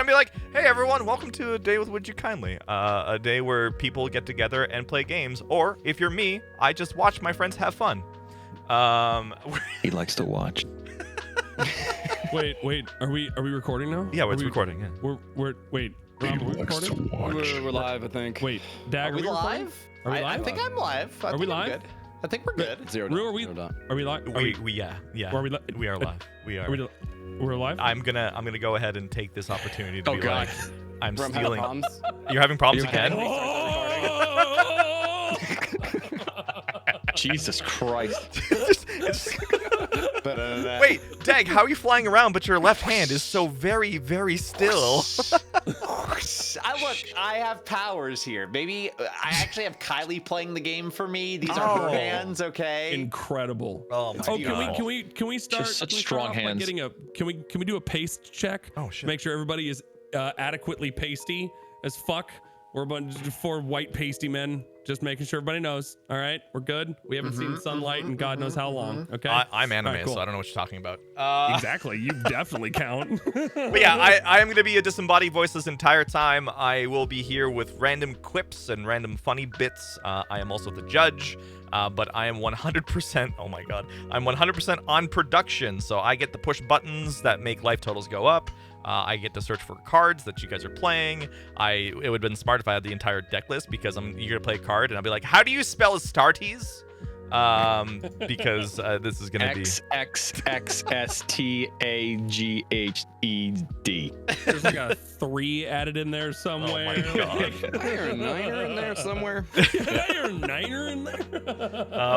be like, hey everyone, welcome to a day with Would You Kindly, a day where people get together and play games. Or if you're me, I just watch my friends have fun. He likes to watch. Wait, are we recording now? Yeah, it's recording. Yeah. We're wait. Rob, are we recording? We're live, I think. Wait, Dag, Are we live? Are we live? I think I'm live. Are we live? I think we're good. Zero. Are we live? Yeah. Are we We are live. We are. We're live. I'm gonna go ahead and take this opportunity to be God. like, I'm We're having stealing. problems. You're having problems You're again? Jesus Christ. Wait, Dag, how are you flying around but your left hand is so very, very still? I have powers here. Maybe I actually have Kylie playing the game for me. These are her hands, okay? Incredible. Oh my god. Can we start? Just such can we strong start off by hands. getting can we do a paste check? Oh shit. Make sure everybody is adequately pasty as fuck. We're a bunch of 4 white pasty men. Just making sure everybody knows. All right, we're good. We haven't seen sunlight in God knows how long. Okay. I'm anime, All right, cool. so I don't know what you're talking about. Exactly. You definitely count. But yeah, I am going to be a disembodied voice this entire time. I will be here with random quips and random funny bits. I am also the judge, but I am 100%, oh my god, I'm 100% on production, so I get to push buttons that make life totals go up. I get to search for cards that you guys are playing. It would have been smart if I had the entire deck list, because you're going to play a card, and I'll be like, how do you spell Astartes? Because this is going to be XXXSTAGHED. There's like a 3 added in there somewhere. Oh my god. There's a niner in there somewhere. There's a 9er in there.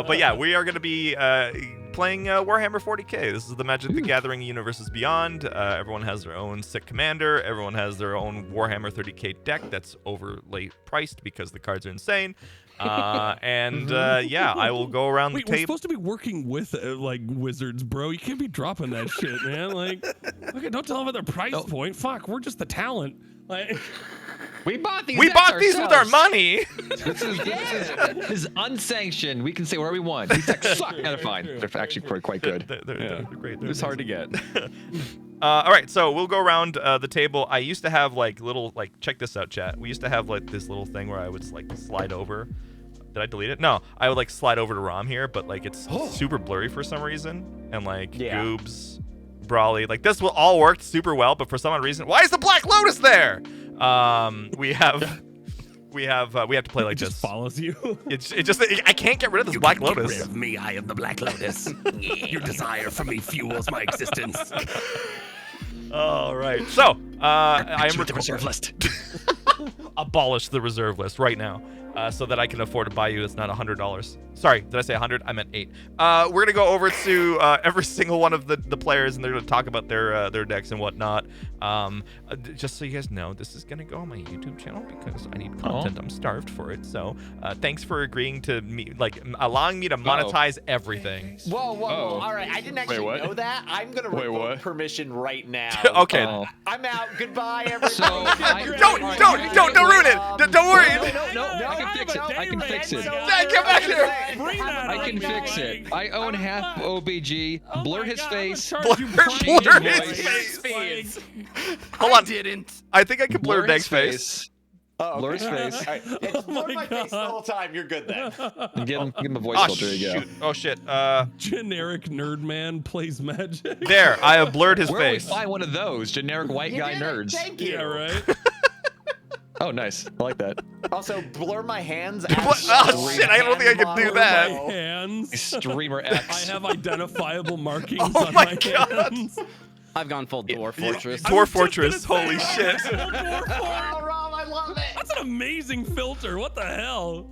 But yeah, we are going to be playing Warhammer 40K. This is the Magic the Gathering Universes Beyond. Everyone has their own sick commander. Everyone has their own Warhammer 30K deck that's overly priced because the cards are insane. Yeah, I will go around Wait, the we're table. supposed to be working with like wizards, bro. You can't be dropping that shit, man. Like, okay, don't tell them about their price point. Fuck, we're just the talent. Like, We bought these. We bought these with our money. This is unsanctioned. We can say whatever we want. These decks suck. No, they're fine. They're actually quite good. They're great. They're It's hard to get. all right, so we'll go around the table. I used to have like little, check this out, chat. We used to have like this little thing where I would like slide over. Did I delete it? No, I would like slide over to Rom here, but like it's super blurry for some reason, and like Goobs, Brawly, like this will all work super well, but for some reason, why is the Black Lotus there? We have to play like it just this. follows you. I can't get rid of this Black Lotus. Get rid of me, I am the Black Lotus. Your desire for me fuels my existence. All right, so I am the reserve list. Abolish the reserve list right now, so that I can afford to buy you. That's not $100. Sorry, did I say 100? I meant 8. We're gonna go over to every single one of the players, and they're gonna talk about their decks and whatnot. Just so you guys know, this is gonna go on my YouTube channel because I need content. I'm starved for it. So thanks for agreeing to me, allowing me to monetize everything. Whoa. All right, I didn't actually what? know that. I'm going to revoke what? permission right now. Okay. I'm out. Goodbye, everybody. Don't ruin it. Don't worry. No. I can fix it. Get back here. I can fix it. I own half OBG. Blur his face. Blur his face. Hold on. I think I can blur Dag's face. Blur his face. All right. It's blur my face the whole time. You're good then. And give him a voice Oh filter. There you go. shoot. Oh shit. Generic nerd man plays magic. There. I have blurred his Where do we face. find one of those generic white guy nerds? Thank you. Yeah, right. Oh, nice. I like that. Also, blur my hands. Oh shit! I don't think I can do My that. hands. Streamer I X. have identifiable markings Oh on my my God. hands. I've gone full Dwarf Fortress. Dwarf Fortress. Holy shit. Oh, Rob, I love it. That's an amazing filter. What the hell?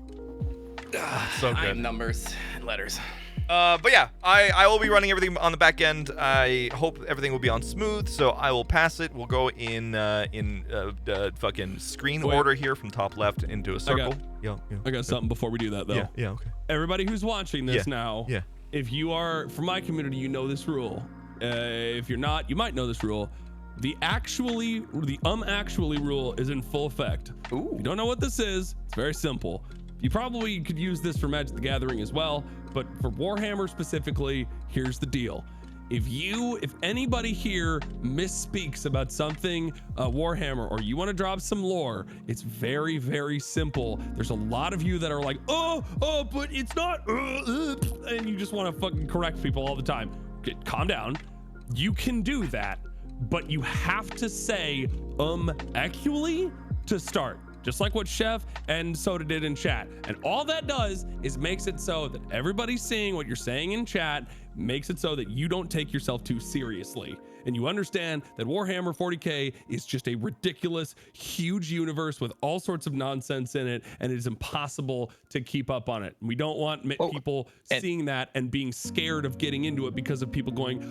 So I good. am numbers and letters. But yeah, I will be running everything on the back end. I hope everything will be on smooth, so I will pass it. We'll go in fucking screen order here from top left into a circle. I got something before we do that though. Yeah, okay. Everybody who's watching this now, Yeah. if you are from my community, you know this rule. If you're not, you might know this rule. The actually rule is in full effect. Ooh. If you don't know what this is, it's very simple. You probably could use this for Magic the Gathering as well, but for Warhammer specifically, here's the deal. if anybody here misspeaks about something Warhammer, or you want to drop some lore, it's very, very simple. There's a lot of you that are like, oh, but it's not, and you just want to fucking correct people all the time. Okay, calm down. You can do that, but you have to say, actually, to start. Just like what Chef and Soda did in chat. And all that does is makes it so that everybody's seeing what you're saying in chat, makes it so that you don't take yourself too seriously. And you understand that Warhammer 40K is just a ridiculous, huge universe with all sorts of nonsense in it, and it is impossible to keep up on it. We don't want people seeing that and being scared of getting into it because of people going,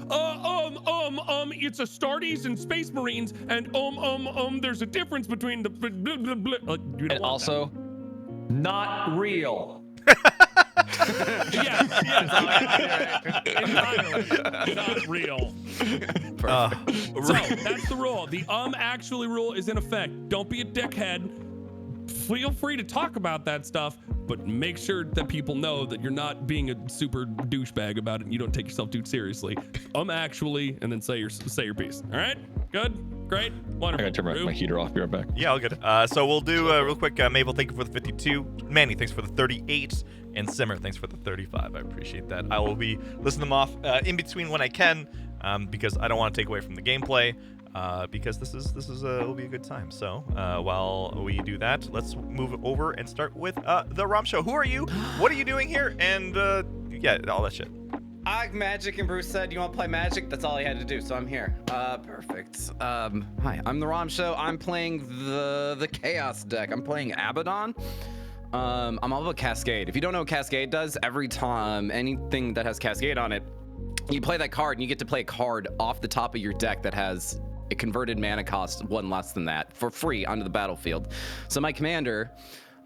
it's Astartes and Space Marines, and there's a difference between the blah, blah, blah. Like, you don't And want also, not real. yes, entirely not real. So that's the rule. The actually rule is in effect. Don't be a dickhead. Feel free to talk about that stuff, but make sure that people know that you're not being a super douchebag about it and you don't take yourself too seriously. Actually, and then say your piece. All right? Good? Great? Wonderful. I gotta turn my heater off. Be right back. Yeah, all good. So we'll do real quick. Mabel, thank you for the 52. Manny, thanks for the 38. And Simmer, thanks for the 35. I appreciate that. I will be listening them off in between when I can, because I don't want to take away from the gameplay. Because this is will be a good time. So while we do that, let's move over and start with the ROM show. Who are you? What are you doing here? And yeah, all that shit. Magic, and Bruce said, you want to play Magic? That's all he had to do, so I'm here. Perfect. Hi, I'm the ROM show. I'm playing the Chaos deck. I'm playing Abaddon. I'm all about Cascade. If you don't know what Cascade does, every time anything that has Cascade on it, you play that card and you get to play a card off the top of your deck that has a converted mana cost 1 less than that for free onto the battlefield. So my commander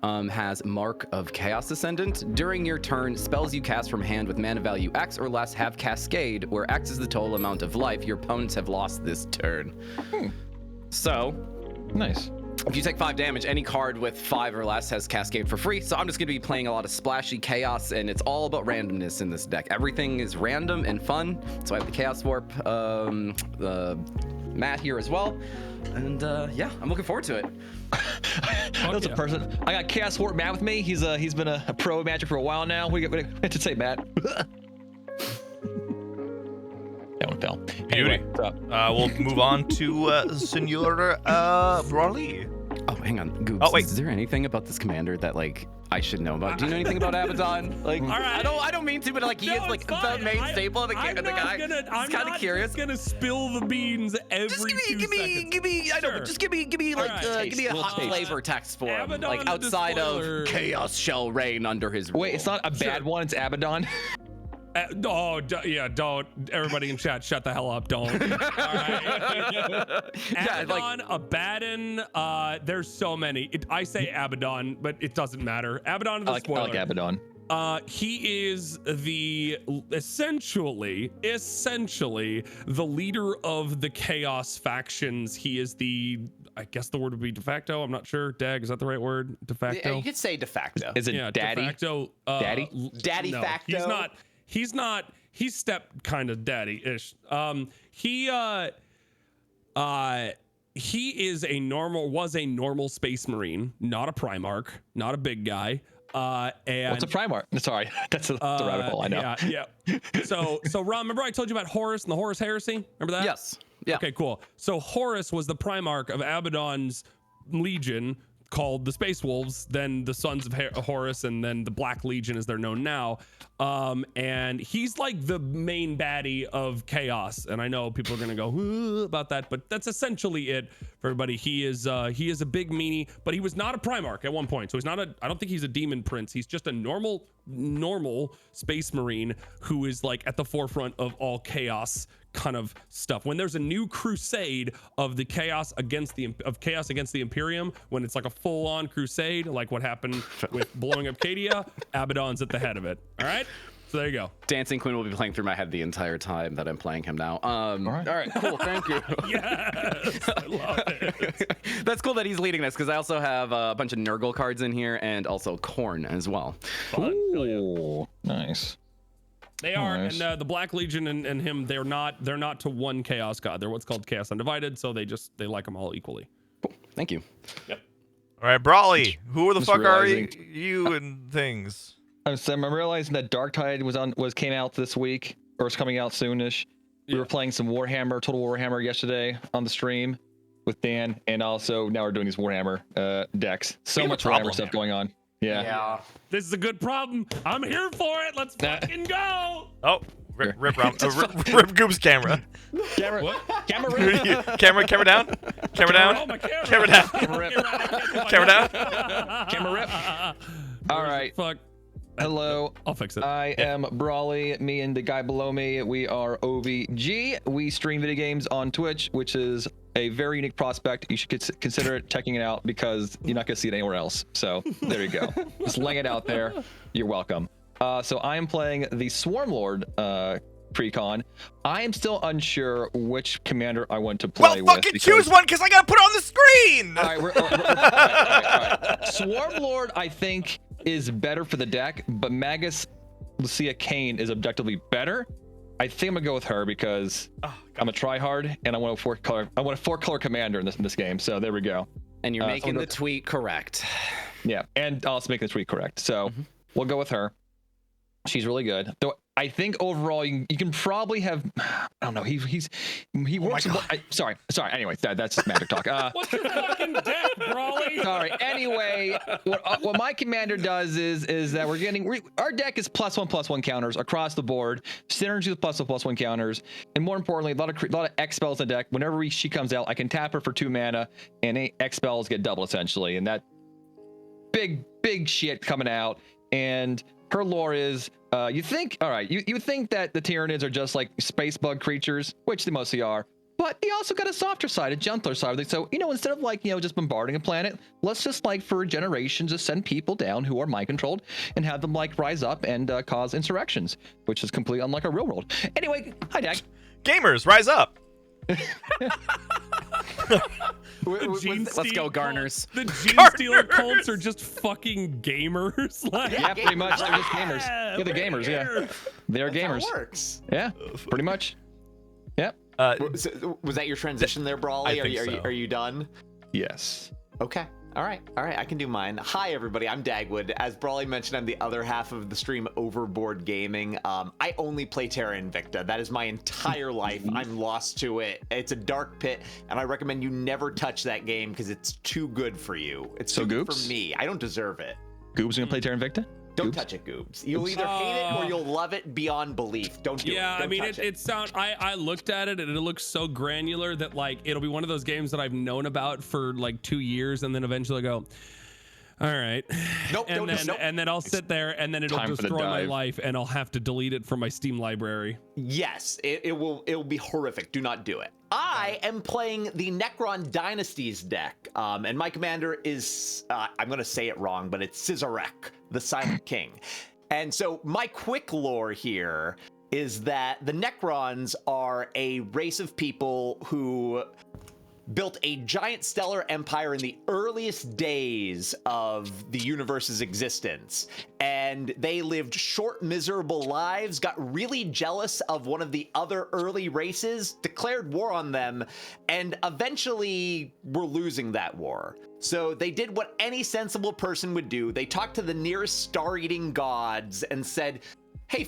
has Mark of Chaos Ascendant. During your turn, spells you cast from hand with mana value X or less have Cascade, where X is the total amount of life your opponents have lost this turn. So, nice. If you take 5 damage, any card with 5 or less has Cascade for free. So I'm just going to be playing a lot of splashy chaos, and it's all about randomness in this deck. Everything is random and fun. So I have the Chaos Warp, Matt here as well. And yeah, I'm looking forward to it. That's a person. I got Chaos Warp Matt with me. He's been a pro Magic for a while now. What do you have to say, Matt? That one fell. Beauty. Anyway, what's up? We'll move on to Senor Brawley. Oh, hang on. Goobs, Oh, wait. Is there anything about this commander that, like, I should know about? Do you know anything about Abaddon? Like, All right. I don't mean to, but, like, he is, like, the main staple of the guy. I'm kind of curious. Just gonna spill the beans every Just 2 seconds. give me, I know, Sure. but just give me, like, All right. give me a Little hot taste. flavor text for him, Abaddon like, the outside spoiler. of Chaos shall reign under his rule. Wait, it's not a bad one. It's Abaddon. Yeah, don't. Everybody in chat, shut the hell up. Don't. All right. Abaddon, Abaddon, there's so many. I say Abaddon, but it doesn't matter. Abaddon the I spoiler. like Abaddon. He is the essentially the leader of the Chaos factions. He is I guess the word would be de facto. I'm not sure. Dag, is that the right word? De Yeah, facto. you could say de facto. Is it Yeah, Daddy? de facto. Daddy? Daddy no, facto? He's not. He's step kind of daddy-ish. He was a normal Space Marine, not a Primarch, not a big guy. And What's a Primarch? Sorry, that's a rabbit hole. I know. Yeah. So Ron, remember I told you about Horus and the Horus Heresy? Remember that? Yes. Yeah. Okay, cool. So Horus was the Primarch of Abaddon's Legion, called the Space Wolves, then the Sons of Horus, and then the Black Legion as they're known now. And he's like the main baddie of Chaos. And I know people are gonna go about that, but that's essentially it for everybody. He is a big meanie, but he was not a Primarch at one point. So I don't think he's a Demon Prince. He's just a normal Space Marine who is like at the forefront of all Chaos kind of stuff. When there's a new crusade of the Chaos against the Imperium, when it's like a full-on crusade, like what happened with blowing up Cadia, Abaddon's at the head of it. All right, so there you go. Dancing Queen will be playing through my head the entire time that I'm playing him now. All right, cool. Thank you. Yes, I love it. That's cool that he's leading this because I also have a bunch of Nurgle cards in here and also Khorne as well. Fun. Hell yeah. Ooh, nice. They are, nice. and the Black Legion and him, they're not to one Chaos God. They're what's called Chaos Undivided, so they like them all equally. Thank you. All right, Brawley, who the Just fuck are realizing- you and things? I'm realizing that Dark Tide came out this week, or is coming out soonish. We were playing some Warhammer, Total Warhammer yesterday on the stream with Dan, and also now we're doing these Warhammer decks. So We have a much problem Warhammer stuff here. going on. Yeah. Yeah. This is a good problem. I'm here for it. Let's fucking go. Oh, rip rip Goob's camera. Camera, What? camera, rip. camera down. Camera down. Oh, my camera. Camera down. Camera rip. Camera down. Camera rip. All right. Fuck. Hello. I'll fix it. I am Brawley. Me and the guy below me, we are OVG. We stream video games on Twitch, which is a very unique prospect. You should consider checking it out because you're not going to see it anywhere else. So there you go. Just laying it out there. You're welcome. So I am playing the Swarmlord Precon. I am still unsure which commander I want to play Well, with. fucking choose one, cause I gotta put it on the screen. All right, all right. Swarmlord, I think, is better for the deck, but Magus Lucia Kane is objectively better. I think I'm gonna go with her because I'm a tryhard and I want a 4-color commander in this game. So there we go. And you're so making we'll the tweet correct. Yeah, and also making the tweet correct. So we'll go with her. She's really good. Though I think overall you can probably have, I don't know. He works. Sorry. Anyway, that's just magic talk. What's your fucking deck, Brawley? Sorry. Anyway, what my commander does is that our deck is +1/+1 counters across the board, synergy with +1/+1 counters, and more importantly, a lot of X spells in the deck. Whenever she comes out, I can tap her for 2 mana, and X spells get double essentially, and that big shit coming out. And her lore is, you think that the Tyranids are just like space bug creatures, which they mostly are, but they also got a softer side, a gentler side. So, instead of just bombarding a planet, let's just for generations just send people down who are mind controlled and have them rise up and cause insurrections, which is completely unlike our real world. Anyway, hi deck. Gamers, rise up. Let's go, Garners. The Gene Stealer cults are just fucking gamers. Yeah, pretty much. They're just gamers. Yeah, they're gamers. Yeah, they're gamers. That works. Yeah, pretty much. Yep. Was that your transition there, Brawley? I think so. Are you done? Yes. Okay. All right. I can do mine. Hi, everybody. I'm Dagwood. As Brawley mentioned, I'm the other half of the stream, Overboard Gaming. I only play Terra Invicta. That is my entire life. I'm lost to it. It's a dark pit, and I recommend you never touch that game because it's too good for you. It's So too good Goops? for me. I don't deserve it. Goob's gonna play Terra Invicta? Don't Goobs? touch it, Goobs. You'll either hate it or you'll love it beyond belief. Don't do it. Yeah, I Don't mean, touch it sounds. I looked at it and it looks so granular that it'll be one of those games that I've known about for 2 years, and then eventually I go, all right. Nope, and then I'll sit there and then it'll time for the destroy my dive. life and I'll have to delete it from my Steam library. Yes, it will be horrific. Do not do it. I am playing the Necron Dynasties deck, and my commander is, I'm going to say it wrong, but it's Sizarek, the Silent King. And so my quick lore here is that the Necrons are a race of people who built a giant stellar empire in the earliest days of the universe's existence. And they lived short, miserable lives, got really jealous of one of the other early races, declared war on them, and eventually were losing that war. So they did what any sensible person would do. They talked to the nearest star-eating gods and said, hey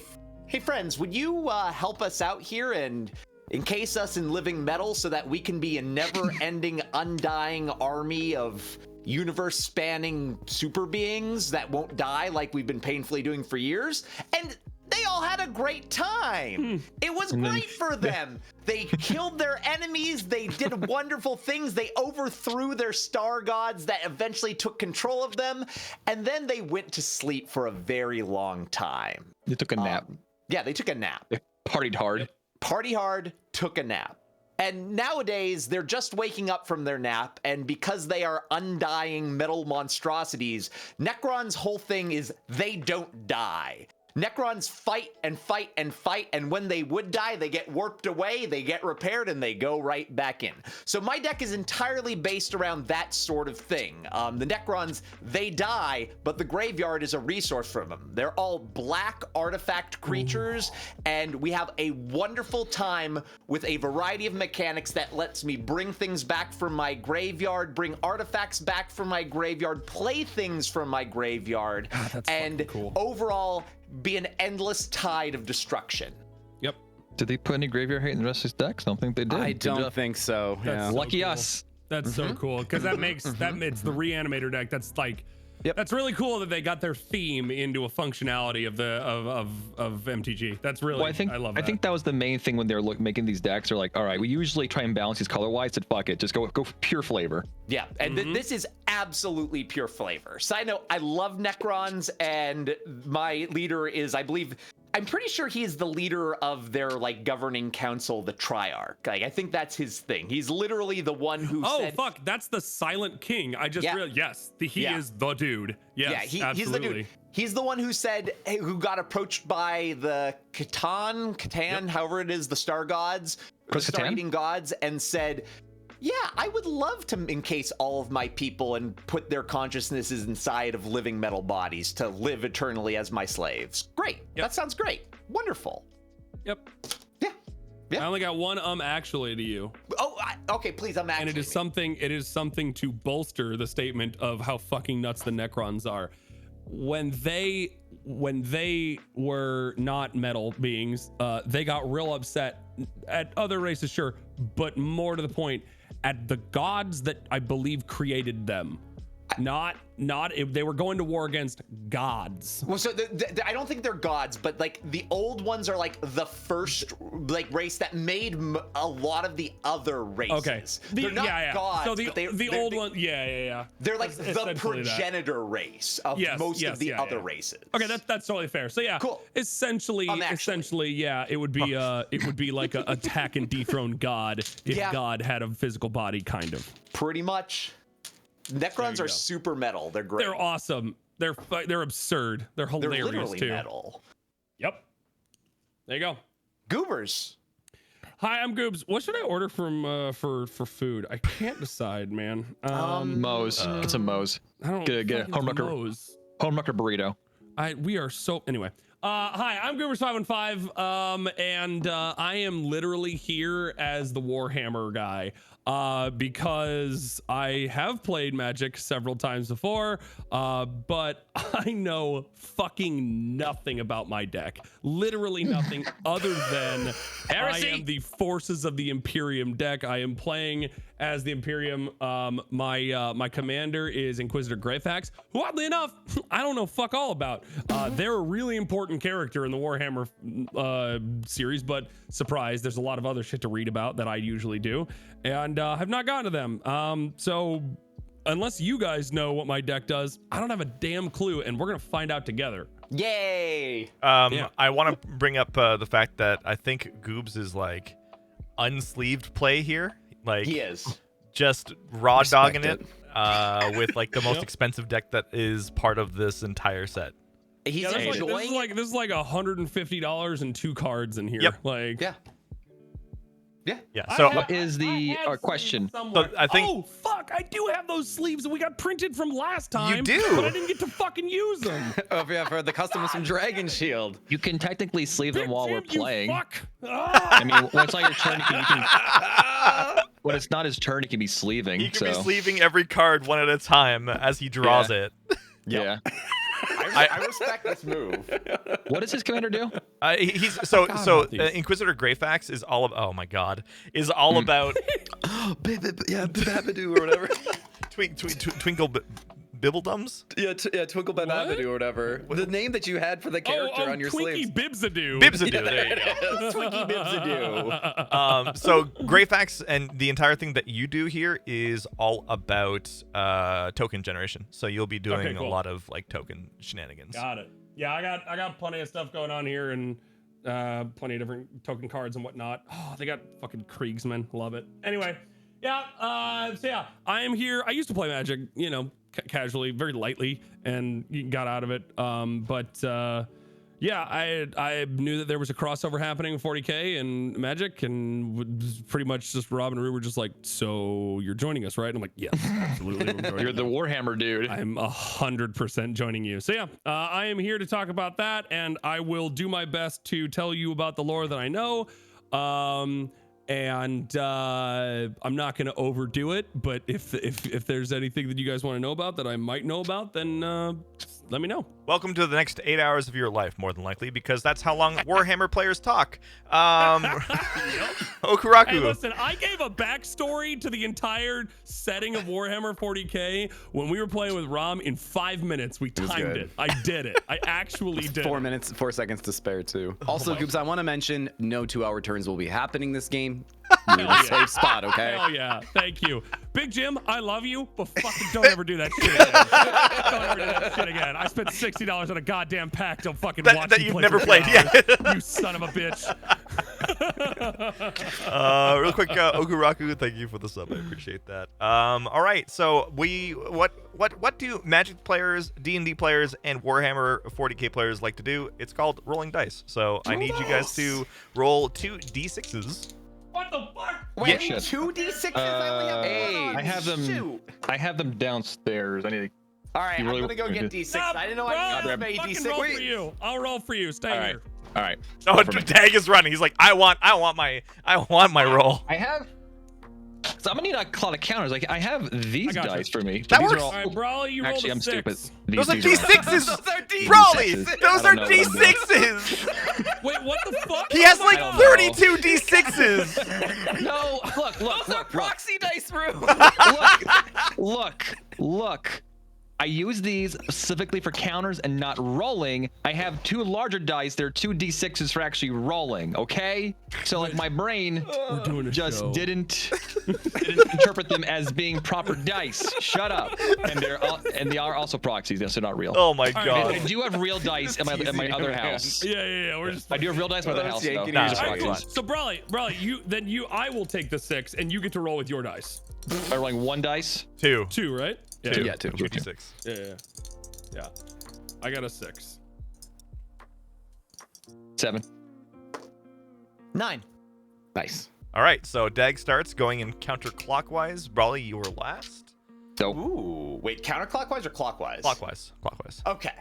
friends, would you help us out here and encase us in living metal so that we can be a never-ending, undying army of universe-spanning super beings that won't die like we've been painfully doing for years? And they all had a great time. It was great for them. They killed their enemies. They did wonderful things. They overthrew their star gods that eventually took control of them. And then they went to sleep for a very long time. They took a nap. Yeah, they took a nap. They partied hard. Party hard, took a nap. And nowadays, they're just waking up from their nap, and because they are undying metal monstrosities, Necron's whole thing is they don't die. Necrons fight and fight and fight, and when they would die, they get warped away, they get repaired, and they go right back in. So my deck is entirely based around that sort of thing. The Necrons, they die, but the graveyard is a resource for them. They're all black artifact creatures, and we have a wonderful time with a variety of mechanics that lets me bring things back from my graveyard, bring artifacts back from my graveyard, play things from my graveyard, and cool. overall be an endless tide of destruction. Yep. Did they put any graveyard hate in the rest of these decks? I don't think they did. I Good don't job. think so. That's Yeah. so Lucky cool. us. That's so cool because that makes that it's the reanimator deck. That's like, that's really cool that they got their theme into a functionality of the of MTG. That's really, Well, I love that. I think that was the main thing when they're making these decks. They're like, all right, we usually try and balance these color wise. But fuck it, just go pure flavor. Yeah, and this is absolutely pure flavor. Side note, I love Necrons, and my leader is, I'm pretty sure he is the leader of their like governing council, the Triarch. Like, I think that's his thing. He's literally the one who said, fuck, that's the Silent King. I just realized, yes, he is the dude. Yes, yeah, he's the dude. He's the one who said, who got approached by the Catan, however it is, the star gods, the star-eating gods, and said, yeah, I would love to encase all of my people and put their consciousnesses inside of living metal bodies to live eternally as my slaves. Great. That sounds great. Wonderful. Yep. Yeah. I only got one actually to you. Oh, okay, please, I'm actually. And it is something to bolster the statement of how fucking nuts the Necrons are. When they were not metal beings, they got real upset at other races, sure, but more to the point, at the gods that I believe created them. Not if they were going to war against gods. Well, so I don't think they're gods, but like the old ones are like the first like race that made a lot of the other races. Okay, they're not gods. So but the old one, yeah. They're like the progenitor race of most of the other races. Okay, that's totally fair. So yeah, cool. Essentially, yeah, it would be like a attack and dethrone God if God had a physical body, kind of. Pretty much. Necrons are super metal. They're great. They're awesome. They're absurd. They're hilarious. They're literally too. metal. Yep. There you go. Goobers. Hi, I'm Goobs. What should I order from for food? I can't decide, man. Moe's. Get some Moe's. I don't get a home wrecker burrito. We are so anyway. Hi, I'm Goobers515, and I am literally here as the Warhammer guy. Because I have played Magic several times before, but I know fucking nothing about my deck. Literally nothing other than I am the Forces of the Imperium deck. I am playing as the Imperium. My commander is Inquisitor Greyfax, who oddly enough, I don't know fuck all about. They're a really important character in the Warhammer series, but surprise, there's a lot of other shit to read about that I usually do. And have not gotten to them. So unless you guys know what my deck does, I don't have a damn clue, and we're gonna find out together. Yay! I want to bring up the fact that I think Goobs is like unsleeved play here. Like he is just raw dogging it with like the most expensive deck that is part of this entire set. He's enjoying this is like $150 and 2 cards in here. Yep. Like Yeah. So what is the question? So I think. Oh fuck! I do have those sleeves that we got printed from last time. You do, but I didn't get to fucking use them. Oh yeah, for the custom from Dragon Shield. You can technically sleeve them while we're Jim, you playing. fuck. I mean, when it's not your turn, you can when it's not his turn, he can be sleeving. He can be sleeving every card one at a time as he draws it. Yeah. I respect this move. What does his commander do? He's Inquisitor Greyfax is all of is all about Babadoo or whatever. Twinkle Bibbledums. Twinkle Babadoo or whatever. The name that you had for the character on your Twinkie sleeves. Bibsadoo. Bibsadoo. There you go. Twinkie Bibsadoo. So Greyfax and the entire thing that you do here is all about token generation. So you'll be doing a lot of like token shenanigans. Got it. Yeah, I got plenty of stuff going on here and plenty of different token cards and whatnot. Oh, they got fucking Kriegsman. Love it. Anyway, I am here. I used to play Magic, casually, very lightly, and got out of it. Yeah, I knew that there was a crossover happening with 40K and Magic, and pretty much just Rob and Rue were just like, so you're joining us, right? And I'm like, yes, absolutely. I'm joining You're the you. Warhammer dude. I'm 100% joining you. So yeah, I am here to talk about that, and I will do my best to tell you about the lore that I know. And I'm not going to overdo it, but if there's anything that you guys want to know about that I might know about, then let me know. Welcome to the next 8 hours of your life, more than likely, because that's how long Warhammer players talk. Okuraku. Hey, listen, I gave a backstory to the entire setting of Warhammer 40K when we were playing with Rom in 5 minutes. We timed good. it. I did it. I actually did 4 it. minutes, 4 seconds to spare too. Also, Goops, I want to mention no 2-hour turns will be happening this game. You're in a safe spot, okay? Hell yeah. Thank you. Big Jim, I love you, but fucking don't ever do that shit again. Don't ever do that shit again. I spent $60 on a goddamn pack. Don't fucking watch that me you've play never for played 2 yet. hours. You son of a bitch. Real quick, Okuraku, thank you for the sub. I appreciate that. All right, so what do Magic players, D&D players, and Warhammer 40K players like to do? It's called rolling dice. So I need you guys to roll 2 d6s. What the fuck? Wait, shit. 2d6s? I only have one on. I have them. Shoot. I have them downstairs. I need to. All right, You I'm really gonna go want get to- d6. I didn't know I needed as many fucking roll d6. for you. I'll roll for you. Stay All right. here. All right. Oh, Roll for me. Dag is running. He's like, I want my roll. I have. So I'm gonna need a lot of counters. Like I have these I got you. dice for me. That These works. are All right, Brawley, you rolled Actually, a I'm 6. stupid. Those are these d6s. Those are D6s. Brawley, D6s. those I are don't know what I'm doing. d6s. Wait, what the fuck? He has Oh like my God. 32 d6s. No, look. Those are proxy dice, Rue. Look. I use these specifically for counters and not rolling. I have 2 larger dice. They're 2 d6s for actually rolling. Okay, so like my brain We're doing a just show. didn't interpret them as being proper dice. Shut up. And they are also proxies. Yes, they're not real. Oh my I god. do have real dice in my other house. Yeah. We're just. I do have real dice in my other Let's house. yank Though. it Nah, easy. it's All fine, right, it's cool. fine. So Brawley, I will take the 6, and you get to roll with your dice. By rolling 1 dice. 2. 2, right? Yeah. Two. Yeah, 2. 2 d6. Yeah. I got a 6. 7. 9. Nice. All right, so Dag starts going in counterclockwise. Brawley, you were last. So Ooh, wait, counterclockwise or clockwise? Clockwise. Okay.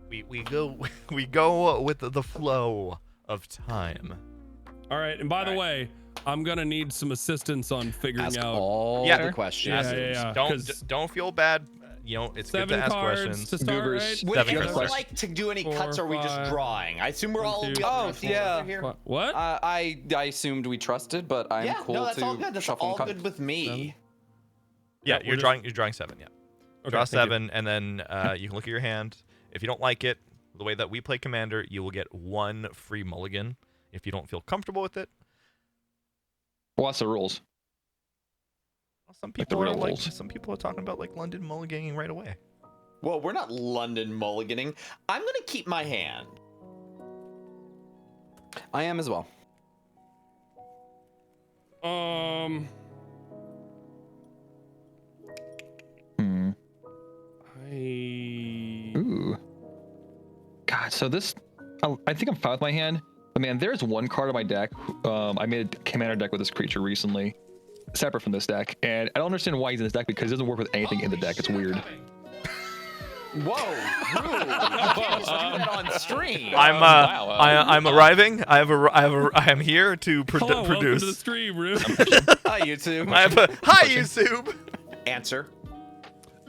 We go with the flow of time. All right, and by the way, I'm gonna need some assistance on figuring Ask out. all Yeah. the questions. Yeah. 'cause Don't feel bad. You know, it's good 7 to ask cards questions. to start, Goobers. right? Would Seven you questions. like to do any 4, cuts, or are we just 5, drawing? I assume we're all 1, 2, Oh, 3, yeah. 4. here. What? I assumed we trusted, but I'm Yeah, cool no, that's to all good. That's shuffle all and cut. good with me. Yeah, we're you're just- drawing 7. Yeah, Okay, draw thank you. 7, and then you can look at your hand. If you don't like it, the way that we play Commander, you will get 1 free mulligan. If you don't feel comfortable with it, what's the rules? well, some the people real are like, rules. some people are talking about like London mulliganing right away. Well, we're not London mulliganing. I'm gonna keep my hand. I am as well. Ooh. God, so this, I think I'm fine with my hand. But man, there's one card on my deck. I made a Commander deck with this creature recently, separate from this deck, and I don't understand why he's in this deck because it doesn't work with anything in the deck. It's weird. Whoa, Rue, you can't just do that on stream. I'm arriving. I am here to Hello, welcome to the produce. stream, Rue. Hi, YouTube. I have a hi YouTube. Answer.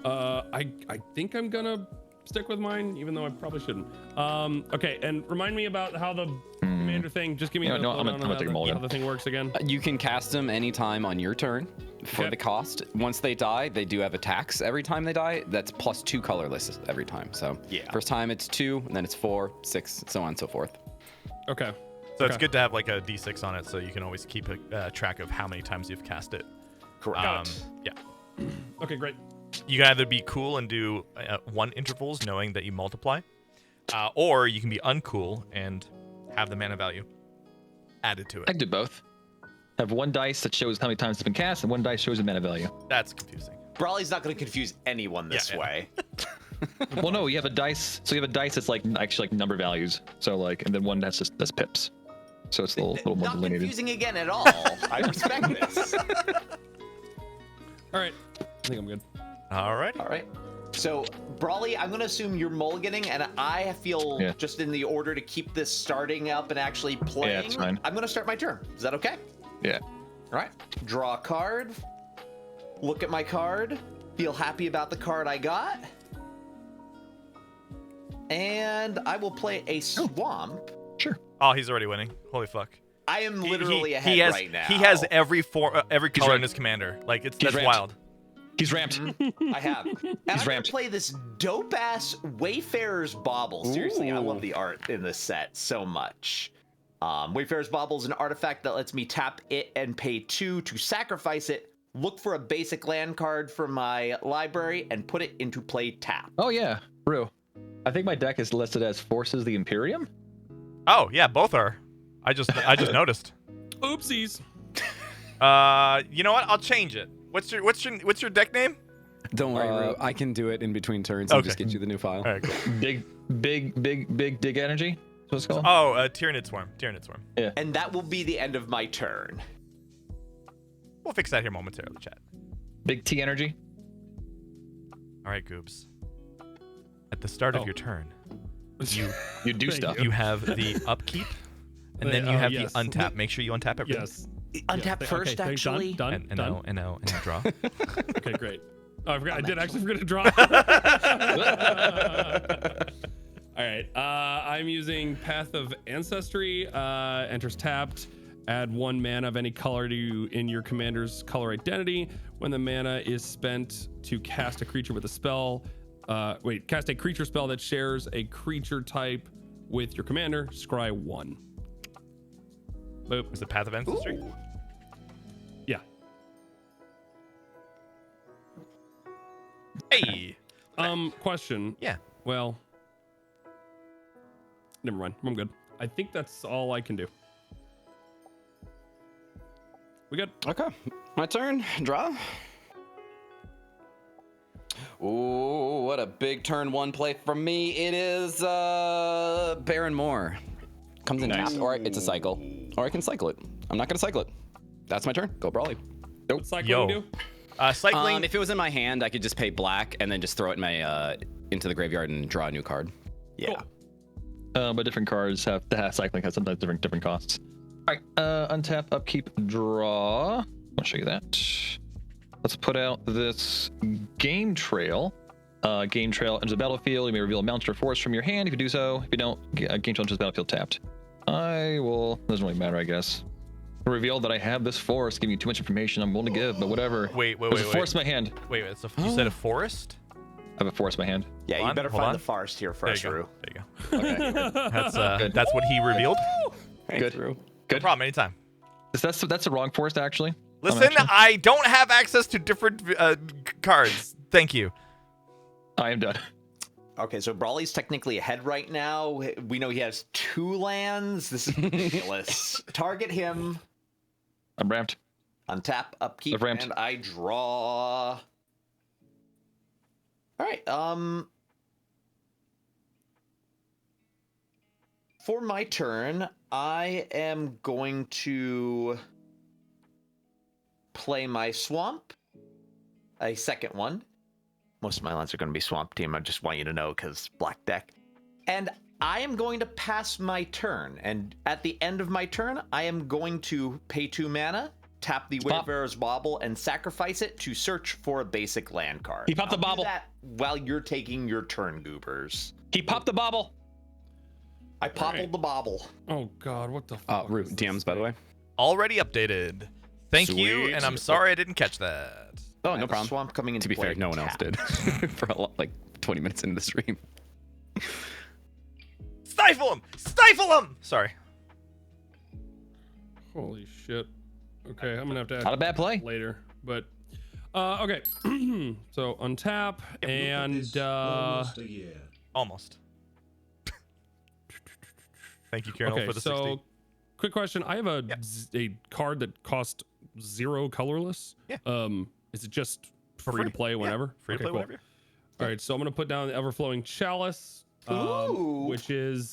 I think I'm gonna stick with mine, even though I probably shouldn't. Okay, and remind me about how the commander thing. Just give me No, the no, I'm gonna take a mulligan. how the thing works again. You can cast them anytime on your turn for Okay. the cost. Once they die, they do have attacks every time they die. That's plus 2 colorless every time. So Yeah. first time it's 2, and then it's 4, 6, so on and so forth. Okay. So it's Okay. good to have like a D6 on it, so you can always keep a track of how many times you've cast it. Correct. Yeah. Okay, great. You can either be cool and do 1 intervals, knowing that you multiply, or you can be uncool and have the mana value added to I it. can do both. I have 1 dice that shows how many times it's been cast, and 1 dice shows the mana value. That's confusing. Brawley's not gonna confuse anyone this Yeah. way. Well, no, you have a dice. So you have a dice that's like actually like number values. So like, and then one that's pips. So it's a little more Not delineated. confusing again at all. I respect this. All right, I think I'm good. All right. All right. So, Brawly, I'm going to assume you're mulliganing, and I feel Yeah. just in the order to keep this starting up and actually playing, it's fine. I'm going to start my turn. Is that okay? Yeah. All right. Draw a card. Look at my card. Feel happy about the card I got. And I will play a swamp. Sure. Oh, he's already winning. Holy fuck. I am literally ahead he has, right now. He has every color ramped. in his commander. Like He's that's ramped. wild. He's ramped. I have. And I'm going ramped. to play this dope-ass Wayfarer's Bauble. Seriously, I love the art in this set so much. Wayfarer's Bauble is an artifact that lets me tap it and pay 2 to sacrifice it, look for a basic land card from my library, and put it into play tap. Oh yeah, Brew. I think my deck is listed as Forces the Imperium. Oh yeah, both are. I just noticed. Oopsies. You know what? I'll change it. What's your deck name? Don't worry, Ru. I can do it in between turns and just get you the new file. All right, cool. Big dig energy. That's what it's called. Oh, Tyranid Swarm. Tyranid Swarm. And that will be the end of my turn. We'll fix that here momentarily, chat. Big T energy. All right, Goobs. At the start of your turn, You do Thank stuff. you have the upkeep, and then you have yes. the untap. Make sure you untap everything. Yes. Untap Okay, first, thanks, actually. Done. And now draw. Okay, great. Oh, I forgot. I did actually forget to draw. All right. I'm using Path of Ancestry. Enters tapped. Add 1 mana of any color in your commander's color identity. When the mana is spent to cast a creature with a spell, cast a creature spell that shares a creature type with your commander. Scry 1. Boop. Is it Path of Ancestry? Ooh. Yeah. Hey. Question. Yeah. Well, never mind. I'm good. I think that's all I can do. We good? Okay, my turn. Draw. Ooh, what a big turn 1 play from me. It is Baron Moore. Comes in tapped, or it's a cycle. Or I can cycle it. I'm not gonna cycle it. That's my turn. Go Brawly. What's cycling Yo. do? Cycling. If it was in my hand, I could just pay black and then just throw it in my into the graveyard and draw a new card. Yeah. But different cards have cycling has sometimes different costs. All right. Untap, upkeep, draw. I'll show you that. Let's put out this Game Trail. Game Trail enters the battlefield. You may reveal a mountain or forest from your hand. If you do so, if you don't, Game Trail enters the battlefield tapped. I will. Doesn't really matter, I guess. Reveal that I have this forest. Giving you too much information I'm willing to give, but whatever. Wait. There's a forest in my hand. Wait. You said a forest? I have a forest in my hand. Yeah, you Hold on, better hold find on. the forest here There first, you go. Rue. There you go. Okay. That's what he revealed. Good. No Good. problem. Anytime. That's the wrong forest, actually. Listen, Actually. I don't have access to different cards. Thank you. I am done. Okay, so Brawly's technically ahead right now. We know he has 2 lands. This is ridiculous. Target him. I'm ramped. Untap, upkeep, I've ramped. and I draw. All right. For my turn, I am going to play my swamp. A second one. Most of my lands are going to be swamp team. I just want you to know because black deck. And I am going to pass my turn. And at the end of my turn, I am going to pay 2 mana, tap the Pop. Wayfarer's Bauble, and sacrifice it to search for a basic land card. He popped the I'll do bauble. that while you're taking your turn, Goobers. He popped the bobble. I poppled right. the bauble. Oh God, what the fuck? Ru, is this DMs by the way. Already updated. Thank you, Sweet. and I'm sorry I didn't catch that. Oh, I no have a problem. Swamp coming into To be fair, play no one else tapped. did for a lot, like 20 minutes into the stream. Stifle him! Stifle him! Sorry. Holy shit. Okay, I'm gonna have to add Not a bad play. later, but okay. So untap and Almost. Thank you, Karen, okay. for the So 60. quick question: I have a Yep. a card that costs 0 colorless. Yeah. Is it just free to free. play Yeah, whenever? Free to Okay, play cool. whenever. All right, so I'm gonna put down the Everflowing Chalice, Ooh. which is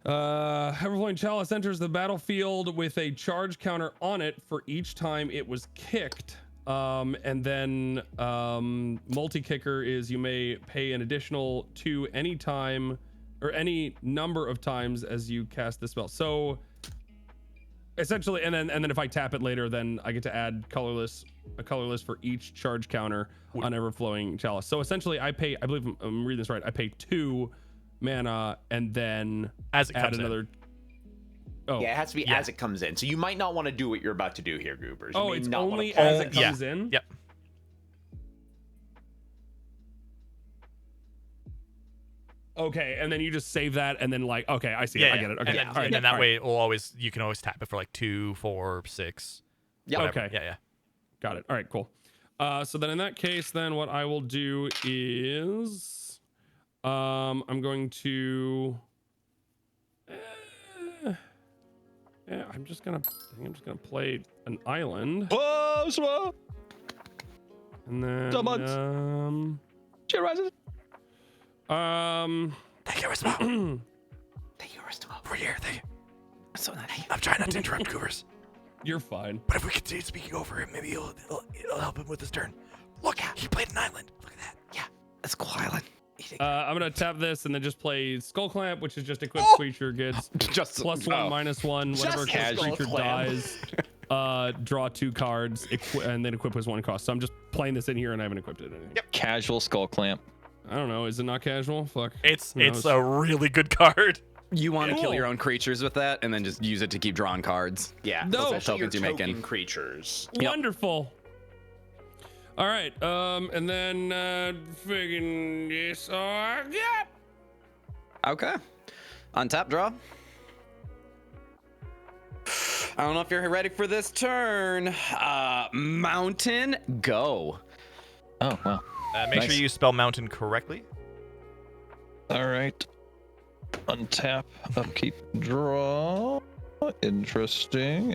Everflowing Chalice enters the battlefield with a charge counter on it for each time it was kicked. And then multi-kicker is you may pay an additional 2 any time or any number of times as you cast the spell. So essentially, and then if I tap it later, then I get to add a colorless for each charge counter on Everflowing Chalice. So essentially, I believe I'm reading this right. I pay 2 mana and then As it add comes in. another. Oh, Yeah, it has to be as it comes in. So you might not want to do what you're about to do here, Goobers. You oh, may it's not wanna only play- as it comes in. Yep. Okay, and then you just save that, and then like, okay, I see it. I get it. Okay, And then, all right. and then that all right. way, you can always tap it for like 2, 4, 6. Yep. Whatever. Okay. Yeah. Got it. All right, cool. So then in that case, then what I will do is, I'm going to, I'm just gonna play an island, Whoa, slow. and then, Someone's- Cheer rises. Thank you, Ristamo. Thank you, Ristamo. We're here. Thank you. So nice. I'm trying not to interrupt Goobers, you're fine. but if we continue speaking over him, maybe it'll help him with his turn. Look, he played an island. Look at that. Yeah. That's a cool island. I'm gonna tap this and then just play Skull Clamp, which is just equip creature gets Just +1, -1, whatever Just creature Skull Clamp. dies. Draw 2 cards, and then equip with 1 cost. So I'm just playing this in here, and I haven't equipped it. Anything. Casual skull clamp. I don't know. Is it not casual? Fuck. It's Who knows? a really good card. You want to kill Cool. your own creatures with that, and then just use it to keep drawing cards. Yeah. No. especially your Tokens you're making. token creatures. Yep. Wonderful. All right. And then friggin' this. Yeah. Okay. Untap draw. I don't know if you're ready for this turn. Mountain, go. Oh, wow. Make Nice. sure you spell mountain correctly. All right. Untap, upkeep, draw. Interesting.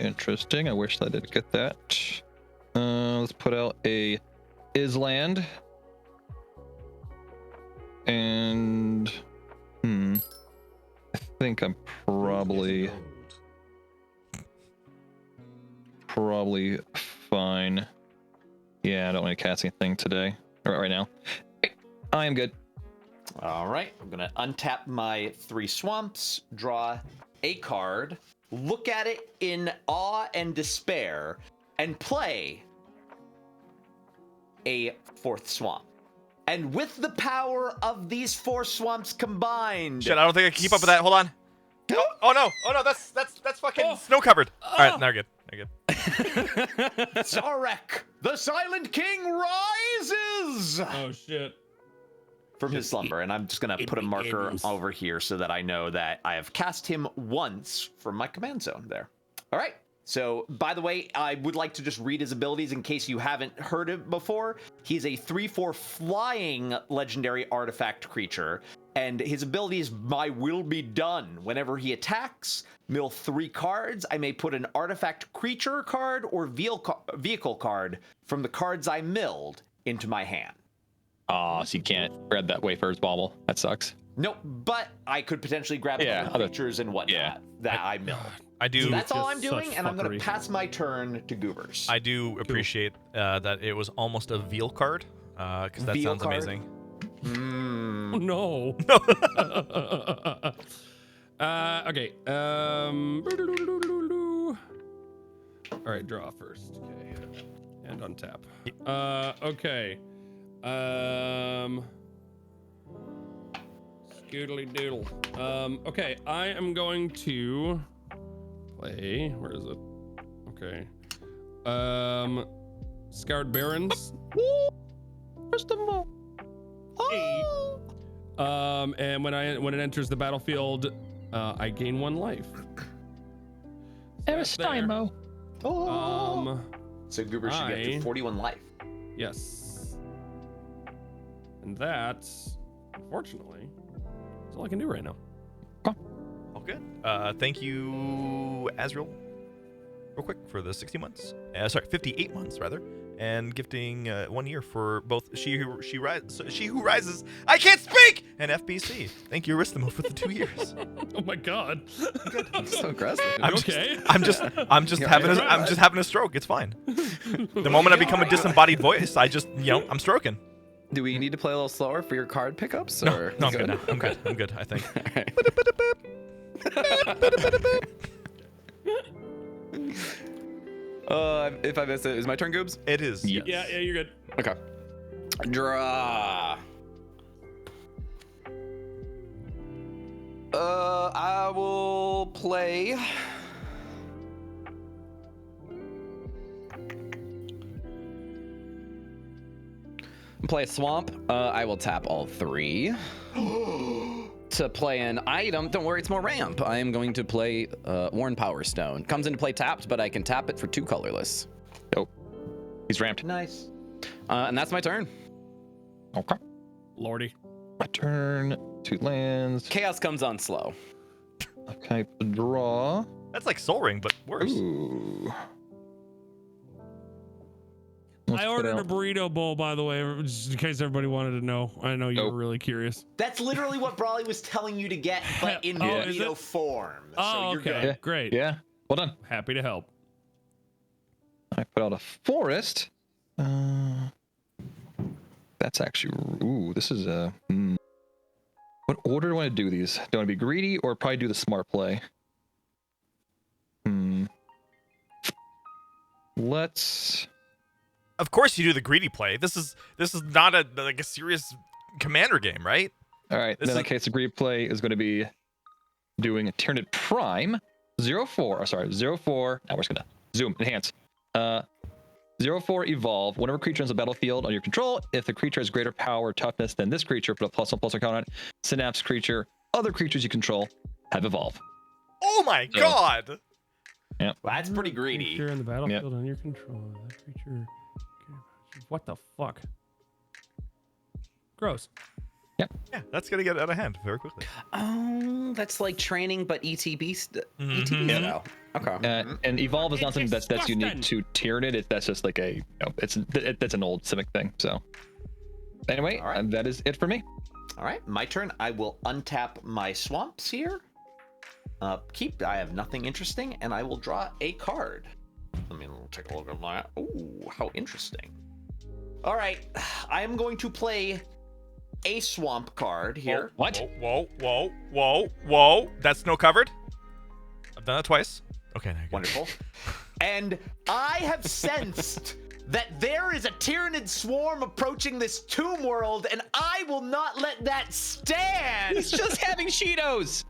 I wish I did get that. Let's put out a Island. And I think I'm probably fine. Yeah, I don't want to cast anything today. Right now. I am good. All right. I'm going to untap my 3 swamps, draw a card, look at it in awe and despair, and play a 4th swamp. And with the power of these 4 swamps combined, Shit, I don't think I can keep up with that. Hold on. Oh no! That's fucking snow covered. All right, now we're good. Zarek, the Silent King, rises Oh shit. from his slumber. And I'm just going to put a marker begins. over here so that I know that I have cast him once from my command zone there. All right. So, by the way, I would like to just read his abilities in case you haven't heard it before. He's a 3/4 flying legendary artifact creature, and his ability is My Will Be Done. Whenever he attacks, mill 3 cards. I may put an artifact creature card or vehicle card from the cards I milled into my hand. Oh, so you can't grab that Wayfarer's Bauble. That sucks. Nope, but I could potentially grab other creatures and whatnot that I milled. I do. So that's all just I'm doing, such and I'm going fuckery. to pass my turn to Goobers. I do appreciate that it was almost a veal card, because that Veal sounds card? amazing. Oh, no. Okay. All right, draw first. Okay. And untap. Okay. Scoodly doodle. Okay, I am going to play. Where is it? Okay. Scoured Barons. First of all. And when it enters the battlefield, I gain 1 life. Aristimo. So Goobers should get to 41 life. Yes. And that, unfortunately, is all I can do right now. All good. Thank you, Azrael, real quick, for the 60 months. 58 months, rather. and gifting 1 year for both She Who Rises, I Can't Speak, and FBC. Thank you, Aristamo, for the 2 years. Oh my god. So aggressive. I'm Okay. I'm just having a stroke. It's fine. The moment I become a disembodied voice, I just, I'm stroking. Do we need to play a little slower for your card pickups? No, Or no, I'm you good now. I'm good, I think. If I miss it, is my turn, Goobs? It is. Yes. Yeah, you're good. Okay. Draw. I will play. Play a swamp. I will tap all 3. To play an item, don't worry, it's more ramp. I am going to play Worn Power Stone. Comes into play tapped, but I can tap it for 2 colorless. Nope. He's ramped. Nice. And that's my turn. Okay. Lordy. My turn. 2 lands. Chaos comes on slow. Okay. Draw. That's like Soul Ring, but worse. Ooh. I ordered a burrito bowl, by the way, just in case everybody wanted to know. I know you were really curious. That's literally what Brawley was telling you to get, but in is burrito it? form. Oh, So you're okay. good. Great. Yeah. Well done. Happy to help. I put out a forest. That's actually. Ooh, this is a. What order do I want to do these? Do I want to be greedy or probably do the smart play? Let's. Of course you do the greedy play. This is not a serious commander game, right? All right. This Then in is- case the greedy play is going to be doing a Tyranid Prime 04. Sorry, 04. Now we're just gonna zoom enhance. 04 evolve. Whenever a creature enters the battlefield on your control, if the creature has greater power or toughness than this creature, put a +1/+1 count on it. Synapse creature. Other creatures you control have evolve. Oh my So- god! Well, that's pretty greedy. Creature in the battlefield on your control. That creature. What the fuck? Gross. Yeah, that's gonna get out of hand very quickly. Oh, that's like training, but ETB ETB Mhm. style. Okay. And evolve is not It's something that's unique disgusting. to Tyranid. That's just like a that's an old Civic thing. So anyway, All right. that is it for me. All right, my turn. I will untap my swamps here. I have nothing interesting, and I will draw a card. Let me take a look at my. Ooh, how interesting. All right, I am going to play a swamp card here. What? Whoa. That's no covered? I've done that twice. Okay, now you're good. Wonderful. And I have sensed that there is a Tyranid swarm approaching this tomb world, and I will not let that stand. He's just having Cheetos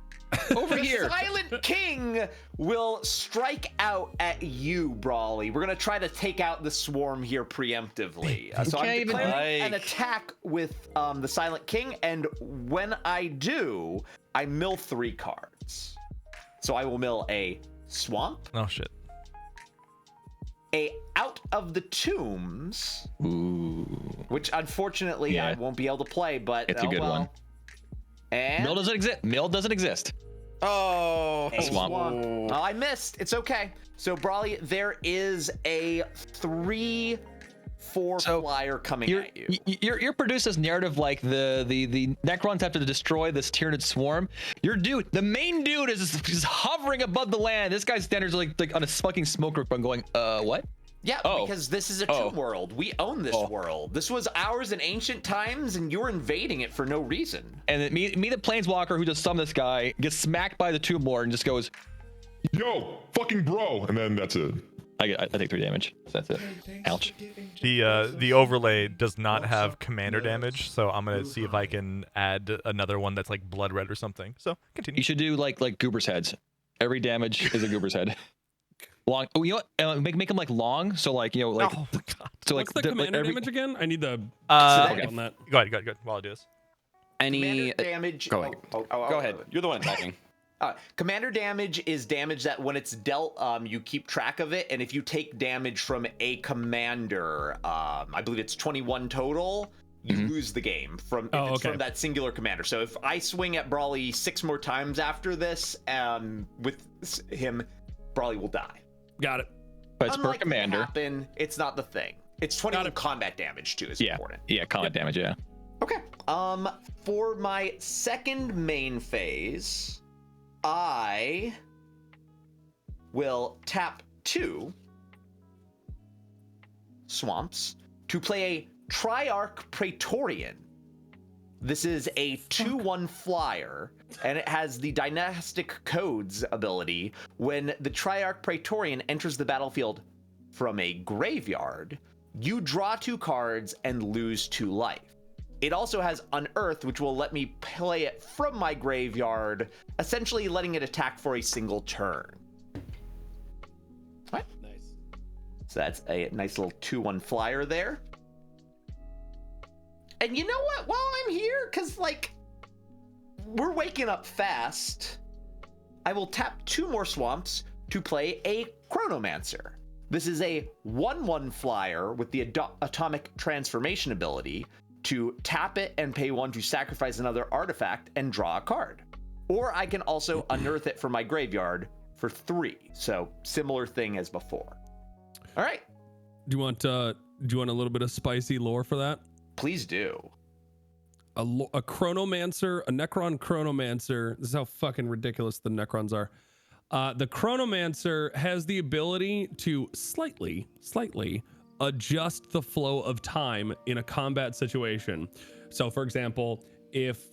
over The here. Silent King will strike out at you, Brawley. We're gonna try to take out the swarm here preemptively. So can't I'm even- declaring an attack with the Silent King, and when I do, I mill 3 cards. So I will mill a swamp, Oh shit. a Out of the Tombs, Ooh. which unfortunately I Yeah. won't be able to play, but It's a good one. And Mill doesn't exist. Mill doesn't exist. Oh, a Swamp. Oh, I missed. It's okay. So Brawley, there is a 3/4 So, flyer coming You're, at you. you're producing this narrative like the Necrons have to destroy this Tyranid swarm. Your dude, the main dude, is just hovering above the land. This guy's standing like on a fucking smoke run going, what? Yeah, Oh. because this is a tomb world. We own this world. This was ours in ancient times, and you're invading it for no reason. And then me, the planeswalker who just summoned this guy, gets smacked by the tomb lord and just goes, Yo, fucking bro. And then that's it. I take 3 damage. So that's it. Ouch. The overlay does not have commander damage, so I'm gonna see if I can add another one that's like blood red or something. So You continue. should do like Goober's heads. Every damage is a Goober's head. Long. Oh, you know what? Make them like long. So like Oh my god. so What's like the commander every- damage again? I need the Okay. on that. Go ahead. While I do this. any Commander damage. Go ahead. Go ahead. You're the one attacking. Commander damage is damage that when it's dealt, you keep track of it, and if you take damage from a commander, I believe it's 21 total, you lose the game from if it's from that singular commander. So if I swing at Brawley 6 more times after this, with him, Brawley will die. Got it. But it's per Unlikely to commander. happen, it's not the thing. It's 21 combat damage too. Is important. Yeah, combat damage. Yeah. Okay. For my second main phase, I will tap 2 swamps to play a Triarch Praetorian. This is a 2/1 flyer, and it has the Dynastic Codes ability. When the Triarch Praetorian enters the battlefield from a graveyard, you draw 2 cards and lose 2 life. It also has Unearth, which will let me play it from my graveyard, essentially letting it attack for a single turn. What? Nice. So that's a nice little 2/1 flyer there. And you know what? While I'm here, because, like, we're waking up fast, I will tap 2 more swamps to play a Chronomancer. This is a 1/1 flyer with the Atomic Transformation ability to tap it and pay 1 to sacrifice another artifact and draw a card. Or I can also unearth it from my graveyard for 3. So similar thing as before. All right. Do you want a little bit of spicy lore for that? Please do. A Chronomancer, a Necron Chronomancer. This is how fucking ridiculous the Necrons are. The Chronomancer has the ability to slightly adjust the flow of time in a combat situation. So, for example, if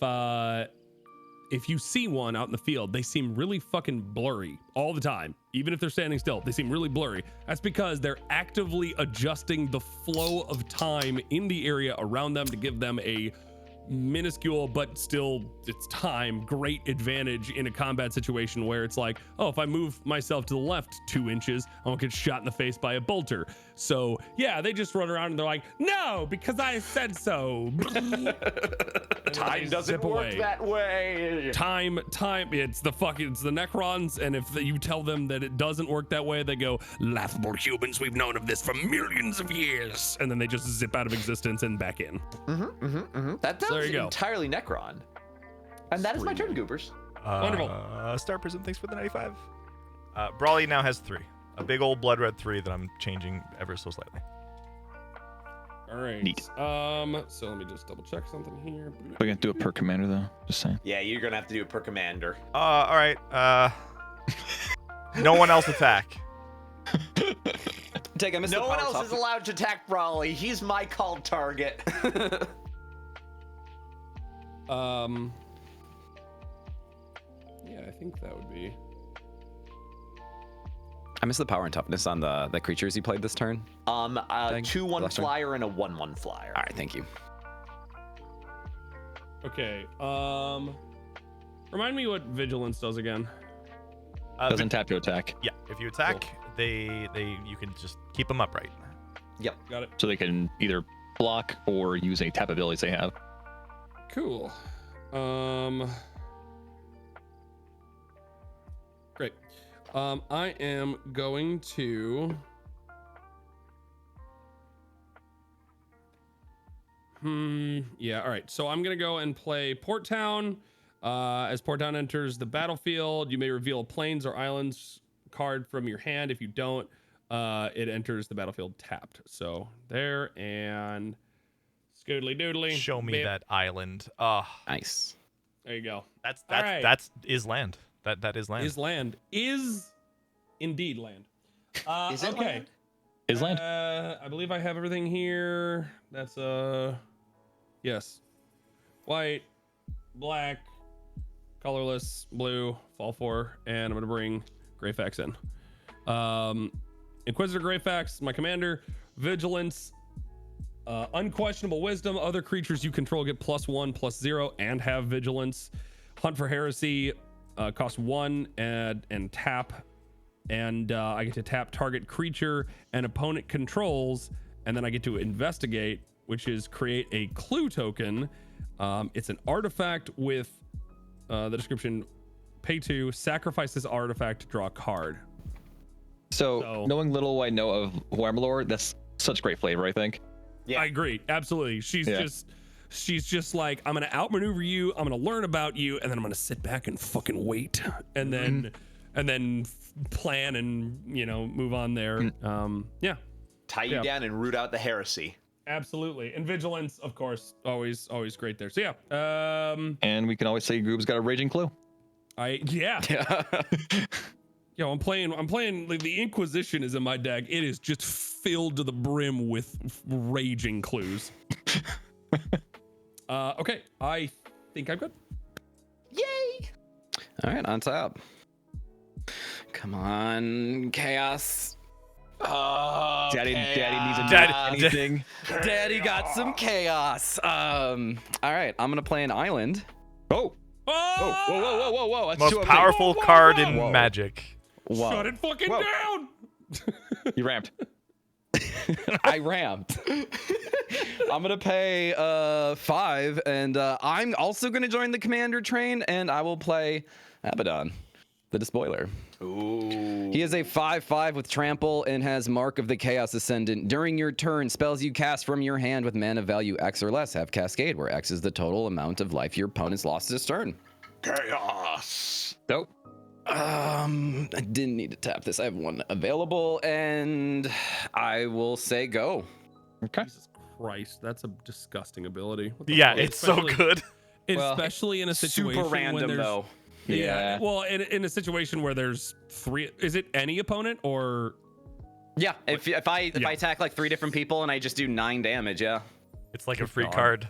you see one out in the field, they seem really fucking blurry all the time. Even if they're standing still, they seem really blurry. That's because they're actively adjusting the flow of time in the area around them to give them a minuscule, but still it's time, great advantage in a combat situation where it's like, oh, if I move myself to the left 2 inches, I won't get shot in the face by a bolter. So yeah, they just run around and they're like, no, because I said so. Time doesn't work that way. Time, it's the Necrons, and if you tell them that it doesn't work that way, they go, laughable humans, we've known of this for millions of years, and then they just zip out of existence and back in. That there you go. entirely Necron. And that is my turn, Goobers. Wonderful. Star Prism, thanks for the 95. Brawly now has 3. A big old blood red 3 that I'm changing ever so slightly. All right. Neat. So let me just double check something here. We're gonna do it per commander though. Just saying. Yeah, you're gonna have to do it per commander. All right. No one else attack. Take, I missed No the one power else top. is allowed to attack Brawly. He's my called target. Yeah, I think that would be. I missed the power and toughness on the creatures you played this turn. A Thing? 2/1 Last turn? flyer and a 1/1 flyer. All right, thank you. Okay. Remind me what vigilance does again. Doesn't tap to attack, Yeah, if you attack, you can just keep them upright. Got it. so they can either block or use any tap abilities they have. Cool. Great. I am going to. Yeah. All right. So I'm gonna go and play Port Town. As Port Town enters the battlefield, you may reveal a plains or islands card from your hand. If you don't, it enters the battlefield tapped. So there, and scoodly doodly. Show me Bip. that island. Nice. There you go. That's All right. is land. That is land. Is land. Is indeed land. Is it okay. land? Is land. I believe I have everything here. That's yes. White, black, colorless, blue, fall 4, and I'm gonna bring Greyfax in. Inquisitor Greyfax, my commander. Vigilance, unquestionable wisdom. Other creatures you control get +1/+0 and have vigilance. Hunt for Heresy, cost 1 and tap, and I get to tap target creature and opponent controls, and then I get to investigate, which is create a clue token. It's an artifact with the description: pay 2, sacrifice this artifact to draw a card. So knowing little I know of Warhammer lore, that's such great flavor, I think. Yeah. I agree, absolutely. She's just like, I'm gonna outmaneuver you, I'm gonna learn about you, and then I'm gonna sit back and fucking wait, and then plan and move on there. Yeah. tie you Yeah. down and root out the heresy. Absolutely. And vigilance, of course, always great there. So yeah. And we can always say Goob's got a raging clue. Yeah. Yo, I'm playing like the Inquisition is in my deck. It is just filled to the brim with raging clues. Okay, I think I'm good. Yay! All right, on top. Come on, chaos. Oh, Daddy needs a Dad- anything. Daddy got some chaos. All right, I'm gonna play an island. Oh, whoa. That's Most too powerful card in Whoa. Magic. Whoa. Shut it fucking down. You ramped. I ramped. I'm gonna pay 5, and I'm also gonna join the commander train, and I will play Abaddon, the Despoiler. Ooh. He is a 5/5 with trample and has Mark of the Chaos Ascendant. During your turn, spells you cast from your hand with mana value X or less have Cascade, where X is the total amount of life your opponent's lost this turn. Chaos. Nope. I didn't need to tap this. I have one available, and I will say go. Okay. Jesus Christ, that's a disgusting ability. What the Yeah, fuck? it's so Especially- good. Especially in a situation Super when random there's, though. Yeah. Well, in a situation where there's 3, is it any opponent or? Yeah, if I Yeah. attack like 3 different people and I just do 9 damage, yeah. It's like a Good free God. card.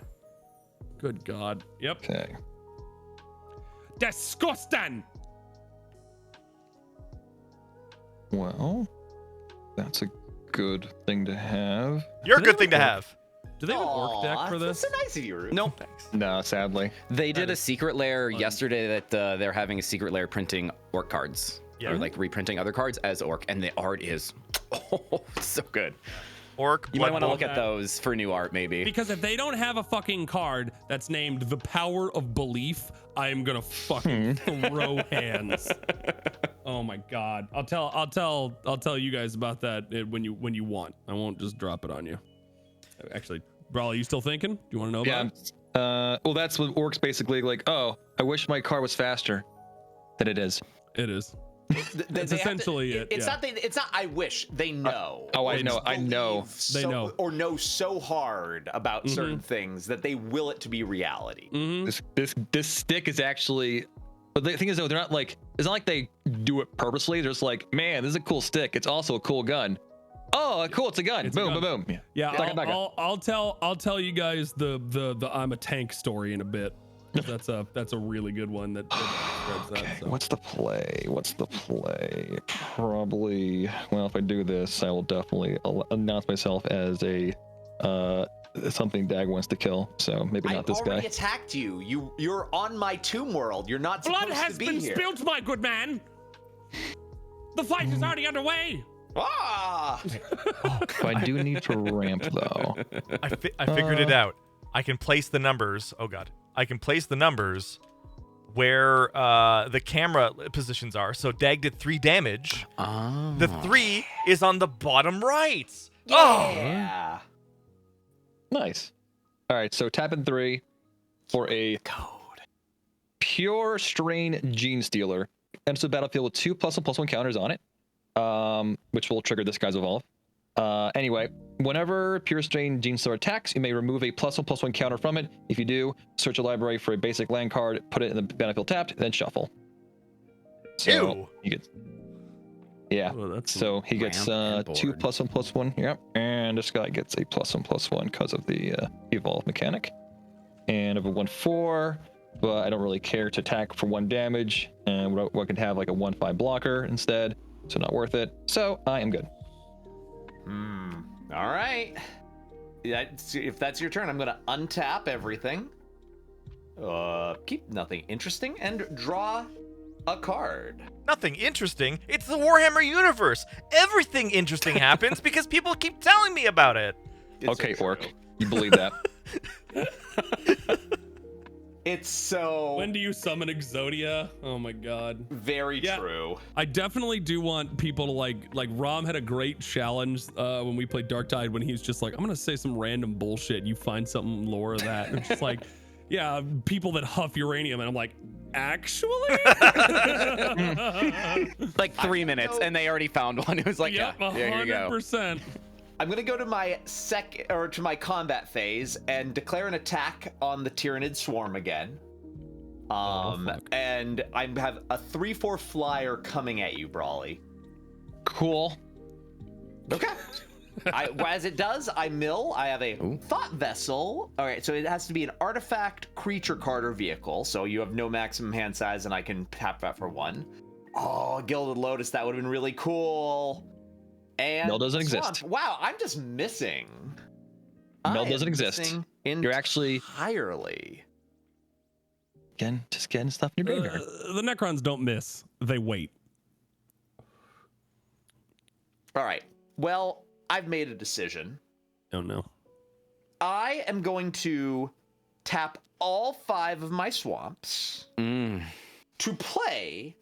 Good God. Yep. Okay. Disgusting. Well, that's a good thing to have. You're a Do good they thing to have have. Do they have an orc deck for That's this? so nice of you, Root. Nope. No, sadly. They did a secret lair yesterday that they're having a secret lair printing orc cards. Yeah. Or like reprinting other cards as orc, and the art is so good. Orc. You might Blood want to Bowl. look at those for new art, maybe. Because if they don't have a fucking card that's named the Power of Belief, I am gonna fucking throw hands. Oh my God. I'll tell you guys about that when you want. I won't just drop it on you. Actually, Brawl, are you still thinking? Do you want to know about it? Well, that's what orcs basically like. Oh, I wish my car was faster than it is. It is. That's essentially it, It's yeah. not. It's not. I wish they know. Oh, Or I know. just I know. believe They so- know. or know so hard about certain things that they will it to be reality. This stick is actually. But the thing is, though, they're not like. It's not like they do it purposely. They're just like, man, this is a cool stick. It's also a cool gun. Oh, cool! It's a gun. It's a boom, gun. boom, boom. Yeah, Daga, I'll tell you guys the I'm a tank story in a bit. That's a really good one that spreads that. Okay, So. what's the play? Probably. Well, if I do this, I will definitely announce myself as a something Dag wants to kill. So maybe not this I already guy. attacked you. You're on my tomb world. You're not Blood supposed has to be been here. spilled, my good man. The fight is already underway. Ah! I do need to ramp though. I figured it out. I can place the numbers. Oh God. I can place the numbers where the camera positions are. So Dag did 3 damage. Oh. The 3 is on the bottom right. Oh. Yeah. Nice. All right, so tap in 3 for a pure strain Gene Stealer. Enters the battlefield with 2 +1/+1 counters on it, which will trigger this guy's evolve. Anyway, whenever Pure Strain Gene Stealer attacks, you may remove a +1/+1 counter from it. If you do, search a library for a basic land card, put it in the battlefield tapped, then shuffle. So Ew. he gets, yeah. Oh, that's So he gets Rampant 2 board. +1/+1 here, and this guy gets a +1/+1 because of the evolve mechanic. And of a 1/4, but I don't really care to attack for 1 damage, and what could have like a 1/5 blocker instead, so not worth it. So I am good. All right. If that's your turn, I'm gonna untap everything. Keep nothing interesting and draw a card. Nothing interesting. It's the Warhammer universe. Everything interesting happens because people keep telling me about it. It's Okay, so Orc, true. you believe that? It's so When do you summon Exodia? Oh my God. very Yeah. true. I definitely do want people to like Rom had a great challenge when we played Dark Tide when he was just like, I'm gonna say some random bullshit. You find something lore of that. And it's just like, yeah, people that huff uranium, and I'm like, actually? Like 3 minutes, and they already found one. It was like, Yep, yeah, there you go. 100%. I'm gonna go to my my combat phase and declare an attack on the Tyranid Swarm again. And I have a 3/4 flyer coming at you, Brawly. Cool. Okay. As it does, I mill. I have a Thought Vessel. All right, so it has to be an artifact, creature card, or vehicle. So you have no maximum hand size, and I can tap that for 1. Oh, Gilded Lotus, that would have been really cool. And Mill doesn't Swamp. exist. Wow, I'm just missing. Mill doesn't exist. You're actually entirely. Just getting stuff in your graveyard. The Necrons don't miss. They wait. All right. Well, I've made a decision. Oh, no. I am going to tap all 5 of my swamps to play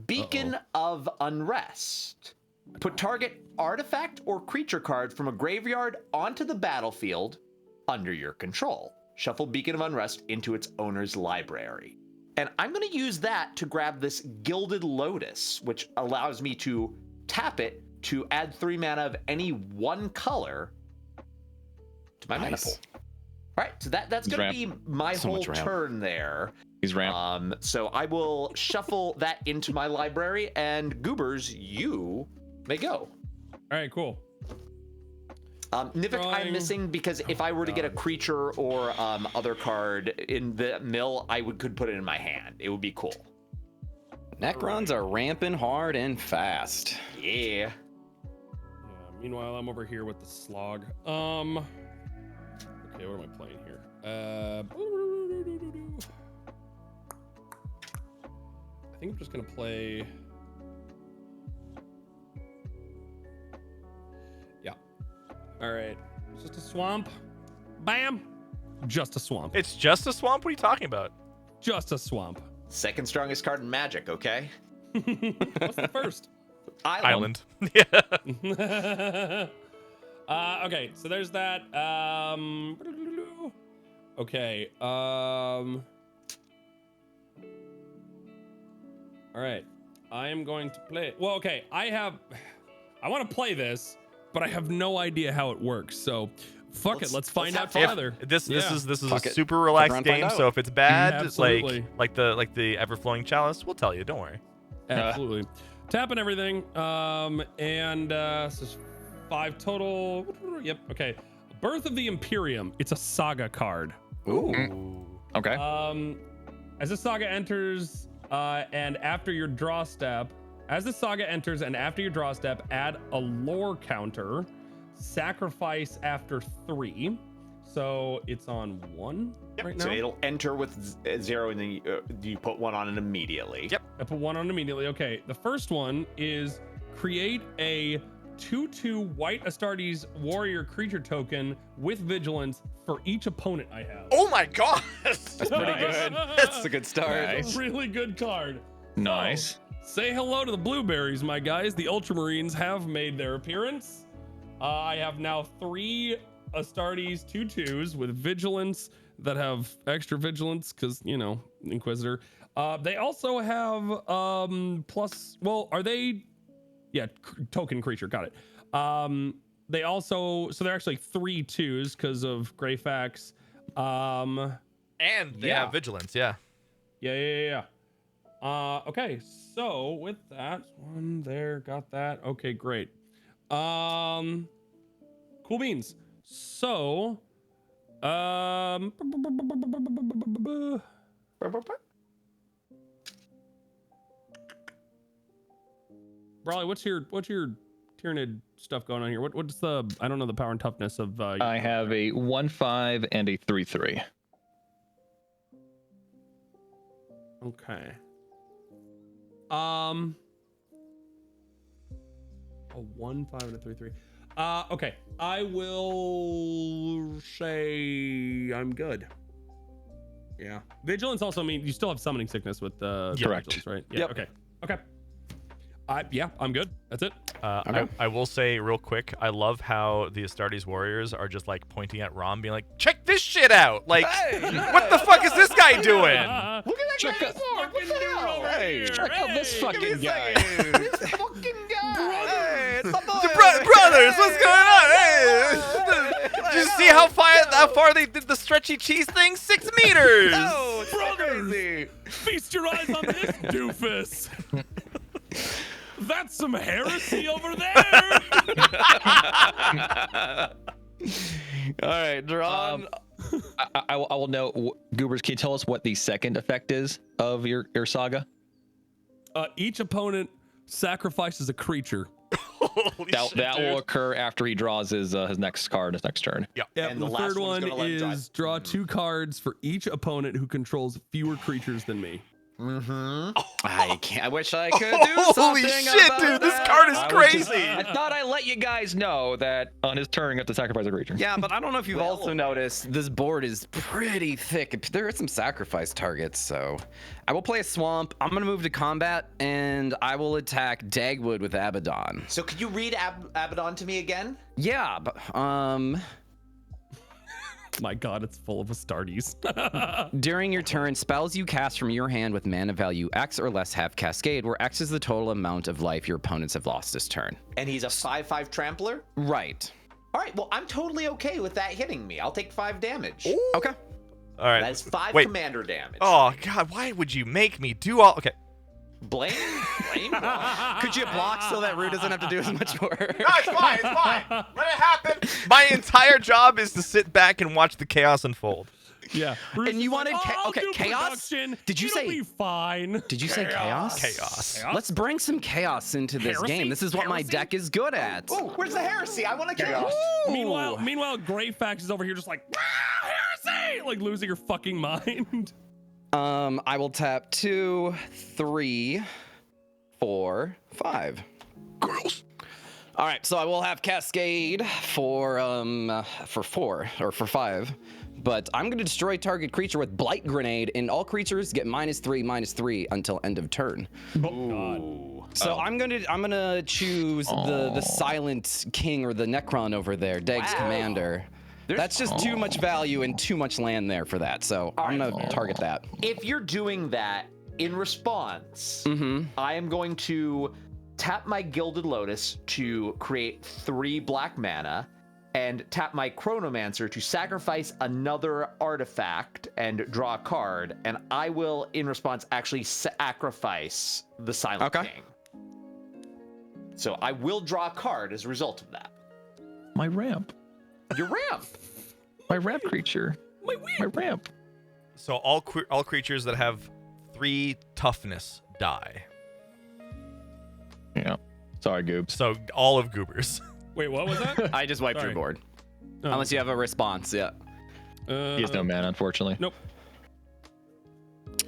Beacon of Unrest. Put target artifact or creature card from a graveyard onto the battlefield under your control. Shuffle Beacon of Unrest into its owner's library. And I'm going to use that to grab this Gilded Lotus, which allows me to tap it to add 3 mana of any one color to my mana pool. All right, so that's going to be my whole turn there. He's ramp. So I will shuffle that into my library, and Goobers, you may go. All right, cool. Nivik, I'm missing because if I were to get a creature or other card in the mill, I could put it in my hand. It would be cool. Necrons are ramping hard and fast. Yeah. Meanwhile, I'm over here with the slog. Okay, what am I playing here? I think I'm just gonna play. Yeah. All right. It's just a swamp. Bam. Just a swamp. It's just a swamp? What are you talking about? Just a swamp. Second strongest card in Magic, okay? What's the first? Island. Yeah. Okay, so there's that. Okay. All right. I am going to play. Well, okay. I want to play this, but I have no idea how it works. So, fuck it. Let's find out together. This is a Fuck it. super relaxed Fuck around, game. find So out. if it's bad, Absolutely. like the ever flowing chalice, we'll tell you. Don't worry. Absolutely. Tapping everything. So it's 5 total. Yep. Okay. Birth of the Imperium. It's a saga card. Ooh. Okay. As the saga enters, and after your draw step, add a lore counter. Sacrifice after 3. So it's on 1 right now. So it'll enter with 0, and then you put 1 on it immediately. Yep. I put 1 on immediately. Okay. The first one is create a 2/2 white Astartes warrior creature token with vigilance for each opponent I have. Oh my god. That's pretty good. That's a good start. That's a really good card. Nice. So, say hello to the blueberries, my guys. The Ultramarines have made their appearance. I have now 3 Astartes 2/2s with vigilance that have extra vigilance because, you know, Inquisitor. They also have plus, well, are they? Yeah, token creature, got it. They also, so they're actually 3 2s because of Greyfax. And they have vigilance, yeah. Yeah. Okay, so with that one there, got that. Okay, great. Cool beans. So, Brawley, what's your Tyranid stuff going on here? What's the, I don't know the power and toughness of I have a 1/5 and a 3/3. Okay. A 1/5 and a 3/3. Okay. I will say I'm good. Yeah. Vigilance also means you still have summoning sickness with the Correct. vigilance, right? Yeah. Yep. Okay. Yeah, I'm good. That's it. I will say real quick, I love how the Astartes warriors are just like pointing at Rom, being like, "Check this shit out! Like, what the fuck is this guy doing? Look at that Check out- fucking dude over here. Check out this fucking guy. This fucking guy. Hey, it's Brothers, what's going on? Hey, did you see how far they did the stretchy cheese thing? 6 meters. Oh, it's so Brothers! crazy. Feast your eyes on this doofus. That's some heresy over there. All right, Dron. I will note, Goobers, can you tell us what the second effect is of your saga? Each opponent sacrifices a creature. Holy shit, That will dude. occur after he draws his next card, his next turn. Yeah. Yep, And the the last third one's one gonna let him drive. is draw 2 cards for each opponent who controls fewer creatures than me. I wish I could do Holy something shit, about dude! This that. card is I was crazy. I thought I let you guys know that on his turn, you have to sacrifice a creature. Yeah, but I don't know if you've also noticed this board is pretty thick. There are some sacrifice targets, so I will play a swamp. I'm gonna move to combat, and I will attack Dagwood with Abaddon. So could you read Abaddon to me again? Yeah, but My god, it's full of Astartes. during your turn, spells you cast from your hand with mana value X or less have Cascade, where X is the total amount of life your opponents have lost this turn. And he's a 5/5 trampler? Right. All right, well, I'm totally okay with that hitting me. I'll take 5 damage. Okay. All right. That's 5 Wait. commander damage. Oh god, why would you make me do all? Okay. Blame? Could you block so that Rue doesn't have to do as much work? No, it's fine. It's fine. Let it happen. My entire job is to sit back and watch the chaos unfold. Yeah. And you wanted I'll okay, do chaos? production. Did you It'll say be fine? Did you say chaos? Chaos. Let's bring some chaos into this Heresy? game. This is what my Heresy? deck is good at. Oh, where's the heresy? I want to chaos. Meanwhile, Greyfax is over here just like heresy, like losing her fucking mind. I will tap 2, 3, 4, 5. Girls. All right, so I will have Cascade for 4 or for 5. But I'm gonna destroy target creature with Blight Grenade, and all creatures get -3/-3 until end of turn. So I'm gonna choose the Silent King or the Necron over there, Dag's commander. That's just too much value and too much land there for that. So I'm gonna target that. If you're doing that, in response, I am going to tap my Gilded Lotus to create 3 black mana, and tap my Chronomancer to sacrifice another artifact and draw a card, and I will, in response, actually sacrifice the Silent King. So I will draw a card as a result of that. My ramp. Your ramp! My ramp creature. My ramp. So all creatures that have 3 toughness die. Yeah. Sorry, Goobs. So all of Goobers. Wait, what was that? I just wiped your Sorry. board. Oh. Unless you have a response, yeah. He has no mana, unfortunately. Nope.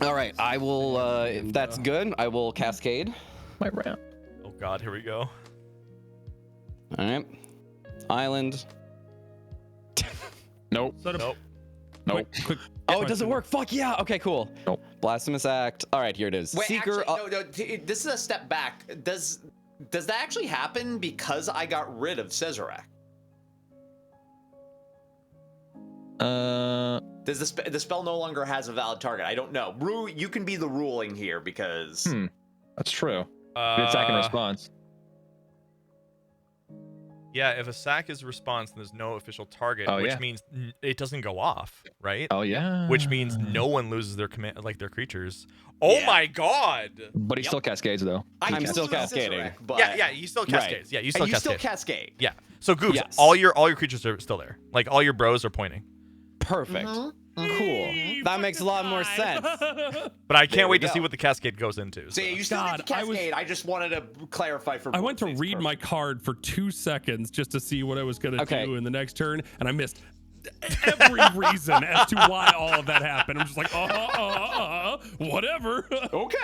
All right, I will, if that's good, I will Cascade. My ramp. Oh god, here we go. All right. Island. Nope. Nope. Nope. Quick. Oh, it doesn't work. Fuck yeah. Okay, cool. Nope. Blasphemous Act. All right, here it is. Wait, Seeker. actually, no, this is a step back. Does that actually happen because I got rid of Cesarek? Does the spell no longer has a valid target? I don't know. Rue, you can be the ruling here because That's true. It's second response. Yeah, if a sack is a response, then there's no official target, Oh, which yeah. means it doesn't go off, right? Oh yeah. Which means no one loses their their creatures. Oh Yeah. my god! But he still cascades though. I'm can still do cascading. Cesarek, but Yeah, you still cascades. Yeah, you still and you cascade. still cascade. Yeah. So Goobs, Yes. all your creatures are still there. Like all your bros are pointing. Perfect. Cool. That makes a lot more sense. But I There can't we wait to go. see what the cascade goes into. So yeah, you still God, get to I was- cascade. I just wanted to clarify for. I went to both. read my card for 2 seconds just to see what I was gonna Okay. do in the next turn, and I missed every reason as to why all of that happened. I'm just like, whatever. Okay.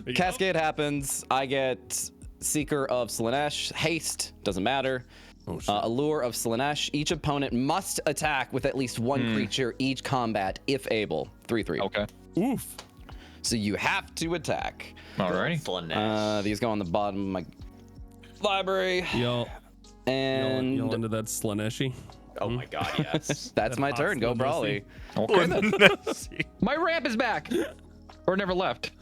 Yep. Cascade happens. I get Seeker of Slanesh. Haste. Doesn't matter. Oh, shit. Allure of Slanesh. Each opponent must attack with at least 1 creature each combat if able. 3/3. Okay. Oof. So you have to attack. Alrighty. Slanesh. These go on the bottom of my library. Y'all And into that Slaneshi. Oh my god, yes. that's my hot turn. Go Slaneshi. Brawley. Okay. Let's see. My ramp is back. Or never left.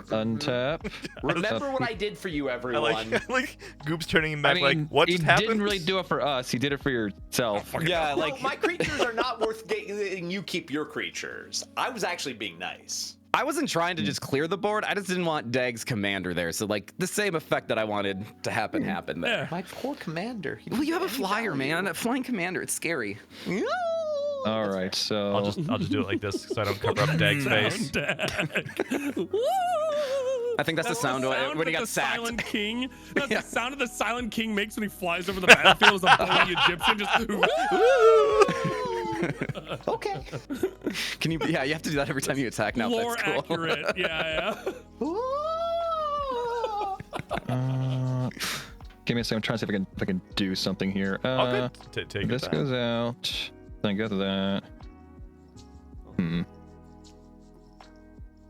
Untap. Remember what I did for you, I everyone. like Goop's turning him back like, what he just happened? didn't really do it for us. He did it for yourself. Yeah, Like like my creatures are not worth getting. You keep your creatures. I was actually being nice. I wasn't trying to just clear the board. I just didn't want Dag's commander there. So like the same effect that I wanted to happen happened there. Yeah. My poor commander. He Well, you have a didn't get flyer, any man. A flying commander. It's scary. value. All right, so I'll just do it like this so I don't cover up Dag's face. I think that's the sound when he that got the sacked. Silent King. That's the sound of the Silent King makes when he flies over the battlefield as a bully Egyptian. Just Okay. Can you? Yeah, you have to do that every time you attack now. lore That's cool. accurate. Yeah. give me a second. I'm trying to see if I can do something here. All good. Take This it. goes out. Then go to that.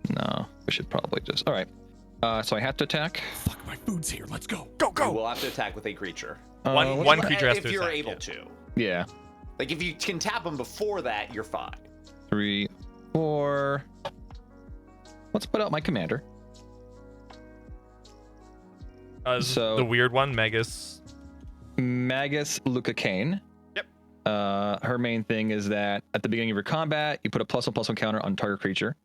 No, we should probably just. All right. So I have to attack. Fuck, my food's here. Let's go. You will have to attack with a creature. One creature has if to you're attack, able yeah. to. Yeah. Like if you can tap them before that, you're fine. 3, 4. Let's put out my commander. So- the weird one, Magus. Magus Luca Kane. Yep. Her main thing is that at the beginning of your combat, you put a +1/+1 counter on target creature.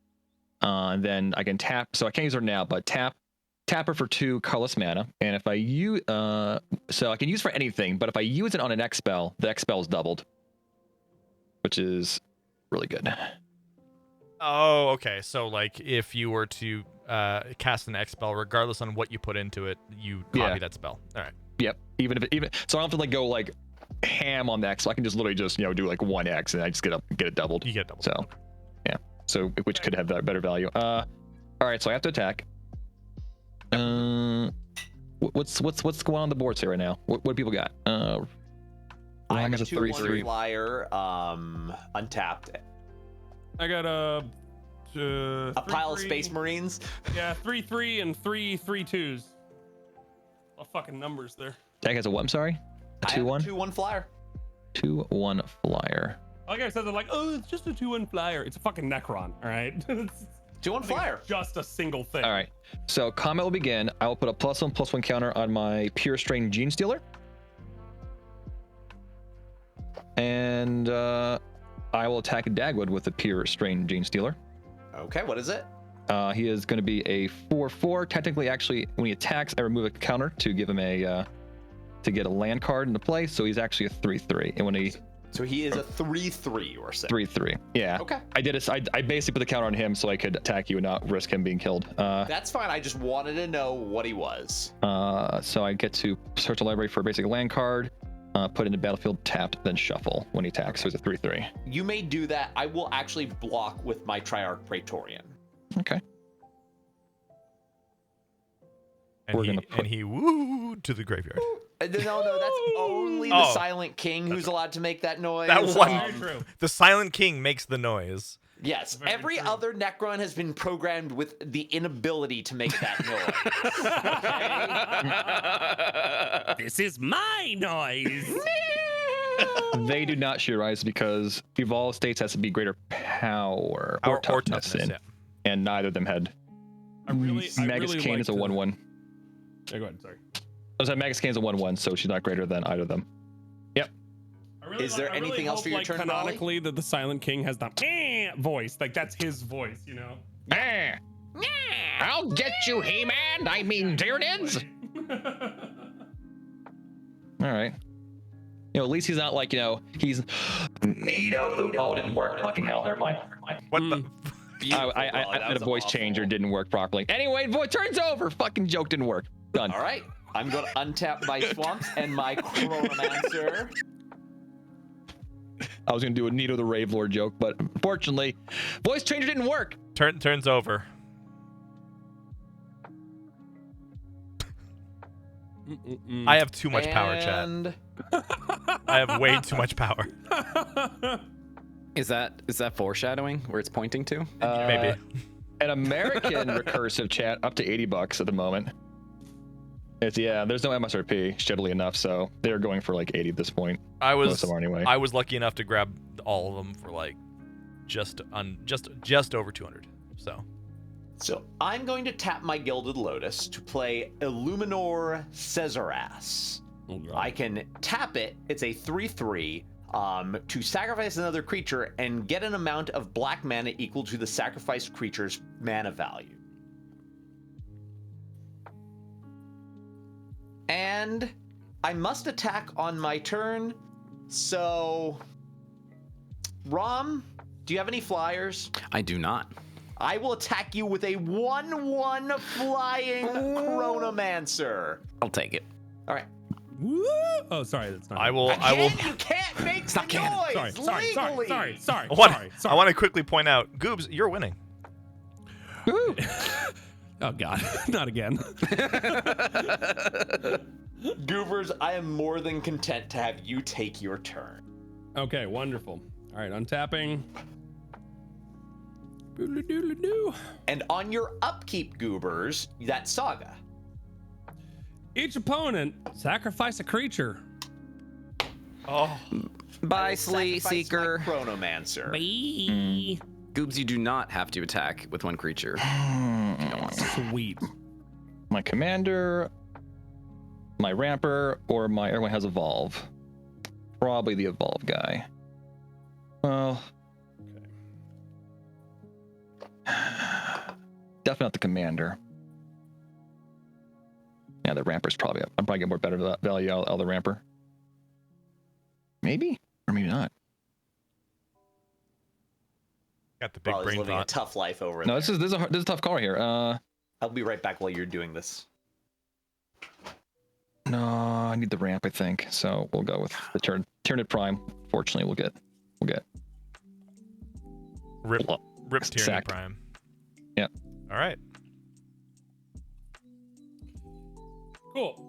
Then I can tap. So I can't use her now, but tap her for 2 colorless mana. And if I use, so I can use for anything, but if I use it on an X spell, the X spell is doubled, which is really good. Oh, okay. So like if you were to cast an X spell, regardless on what you put into it, you copy that spell. All right. Yep. Even so I don't have to like go like ham on the X. So I can just literally just do like 1X and I just get it doubled. You get double. So yeah. So which could have that better value. All right. So I have to attack. What's going on the boards here right now? What do people got? I Ram have is a a 2/1 3/3. flyer, untapped. I got a Pile of Space Marines. Yeah, 3/3 and 3/3/2s. A fucking numbers there. Tag has a what? I'm sorry. A I have a 2/1. 2/1 flyer. 2/1 flyer. Like I said, they're like, oh, it's just a 2/1 flyer. It's a fucking Necron, all right? It's 2/1 flyer. just a single thing. All right. So combat will begin. I will put a +1/+1 counter on my Pure Strain Gene Stealer. And I will attack Dagwood with the Pure Strain Gene Stealer. Okay, what is it? He is going to be a 4/4. Technically, actually, when he attacks, I remove a counter to give him a to get a land card into play. So he's actually a 3/3. And when he So he is a 3/3, you were saying. 3/3, yeah. Okay. I basically put the counter on him so I could attack you and not risk him being killed. That's fine. I just wanted to know what he was. So I get to search the library for a basic land card, put it into battlefield, tapped, then shuffle when he attacks. So he's a 3/3. You may do that. I will actually block with my Triarch Praetorian. Okay. And We're he gonna put- woo to the graveyard. No, that's only the Oh. Silent King who's allowed to make that noise. That one, Very true. the Silent King makes the noise. Yes, Very every true. other Necron has been programmed with the inability to make that noise. This is my noise. They do not sheer rise because Evolved States has to be greater power or toughness, in, yeah. and neither of them had. Magus Kane is a 1/1. Yeah, go ahead. Sorry. I was like, Magus Kane is a 1/1, so she's not greater than either of them. Yep. Is there anything else for your turn, Molly? Canonically, that the Silent King has the voice. Like that's his voice, you know. I'll get you, He-Man. I mean, Tyranids. All right. At least he's not like, he's. Oh, it didn't work. Fucking hell. Never mind. What the? I had a voice changer, didn't work properly. Anyway, turn's over. Fucking joke didn't work. Done. All right, I'm going to untap my Swamps and my Chronomancer. I was gonna do a Nito the Rave Lord joke, but unfortunately, voice changer didn't work. Turns over. I have too much power, chat. And I have way too much power. Is that foreshadowing where it's pointing to? Maybe. An American recursive chat up to $80 at the moment. There's no MSRP, shittily enough, so they're going for like 80 at this point. Most of them are anyway. I was lucky enough to grab all of them for like just over 200. So So I'm going to tap my Gilded Lotus to play Illuminor Caesaras. Oh, God. I can tap it. It's a 3/3 to sacrifice another creature and get an amount of black mana equal to the sacrificed creature's mana value. And I must attack on my turn. So, Rom, do you have any flyers? I do not. I will attack you with a 1/1 flying Chronomancer. I'll take it. All right. Woo! Oh, sorry, that's not. I will. Again, you can't make the not canon. noise Sorry. legally. Sorry. I want to quickly point out, Goobs, you're winning. Oh God, not again. Goobers, I am more than content to have you take your turn. Okay, wonderful. All right, untapping. Boodle-doodle-doo. And on your upkeep, Goobers, that Saga. Each opponent sacrifice a creature. Oh, Bye, Sacrifice my Seeker. Chronomancer. Goobs, you do not have to attack with one creature. Sweet. My commander, my ramper, or my everyone has evolve. Probably the evolve guy. Well, definitely not the commander. Yeah, the ramper's probably up. I'm probably getting more better value out of the ramper. Maybe or maybe not. got the big Probably brain living a thought. tough life over No, there. this is a tough call right here. I'll be right back while you're doing this. No, I need the ramp, I think. So we'll go with the Tyranid Prime. Fortunately, we'll get Rip Tyranny Sacked. Prime. Yep. All right. Cool.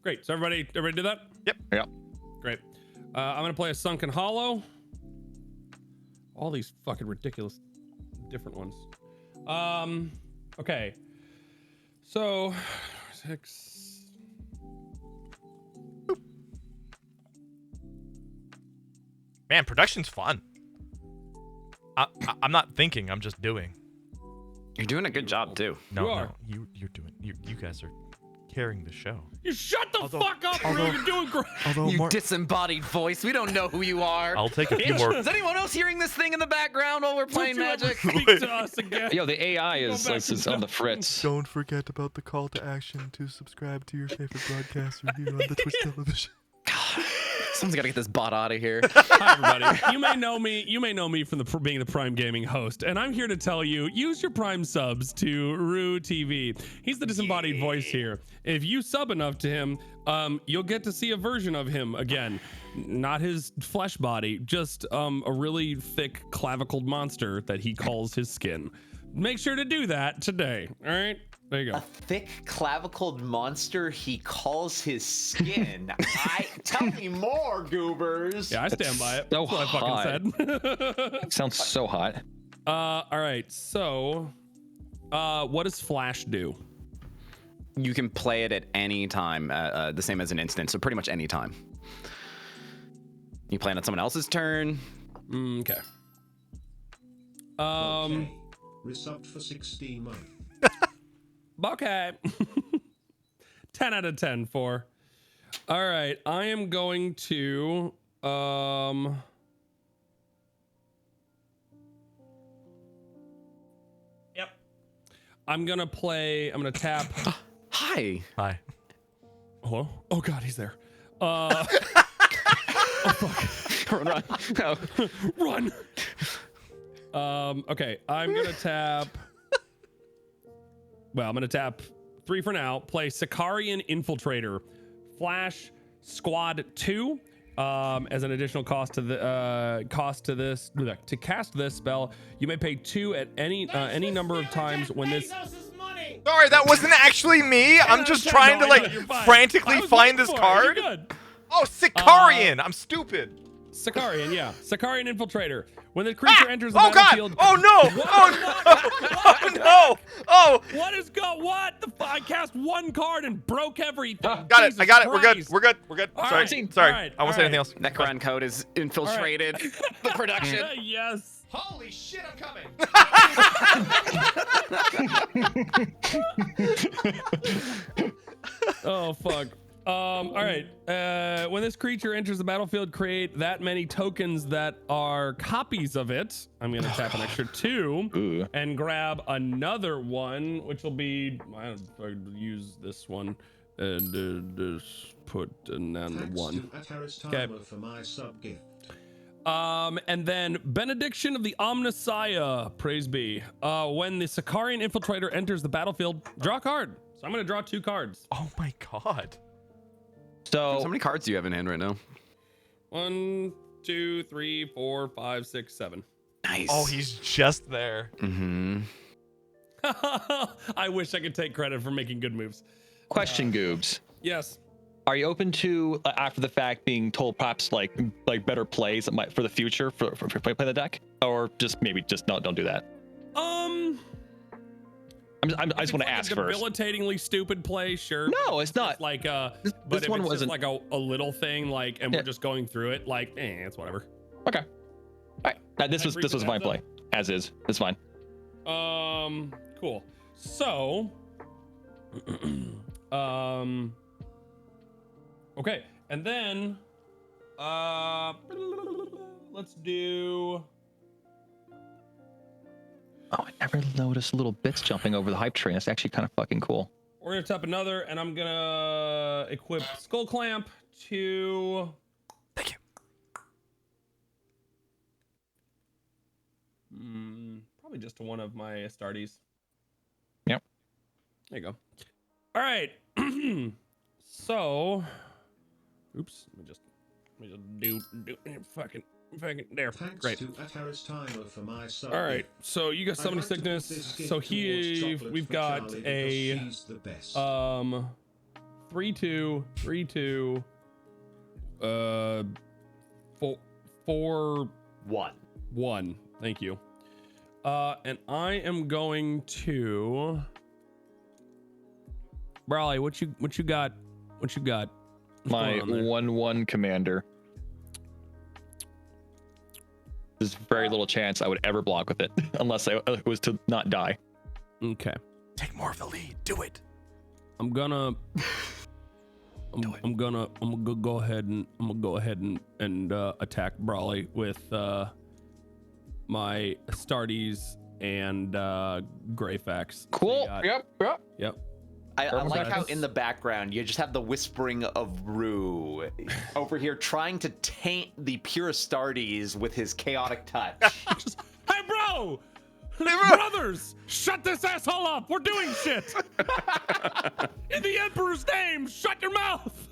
Great. So everybody did that? Yep. Great. I'm gonna play a Sunken Hollow. All these fucking ridiculous different ones. Okay. So 6. Man, production's fun. I'm not thinking. I'm just doing. You're doing a good job too. No, You are. no, you're doing. You guys are carrying the show. You shut the fuck up, Rue. You're doing great. Although You disembodied voice. We don't know who you are. I'll take a few more. Is anyone else hearing this thing in the background while we're playing Don't you ever Magic? speak to us again. Yo, the AI is back like, to is on the fritz. Don't forget about the call to action to subscribe to your favorite broadcaster here on the Twitch television. Someone's got to get this bot out of here. Hi, everybody. You may know me. You may know me from being the Prime Gaming host, and I'm here to tell you: use your Prime subs to Rue TV. He's the disembodied voice here. If you sub enough to him, you'll get to see a version of him again. Not his flesh body, just a really thick clavicled monster that he calls his skin. Make sure to do that today. All right. There you go. A thick clavicled monster he calls his skin. Tell me more, Goobers. Yeah, I stand by it. So That's what I fucking said. Sounds so hot. All right. So, what does Flash do? You can play it at any time, the same as an instant, so pretty much any time. You play it on someone else's turn. Okay. Resubbed for 16 months. Okay. 10 out of 10 for. All right. I am going to Yep. I'm going to tap. Hi. Hi. Hello? Oh god, he's there. Oh fuck. Run. No. Run. Okay, I'm going to tap. Well, I'm going to tap 3 for now. Play Sicarian Infiltrator. Flash Squad 2 as an additional cost to this. To cast this spell, you may pay 2 at any number of times when this. Sorry, that wasn't actually me. I'm just trying to like frantically find this card. Oh, Sicarian. I'm stupid. Sicarian, yeah. Sicarian Infiltrator. When the creature enters the Oh god! battlefield. Oh no! Oh no! Oh! What is what? I cast 1 card and broke everything. Got it. Jesus I got it. We're good. Christ. We're good. We're good. All Sorry. right. Sorry. All right. I won't say anything else. Necron code is infiltrated the production. Yes. Holy shit, I'm coming! Oh fuck. All right. When this creature enters the battlefield, create that many tokens that are copies of it. I'm gonna tap an extra 2 Ooh. and grab another one, which will be. I don't know if I use this one and just put another Thanks one. to Ataris Okay. Timer for my sub gift. And then Benediction of the Omnissiah, praise be. When the Sicarian Infiltrator enters the battlefield, draw a card. So I'm gonna draw 2 cards. Oh my god. How So many cards do you have in hand right now? 1, 2, 3, 4, 5, 6, 7. Nice. Oh, he's just there. Mm-hmm. I wish I could take credit for making good moves. question, Goobs. Yes. Are you open to after the fact being told perhaps like better plays that might for the future for play the deck, or just maybe just don't do that? I just want to ask a first. debilitatingly stupid play, sure. No, it's not. Like but this if one it's wasn't. just like a little thing, like, and Yeah. we're just going through it, like, it's whatever. Okay. All right. This I was agree a with fine that, play, as is. It's fine. Cool. So, okay, and then, let's do. Oh, I never noticed little bits jumping over the hype train. That's actually kind of fucking cool. We're gonna tap another, and I'm gonna equip Skull Clamp to. Thank you. Probably just to one of my Astartes. Yep. There you go. All right. So, oops. Let me just do fucking there. Thanks Great. to Ataris Timer for my sub All right. gift. So you got I'd summoning like to put sickness. this gift So towards chocolate we've for got Charlie because a she's the best. 3-2, 3-2, 4 1. Thank you. And I am going to Brawley. What you got? What you got? What's My going on there? 1/1 commander. There's very little chance I would ever block with it unless it was to not die. Okay. Take more of the lead. Do it. I'm gonna go ahead and attack Brawley with my Astartes and Greyfax. Cool. Yep. Yep. I like how That's- in the background you just have the whispering of Rue over here trying to taint the pure Astartes with his chaotic touch. Hey, bro! Brothers, shut this asshole up! We're doing shit! In the Emperor's name, shut your mouth!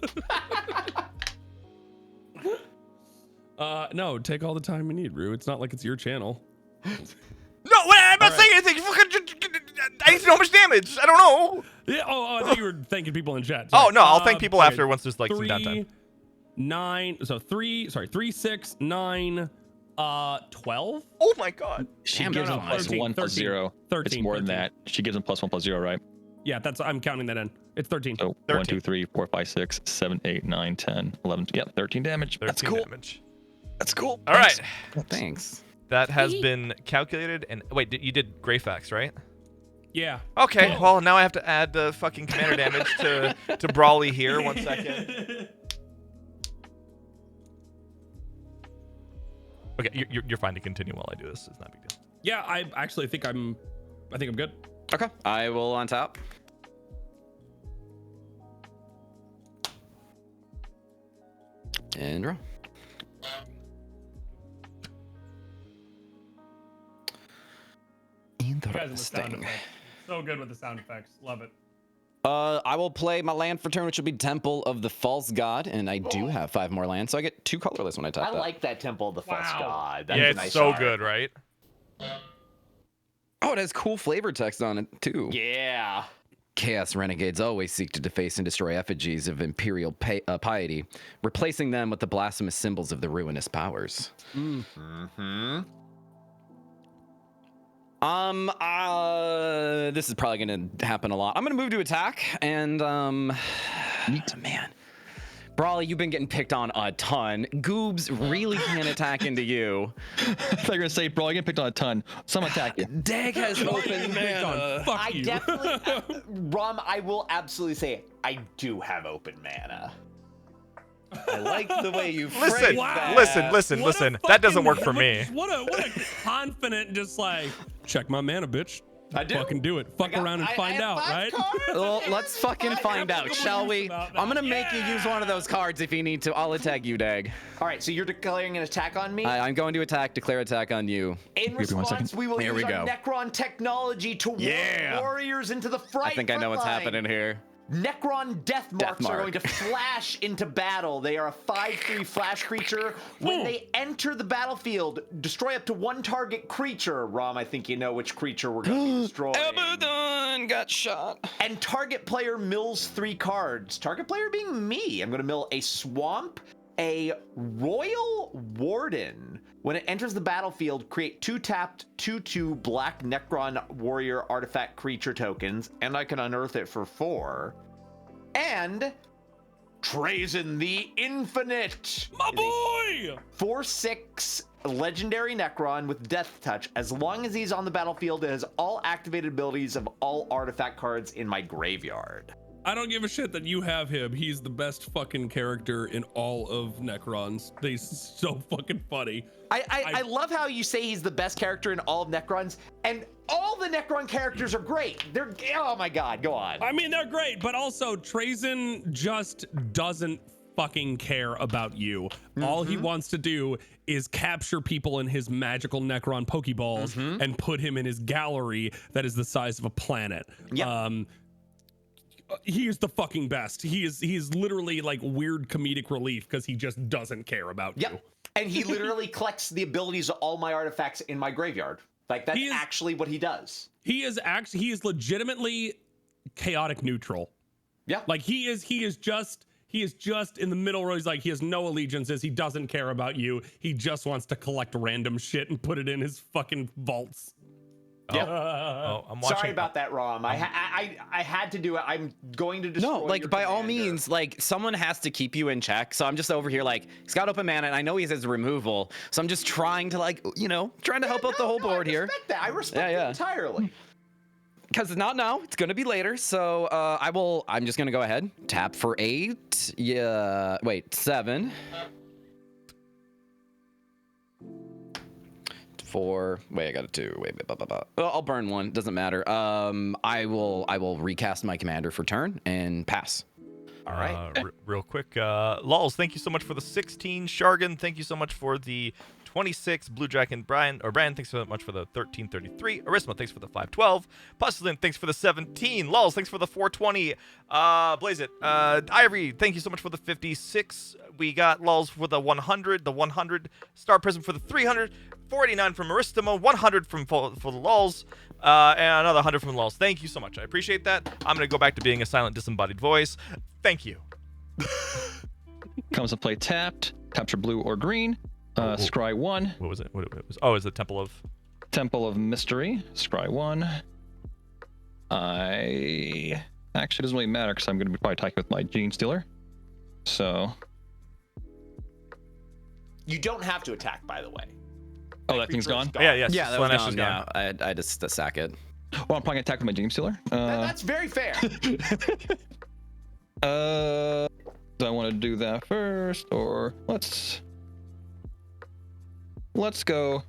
No, take all the time you need, Rue. It's not like it's your channel. No, wait, I'm not saying anything. I need to know how much damage. I don't know. Yeah. Oh, I thought you were thanking people in chat. Oh, no, I'll thank people okay. after once there's like some downtime. 3, 6, 9, 12? Oh my god. She Damn, gives no, him no, plus 13, 1/0. 13, It's more than 13. that. She gives him plus 1/0, right? Yeah, I'm counting that in. It's 13. So 13. 1, 2, 3, 4, 5, 6, 7, 8, 9, 10, 11. Yep, 13 damage. 13 That's cool. damage. That's cool. All right. Thanks. That has been calculated. And wait, you did Greyfax, right? Yeah. Okay, well, now I have to add the fucking commander damage to Brawley here. 1 second. Okay, you're fine to continue while I do this. It's not a big deal. Yeah, I actually think I'm good. Okay. I will on top. And draw. You guys with the sound Interesting. effects. So good with the sound effects. Love it. I will play my land for turn, which will be Temple of the False God, and I do have 5 more lands, so I get 2 colorless when I tap I that. like that Temple of the False Wow. God. That's Yeah, a it's nice so art. good, right? Oh, it has cool flavor text on it too. Yeah. Chaos renegades always seek to deface and destroy effigies of imperial piety, replacing them with the blasphemous symbols of the ruinous powers. This is probably gonna happen a lot. I'm gonna move to attack, and man, Brawly, you've been getting picked on a ton. Goobs really can't attack into you. I thought you were gonna say, bro, you're getting picked on a ton. Some attack you. Dag has open mana. Fuck I you. definitely, Rom, I will absolutely say I do have open mana. I like the way you Listen, phrased Wow. that. listen. That doesn't work for me. What a confident, just like, check my mana, bitch. I do. Fucking do it. Fuck around and find out, right? Well, let's fucking find out, shall we? about that. I'm gonna make you use one of those cards if you need to. I'll attack you, Dag. All right, so you're declaring an attack on me. I'm going to declare attack on you. In me 1 response, second. we will Here use we our go. Necron technology to Yeah. warn warriors into the front. I think I know what's line. happening here. Necron Death Marks are Mark. going to flash into battle. They are a 5/3 flash creature. When they enter the battlefield, destroy up to 1 target creature. Rom, I think you know which creature we're going to be destroying. Abaddon got shot. And target player mills 3 cards. Target player being me. I'm going to mill a Swamp, a Royal Warden. When it enters the battlefield, create 2 tapped 2/2 black Necron warrior artifact creature tokens, and I can unearth it for 4. And Trazen the Infinite. My boy! 4/6 legendary Necron with Death Touch. As long as he's on the battlefield, it has all activated abilities of all artifact cards in my graveyard. I don't give a shit that you have him. He's the best fucking character in all of Necrons. He's so fucking funny. I love how you say he's the best character in all of Necrons, and all the Necron characters are great. They're, oh my god, go on. I mean, they're great, but also Trazen just doesn't fucking care about you. All he wants to do is capture people in his magical Necron Pokeballs and put him in his gallery that is the size of a planet. Yep. He is the fucking best. He's literally like weird comedic relief because he just doesn't care about you. Yep. And he literally collects the abilities of all my artifacts in my graveyard. Like, that's actually what he does. He is legitimately chaotic neutral. Yeah. Like he is just in the middle where he's like, he has no allegiances. He doesn't care about you. He just wants to collect random shit and put it in his fucking vaults. Yeah. Oh, I'm watching. Sorry about that, Rom. I had to do it. I'm going to destroy No, like your by all commander. means, like someone has to keep you in check. So I'm just over here like he's got open mana and I know he has removal. So I'm just trying to like, trying to help out the whole board here. I respect that entirely. Because it's not now, it's gonna be later. So I'm just gonna go ahead. Tap for 8. Yeah, wait, 7. 4. Wait, I got a 2. Wait, well, I'll burn 1. Doesn't matter. I will recast my commander for turn and pass. All right. Real quick, Lols, thank you so much for the 16. Shargan, thank you so much for the 26. Blue Dragon Brian, thanks so much for the 1333. Arisma, thanks for the 512. Pustlin, thanks for the 17. Lols, thanks for the 420. Blaze it. Ivory, thank you so much for the 56. We got Lols for the 100. The 100. Star Prism for the 300. 49 from Aristoma. 100 for the Lols. And another 100 from Lols. Thank you so much. I appreciate that. I'm going to go back to being a silent disembodied voice. Thank you. Comes to play tapped. Capture blue or green. Scry 1. What was it? What it was? Oh, is it Temple of Mystery. Scry 1. I actually doesn't really matter because I'm going to be probably attacking with my Gene Stealer. So. You don't have to attack, by the way. Oh, that thing's gone? Yeah, yes. Yeah, that was Slanesh gone. is Yeah, I just sack it. Well, I'm probably going to attack with my Gene Stealer. That's very fair. Do I want to do that first, or let's go.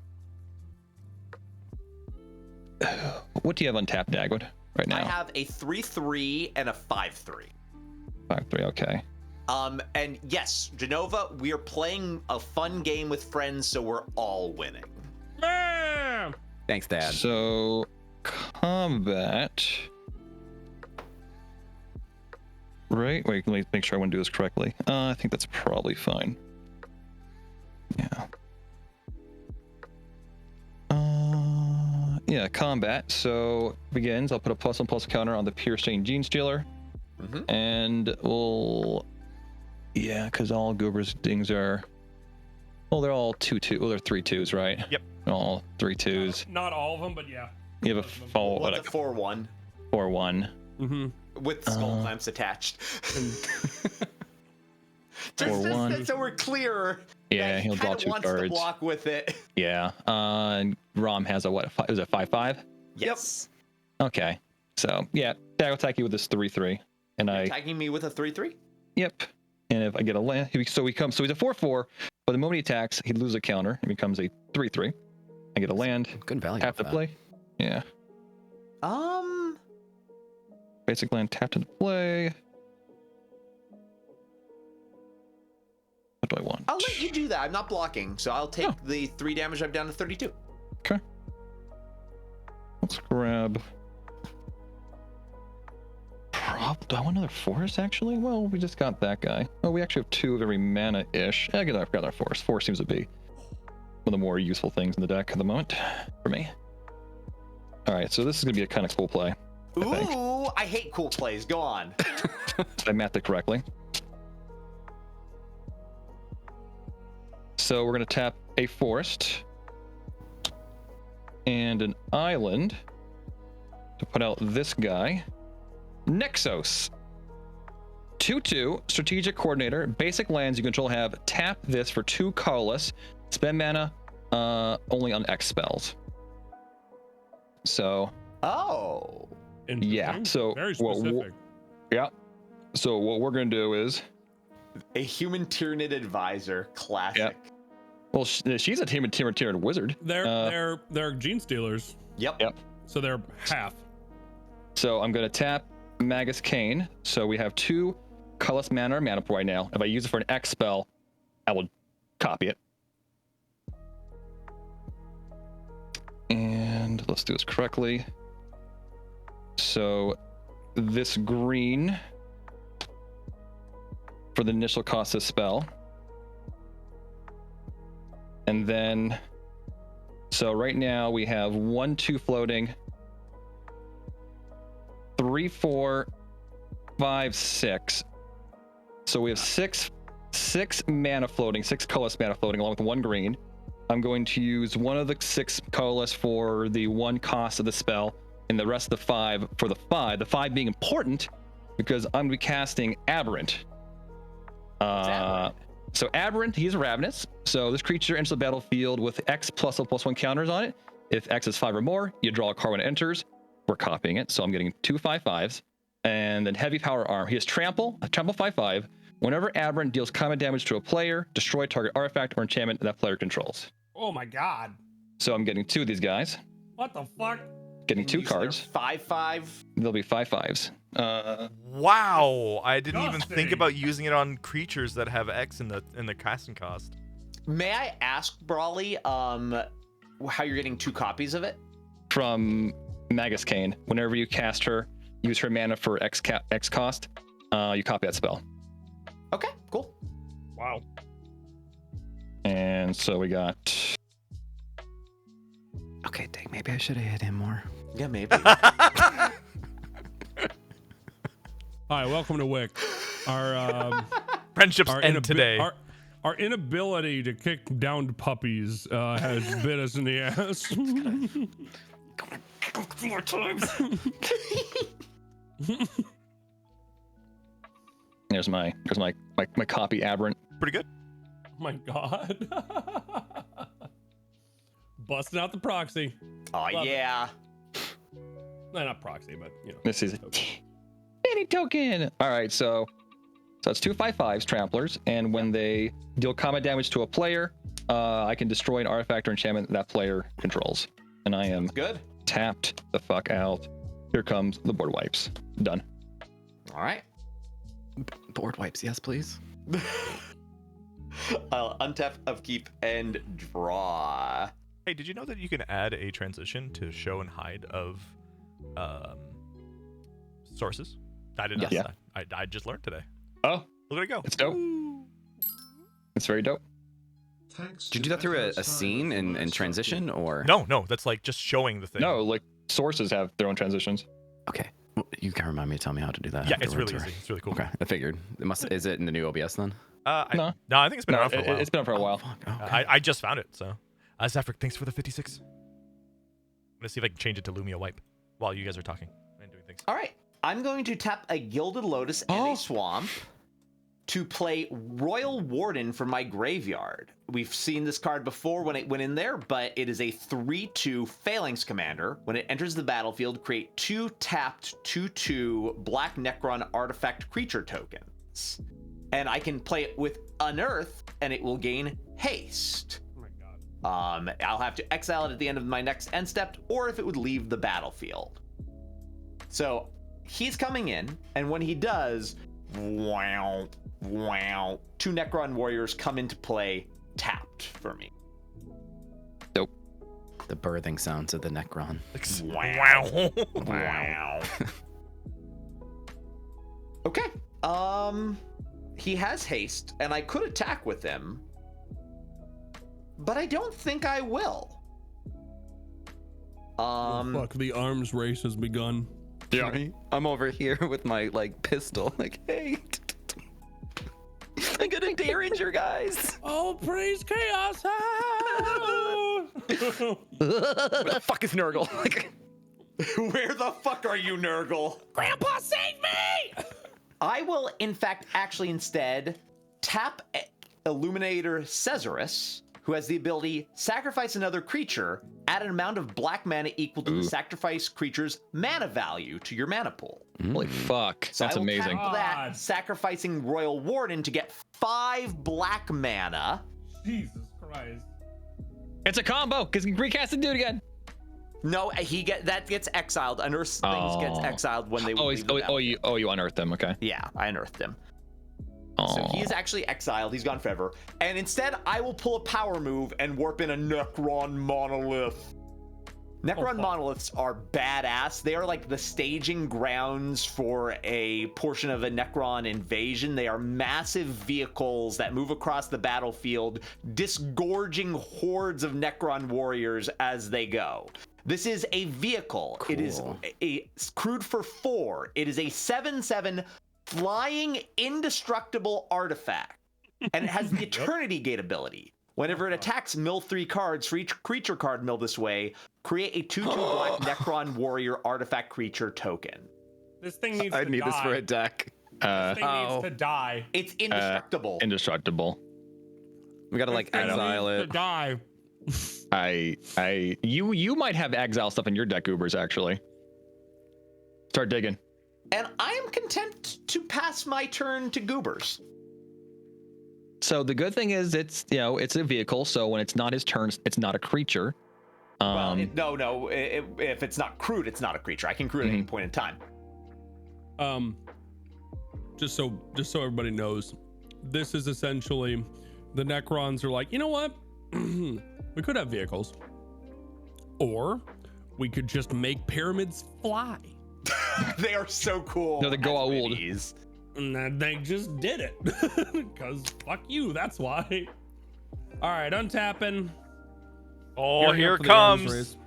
What do you have on tap, Dagwood, right now? I have a 3/3 and a 5/3. 5/3, okay. And yes, Genova, we are playing a fun game with friends, so we're all winning. Thanks, Dad. So, combat. Right? Wait, let me make sure I want to do this correctly. I think that's probably fine. Yeah. Yeah, combat. So, begins. I'll put a +1/+1 counter on the Piercing Gene Stealer. And we'll... Yeah, because all Goober's things are... Well, they're all 2/2. Well, they're 3/2s, right? Yep. All 3/2s. Not all of them, but yeah. You have a fall, What, like the 4/1 4/1. Mm-hmm. with skull clamps attached. 4/1. So we're clear. Yeah, that he'll draw kinda 2 wants to cards. block with it. Yeah. And Rom has a what? Is it 5/5? Yes. Okay. So yeah, I'll attack you with this 3/3, and You're I. attacking me with a 3/3. Yep. And if I get a land, so he's a 4/4. But the moment he attacks, he loses a counter and becomes a 3/3. I get a land. Good value. Tap to for that. play. Yeah. Basic land tapped into play. What do I want? I'll let you do that. I'm not blocking, so I'll take the 3 damage. I'm down to 32. Okay. Let's grab. Do I want another forest actually? Well, we just got that guy. Oh, we actually have 2 of every mana-ish. I got our forest. Forest seems to be one of the more useful things in the deck at the moment for me. All right, so this is gonna be a kind of cool play. Ooh, I hate cool plays. Go on. I mapped it correctly. So we're gonna tap a forest and an island to put out this guy. Nexos. 2/2, strategic coordinator. Basic lands you control have tap this for 2 colorless. Spend mana only on X spells. So Oh. yeah, Interesting. so Very well, specific. yeah. So what we're gonna do is, A human Tyranid advisor. Classic. well, she's a Tyraniid wizard. They're gene stealers, Yep. Yep. so they're half. So I'm gonna tap Magus Cane. So we have 2 colorless mana or mana pool right now. If I use it for an X spell, I will copy it. And let's do this correctly. So this green for the initial cost of spell. And then, so right now we have 1/2 floating, 3, 4, 5, 6. So we have six mana floating, 6 colorless mana floating, along with 1 green. I'm going to use 1 of the 6 colorless for the 1 cost of the spell, and the rest of the 5 for the 5. The 5 being important because I'm going to be casting Aberrant. So Aberrant, he's Ravenous. So this creature enters the battlefield with X +1/+1 counters on it. If X is 5 or more, you draw a card when it enters. We're copying it, so I'm getting 2 5/5s. And then Heavy Power Arm. He has Trample, a Trample 5/5. Whenever Aberrant deals combat damage to a player, destroy target artifact or enchantment that player controls. Oh my god. So I'm getting 2 of these guys. What the fuck? Getting 2 You said they're cards. 5/5. They'll be 5/5s. Wow, I didn't even think Disgusting. about using it on creatures that have X in the casting cost. May I ask, Brawley, how you're getting 2 copies of it? From Magus Cane. Whenever you cast her, use her mana for X cost, you copy that spell. Okay, cool. Wow. And so we got. Okay, Dick, maybe I should have hit him more. Yeah, maybe. All right, welcome to Wick. Our Friendships end today. Our inability to kick downed puppies has bit us in the ass. 4 times. There's my copy Aberrant. Pretty good. Oh my god. Busting out the proxy. Oh, Love it. yeah. No, not proxy, but you know. This is any token. All right, so it's 2 5/5s, tramplers, and when they deal combat damage to a player, I can destroy an artifact or enchantment that player controls. And I am Good. tapped the fuck out. Here comes the board wipes. Done. All right. Board wipes, yes, please. I'll untap, upkeep, and draw. Hey, did you know that you can add a transition to show and hide of sources? I did not. Yeah. I just learned today. Oh, Look at it go. it's dope. It's very dope. Thanks Did you to do that through Echo's a time scene for in my transition, sub or? No, that's like just showing the thing. No, like sources have their own transitions. Okay. Well, you can remind me to tell me how to do that. Yeah, it's afterwards, really or- easy. It's really cool. Okay, I figured. Is it in the new OBS then? No, No. I think it's been around for a while. It's been on for a while. Fuck. Okay. I just found it, so. Zafric, thanks for the 56. I'm gonna see if I can change it to Lumia Wipe while you guys are talking and doing things. All right. I'm going to tap a Gilded Lotus and Oh. a Swamp. to play Royal Warden from my graveyard. We've seen this card before when it went in there, but it is a 3/2 Phalanx Commander. When it enters the battlefield, create 2 tapped 2/2 Black Necron artifact creature tokens. And I can play it with Unearth, and it will gain haste. Oh my god. I'll have to exile it at the end of my next end step, or if it would leave the battlefield. So he's coming in, and when he does, wow, 2 Necron warriors come into play tapped for me. Nope. The birthing sounds of the Necron. Wow. Wow. Okay. He has haste, and I could attack with him, but I don't think I will. Fuck, the arms race has begun. Yeah. I'm over here with my pistol. Hey. I'm gonna damage your guys. Oh, praise chaos! Where the fuck is Nurgle? Where the fuck are you, Nurgle? Grandpa, save me! I will, in fact, actually instead tap Illuminator Caesarus, who has the ability sacrifice another creature, add an amount of black mana equal to the sacrifice creature's mana value to your mana pool. Holy fuck. So That's I will amazing. tap that, sacrificing Royal Warden to get 5 black mana. Jesus Christ. It's a combo because he can recast and do it again. No, that gets exiled. Unearthed things gets exiled when they leave the battlefield. You unearthed them. Okay. Yeah, I unearthed him. Oh. So he is actually exiled. He's gone forever. And instead, I will pull a power move and warp in a Necron Monolith. Necron Monoliths are badass. They are like the staging grounds for a portion of a Necron invasion. They are massive vehicles that move across the battlefield, disgorging hordes of Necron warriors as they go. This is a vehicle. Cool. It is a crewed for 4. It is a 7/7 flying indestructible artifact, and it has the Eternity Gate ability. Whenever it attacks, mill 3 cards for each creature card milled this way. Create a 2/2 black Necron warrior artifact creature token. This thing needs to I need die. this for a deck. This thing needs to die. It's indestructible. Indestructible. We gotta This thing exile needs it. to die. You might have exile stuff in your deck, Goobers, actually. Start digging. And I am content to pass my turn to Goobers. So the good thing is it's a vehicle, so when it's not his turn, it's not a creature. If it's not crewed, it's not a creature. I can crew at any point in time. Just so everybody knows, this is essentially the Necrons are like, you know what? We could have vehicles, or we could just make pyramids fly. They are so cool. No, they go as old. minis. And then they just did it. Because fuck you, that's why. All right, untapping. Oh, Gearing here up it for the arms comes. race.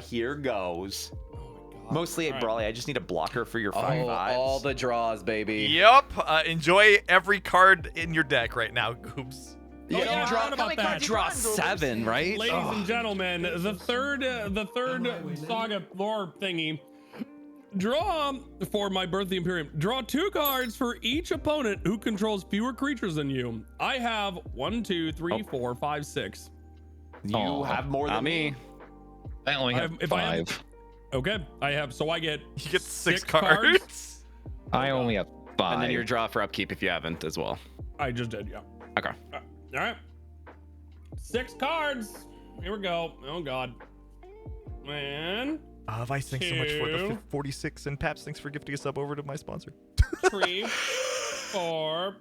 Here goes. Oh my God. Mostly a All right. brawly. I just need a blocker for your 5/5s. All the draws, baby. Yep. Enjoy every card in your deck right now, Goops. Oh, yeah, I forgot about that. Draw 7, right? Ladies and gentlemen, the third saga lore thingy. Draw for my Birth of the Imperium. Draw 2 cards for each opponent who controls fewer creatures than you. I have 1, 2, 3, 4, 5, 6. You have more than me. I only have If I have- 5. Okay, I have. So I get. You get 6 cards. cards. I only have 5. And then your draw for upkeep if you haven't as well. I just did. Yeah. Okay. All right. 6 cards. Here we go. Oh God. Man. Vice, thanks so much for the 2. 46, and Paps, thanks for gifting a sub over to my sponsor. 3, 4,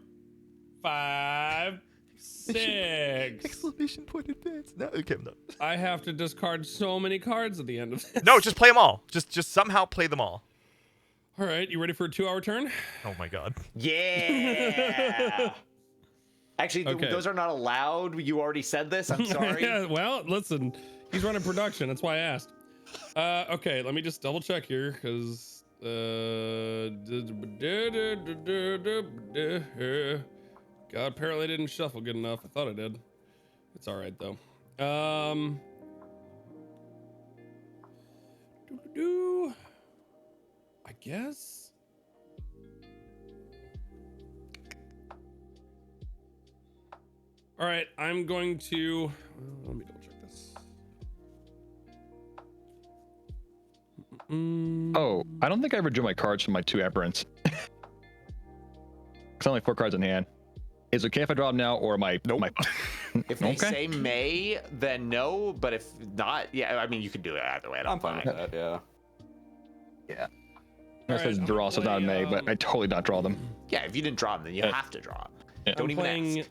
5, 6. Exclamation point advance. No, okay, no. I have to discard so many cards at the end of this. No, just play them all. Just somehow play them all. All right, you ready for a 2-hour turn? Oh my God. Yeah. Actually, Okay. those are not allowed. You already said this. I'm sorry. Yeah, well, listen, he's running production. That's why I asked. Okay, let me just double check here, because God, apparently I didn't shuffle good enough. I thought I did. It's all right though. I guess. All right, I'm going to. Let me double check this. Oh, I don't think I ever drew my cards from my 2 aberrants. It's only 4 cards in hand. Is it okay if I draw them now, or am I? Nope. If they say may, then no. But if not, yeah, I mean, you could do it either way. I'm fine with that. Yeah. Yeah. All It says right, draw, so it's not in May, I'm gonna but I totally not draw them. Yeah, if you didn't draw them, then you have to draw them. Yeah. Don't I'm even playing ask.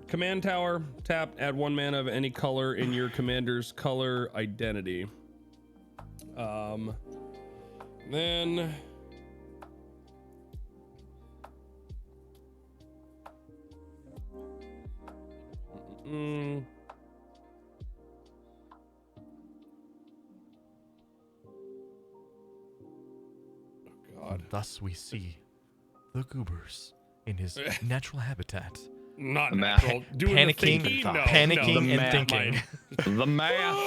Command Tower. Tap, add 1 mana of any color in your commander's color identity. Then God. Thus we see the goobers in his natural habitat. Not math. natural. Doing the Panicking, thinking? No, panicking no. and math, thinking. The math.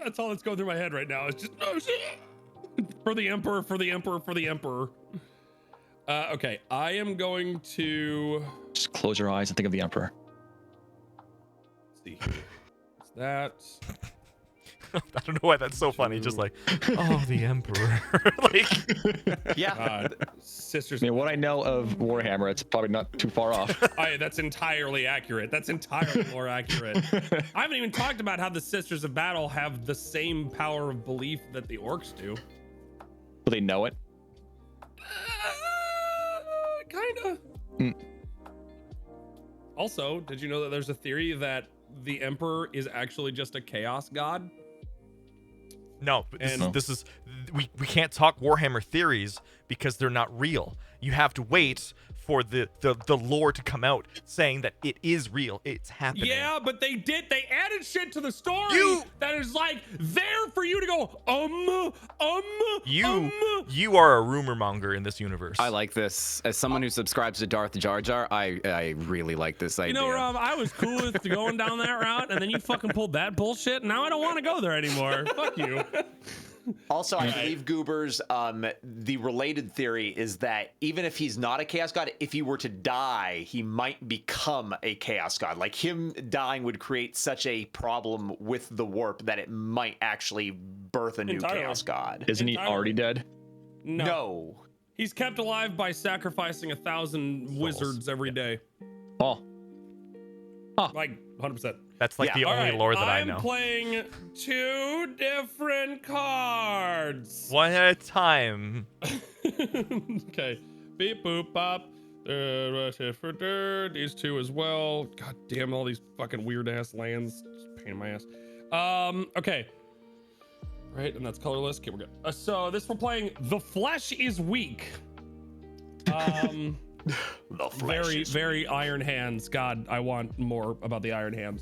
That's all that's going through my head right now. It's just oh, shit. For the emperor, for the emperor, for the emperor. Okay, I am going to Just close your eyes and think of the Emperor. see. It's that. I don't know why that's so funny. Just like, oh, the emperor. Like, Yeah. Sisters. I mean, what I know of Warhammer, it's probably not too far off. That's entirely accurate. That's entirely more accurate. I haven't even talked about how the Sisters of Battle have the same power of belief that the orcs do. Do they know it? Kinda. Mm. Also, did you know that there's a theory that the Emperor is actually just a chaos god? no, And- this is we can't talk Warhammer theories because they're not real. You have to wait for the lore to come out saying that it is real. It's happening. Yeah, but they added shit to the story You- that is like there for you to go, You are a rumor monger in this universe. I like this. As someone who subscribes to Darth Jar Jar, I really like this idea. You know, Rob, I was cool with going down that route, and then you fucking pulled that bullshit. Now I don't want to go there anymore. Fuck you. Also, I believe Goobers, the related theory is that even if he's not a chaos god, if he were to die, he might become a chaos god. Like him dying would create such a problem with the warp that it might actually birth a new Entirely. chaos god. Isn't he Entirely. already dead? No. He's kept alive by sacrificing 1,000 wizards every day. Oh, Like 100%. That's like the All only right, lore that I I'm know. playing 2 different cards. One at a time. Okay. Beep boop bop. These 2 as well. God damn, all these fucking weird ass lands. Just pain in my ass. Okay. Right, and that's colorless. Okay, we're good. So this we're playing The Flesh is Weak. The flesh Very Iron Hands. God, I want more about the Iron Hands.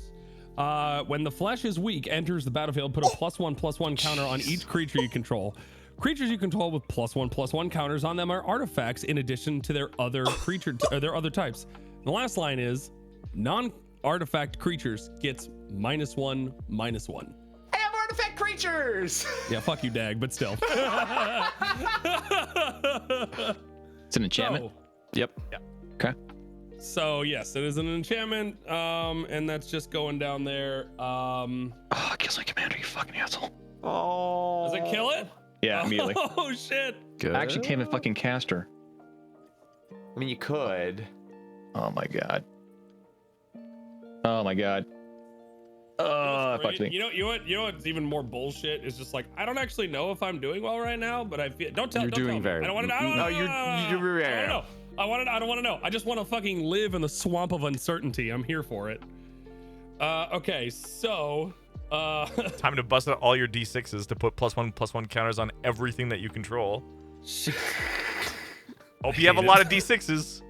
When the flesh is weak, enters the battlefield, put a +1/+1 counter on each creature you control. Creatures you control with +1/+1 counters on them are artifacts in addition to their other their other types. The last line is non-artifact creatures gets -1/-1. I have artifact creatures! Yeah, fuck you, Dag, but still. it's an enchantment. So, Yep. Okay. So yes, it is an enchantment, and that's just going down there. Oh, it kills my commander, you fucking asshole. Oh. Does it kill it? Yeah, immediately. Oh shit! Good. I actually can't even fucking cast her. I mean, you could. Oh my god. Oh my god. I fucked me. You know what's even more bullshit is just like I don't actually know if I'm doing well right now, but I feel don't tell. You're don't tell doing me. very- I don't want to. I don't No, wanna- you're I don't wanna know. I don't want to know. I just want to fucking live in the swamp of uncertainty. I'm here for it. Okay, so Time to bust out all your D6s to put +1/+1 counters on everything that you control. Hope you have a hate lot of D6s.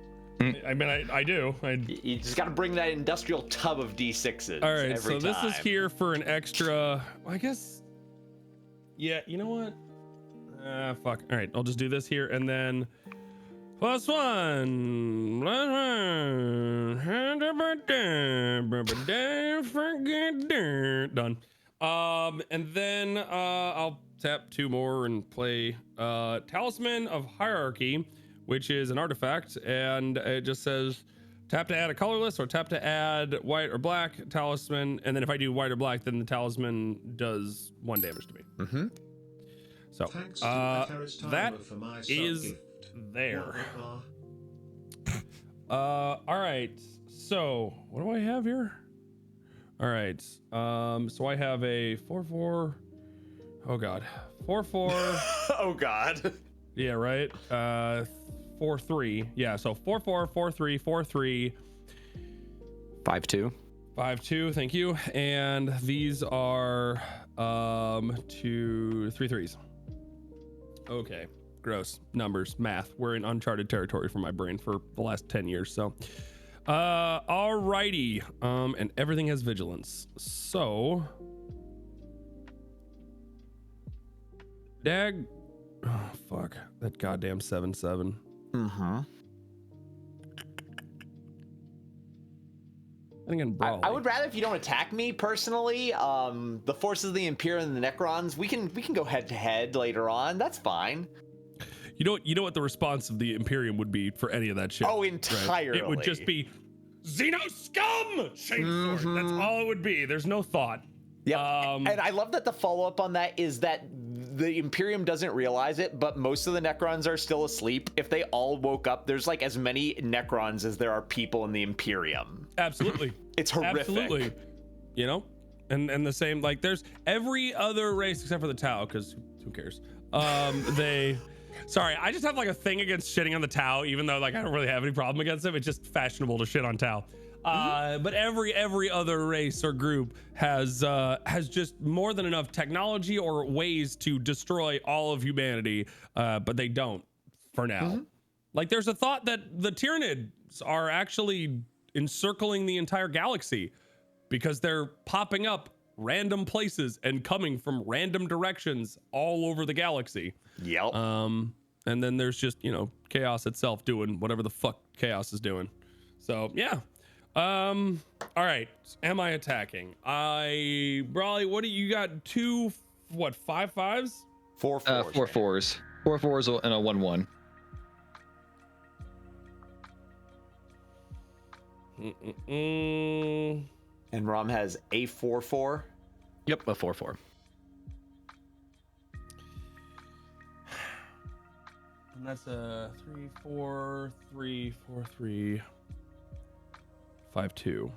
I mean I do. You just got to bring that industrial tub of D6s. All right, every so this is time. here for an extra. I guess. Yeah, you know what? Fuck. All right, I'll just do this here and then +1. Done. And then I'll tap 2 more and play Talisman of Hierarchy, which is an artifact, and it just says Tap to add a colorless or tap to add white or black talisman. And then if I do white or black, then the talisman does 1 damage to me. Mm-hmm. So Thanks to Ferris that Timer for my is sub-gift. there. Wah-wah. All right. So what do I have here? All right. So I have a 4/4. Oh God. 4/4. Oh God. Yeah, right. 4/3. Yeah, so 4/4, 4/3, 4/3, 5/2. 5/2. Thank you. And these are 2 3/3s. Okay. Gross. Numbers, math. We're in uncharted territory for my brain for the last 10 years. So, alrighty. And everything has vigilance. So, Dag. Oh fuck. That goddamn 7/7. Mm-hmm. I think in Brawl. I would rather if you don't attack me personally. The forces of the Imperium and the Necrons, we can go head to head later on. That's fine. You know what the response of the Imperium would be for any of that shit. Oh, right? entirely. It would just be Xeno scum! Chainsword. That's all it would be. There's no thought. Yeah. And I love that the follow-up on that is that the Imperium doesn't realize it, but most of the Necrons are still asleep. If they all woke up, there's like as many Necrons as there are people in the Imperium. Absolutely. It's horrific. Absolutely. You know? And the same, like, there's every other race except for the Tau, because who cares? Sorry, I just have like a thing against shitting on the Tau, even though like I don't really have any problem against them. It's just fashionable to shit on Tau. But every other race or group has just more than enough technology or ways to destroy all of humanity, but they don't for now. Like there's a thought that the Tyranids are actually encircling the entire galaxy because they're popping up random places and coming from random directions all over the galaxy. Yep. And then there's just, chaos itself doing whatever the fuck chaos is doing. So yeah. All right. Am I attacking? Brawley, what do you got? 5/5s? 4 4s. 4 4s. 4 4s and a 1/1. And Rom has a 4/4. Yep, a 4/4. And that's a 3 4 3 4 3 5/2.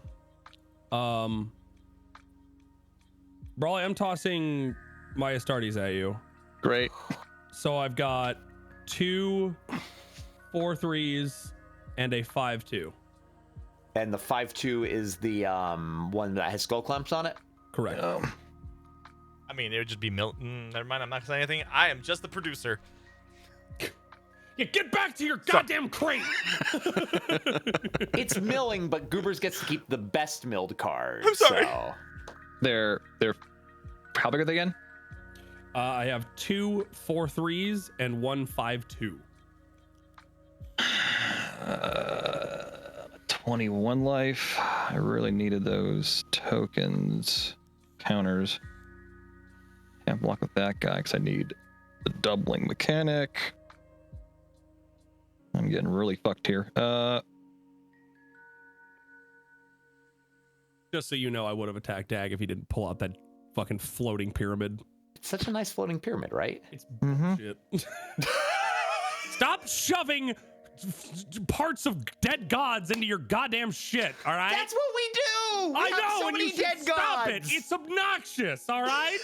Brawley, I'm tossing my Astartes at you. Great. So I've got 2 4/3s and a 5/2. And the 5/2 is the one that has skull clamps on it. Correct. I mean, it would just be Milton. Never mind, I'm not saying anything. I am just the producer. Yeah, get back to your goddamn crate. It's milling, but Goobers gets to keep the best milled cards. I'm sorry. So. They're how big are they again? I have 2 4/3s and 1 5/2. 21 life. I really needed those tokens, counters. Can't block with that guy because I need the doubling mechanic. I'm getting really fucked here. Just so you know, I would have attacked Dag if he didn't pull out that fucking floating pyramid. It's such a nice floating pyramid, right? It's bullshit. Stop shoving parts of dead gods into your goddamn shit, all right? That's what we do! We I have know, so and many you should dead stop gods! it. It's obnoxious, all right?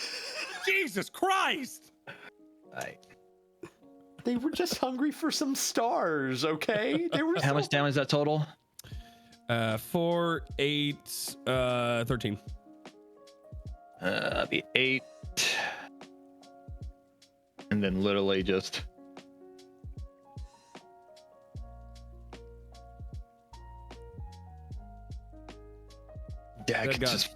Jesus Christ. They were just hungry for some stars, okay? They were How much damage is that total? 4 8 13. That'd be 8. And then literally just Dead gods.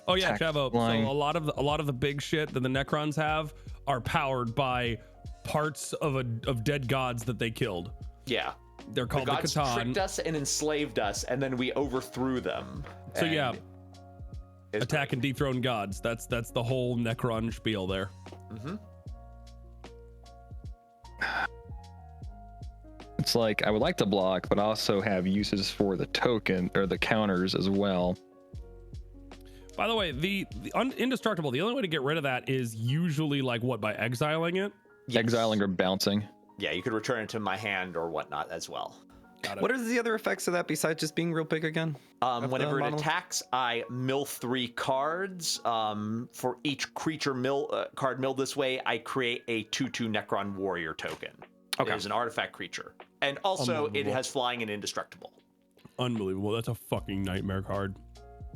Oh yeah, attack Chavo. flying. So a lot of the big shit that the Necrons have are powered by parts of dead gods that they killed. Yeah. They're called the gods Catan. tricked us and enslaved us, and then we overthrew them. So And yeah, it's attack and dethrone gods. That's the whole Necron spiel there. it's like I would like to block, but also have uses for the token or the counters as well. By the way, the indestructible, the only way to get rid of that is usually like what, by exiling it? Yes. Exiling or bouncing. Yeah, you could return it to my hand or whatnot as well. Got it. What are the other effects of that besides just being real big again? Whenever it attacks, I mill 3 cards. For each creature card milled this way, I create a 2/2 Necron Warrior token. Okay. It is an artifact creature. And also, it has flying and indestructible. Unbelievable. That's a fucking nightmare card.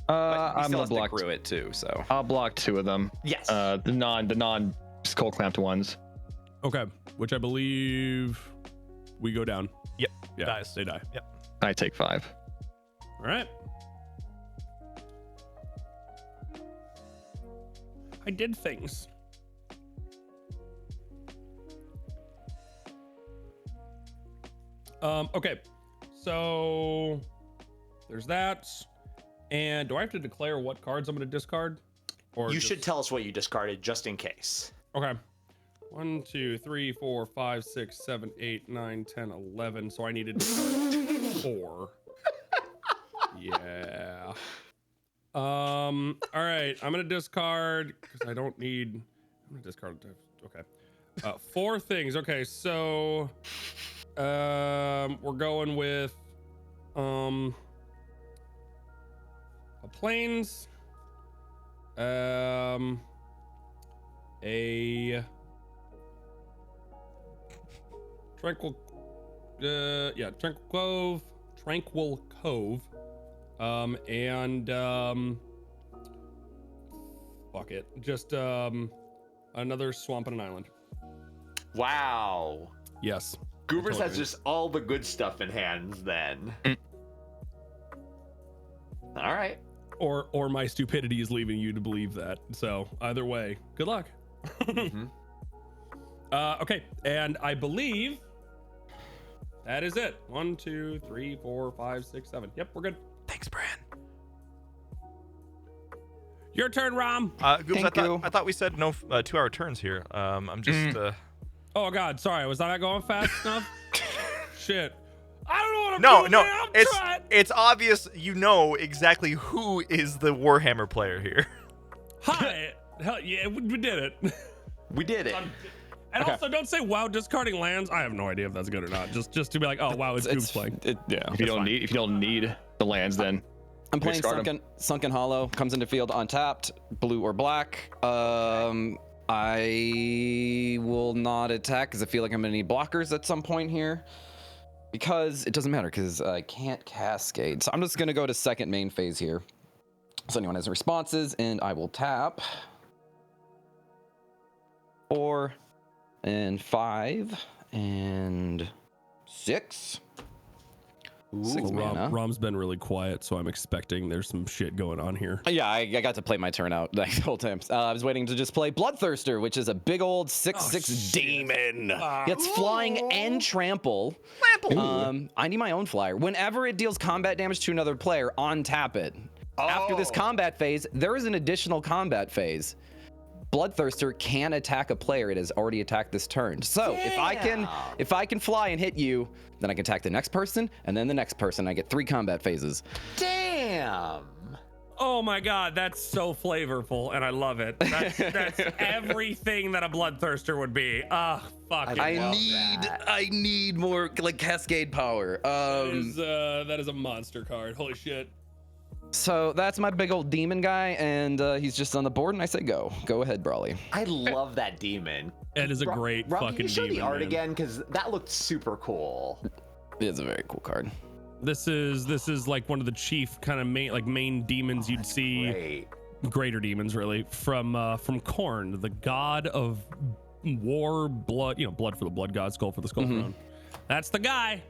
I'm gonna block through it too, so I'll block 2 of them. Yes. The non skull clamped ones. Okay, which I believe we go down. Yep. Yeah, Dies. they die. Yep. I take 5. All right. I did things. Okay, so there's that. And do I have to declare what cards I'm going to discard? Or You just- should tell us what you discarded just in case. Okay. 1, 2, 3, 4, 5, 6, 7, 8, 9, 10, 11. So I needed to discard 4. Yeah. All right. I'm gonna discard because I don't need. I'm gonna discard. Okay. 4 things. Okay. So, we're going with a planes. A tranquil cove and fuck it, just another swamp and an island. Wow. Yes, Goobers Totally. has just all the good stuff in hands then. All right. or my stupidity is leaving you to believe that, so either way, good luck. Okay, and I believe that is it. 1, 2, 3, 4, 5, 6, 7. Yep, we're good. Thanks, Bran. Your turn, Rom. Goobs, Thank you. I thought we said no 2-hour turns here. I'm just Oh God, sorry, was I not going fast enough? Shit. I don't know what I'm no, doing. no. Man. I'm It's trying. it's obvious you know exactly who is the Warhammer player here. Hi. Hell yeah, we did it. We did it. And also, don't say wow discarding lands. I have no idea if that's good or not. Just to be like, oh wow, it's Goobs playing. Yeah. If you don't need the lands, then I'm playing discard 'em. Sunken Hollow. Comes into field untapped, blue or black. I will not attack because I feel like I'm gonna need blockers at some point here. Because it doesn't matter because I can't cascade. So I'm just gonna go to second main phase here. So anyone has responses, and I will tap 4 and 5 and 6. 6 mana. Rom's been really quiet, so I'm expecting there's some shit going on here. Yeah, I got to play my turn out like the whole time. I was waiting to just play Bloodthirster, which is a big old 6/6 demon. It's flying and trample. I need my own flyer. Whenever it deals combat damage to another player, untap it. After this combat phase, there is an additional combat phase. Bloodthirster can attack a player it has already attacked this turn. So if I can fly and hit you, then I can attack the next person and then the next person. I get 3 combat phases. Damn. Oh my God, that's so flavorful, and I love it. That's everything that a Bloodthirster would be. Ah, fuck. I need more like cascade power. That is a monster card. Holy shit. So that's my big old demon guy, and he's just on the board, and I say go ahead, Brawley. I love that demon. It is a great Rob, fucking can you show demon, the art man. again? Because that looked super cool. It's a very cool card. This is like one of the chief kind of main demons you'd see. Great. Greater demons, really, from Khorne, the god of war, blood. You know, blood for the blood god, skull for the skull throne. That's the guy.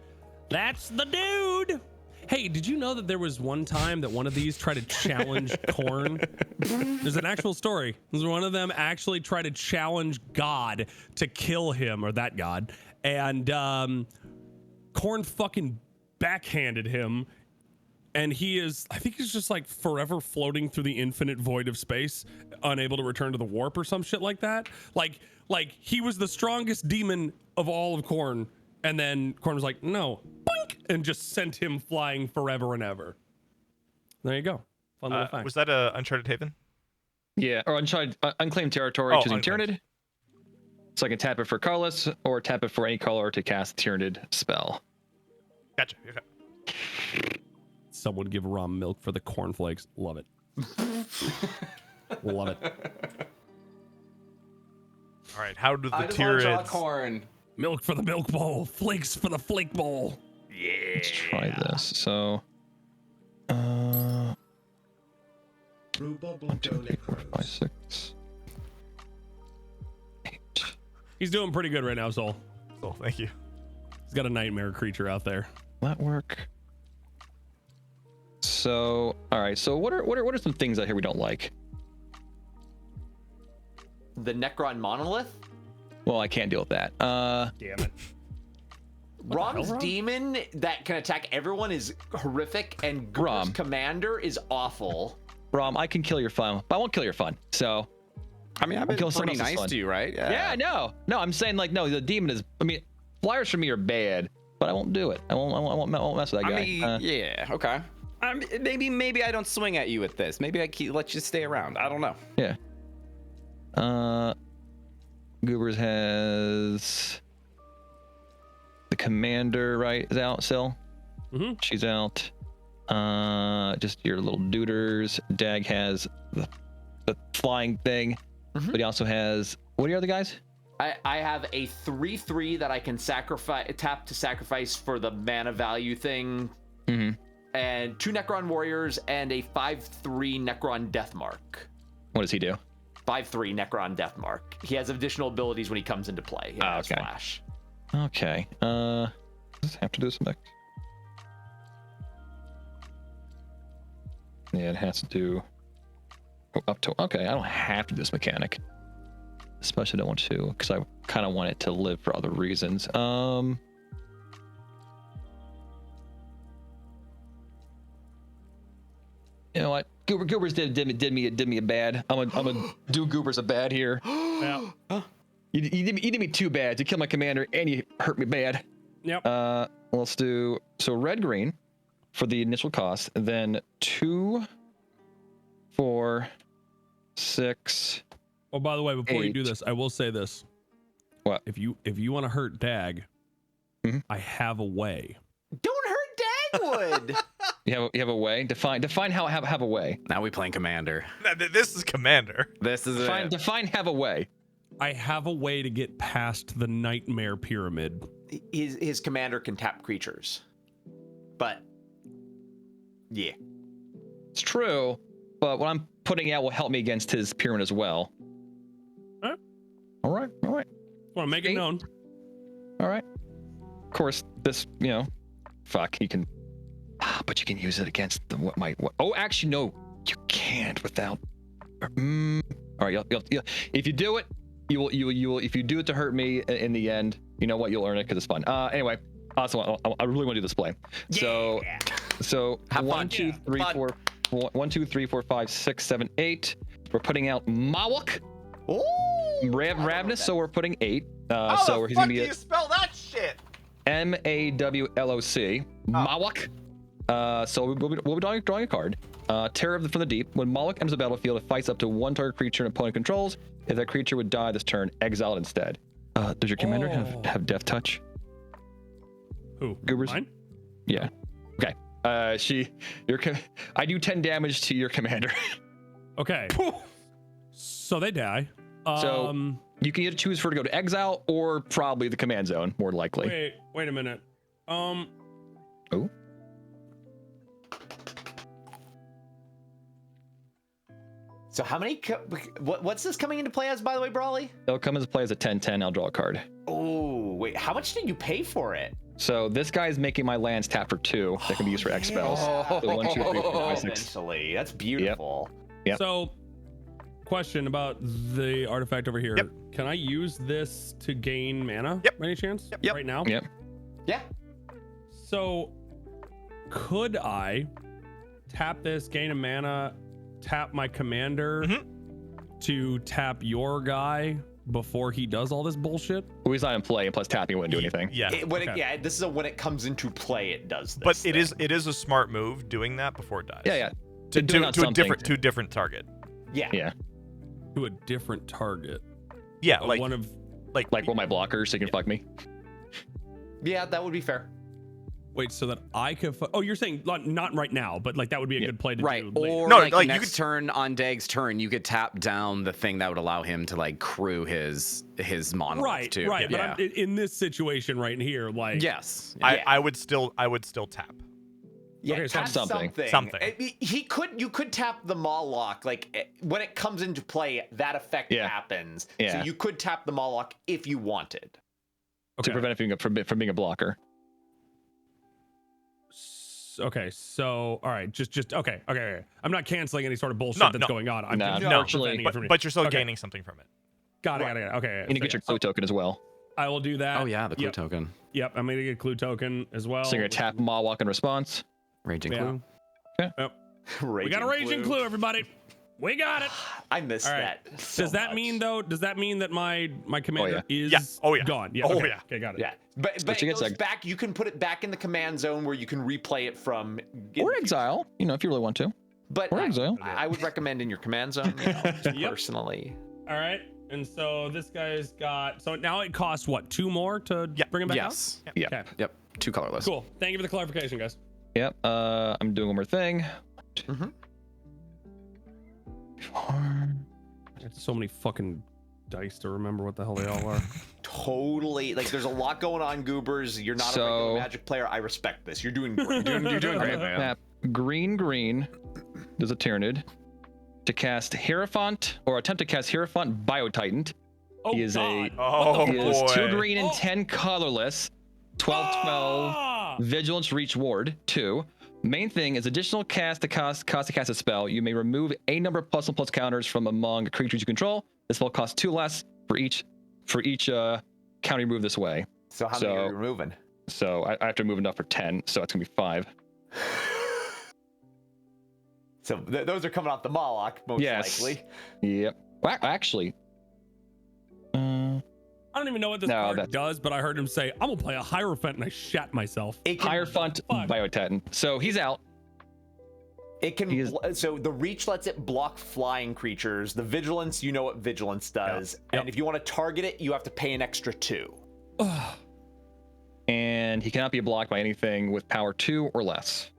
That's the dude. Hey, did you know that there was one time that one of these tried to challenge Khorne? There's an actual story. One of them actually tried to challenge God to kill him, or that god, and Khorne fucking backhanded him, and I think he's just like forever floating through the infinite void of space, unable to return to the warp or some shit like that. Like he was the strongest demon of all of Khorne, And then Corn was like, no, boink, and just sent him flying forever and ever. There you go. Fun little fact. Was that a Uncharted Haven? Yeah, or unclaimed territory, Oh, choosing unclaimed. Tyranid. So I can tap it for colorless, or tap it for any color to cast Tyranid spell. Gotcha. Okay. Someone give Rom milk for the cornflakes. Love it. Love it. All right. How do the I just want to draw Tyranids? corn. Milk for the milk bowl. Flakes for the flake bowl. Let's try this. So, Rhubarb 1, 2, 3, 4, 5, Necros. 6, 8. He's doing pretty good right now, Soul. Oh, thank you. He's got a nightmare creature out there. Will that work? So, all right. So, what are some things out here we don't like? The Necron Monolith. Well, I can't deal with that. Damn it. Rom's hell, Rom? demon that can attack everyone is horrific, and Gur's Rom. commander is awful. Rom, I can kill your fun, but I won't kill your fun. So, I mean, I've been kill someone pretty else's nice fun. to you, right? yeah, no, I'm saying like no, the demon is. I mean, flyers for me are bad, but I won't do it. I won't mess with that guy. I mean, yeah, okay. Maybe I don't swing at you with this. Maybe I let you stay around. I don't know. Yeah. Goobers has the commander, right? Is out still. Mm-hmm. She's out. Just your little duders. Dag has the flying thing, but he also has what are your other guys? I have a 3/3 that I can tap to sacrifice for the mana value thing, and 2 Necron warriors and a 5/3 Necron Deathmark. What does he do? 5/3 Necron Deathmark. He has additional abilities when he comes into play. He has okay. Flash. Okay. Does this have to do some? Yeah, it has to do up to. Okay, I don't have to do this mechanic. Especially don't want to, because I kind of want it to live for other reasons. You know what? Goobers did me a bad. I'm gonna do Goobers a bad here. Yeah. You did me 2 bads. You killed my commander and you hurt me bad. Yep. Let's do so red green for the initial cost, and then 2, 4, 6. Oh, by the way, before you do 8. this, I will say this. What? If you want to hurt Dag, I have a way. Don't hurt Dagwood. You have a way. Define how have a way. Now we playing Commander. This is Commander. This is Define have a way. I have a way to get past the nightmare pyramid. His commander can tap creatures, but yeah, It's true, but what I'm putting out will help me against his pyramid as well. Huh? All right. Want to make it known? All right. Of course, this fuck you can, but you can use it against the what. Oh, actually, no, you can't without. All right, you'll, if you do it, you will. If you do it to hurt me in the end, you know what? You'll earn it because it's fun. Anyway, also, I really want to do this play. So Have 1, fun. 2, 3, 4, 1, 2, 3, 4, 5, 6, 7, 8. We're putting out Mawok. Ooh, Ravenous, so we're putting 8. How So the he's fuck gonna do be you spell that shit? MAWLOC. Mawok. So we'll be drawing a card. Terror from the Deep. When Mawok enters the battlefield, it fights up to 1 target creature an opponent controls. If that creature would die this turn, exile it instead. Does your commander have Death Touch? Who? Goobers? Mine? Yeah. Okay. I do 10 damage to your commander. Okay. So they die. So you can either choose for her to go to exile or probably the command zone, more likely. Wait a minute. Oh. So how many? What's this coming into play as, by the way, Brawley? It'll come into play as a 10/10. I'll draw a card. Oh wait, how much did you pay for it? So this guy's making my lands tap for 2 that can be used for X spells. So 1, 2, 3, 4, 5, 6. Eventually, that's beautiful. Yep. So, question about the artifact over here. Yep. Can I use this to gain mana? Yep. By any chance? Yep. Right now? Yep. Yeah. So, could I tap this, gain a mana, tap my commander to tap your guy, before he does all this bullshit? Well, he's not in play, and plus tapping wouldn't do anything. Yeah. Yeah, this is when it comes into play, it does this. But it is a smart move doing that before it dies. Yeah. To Do it on a something. different target. Yeah. To a different target. Yeah, like one of Like one of my blockers, so you can fuck me. Yeah, that would be fair. Wait, so that I could oh, you're saying not right now, but like that would be a good play to Right. do later. Or No, like, like, you next could- turn on Dag's turn, you could tap down the thing that would allow him to like crew his monolith Right, too. right. Yeah. But in this situation right here, like Yes. I would still tap. Yeah, Okay, so tap something. Something. You could tap the Moloch, like when it comes into play, that effect happens. Yeah. So you could tap the Moloch if you wanted. To prevent it from being a blocker. Okay, so all right, just okay. I'm not canceling any sort of bullshit No, that's no. going on. I'm No, just unfortunately. preventing it from me. But you're still Okay. gaining something from it. Got it. Okay. And you get your clue token as well. I will do that. Oh yeah, the clue Yep. token. Yep, I'm gonna get a clue token as well. So you're gonna tap Mawok in response. Raging Yeah. clue. Yep. We got a raging clue, everybody. We got it. I missed All right. that. so Does that much. mean though? Does that mean that my commander is Yeah. Oh, yeah. gone? Yeah. Oh, okay. yeah. Okay, got it. Yeah, but you it get goes back. You can put it back in the command zone where you can replay it from. Or exile, if you really want to. But or exile. I would recommend in your command zone, Yep. personally. All right. And so this guy's got. So now it costs what? 2 more to bring him back Yes. out? Yeah. Okay. Yep. 2 colorless. Cool. Thank you for the clarification, guys. Yep. I'm doing one more thing. Mhm. I got so many fucking dice to remember what the hell they all are. Totally. Like, there's a lot going on, Goobers. You're not a regular Magic player. I respect this. You're doing great. You're doing great, man. Tap green. There's a Tyranid. To cast Hierophant or attempt to cast Hierophant Biotitan. Oh, He is God. Oh, He is 2 boy. green and 10 colorless. 12/12. Ah! Vigilance Reach Ward 2. Main thing is additional cost to cast a spell. You may remove a number of +1/+1 counters from among creatures you control. This spell costs 2 less for each counter you move this way. So how many are you removing? So I have to move enough for 10, so it's gonna be 5. So those are coming off the Moloch, most Yes. likely. Yep. Well, actually, I don't even know what this No, card that- does, but I heard him say, I'm gonna play a Hierophant, and I shat myself. It can, Hierophant Fuck. Biotitan. So he's out. it can he is- so the reach lets it block flying creatures. The vigilance, you know what vigilance does. Yep. And if you want to target it, you have to pay an extra 2. And he cannot be blocked by anything with power 2 or less.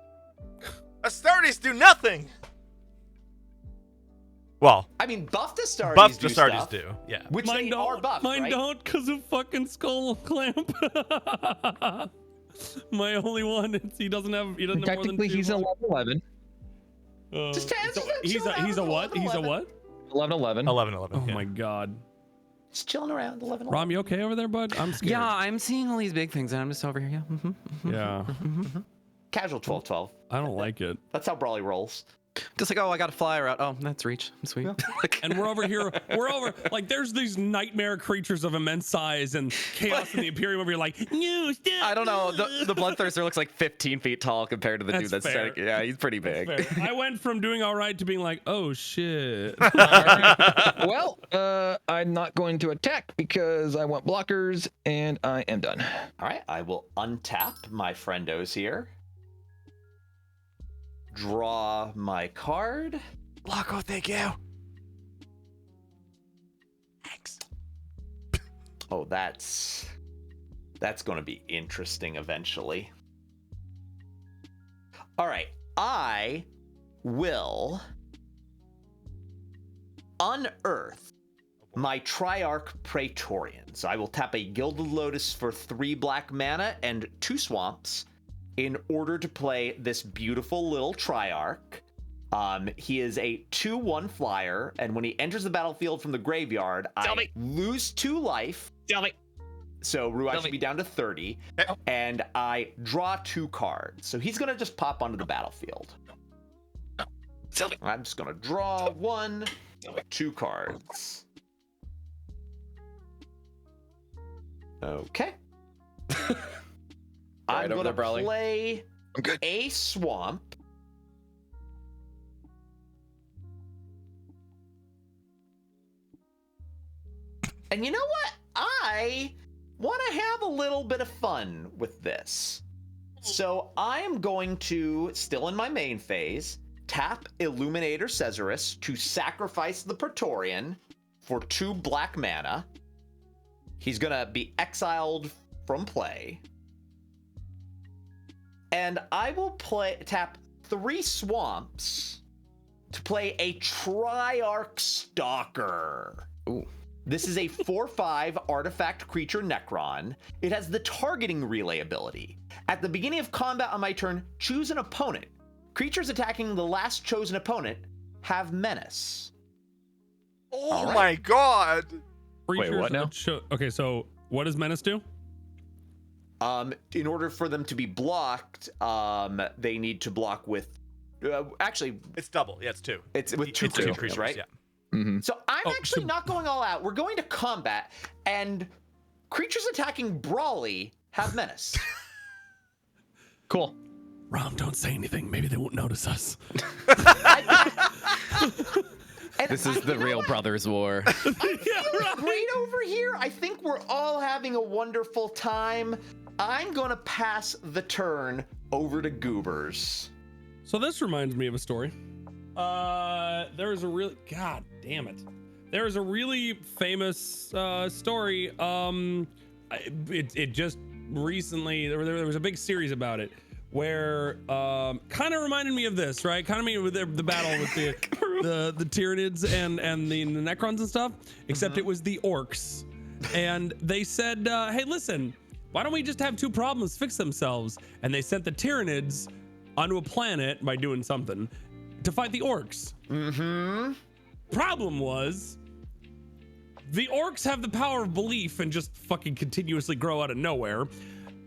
Astartes do nothing. Well, I mean, buffed Astartes buffed do Astartes stuff, do. Yeah. which Mine they don't. are buffed, Mine right? don't, because of fucking Skull Clamp. My only one. He doesn't have more than Technically, 2 he's an more. 11/11. Just So he's a chill out, what? He's a 11. what? 11/11. 11/11. Oh yeah. my god. Just chilling around 11. Rom, you okay over there, bud? I'm scared. Yeah, I'm seeing all these big things, and I'm just over here. Yeah. Yeah. Casual 12/12. I don't like it. That's how Brawly rolls. Just like, oh, I got a flyer out. Oh, that's reach. Sweet. And we're over here. Like, there's these nightmare creatures of immense size and chaos in the Imperium where you're like, no, stop. I don't know. The Bloodthirster looks like 15 feet tall compared to the That's dude that's fair. standing. Yeah, he's pretty big. Fair. I went from doing all right to being like, oh shit. Well, I'm not going to attack because I want blockers, and I am done. All right, I will untap my friendos here. Draw my card. Blocko, thank you. Thanks. Oh, that's going to be interesting eventually. All right, I will unearth my Triarch Praetorian. So I will tap a Gilded Lotus for 3 black mana and 2 swamps in order to play this beautiful little Triarch. He is a 2/1 flyer, and when he enters the battlefield from the graveyard, I lose 2 life. So Ruach should be down to 30, and I draw 2 cards. So he's gonna just pop onto the battlefield. I'm just gonna draw 1, 2 cards. Okay. I'm over gonna there, Brawly. play a swamp. And you know what? I want to have a little bit of fun with this. So I am going to, still in my main phase, tap Illuminator Caesarus to sacrifice the Praetorian for 2 black mana. He's going to be exiled from play. And I will tap 3 swamps to play a Triarch Stalker. Ooh. This is a 4/5 artifact creature Necron. It has the targeting relay ability. At the beginning of combat on my turn, choose an opponent. Creatures attacking the last chosen opponent have menace. Oh my god! Wait, what now? Okay, so what does menace do? In order for them to be blocked, they need to block with. Actually, It's double. Yeah, it's 2. it's with 2 It's 2 creatures, right? Yeah. So I'm actually not going all out. We're going to combat, and creatures attacking Brawly have menace. Cool. Rom, don't say anything. Maybe they won't notice us. And This is the real brothers war. I feel great over here. I think we're all having a wonderful time. I'm going to pass the turn over to Goobers. So this reminds me of a story. There is a really, god damn it. There is a really famous story. It just recently, there was a big series about it where kind of reminded me of this, right? Kind of me with the battle with the Tyranids and the Necrons and stuff, except it was the orcs. And they said, hey, listen, why don't we just have 2 problems fix themselves? And they sent the Tyranids onto a planet by doing something to fight the orcs. Problem was, the orcs have the power of belief and just fucking continuously grow out of nowhere,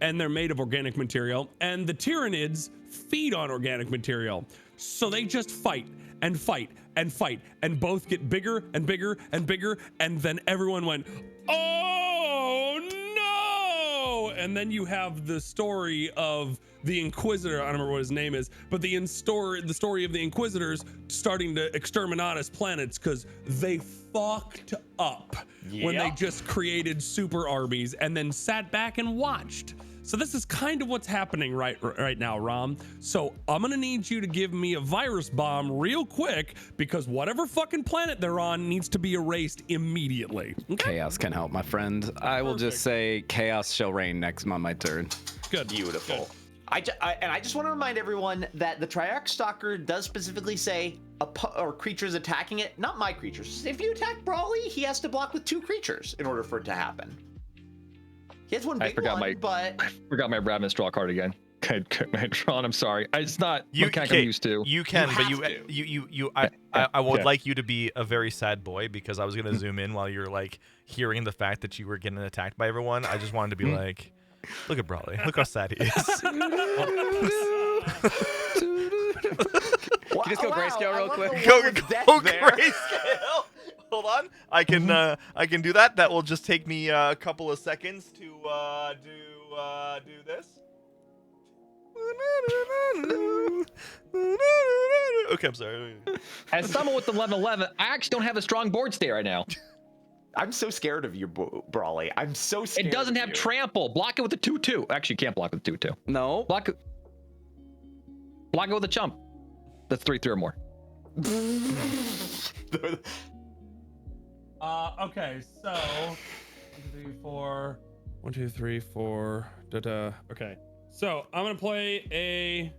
and they're made of organic material, and the Tyranids feed on organic material. So they just fight and fight and fight, and both get bigger and bigger and bigger, and then everyone went, oh no! And then you have the story of the Inquisitor, I don't remember what his name is, but the story of the Inquisitors starting to exterminatus planets because they fucked up when they just created super armies and then sat back and watched. So this is kind of what's happening right now, Rom. So I'm gonna need you to give me a virus bomb real quick because whatever fucking planet they're on needs to be erased immediately. Okay? Chaos can help, my friend. I will just say chaos shall reign next on my turn. Good. Beautiful. Good. I just want to remind everyone that the Triarch Stalker does specifically say creatures attacking it, not my creatures. If you attack Brawly, he has to block with 2 creatures in order for it to happen. He has one big one, but I forgot my Brad Mistral card again. Ron, I'm sorry. It's not You mechanic I'm used to. You can, You but have I would Yeah. like you to be a very sad boy because I was gonna zoom in while you're like hearing the fact that you were getting attacked by everyone. I just wanted to be like, look at Brawley. Look how sad he is. Can you just go grayscale real quick? Go grayscale. Hold on. I can do that. That will just take me a couple of seconds to do this. Okay, I'm sorry. As someone with the 11/11, I actually don't have a strong board state right now. I'm so scared of you, Brawly. I'm so scared. It doesn't of have you. trample. Block it with a 2/2. Actually, you can't block with 2/2. No. Block it with a chump. That's 3/3 or more. Okay, so 1, 2, 3, 4. Okay, so I'm gonna play a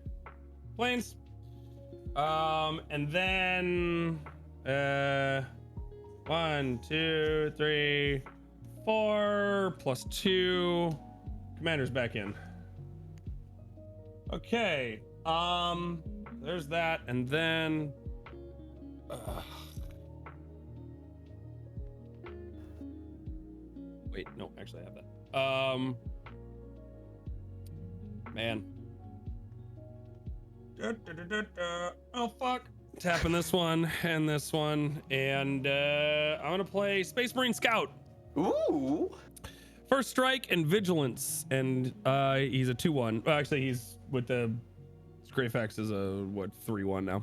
planes, and then 1, 2, 3, 4 +2. Commander's back in. Okay, there's that, and then. Wait, no, actually I have that. Man. Oh, fuck. Tapping this one, and I'm gonna play Space Marine Scout. Ooh. First strike and vigilance, and he's a 2/1. Well, actually, he's with the Greyfax is a 3/1 now.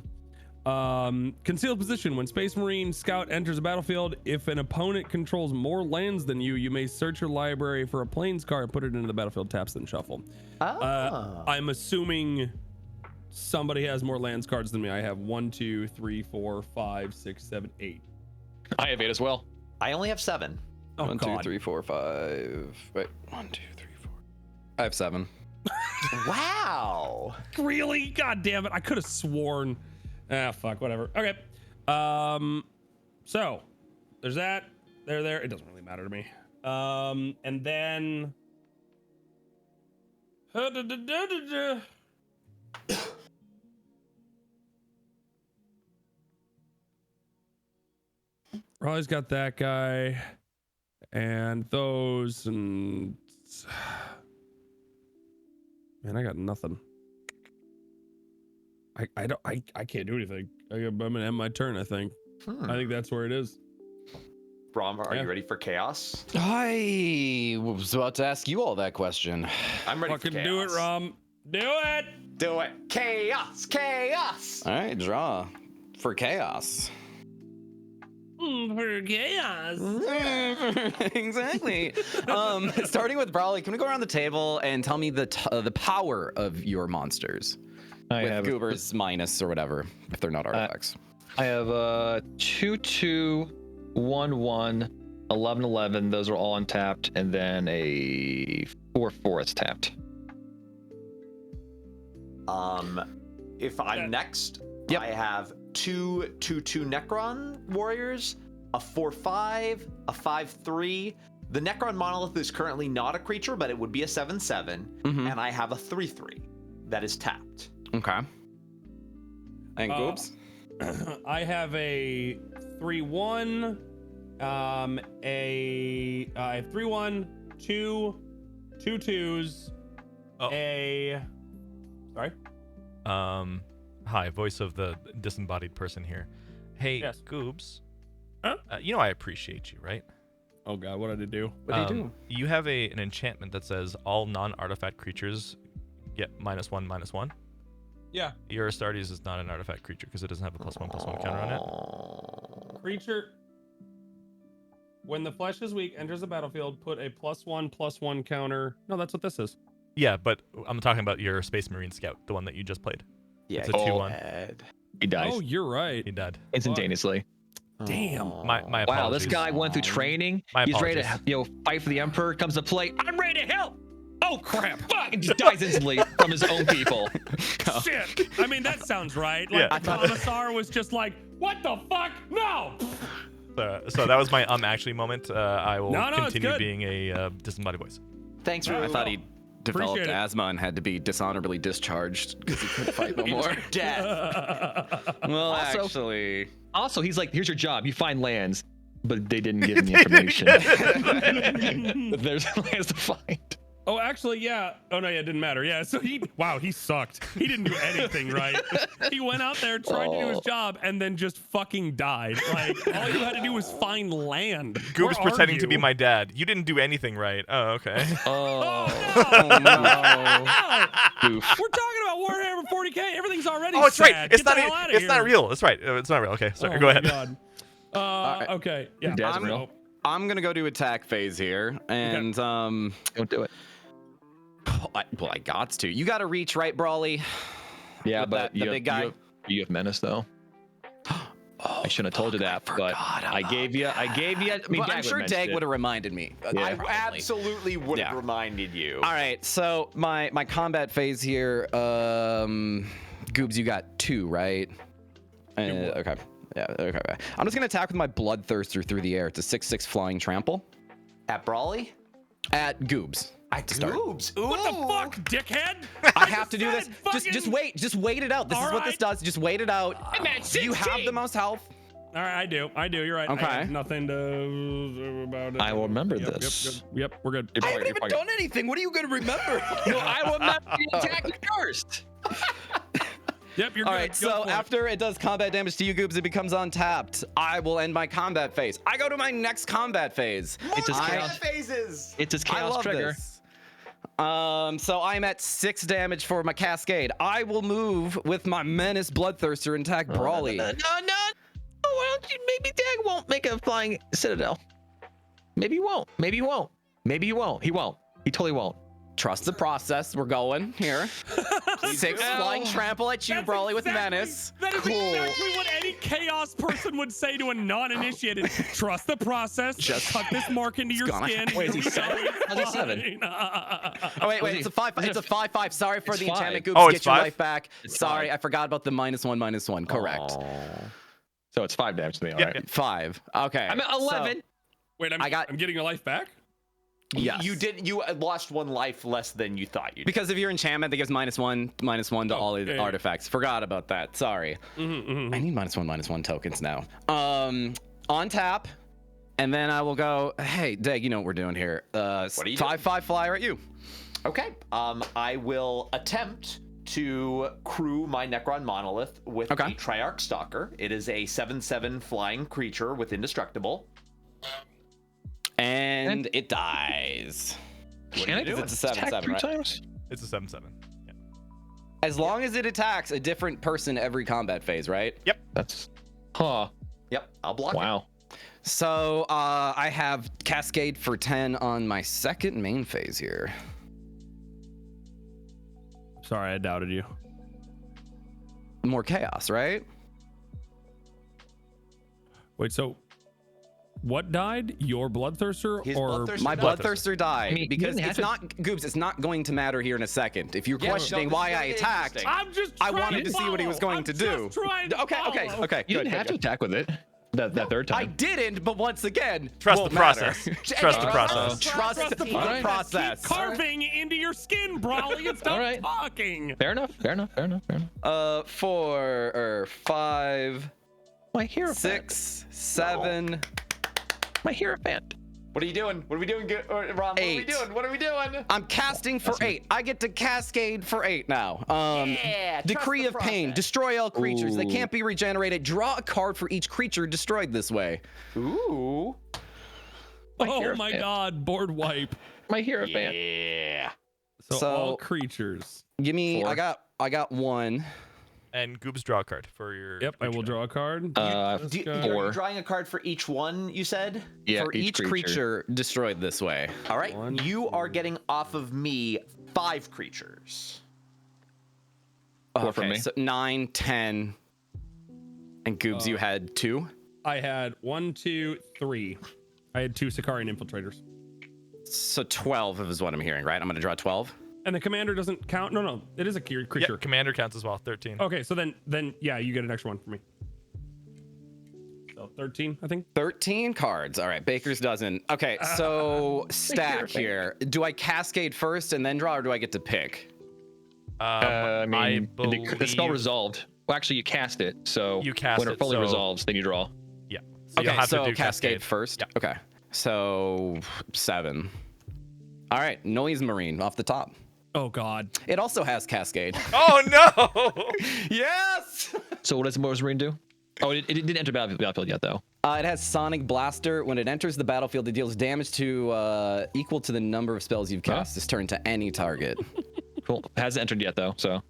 Concealed position. When Space Marine Scout enters a battlefield, if an opponent controls more lands than you, you may search your library for a plains card, put it into the battlefield, taps, then shuffle. I'm assuming somebody has more lands cards than me. I have 1, 2, 3, 4, 5, 6, 7, 8. I have 8 as well. I only have 7. Oh, 1, 2, God. 3, 4, 5. Wait, 1, 2, 3, 4. I have 7. Wow. Really? God damn it. I could have sworn. Fuck, whatever. Okay. So there's that. There. It doesn't really matter to me. And then Raleigh's got that guy and those, and man, I got nothing. I can't do anything. I'm gonna end my turn, I think. I think that's where it is. Rom, are you ready for chaos? I was about to ask you all that question. I'm ready Fucking for chaos. do it, Rom. Do it. Do it. Chaos. Chaos. All right, draw for chaos. For chaos. Exactly. Starting with Brawley, can we go around the table and tell me the power of your monsters? I With have Goobers minus or whatever, if they're not artifacts. I have 2/2, 1/1, 11/11. Those are all untapped, and then a 4/4 is tapped. If I'm next, Yep. I have 2/2 Necron warriors, a 4/5, a 5/3. The Necron monolith is currently not a creature, but it would be a 7/7, and I have a 3/3 that is tapped. Okay. And Goobs? I have a 3/1. I have 3/1, 2 2/2s. Oh. Sorry. Hi, voice of the disembodied person here. Hey, Yes. Goobs. Huh? You know I appreciate you, right? Oh God, what did I do? What do you do? You have an enchantment that says all non-artifact creatures get -1/-1. Yeah. Your Astartes is not an artifact creature because it doesn't have a +1/+1 counter on it. Creature. When the flesh is weak, enters the battlefield, put a +1/+1 counter. No, that's what this is. Yeah, but I'm talking about your Space Marine Scout, the one that you just played. Yeah, It's a 2/1. He dies Oh, you're right. He died. instantaneously. Damn. My Wow, apologies. this guy went through training. My He's ready to apologies. fight for the Emperor. Comes to play. I'm ready to help. Oh crap. Fuck, and just dies instantly from his own people. Shit. I mean, that sounds right. Like Yeah. the commissar was just like, what the fuck? No. So that was my actually moment. I will No, it's continue good. being a disembodied voice. Thanks for I thought he developed Appreciate it. asthma and had to be dishonorably discharged because he couldn't fight no more. death. Well, Also- actually, Also, he's like, here's your job. You find lands, but they didn't give him the information. There's lands to find. Oh, actually, yeah. Oh no, yeah, it didn't matter. Yeah, so he sucked. He didn't do anything right. He went out there, tried to do his job, and then just fucking died. Like, all you had to do was find land. Goob's Where are pretending to be you? my dad. You didn't do anything right. Oh, okay. Oh, oh, no. Oof. We're talking about Warhammer 40K. Everything's already Oh, it's right. sad. It's Get not. the hell outta It's not here. real. That's right. It's not real. Okay. Sorry. Oh Go my ahead. God. Okay. Yeah. Your dad's I'm- real. I'm gonna go to attack phase here, and Don't do it. I got to. You got to reach, right, Brawley? Yeah, With but that- the you, big have, guy? you have menace though. I shouldn't have told you that, but I gave you. I mean, But I'm Dag sure mentioned Dag it. would have reminded me. Yeah. I Probably. absolutely would have Yeah. reminded you. All right, so my combat phase here, Goobs, you got 2, right? Okay. Yeah, okay. I'm just gonna attack with my Bloodthirster through the air. It's a 6/6 flying trample At Brawley? at Goobs. At start. Goobs. Ooh. What the fuck, dickhead? I have to do this. said Just fucking- wait it out. This is what this Alright. does. Just wait it out. You have the most health. All right, I do. You're right. Okay. I have nothing to about it. I will remember Yep, this. Yep, we're good. You're I probably- haven't even you're done anything. What are you gonna remember? No, I will remember the attack first. Yep, you're All good. right, Go so for it. after it does combat damage to you, Goobs, it becomes untapped. I will end my combat phase. I go to my next combat phase. It's his More chaos. phases. It's his I chaos love trigger. this. So I'm at 6 damage for my Cascade. I will move with my Menace Bloodthirster and attack Brawly. No. Why don't you? Maybe Dag won't make a flying citadel. Maybe he won't. Maybe he won't. Maybe he won't. He won't. He totally won't. Trust the process. We're going here. 6 flying trample at you, Brawly, with Menace. That is exactly what any chaos person would say to a non-initiated. Trust the process. Just tuck this mark into your skin. Wait, is he 7? How's he 7? Oh wait, it's a 5. It's a 5/5. Sorry for the enchantment. Goops, Oh, get it's your 5? life back. Sorry, I forgot about the -1/-1. Correct. So it's 5 damage to me. All Yeah, right. yeah. 5. Okay. I'm at 11. Wait, I'm getting a life back? Yes. You lost 1 life less than you thought you did. Because of your enchantment, that gives -1/-1 to all Okay. artifacts. Forgot about that. Sorry. I need -1/-1 tokens now. On tap, and then I will go. Hey, Dag, you know what we're doing here. What are you 5/5 flyer at you. Okay. I will attempt to crew my Necron Monolith with Okay. a Triarch Stalker. It is a 7/7 flying creature with indestructible. And it dies. Can it? It's a 7/7, Attack 3 right? times? It's a 7/7. Yeah. As long as it attacks a different person every combat phase, right? That's. Huh. Yep, I'll block it. Wow. So I have Cascade for 10 on my second main phase here. Sorry, I doubted you. More chaos, right? Wait, so what died? Your Bloodthirster His or Bloodthirster My died. Bloodthirster died I mean, because you didn't it's have not Goops. It's not going to matter here in a second. If you're Yeah, questioning no, why this I is attacked, interesting. I'm just I trying wanted to see what he was going to do. Okay. You didn't have to attack with it. That third I time. didn't, but once again, Trust won't the process. matter. Trust the process. Trust the Alright. process. Keep carving into your skin, Brawly, and stop Alright. talking. Fair enough. 4 or 5, My hero 6, 7. My Hierophant. What are you doing? What are we doing, Ron? What are we 8. doing? What are we doing? I'm casting for 8. I get to Cascade for 8 now. Decree of Pain. Destroy all creatures. They can't be regenerated. Draw a card for each creature destroyed this way. Ooh. Oh my god, board wipe. My Hierophant. Yeah. So all creatures. Give me. 4. I got 1. And Goobs, draw a card for your. Yep, I will creature. draw a card. Are 4. you drawing a card for each one, you said? Yeah, For each creature destroyed this way. All right. 1, You are getting off of me 5 creatures. 4 from me. So 9, 10. And Goobs, you had 2. I had 1, 2, 3. I had 2 Sicarian infiltrators. So 12 is what I'm hearing, right? I'm going to draw 12. And the commander doesn't count. No, it is a creature. Yeah, commander counts as well. 13. Okay, so then yeah, you get an extra 1 for me. So 13, I think. 13 cards. All right, Baker's dozen. Okay, so stack here. Do I Cascade first and then draw, or do I get to pick? I mean, the spell believe- resolved. Well, actually, you cast it. So You cast when it, it fully so- resolves, then you draw. Yeah. So you'll Okay, have so to do Cascade first. Yeah. Okay, so 7. All right, Noise Marine off the top. Oh god. It also has Cascade. Oh no! Yes! So what does Marine do? Oh, it didn't enter battlefield yet, though. It has Sonic Blaster. When it enters the battlefield, it deals damage to equal to the number of spells you've cast this turn to any target. Cool. It hasn't entered yet, though. So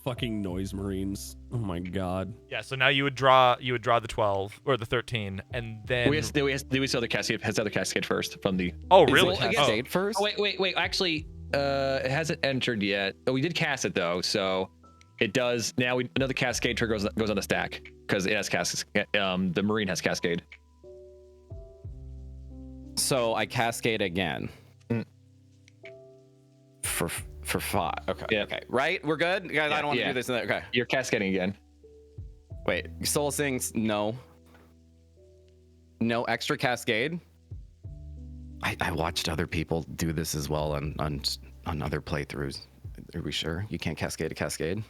Fucking Noise Marines. Oh my god. Yeah. So now you would draw the 12 or the 13, and then. we still the Cascade. Has the other Cascade first from the. Oh Is really? it Cascade first? Oh, wait. Actually, it hasn't entered yet. Oh, we did cast it though, so it does now. Another Cascade trigger goes on the stack because it has Cascade. The Marine has Cascade. So I Cascade again. For 5. Okay. Yeah. Okay. Right? We're good? Guys, I don't want to Yeah. do this. Okay. You're cascading again. Wait. Soul Sings, no. No extra Cascade. I watched other people do this as well on other playthroughs. Are we sure? You can't Cascade a Cascade?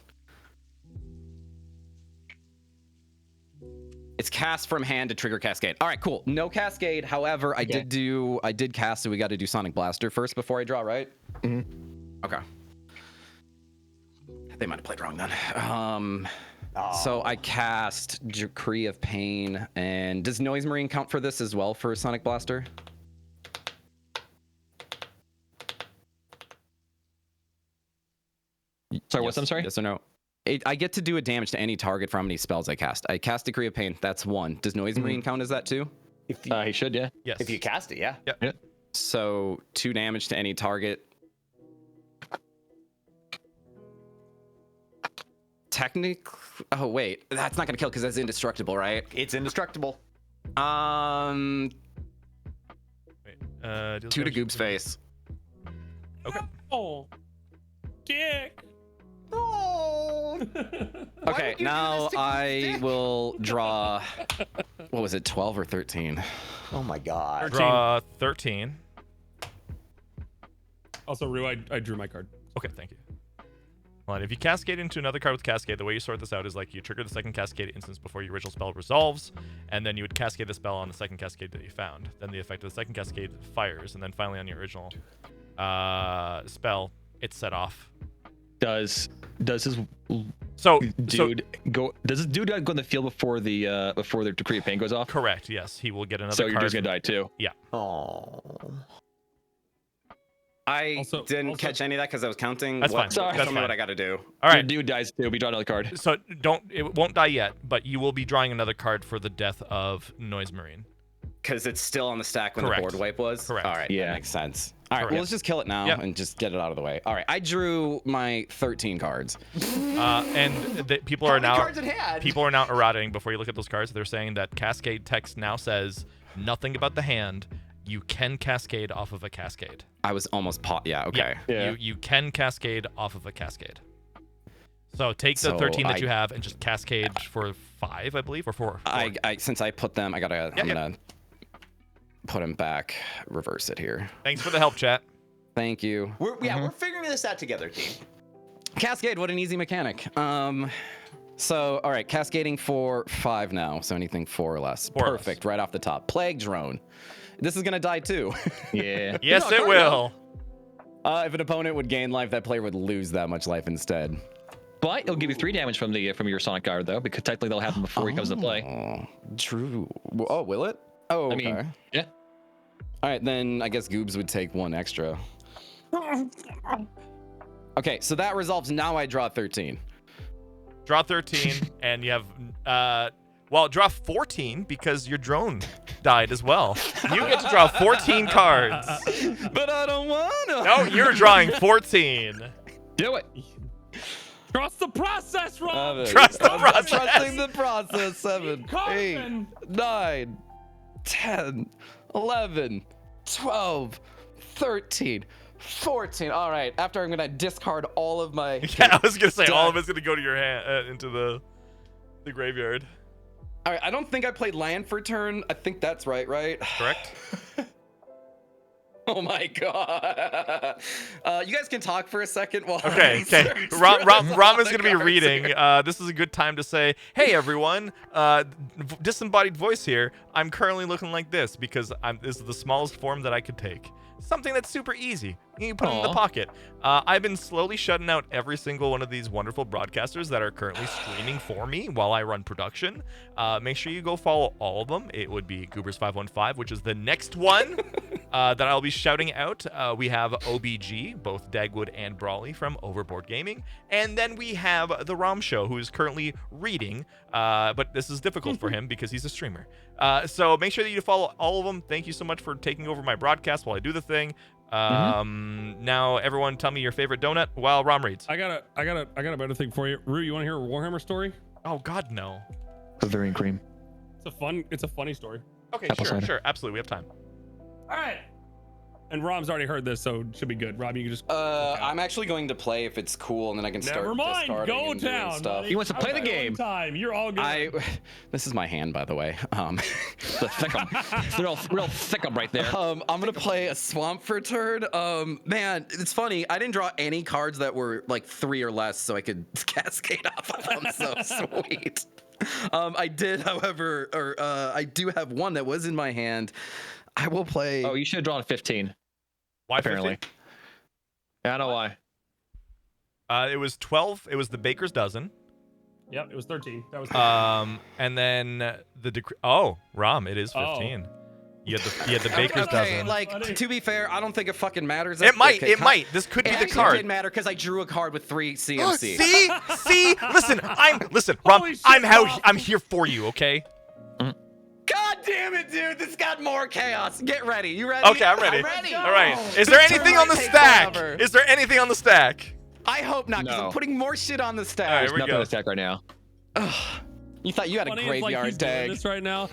It's cast from hand to trigger Cascade. All right, cool. No Cascade. However, I did cast, so we got to do Sonic Blaster first before I draw, right? Mm-hmm. Okay. They might have played wrong then. So I cast Decree of Pain, and does Noise Marine count for this as well for Sonic Blaster? Sorry, what's I'm sorry? Yes or no? I get to do a damage to any target for how many spells I cast. I cast Decree of Pain. That's 1. Does Noise Marine count as that too? If you, He should, yeah. Yes. if you cast it, yeah. So 2 damage to any target. Technically, oh wait, that's not gonna kill because that's indestructible, right? It's indestructible. Wait, 2 to Goob's face. Okay. Oh, dick. Okay, now I will draw. What was it, 12 or 13? Oh my god. Draw 13. Also, Rue, I drew my card. Okay, thank you. Well, if you cascade into another card with Cascade, the way you sort this out is like you trigger the second Cascade instance before your original spell resolves, and then you would cascade the spell on the second Cascade that you found. Then the effect of the second Cascade fires, and then finally on your original spell, it's set off. Does his Dude go? Does this dude go in the field before the Decree of Pain goes off? Correct. Yes, he will get another. So card. your dude's gonna die too. Yeah. Oh. I didn't catch any of that because I was counting. That's fine. Sorry. That's Tell me fine. what I got to do. All right. Your dude dies too. We draw another card. So it won't die yet, but you will be drawing another card for the death of Noise Marine. Because it's still on the stack when Correct. the board wipe was? Correct. All right, Yeah. that makes sense. All right, Correct. well, let's just kill it now Yep. and just get it out of the way. All right, I drew my 13 cards. People How are many now cards it had? people are now errating before you look at those cards. They're saying that Cascade text now says nothing about the hand. You can cascade off of a Cascade. I was almost yeah, okay. Yeah. You can cascade off of a Cascade. So take the So 13 that you have and just cascade for 5, I believe, or 4. I since I put them, I'm Yeah. gonna put them back, reverse it here. Thanks for the help, chat. Thank you. We're figuring this out together, team. Cascade, what an easy mechanic. So, all right, cascading for 5 now, so anything 4 or less. 4 or less. Perfect, right off the top. Plague Drone. This is gonna die too. Yeah. Yes, it will. If an opponent would gain life, that player would lose that much life instead. But it'll give you 3 damage from your Sonic card though, because technically they'll have him before he comes to play. Oh, true. Oh, will it? Oh, okay. I mean, yeah. All right, then I guess Goobs would take 1 extra. Okay, so that resolves. Now I draw 13. Draw 13, and you have draw 14 because your drone died as well. You get to draw 14 cards. But I don't wanna. No, you're drawing 14. Do it. Trust the process, Rob. Trust the process. Trusting the process. 7, 8, Carmen. 9, 10, 11, 12, 13, 14. All right, after I'm gonna discard all of my. Yeah, I was gonna say all of it's gonna go to your hand into the graveyard. All right, I don't think I played land for turn. I think that's right, right? Correct. Oh my god. You guys can talk for a second while Okay. Ram is going to be reading. This is a good time to say, hey, everyone, disembodied voice here. I'm currently looking like this because this is the smallest form that I could take. Something that's super easy. You can put it in the pocket. I've been slowly shutting out every single one of these wonderful broadcasters that are currently streaming for me while I run production. Make sure you go follow all of them. It would be Goobers515, which is the next one that I'll be shouting out. We have OBG, both Dagwood and Brawley from Overboard Gaming. And then we have The Rom Show, who is currently reading, but this is difficult for him because he's a streamer. So make sure that you follow all of them. Thank you so much for taking over my broadcast while I do the thing. Now everyone tell me your favorite donut while Rom reads. I got a better thing for you. Rue, you want to hear a Warhammer story? Oh God, no. Slithering cream. It's a funny story. Okay, Apple cider. sure, absolutely, we have time. All right. And Rom's already heard this, so it should be good. Rob, you can just. I'm actually going to play if it's cool, and then I can start Never mind. discarding Go and doing down. stuff. He wants to play the I've got game. one time. You're all good. This is my hand, by the way. The thickum. Real thickum right there. I'm gonna play a swamp for turn. Man, it's funny. I didn't draw any cards that were like 3 or less, so I could cascade off of them. So sweet. I did, however, I do have one that was in my hand. I will play. Oh, you should have drawn 15. Why Apparently. 50? I don't know why. It was 12. It was the baker's dozen. Yep, it was 13. That was 13. And then the decree. Oh, Rom, it is 15. You had the baker's Okay, dozen. like to be fair, I don't think it fucking matters. It might. Okay, It might. This could be it the actually card. did matter because I drew a card with 3 CMC. See. Listen, Rom. Holy shit, I'm Rom. here for you. Okay. God damn it, dude! This got more chaos. Get ready. You ready? Okay, I'm ready. I'm ready. All right. Is there anything on the Take stack? forever. Is there anything on the stack? I hope not, because No. I'm putting more shit on the All right, stack. here we Nothing go. to stack right now. You thought you had a Funny is, like, graveyard he's doing tag. this right now.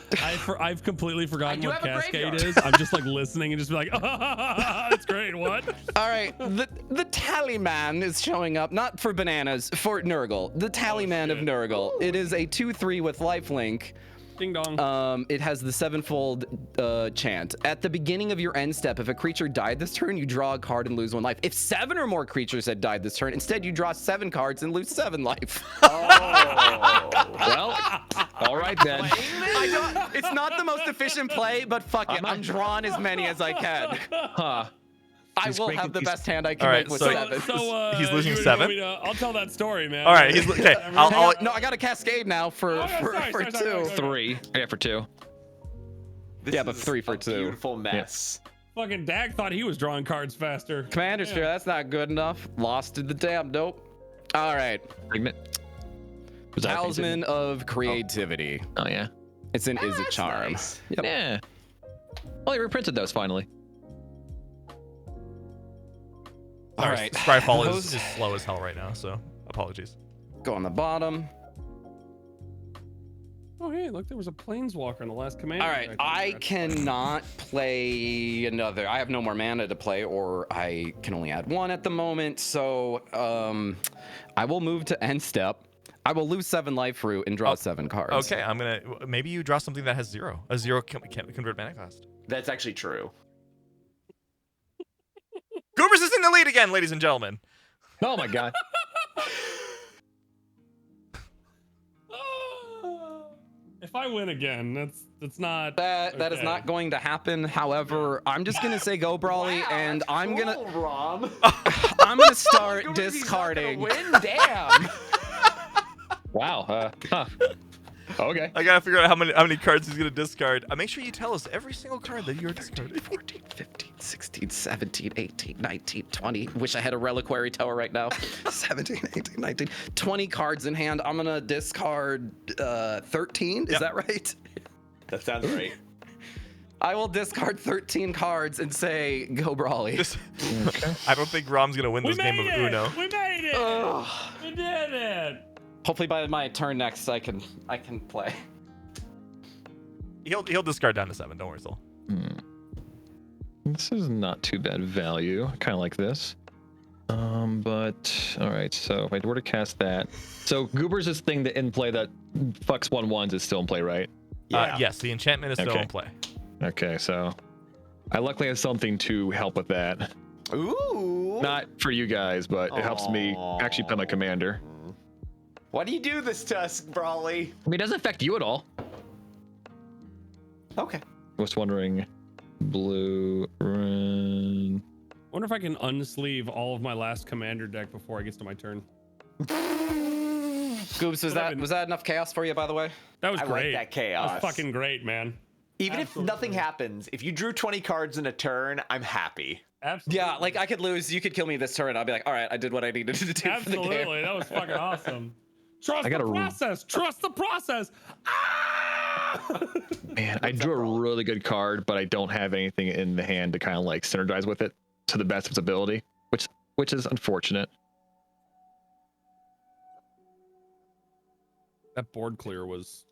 I've completely forgotten do what have a Cascade graveyard. is. I'm just like listening and just be like, that's great. What? All right, the tally man is showing up, not for bananas, for Nurgle. The tally man of Nurgle. It is a 2/3 with lifelink. Ding dong. It has the 7-fold chant. At the beginning of your end step, if a creature died this turn, you draw a card and lose 1 life. If 7 or more creatures had died this turn, instead you draw 7 cards and lose 7 life. Well, all right then. It's not the most efficient play, but fuck it, I'm drawing as many as I can. Huh. I He's will breaking have the these- best hand I can All right, make with so- 7. He's losing you 7? want me to- I'll tell that story, man. All right. Okay. I'll No, I got a cascade now for sorry, 2. 3. Yeah, for 2. This Yeah, but is 3 for a 2. Beautiful mess. Fucking Dak thought he was drawing cards faster. Commander Sphere, that's not good enough. Lost to the damn dope. All right. Segment. Was that Talisman of Creativity. Oh yeah. It's an Is It That's Charm. nice. Yep. Yeah. Well, they reprinted those finally. All Sorry, right. Scryfall Those is slow as hell right now, so apologies. go on the bottom. Oh, hey, look, there was a Planeswalker in the last Commander. All right. Deck. I cannot play another. I have no more mana to play, or I can only add 1 at the moment. So I will move to end step. I will lose 7 life root and draw 7 cards. Okay, I'm gonna. Maybe you draw something that has 0. A 0 can't convert mana cost. That's actually true. Goobers is in the lead again, ladies and gentlemen. Oh my god. If I win again, that's not. That is okay. not going to happen. However, I'm just gonna say go Brawly, and I'm gonna Rom. start discarding. Win, damn. Wow. Huh. Okay. I gotta figure out how many cards he's gonna discard. Make sure you tell us every single card that you're discarding. 14, 15, 16, 17, 18, 19, 20. Wish I had a Reliquary Tower right now. 17, 18, 19, 20 cards in hand. I'm gonna discard 13. Is Yep. that right? That sounds right. I will discard 13 cards and say go Brawly. I don't think Rom's gonna win We this game made of it! Uno. We made it! Ugh. We did it! Hopefully by my turn next I can play. He'll discard down to 7. Don't worry, Soul. This is not too bad value. I kind of like this. But all right. So if I were to cast that, so Goobers' is thing that in play that fucks 1/1s is still in play, right? Yeah. Yes, the enchantment is still Okay. in play. Okay. So I luckily have something to help with that. Ooh. Not for you guys, but it helps me actually play my commander. Why do you do this to us, Brawly? I mean, it doesn't affect you at all. Okay. I was wondering, blue, red. Wonder if I can unsleeve all of my last Commander deck before it gets to my turn. Goobs, was that enough chaos for you, by the way? That was I like great. that chaos. That was fucking great, man. Even Absolutely. if nothing happens, if you drew 20 cards in a turn, I'm happy. Absolutely. Yeah, like I could lose. You could kill me this turn. I'll be like, all right, I did what I needed to do for the game. Absolutely. That was fucking awesome. Trust I the gotta- process. Trust the process. Ah! Man, I drew a really good card, but I don't have anything in the hand to kind of like synergize with it to the best of its ability, which is unfortunate. That board clear was.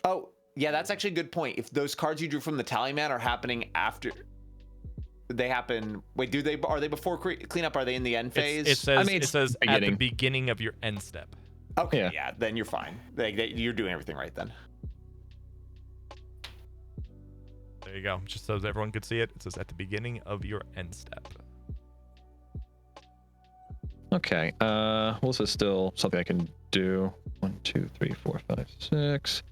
Oh, yeah, that's actually a good point. If those cards you drew from the tally man are happening after they happen, wait, are they before cleanup? Are they in the end phase? It says, I mean, it it's says at the beginning. beginning of your end step. Okay, Yeah. yeah, then you're fine. You're doing everything right then. There you go. Just so everyone could see it. It says at the beginning of your end step. Okay. Well, this is still something I can do. 1, 2, 3, 4, 5, 6.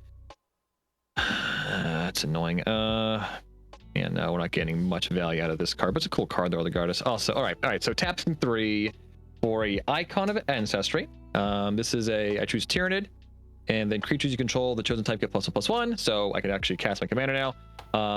That's annoying. Yeah, no, we're not getting much value out of this card, but it's a cool card though, regardless. Also, all right. So taps in 3 for a Icon of Ancestry. This is I choose Tyrannid, And then creatures you control, the chosen type get +1/+1. So I can actually cast my commander now.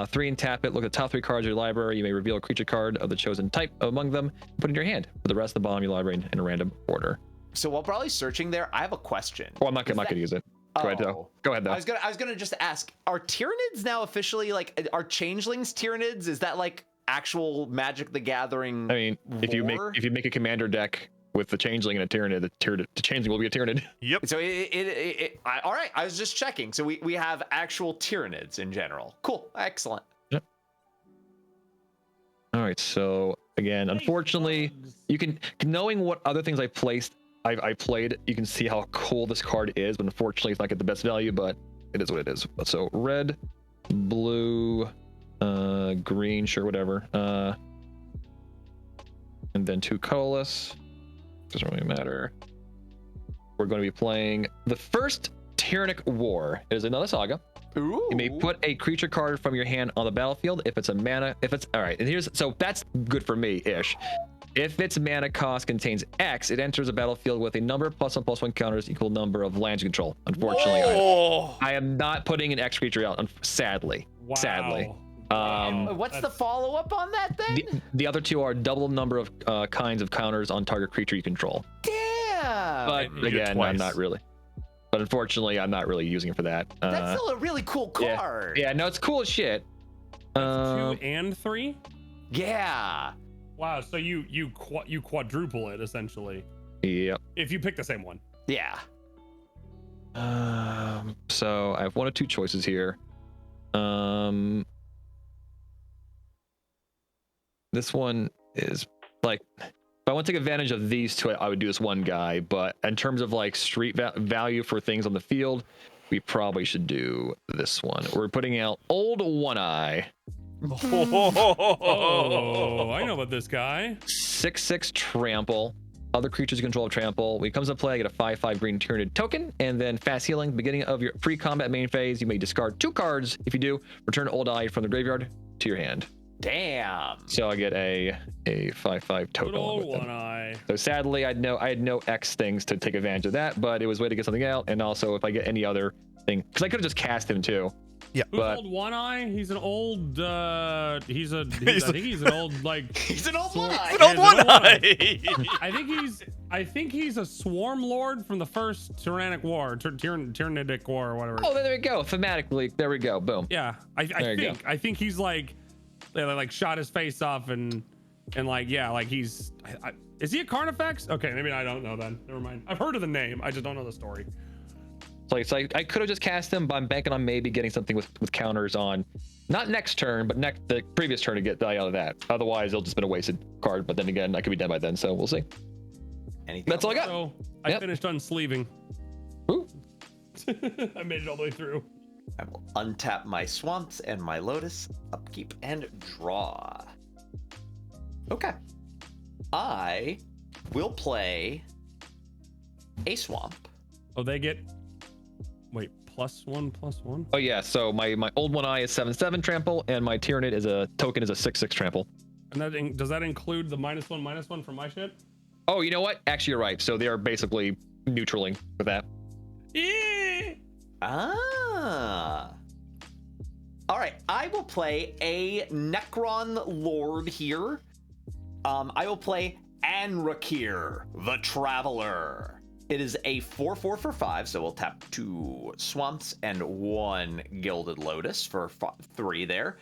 3 and tap it. Look at the top 3 cards of your library. You may reveal a creature card of the chosen type among them. Put it in your hand. Put the rest of the bottom of your library in a random order. So while probably searching there, I have a question. Oh, I'm not gonna use it. Go ahead though. Go ahead though. I was gonna just ask: are Tyranids now officially like? Are changelings Tyranids? Is that like actual Magic the Gathering? I mean, if you make a commander deck with the changeling and a Tyranid, the changeling will be a Tyranid. Yep. So all right. I was just checking. So we have actual Tyranids in general. Cool. Excellent. Yep. All right. So again, unfortunately, you can knowing what other things I played, you can see how cool this card is, but unfortunately it's not get the best value, but it is what it is. So red, blue, green, sure, whatever. And then 2 colorless. Doesn't really matter. We're going to be playing the first Tyrannic War. It is another saga. Ooh. You may put a creature card from your hand on the battlefield if it's a mana. All right, and so that's good for me ish. If its mana cost contains X, it enters a battlefield with a number of +1/+1 counters equal number of lands you control. Unfortunately, I am not putting an X creature out, sadly. Wow. Sadly. What's the follow-up on that then? The other 2 are double number of kinds of counters on target creature you control. Damn! But again, I'm not really. But unfortunately, I'm not really using it for that. That's still a really cool card. Yeah, no, it's cool as shit. 2 and 3. Yeah. Wow, so you quadruple it essentially. Yep. If you pick the same one. Yeah. So I have 1 of 2 choices here. This one is like, if I want to take advantage of these 2, I would do this one guy. But in terms of like street value for things on the field, we probably should do this one. We're putting out Old One Eye. Oh, I know about this guy. 6/6 trample. Other creatures you control trample. When it comes to play, I get a 5/5 green Tyranid token, and then fast healing. Beginning of your pre-combat main phase, you may discard 2 cards. If you do, return Old Eye from the graveyard to your hand. Damn. So I get a 5/5 token. Good old One Eye. So sadly, I had no X things to take advantage of that, but it was a way to get something out. And also, if I get any other thing, because I could have just cast him too. Yeah. Who's but old One Eye? He's an old. I think he's an old like. He's an old One Eye. He's an old One Eye. I think he's a Swarm Lord from the first Tyrannic War, Tyrannidic War, or whatever. Oh, there we go. Thematically, there we go. Boom. Yeah, I think he's like, they like shot his face off and like, yeah, like he's. Is he a Carnifex? Okay, maybe I don't know then. Never mind. I've heard of the name. I just don't know the story. So I could have just cast him, but I'm banking on maybe getting something with counters on, not next turn, but the previous turn to get value out of that. Otherwise, it'll just been a wasted card. But then again, I could be dead by then, so we'll see. That's all I got. So I finished unsleeving. Ooh. I made it all the way through. I will untap my swamps and my lotus, upkeep and draw. Okay. I will play a swamp. Oh, they get. Wait, +1/+1? Oh yeah, so my Old One Eye is 7/7 trample, and my Tyranid is a 6/6 trample. And that does that include the -1/-1 from my shit? Oh, you know what? Actually, you're right. So they are basically neutraling with that. Yeah. Ah. All right, I will play a Necron Lord here. I will play Anrakir, the Traveler. It is a 4/4 for 5, so we'll tap 2 swamps and 1 Gilded Lotus for 3 there.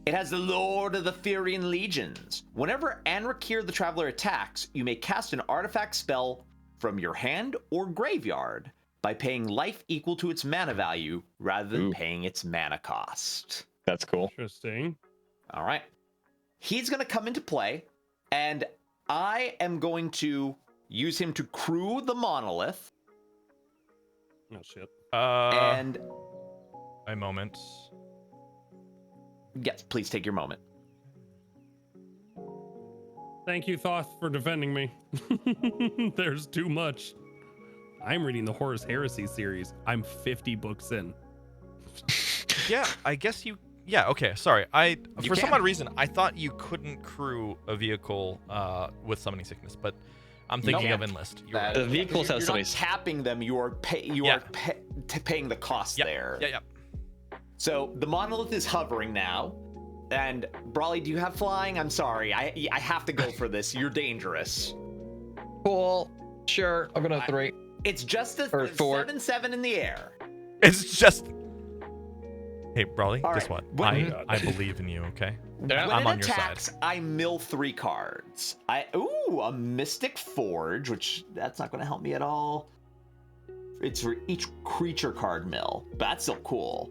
It has the Lord of the Furian Legions. Whenever Anrakir the Traveler attacks, you may cast an artifact spell from your hand or graveyard by paying life equal to its mana value rather than paying its mana cost. That's cool. Interesting. All right. He's going to come into play, and I am going to use him to crew the monolith. Oh shit. And a moment. Yes, please take your moment. Thank you, Thoth, for defending me. There's too much. I'm reading the Horus Heresy series. I'm 50 books in. Yeah, I guess you. Yeah, okay. Sorry, for some odd reason I thought you couldn't crew a vehicle with summoning sickness, but I'm thinking of enlist. The vehicles have you're not tapping them. You are paying the cost there. Yeah. So the monolith is hovering now. And Brawley, do you have flying? I'm sorry. I have to go for this. You're dangerous. Cool. Sure. I'm gonna 3. It's just a Or 4. 7/7 in the air. It's just. Hey, Brawley, All guess right. what? I believe in you. Okay. Yeah. When I'm it on your attacks, side. I mill 3 cards. A Mystic Forge, which that's not going to help me at all. It's for each creature card mill. But that's still cool.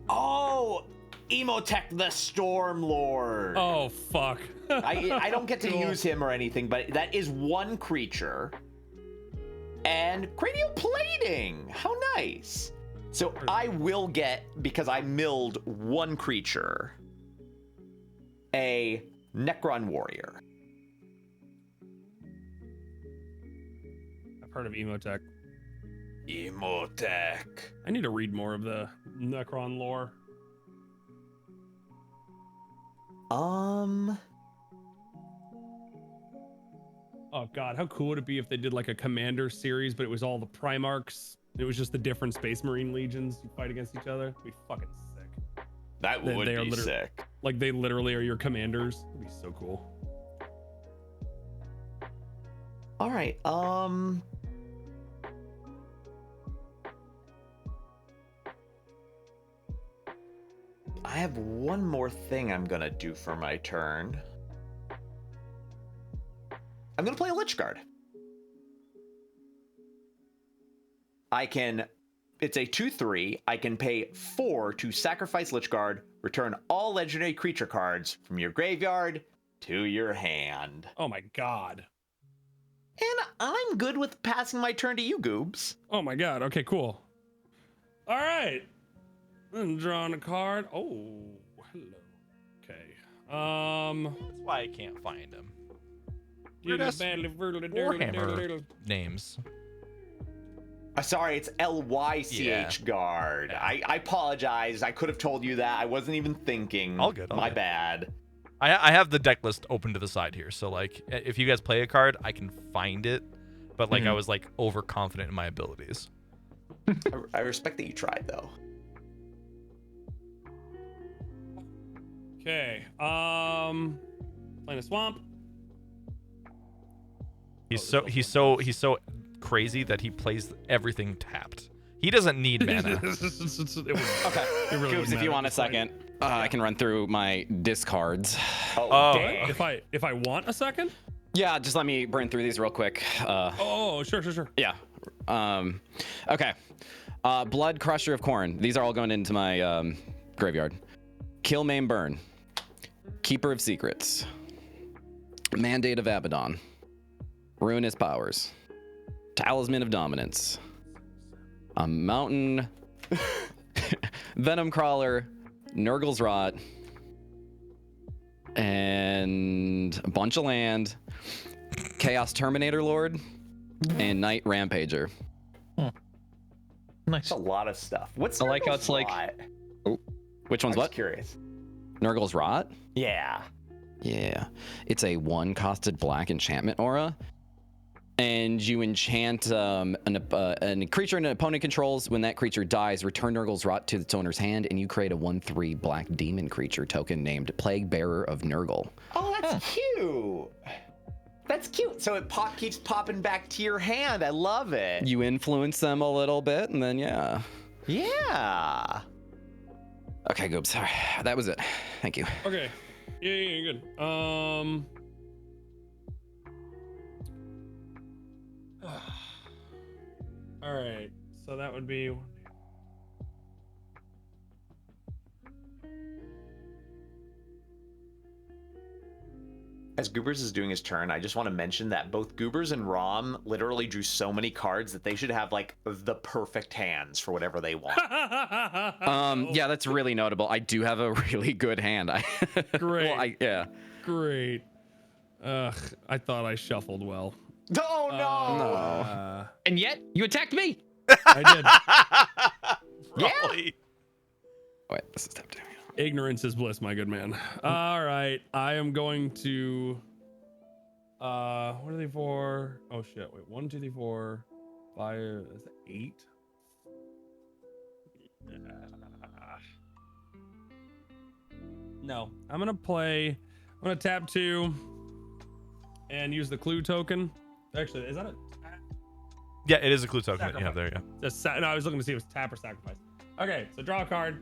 Oh, Emotech the Stormlord. Oh fuck. I don't get to use him or anything, but that is 1 creature. And cranial plating. How nice. So I will get, because I milled 1 creature, a Necron Warrior. I've heard of Emotech. Emotech. I need to read more of the Necron lore. Oh god, how cool would it be if they did like a Commander series, but it was all the Primarchs. It was just the different Space Marine legions you fight against each other. It'd be fucking sick. That would be sick. Like they literally are your commanders. It'd be so cool. All right. I have one more thing I'm gonna do for my turn. I'm gonna play a Lich Guard. It's a 2/3. I can pay 4 to sacrifice Lich Guard, return all legendary creature cards from your graveyard to your hand. Oh my god. And I'm good with passing my turn to you, Goobs. Oh my god. Okay, cool. All right. I'm drawing a card. Oh, hello. Okay. That's why I can't find him. Warhammer Warhammer names. Sorry, it's LYCH Yeah. Guard. Yeah. I apologize. I could have told you that. I wasn't even thinking. All good, all My good. bad. I have the deck list open to the side here, so like if you guys play a card, I can find it. But like I was like overconfident in my abilities. I respect that you tried though. Okay. Playing a swamp. He's so crazy that he plays everything tapped. He doesn't need mana. Okay. Okay. really Goobs, if you want a second, I can run through my discards. Oh, damn. If I want a second? Yeah, just let me burn through these real quick. Oh, sure. Yeah. Okay. Blood Crusher of Corn. These are all going into my graveyard. Kill, Maim, Burn. Keeper of Secrets. Mandate of Abaddon. Ruinous Powers. Talisman of Dominance. A Mountain. Venom Crawler. Nurgle's Rot. And a bunch of land. Chaos Terminator Lord. And Night Rampager. Nice. That's a lot of stuff. What's I like how Nurgle's it's like- Rot? Which one's I'm what? just curious. Nurgle's Rot? Yeah. Yeah. It's a 1-costed black enchantment aura. And you enchant a creature an opponent controls. When that creature dies, return Nurgle's Rot to its owner's hand, and you create a 1/3 black demon creature token named Plague Bearer of Nurgle. Oh, that's cute. That's cute. So it keeps popping back to your hand. I love it. You influence them a little bit, and then yeah. Yeah. Okay, Goobs. Sorry. That was it. Thank you. Okay. Yeah, good. All right. So that would be. As Goobers is doing his turn, I just want to mention that both Goobers and Rom literally drew so many cards that they should have like the perfect hands for whatever they want. Yeah, that's really notable. I do have a really good hand. Great. Well, yeah. Great. Ugh, I thought I shuffled well. Oh no! And yet, you attacked me. I did. Probably. Wait, this is step 2. Ignorance is bliss, my good man. All right, I am going to. What are they for? Oh shit! Wait, 1, 2, 3, 4, 5. Is that 8? No, I'm gonna tap 2 and use the clue token. Actually, is that a Yeah, it is a clue token that you Sacrifice. have there. Yeah. no, I was looking to see if it was tap or sacrifice. Okay, so draw a card.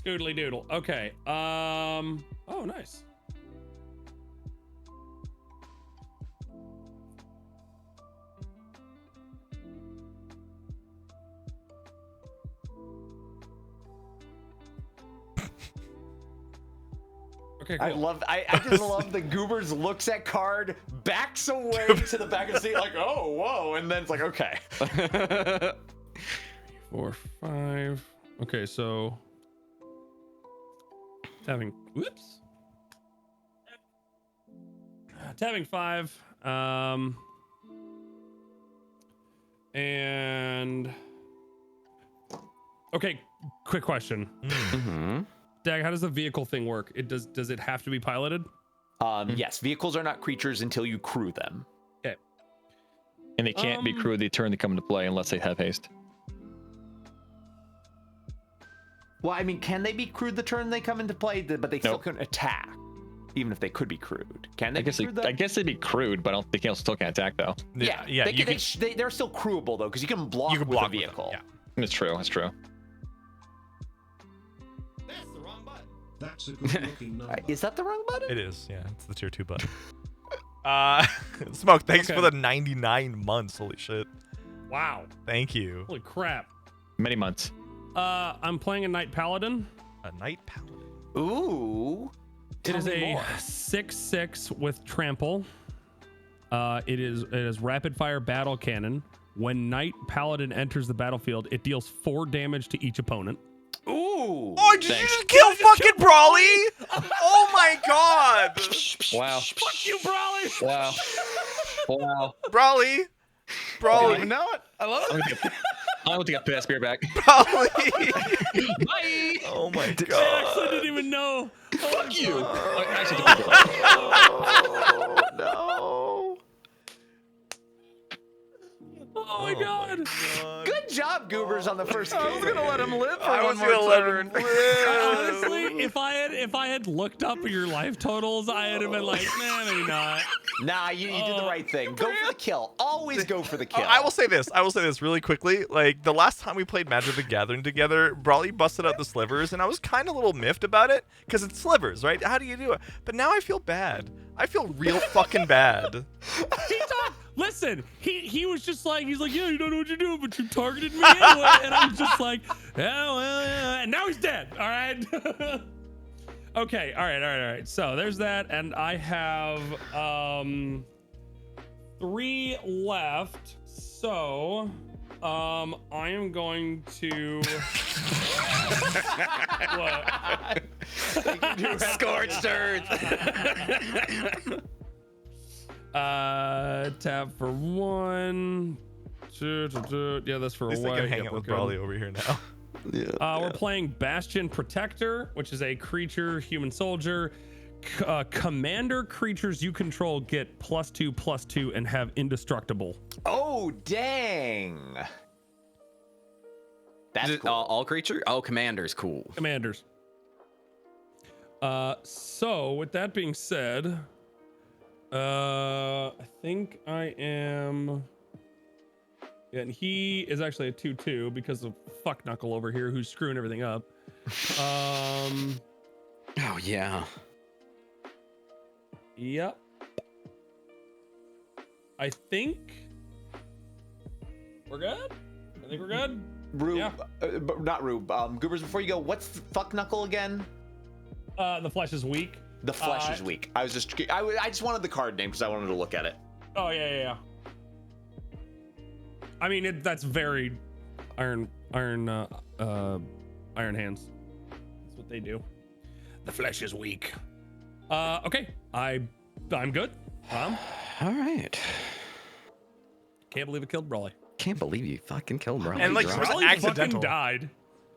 Scoodly doodle. Okay. Oh, nice. Okay, cool. I just love the Goobers looks at card, backs away to the back of the seat like, oh, whoa, and then it's like, okay. 4, 5. Okay, so whoops. Tapping 5. And okay, quick question. Dag, how does the vehicle thing work? Does it have to be piloted? Yes, vehicles are not creatures until you crew them. Okay. And they can't be crewed the turn they come into play unless they have haste. Well, I mean, can they be crewed the turn they come into play? But they still couldn't attack, even if they could be crewed. Can they? I guess they'd be crewed, but they still can't attack though. Yeah. They're still crewable though, because you can block with a vehicle. Yeah. That's true. That's true. That's the wrong button. That's a good-looking number. Is that the wrong button? It is. Yeah, it's the tier 2 button. Smoke, thanks for the 99 months. Holy shit. Wow. Thank you. Holy crap. Many months. I'm playing a Knight Paladin. A Knight Paladin. Ooh. It is a 6/6 with trample. It is rapid fire battle cannon. When Knight Paladin enters the battlefield, it deals 4 damage to each opponent. Ooh. Oh, did you just kill fucking Brawly? Oh my god. Wow. Fuck you, Brawly. Wow. Wow. Brawly. Brawly. You know it. I love it. I want to get that spear back. Brawly. Bye. Oh my I actually god. didn't even know. Fuck you. Oh, no. Oh my god. Good job, Goobers, on the first game. I was gonna let him live for I one was more gonna let turn. him live. Honestly, if I had looked up your life totals, I'd have been like, nah, maybe not. Nah, you did the right thing. Go for the kill. Always go for the kill. I will say this. Really quickly. Like, the last time we played Magic the Gathering together, Brawly busted out the slivers, and I was kind of a little miffed about it, because it's slivers, right? How do you do it? But now I feel bad. I feel real fucking bad. Listen, he was just like, he's like, yeah, you don't know what you're doing, but you targeted me anyway. And I'm just like, yeah, well, yeah. And now he's dead. All right. Okay. All right. So there's that. And I have 3 left. So I am going to what? Scorched earth. Tap for 1. Yeah, that's for At least I can hang out with Brawly over here now. We're playing Bastion Protector, which is a creature, human soldier. Commander creatures you control get +2/+2 and have indestructible. Oh, dang. That's cool. All creature? Oh, commander's cool. Commanders. So with that being said, I think I am. Yeah, and he is actually a 2/2 because of fuck knuckle over here who's screwing everything up. Oh yeah. Yep. I think we're good. I think we're good. Rube, Yeah. Not Rube. Goobers, before you go, what's fuck knuckle again? The flesh is weak. The flesh is weak. I just wanted the card name because I wanted to look at it. Oh yeah. I mean, that's very iron hands. That's what they do. The flesh is weak. Okay, I'm good. All right. Can't believe it killed Brawly. Can't believe you fucking killed Brawly. And like, Bro. it was Brawly accidental. fucking died.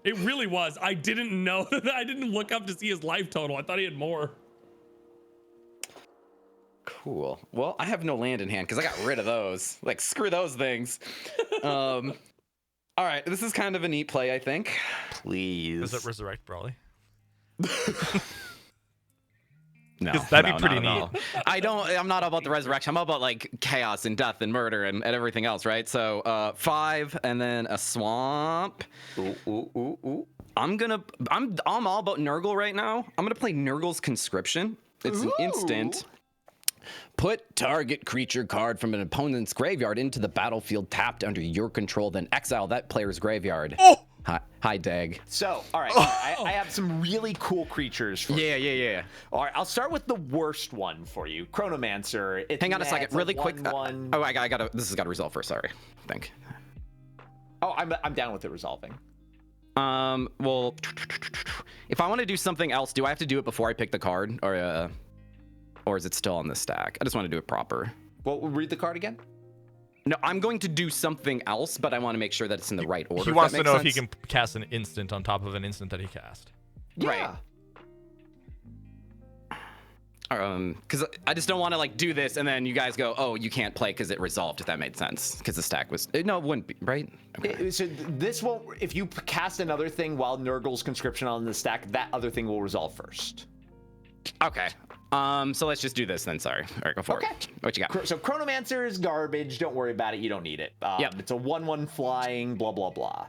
It really was. I didn't know that. I didn't look up to see his life total. I thought he had more. Cool. Well, I have no land in hand because I got rid of those. Like, screw those things. All right, this is kind of a neat play, I think. Please. Does it resurrect Brawly? No, 'Cause that'd be no, pretty not at all. I'm not about the resurrection. I'm about like chaos and death and murder and everything else, right? So 5 and then a swamp. Ooh. I'm all about Nurgle right now. I'm gonna play Nurgle's Conscription. It's an instant. Put target creature card from an opponent's graveyard into the battlefield tapped under your control, then exile that player's graveyard. Oh! Hi, Dag. So, all right, I have some really cool creatures for you. Yeah. All right, I'll start with the worst one for you, Chronomancer. Hang on a second, really quick. 1/1. Oh, I gotta. This has got to resolve first. Sorry. I think. Oh, I'm down with it resolving. Well, if I want to do something else, do I have to do it before I pick the card, or is it still on the stack? I just want to do it proper. Well, read the card again. No, I'm going to do something else, but I want to make sure that it's in the right order. He wants to know if he can cast an instant on top of an instant that he cast. Yeah. Right. Because I just don't want to like do this and then you guys go, oh, you can't play because it resolved. If that made sense, because the stack was no, it wouldn't be right. Okay. So this won't. If you cast another thing while Nurgle's Conscription on the stack, that other thing will resolve first. Okay. So let's just do this then. Sorry. All right, go for it. What you got? So Chronomancer is garbage. Don't worry about it. You don't need it. Yep. It's a 1/1 flying. Blah blah blah.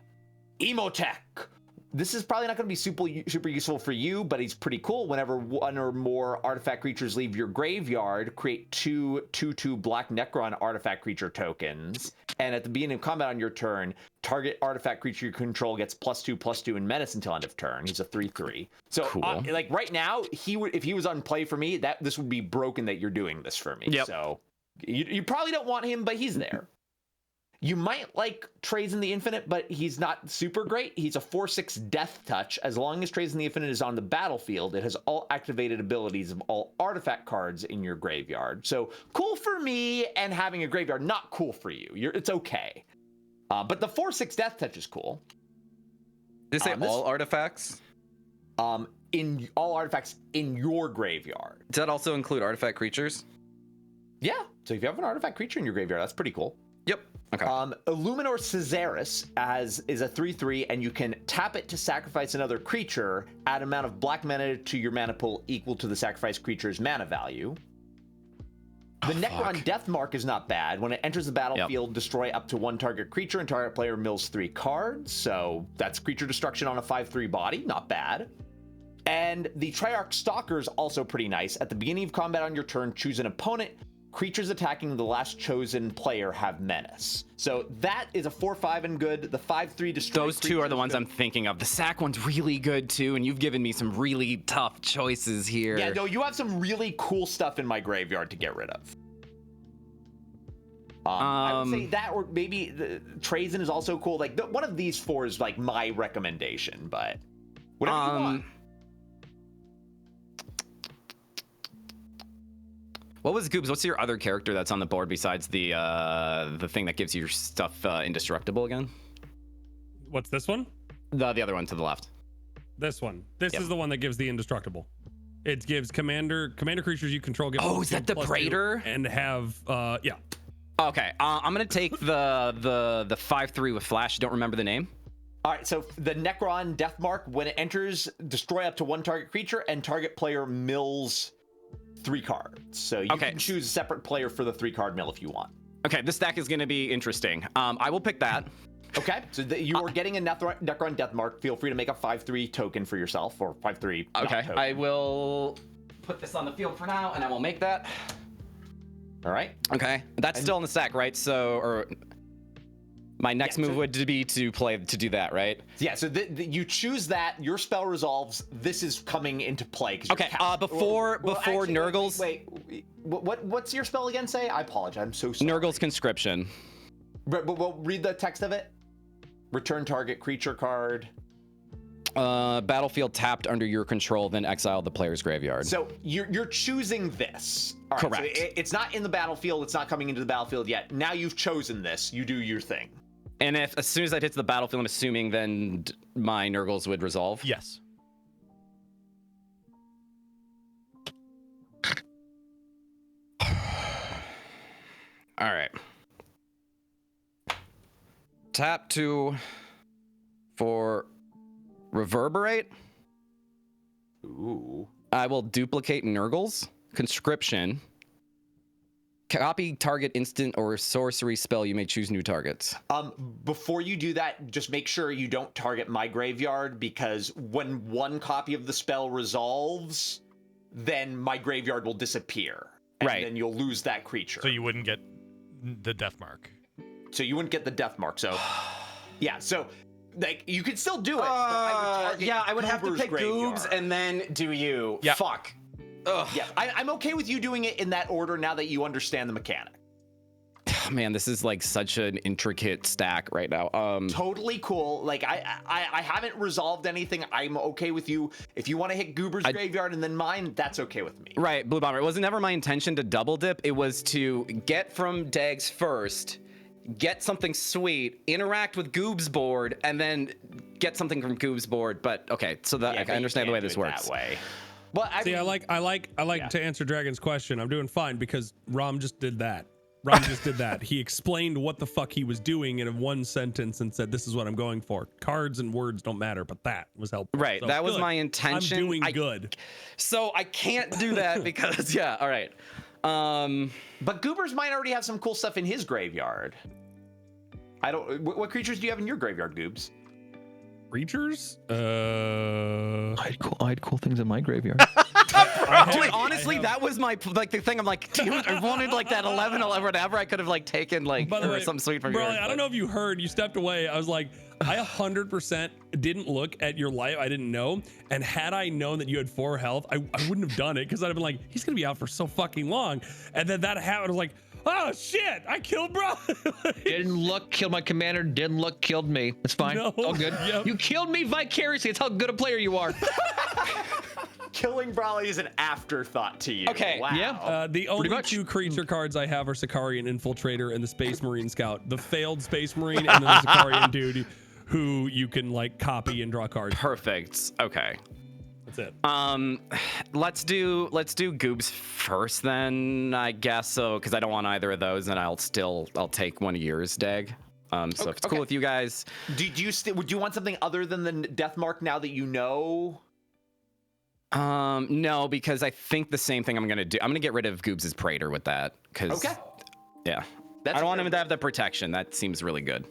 Emotech. This is probably not going to be super useful for you, but he's pretty cool. Whenever one or more artifact creatures leave your graveyard, create 2/2 black Necron artifact creature tokens. And at the beginning of combat on your turn, target artifact creature you control gets +2/+2 in menace until end of turn. He's a 3/3. So, cool. Like right now, if he was on play for me, this would be broken that you're doing this for me. Yep. So you probably don't want him, but he's there. You might like Trazen the Infinite, but he's not super great. He's a 4/6 Death Touch. As long as Trazen the Infinite is on the battlefield, it has all activated abilities of all artifact cards in your graveyard. So cool for me, and having a graveyard, not cool for you. It's okay. But the 4/6 Death Touch is cool. Did it say all artifacts? In all artifacts in your graveyard. Does that also include artifact creatures? Yeah. So if you have an artifact creature in your graveyard, that's pretty cool. Yep. Okay. Illuminor Caesaris is a 3/3, and you can tap it to sacrifice another creature. Add amount of black mana to your mana pool equal to the sacrificed creature's mana value. The Necron Deathmark is not bad. When it enters the battlefield, destroy up to 1 target creature, and target player mills 3 cards. So that's creature destruction on a 5/3 body. Not bad. And the Triarch Stalker is also pretty nice. At the beginning of combat on your turn, choose an opponent. Creatures attacking the last chosen player have menace. So that is a 4/5 and good. The 5/3 destroy. Those two are the ones I'm thinking of. The sack one's really good too, and you've given me some really tough choices here. Yeah, no, you have some really cool stuff in my graveyard to get rid of. I would say that, or maybe Trazen is also cool. Like one of these 4 is like my recommendation, but whatever you want. What was Goobs? What's your other character that's on the board besides the thing that gives your stuff indestructible again? What's this one? The other one to the left. This one. This is the one that gives the indestructible. It gives commander creatures you control. Oh, is that the Praetor? And have yeah. Okay, I'm gonna take the 5/3 with flash. Don't remember the name. All right, so the Necron Deathmark, when it enters, destroy up to 1 target creature, and target player mills 3 cards. So you can choose a separate player for the 3-card mill if you want. Okay, this stack is going to be interesting. I will pick that. Okay, so you are getting a Necron Deathmark. Feel free to make a 5/3 token for yourself, or 5/3. Okay, I will put this on the field for now, and I will make that. All right. Okay, that's still in the stack, right? So, or my next move would be to do that, right? Yeah. So you choose that. Your spell resolves. This is coming into play. Okay. Before Nurgle's. Wait. What's your spell again? Say. I apologize. I'm so sorry. Nurgle's Conscription. But read the text of it. Return target creature card. Battlefield tapped under your control, then exile the player's graveyard. So you're choosing this. All right, correct. So it's not in the battlefield. It's not coming into the battlefield yet. Now you've chosen this. You do your thing. And if as soon as that hits the battlefield, I'm assuming then my Nurgles would resolve. Yes. All right. tap 2 for Reverberate. Ooh. I will duplicate Nurgle's Conscription. Copy target instant or sorcery spell. You may choose new targets. Before you do that, just make sure you don't target my graveyard, because when one copy of the spell resolves, then my graveyard will disappear. And Right. then you'll lose that creature. So you wouldn't get the death mark. So you wouldn't get the death mark. So yeah, so like you could still do it. but I would target Yeah, I would have to Goober's pick graveyard. Goobs and then do you. Yeah. Fuck. Ugh. Yeah, I'm okay with you doing it in that order now that you understand the mechanic. Man, this is like such an intricate stack right now. Totally cool. Like I haven't resolved anything. I'm okay with you. If you want to hit Goober's graveyard and then mine, that's okay with me. Right, Blue Bomber. It was never my intention to double dip. It was to get from Dags first, get something sweet, interact with Goob's board, and then get something from Goob's board. But okay, so that Yeah, I but you understand the way can't this do it works. That way. Well, See, I like to answer Dragon's question. I'm doing fine because Rom just did that. Rom just did that. He explained what the fuck he was doing in one sentence and said, "This is what I'm going for." Cards and words don't matter, but that was helpful. Right, So that was good. my intention. I'm doing good. So I can't do that because yeah. All right. But Goobers might already have some cool stuff in his graveyard. I don't. What creatures do you have in your graveyard, Goobs? Creatures? I had cool things in my graveyard. Dude, honestly, that was my like the thing. I'm like, dude, I wanted like that 11 or whatever. I could have like taken like By the way, something sweet from bro, yours, I don't know if you heard. You stepped away. I was like, I 100% didn't look at your life. I didn't know. And had I known that you had 4 health, I wouldn't have done it because I'd have been like, he's gonna be out for so fucking long. And then that happened. I was like, oh shit, I killed bro. Didn't look, killed my commander. Didn't look, killed me. It's fine. No. All good. Yep. You killed me vicariously. It's how good a player you are. Killing Brawley is an afterthought to you. Okay, Wow. yeah. The only much. 2 creature cards I have are Sicarian Infiltrator and the Space Marine Scout. The failed Space Marine and then the Sicarian dude who you can like copy and draw cards. Perfect. Okay. That's it. Let's do Goobs first then, I guess. So because I don't want either of those, and I'll take one of yours, Dag. So if it's cool with you guys. Would you want something other than the death mark now that you know? No, because I think the same thing I'm gonna do. I'm gonna get rid of Goobs' Praetor with that. Cause yeah. I don't want him to have the protection. That seems really good.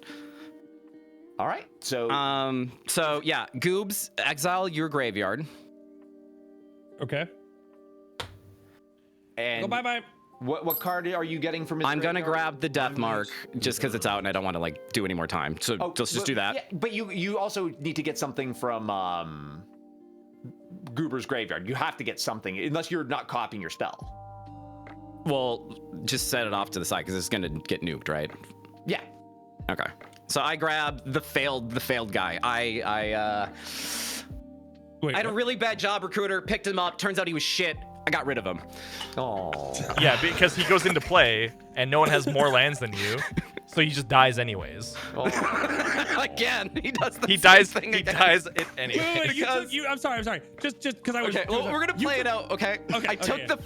All right. So So yeah, Goobs, exile your graveyard. Okay. and Go bye. What card are you getting from his I'm gonna graveyard? grab the Death Mark just because it's out and I don't want to like do any more time. So let's just do that. Yeah, but you also need to get something from Goober's graveyard. You have to get something unless you're not copying your spell. Well, just set it off to the side because it's gonna get nuked, right? Yeah. Okay. So I grabbed the failed guy. I Wait, had a really bad job recruiter, picked him up, turns out he was shit. I got rid of him. Oh. Yeah, because he goes into play and no one has more lands than you, so he just dies anyways. Again, he does the He same dies. thing He again. dies it anyway. Wait, Because- I'm sorry. Just because I was. Okay, well, we're gonna play it out, okay? Okay, I took okay. the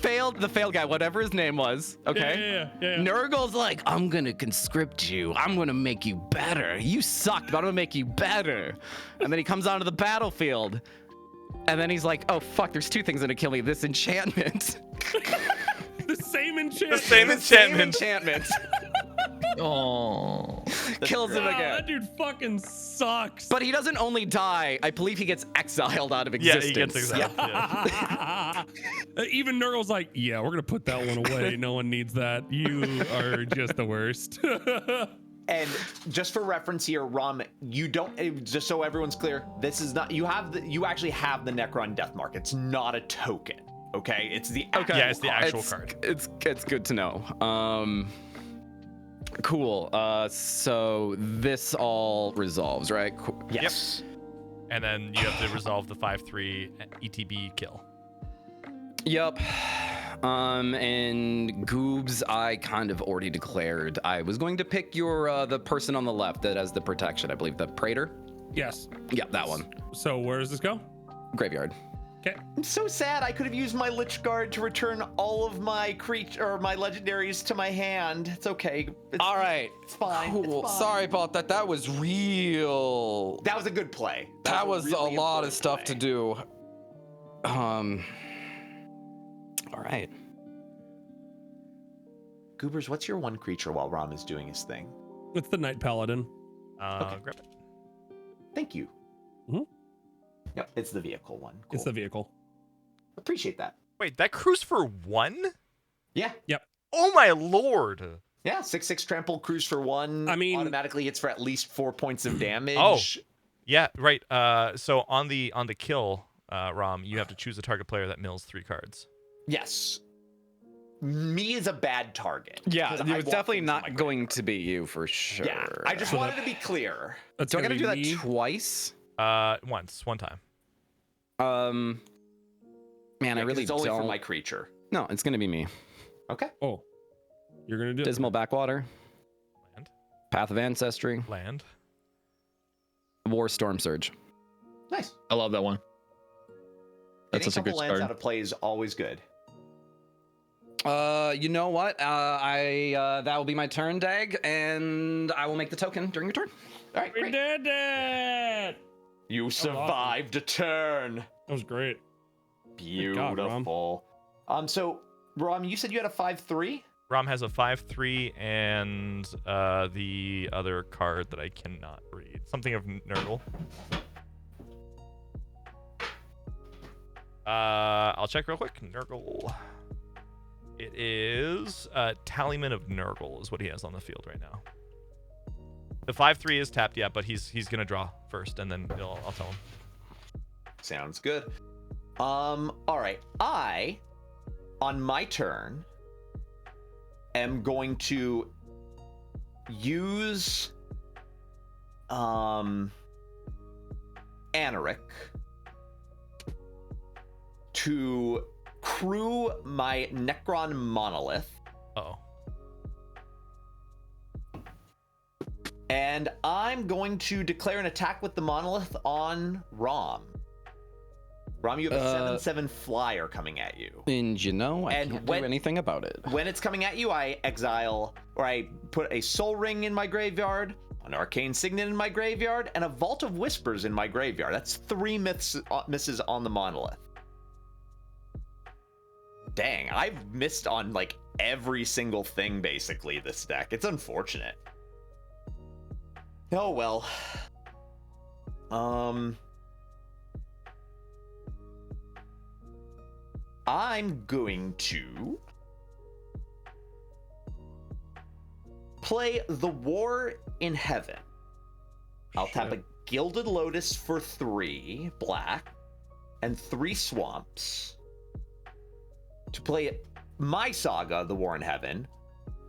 failed guy, whatever his name was, okay? Yeah. Nurgle's like, I'm gonna conscript you. I'm gonna make you better. You sucked, but I'm gonna make you better. And then he comes onto the battlefield, and then he's like, oh fuck, there's 2 things gonna kill me. This enchantment. The same enchantment. The same enchantment. enchantment. Oh. Kills him Wow, again. that dude fucking sucks. But he doesn't only die, I believe he gets exiled out of Yeah, existence. he gets exiled. Yeah. Even Nurgle's like, yeah, we're gonna put that one away. No one needs that. You are just the worst. And just for reference here, Rom, you don't, just so everyone's clear, this is not, you actually have the Necron Death Mark. It's not a token, okay? It's the actual Yeah, it's the card. actual card. It's good to know. Cool. So this all resolves, right? Cool. Yes. And then you have to resolve the 5/3 ETB kill. Yep. And Goobs, I kind of already declared I was going to pick your the person on the left that has the protection. I believe the Praetor. Yes. Yeah, that one. So where does this go? Graveyard. Okay. I'm so sad. I could have used my Lich Guard to return all of my my legendaries to my hand. It's okay. All right. It's fine. Cool. It's fine. Sorry about that. That was real. That was a good play. That was a really lot of important stuff play. to do. All right. Goobers, what's your one creature while Rom is doing his thing? It's the Night Paladin. Grab it. Thank you. Mhm. Yep, it's the vehicle one. Cool. It's the vehicle. Appreciate that. Wait, that cruise for 1? Yeah. Yep. Oh my lord. Yeah, 6/6 trample, cruise for 1. I mean- automatically hits for at least 4 points of damage. Oh. Yeah, right. So on the kill, Rom, you have to choose a target player that mills 3 cards. Yes. Me is a bad target. Yeah, 'cause it I was want definitely things in my not going graveyard. to be you for sure. Yeah, I just So wanted to be clear. That's Do I gonna gotta be do that me. twice? One time. Man, I Yeah, 'cause really it's only don't. for my creature. No, it's gonna be me. Okay. Oh, you're gonna do it. Dismal Backwater, Land. Path of Ancestry, Land. War Storm Surge. Nice. I love that one. That's Getting such a good couple lands card. out of play is always good. You know what? That will be my turn, Dag, and I will make the token during your turn. All right, We great. did it! You awesome. survived a turn. That was great. God, Rom. Beautiful. So Rom, you said you had a 5/3? Rom has a 5/3 and the other card that I cannot read. Something of Nurgle. I'll check real quick. Nurgle. It is Tallyman of Nurgle is what he has on the field right now. The 5/3 is tapped, yeah, but he's gonna draw first, and then I'll tell him. Sounds good. All right. I, on my turn, am going to use Anaric to crew my Necron Monolith. Uh-oh. And I'm going to declare an attack with the Monolith on Rom. Rom, you have a 7/7 flyer coming at you. And you know, I And can't when- do anything about it. When it's coming at you, I exile, or I put a Soul Ring in my graveyard, an Arcane Signet in my graveyard, and a Vault of Whispers in my graveyard. That's 3 misses on the Monolith. Dang, I've missed on like every single thing basically this deck. It's unfortunate. Oh well. I'm going to play The War in Heaven. I'll tap a Gilded Lotus for 3 black and 3 swamps to play my saga, The War in Heaven.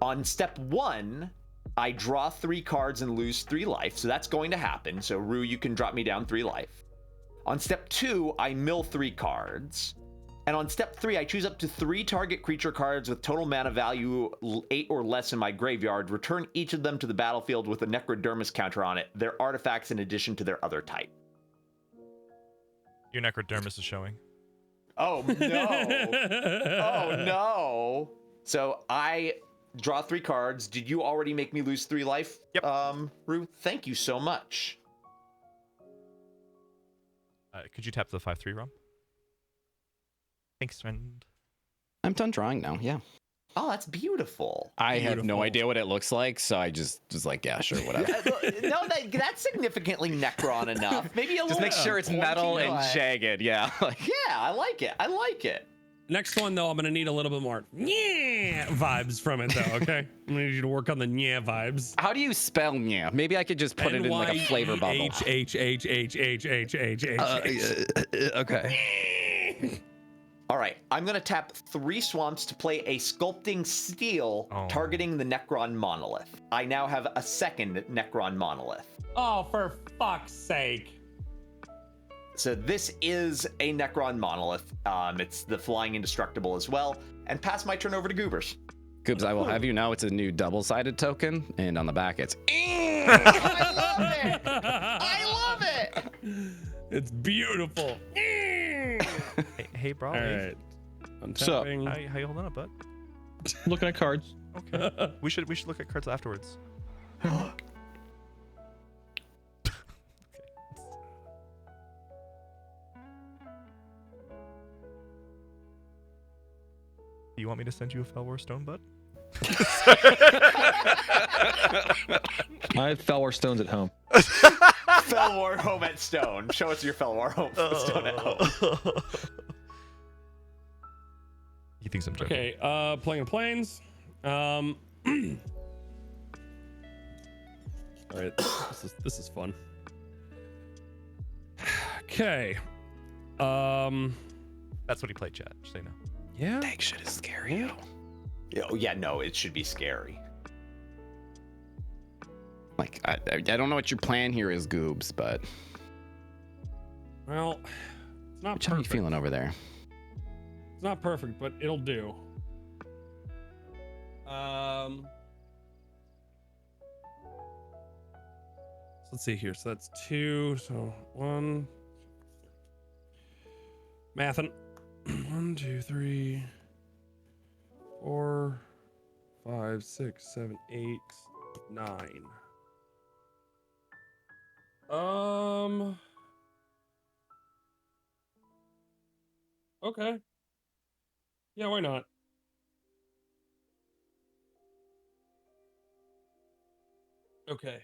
On step 1, I draw 3 cards and lose 3 life, so that's going to happen. So Rue, you can drop me down 3 life. On step 2, I mill 3 cards. And on step 3, I choose up to 3 target creature cards with total mana value 8 or less in my graveyard, return each of them to the battlefield with a Necrodermis counter on it, their artifacts in addition to their other type. Your Necrodermis is showing. Oh no. Oh no. So I draw 3 cards. Did you already make me lose 3 life? Yep. Rue, thank you so much. Could you tap the 5/3, Rom? Thanks, friend. I'm done drawing now. Yeah. Oh, that's beautiful. I have no Beautiful. idea what it looks like, so I just was like, yeah, sure, whatever. No, that's significantly Necron enough. Maybe a Just little make sure it's metal pointy, and but- jagged. Yeah. Like, Yeah, I like it. I like it. Next one, though, I'm going to need a little bit more yeah vibes from it, though, okay? I'm going to need you to work on the yeah vibes. how do you spell yeah? Maybe I could just put it in like a flavor bubble. H. Okay. All right, I'm going to tap 3 swamps to play a Sculpting Steel targeting the Necron Monolith. I now have a second Necron Monolith. Oh, for fuck's sake. So this is a Necron Monolith. It's the Flying Indestructible as well. And pass my turn over to Goobers. Goobs, I will have you know it's a new double-sided token, and on the back it's I love it! I love it! It's beautiful. Hey, bro. All right. So- Untapping. How you holding up, bud? Looking at cards. Okay. we should look at cards afterwards. Do you want me to send you a Felwar Stone, bud? I have Felwar stones at home. Felwar home at Stone. Show us your Felwar home Stone at home. He thinks I'm joking. Okay, playing planes. All right, this is fun. Okay. That's what he played, chat. Just so you know. Yeah. That shit is scary. Oh, yeah, no, it should be scary. Like, I don't know what your plan here is, Goobs, but Well, it's not how are you perfect. feeling over there? It's not perfect, but it'll do. So let's see here. So that's 2. So 1. Mathin'. 1, 2, 3, 4, 5, 6, 7, 8, 9. Okay. Yeah, why not? Okay.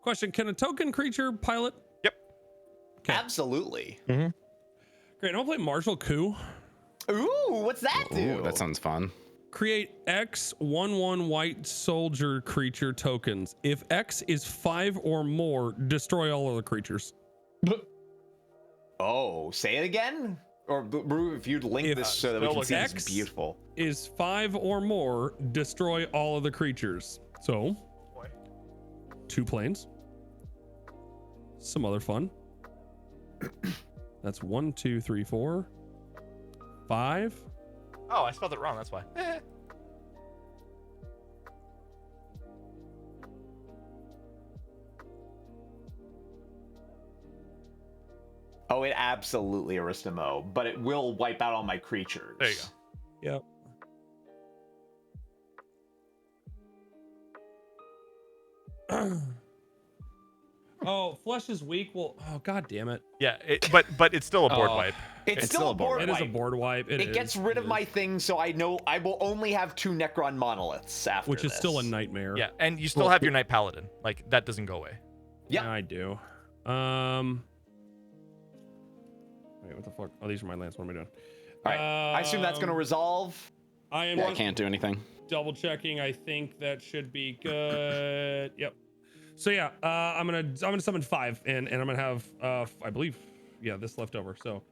Question, can a token creature pilot? Okay. Absolutely. Great, I'll play Martial Coup. Ooh, what's that do? Ooh, that sounds fun. Create X 1/1 white soldier creature tokens. If X is 5 or more, destroy all other creatures. Oh, say it again? Or if you'd link If this so that we can see X this beautiful. is 5 or more, destroy all of the creatures. So, 2 planes. Some other fun. That's 1, 2, 3, 4, 5. Oh, I spelled it wrong. That's why. Oh, it absolutely Aristamo, but it will wipe out all my creatures. There you go. Yep. Oh, flesh is weak. Well, oh god damn it. Yeah, but it's still a board Oh. wipe. It's still a board It is wipe. a board wipe. It gets rid of my things, so I know I will only have 2 Necron monoliths after which is still a this. nightmare. Yeah, and you still have your Knight Paladin. Like that doesn't go away. Yep. Yeah, I do. Wait, what the fuck? Oh, these are my lands. What am I doing? All right. I assume that's going to resolve. I am Yeah, I just can't do anything. double checking. I think that should be good. Yep. So yeah, I'm gonna summon 5, and I'm gonna have I believe, yeah, this left over. So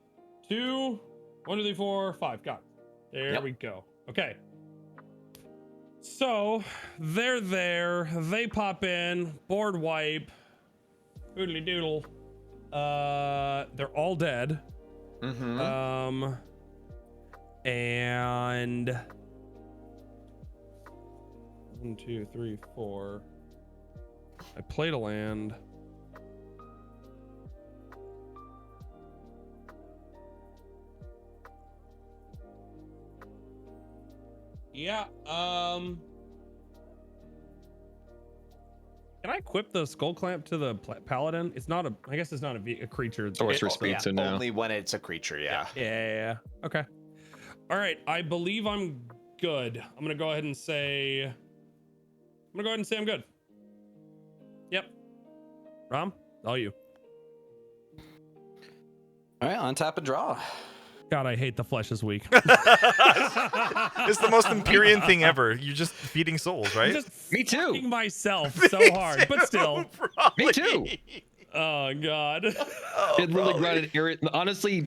2, 1, 2, 3, 4, 5. Got it. There Yep. we go. Okay. So they're there. They pop in. Board wipe. Oodly doodle. They're all dead. Mm-hmm. And 1, 2, 3, 4. I played a land. Yeah. Can I equip the skull clamp to the paladin? It's not a. I guess it's not a creature. Sorcerer speed, Yeah, so no. only when it's a creature, yeah. Yeah. Okay. All right. I believe I'm good. I'm gonna go ahead and say. I'm good. Yep. Rom, all you. All right, on tap and draw. God, I hate the flesh this week. It's the most Empyrean thing ever. You're just feeding souls, right? Just Me too. fucking myself so hard, but still. Probably. Me too. Oh God. It literally grinded honestly,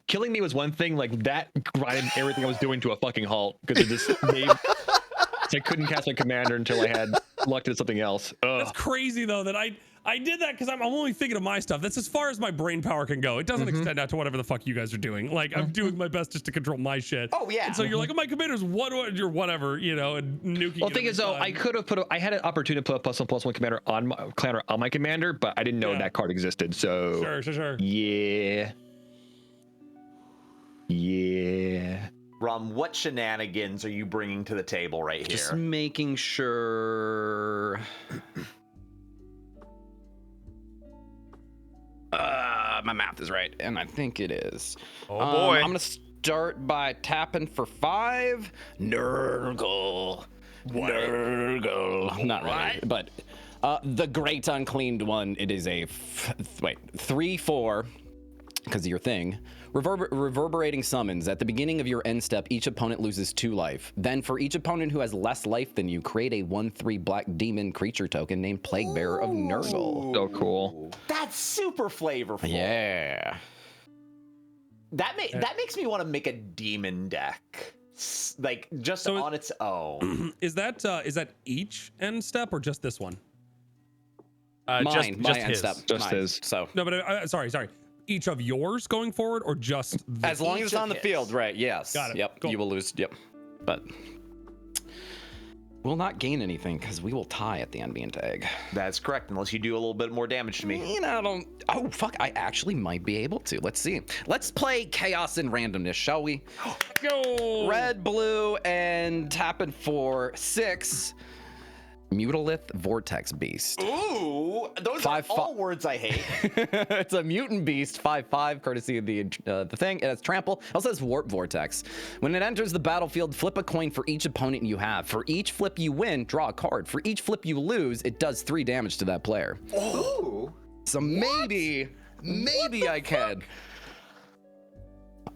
killing me was one thing. Like that grinded everything I was doing to a fucking halt because it just made. I couldn't cast my commander until I had lucked at something else. That's crazy though that I did that because I'm only thinking of my stuff. That's as far as my brain power can go. It doesn't extend out to whatever the fuck you guys are doing. Like I'm doing my best just to control my shit. Oh, yeah. And so you're like, oh, my commander's your whatever, you know, and nuking. Well, it the thing every is, though, time. I could have I had an opportunity to put a +1/+1 commander on my commander, but I didn't know Yeah. that card existed. So Sure. yeah. Yeah. Rum, what shenanigans are you bringing to the table right here? Just making sure. My math is right, and I think it is. Oh boy. I'm gonna start by tapping for 5. Nurgle. Nurgle. Not really, but the Great Uncleaned One. It is a 3/4 because of your thing. Reverberating summons. At the beginning of your end step, each opponent loses 2 life. Then for each opponent who has less life than you, create a 1/3 black demon creature token named Plague Bearer of Nurgle. So cool. That's super flavorful. Yeah. That makes me want to make a demon deck. Like just on its own. Is that each end step or just this one? My just end his. step. Just Mine. his. So No, but sorry. Each of yours going forward, or just as long as Each it's of on the his. field, right? Yes. Got it. Yep. Cool. You will lose. Yep. But we'll not gain anything because we will tie at the end being tag. That's correct, unless you do a little bit more damage to me. You know, I don't. Oh fuck! I actually might be able to. Let's see. Let's play chaos and randomness, shall we? Go. Red, blue, and tapping for 6. Mutalith Vortex Beast. Ooh, those 5, are all words I hate. It's a mutant beast, 5/5, courtesy of the thing. It has trample. It also has warp vortex. When it enters the battlefield, flip a coin for each opponent you have. For each flip you win, draw a card. For each flip you lose, it does 3 damage to that player. Ooh. So maybe I can.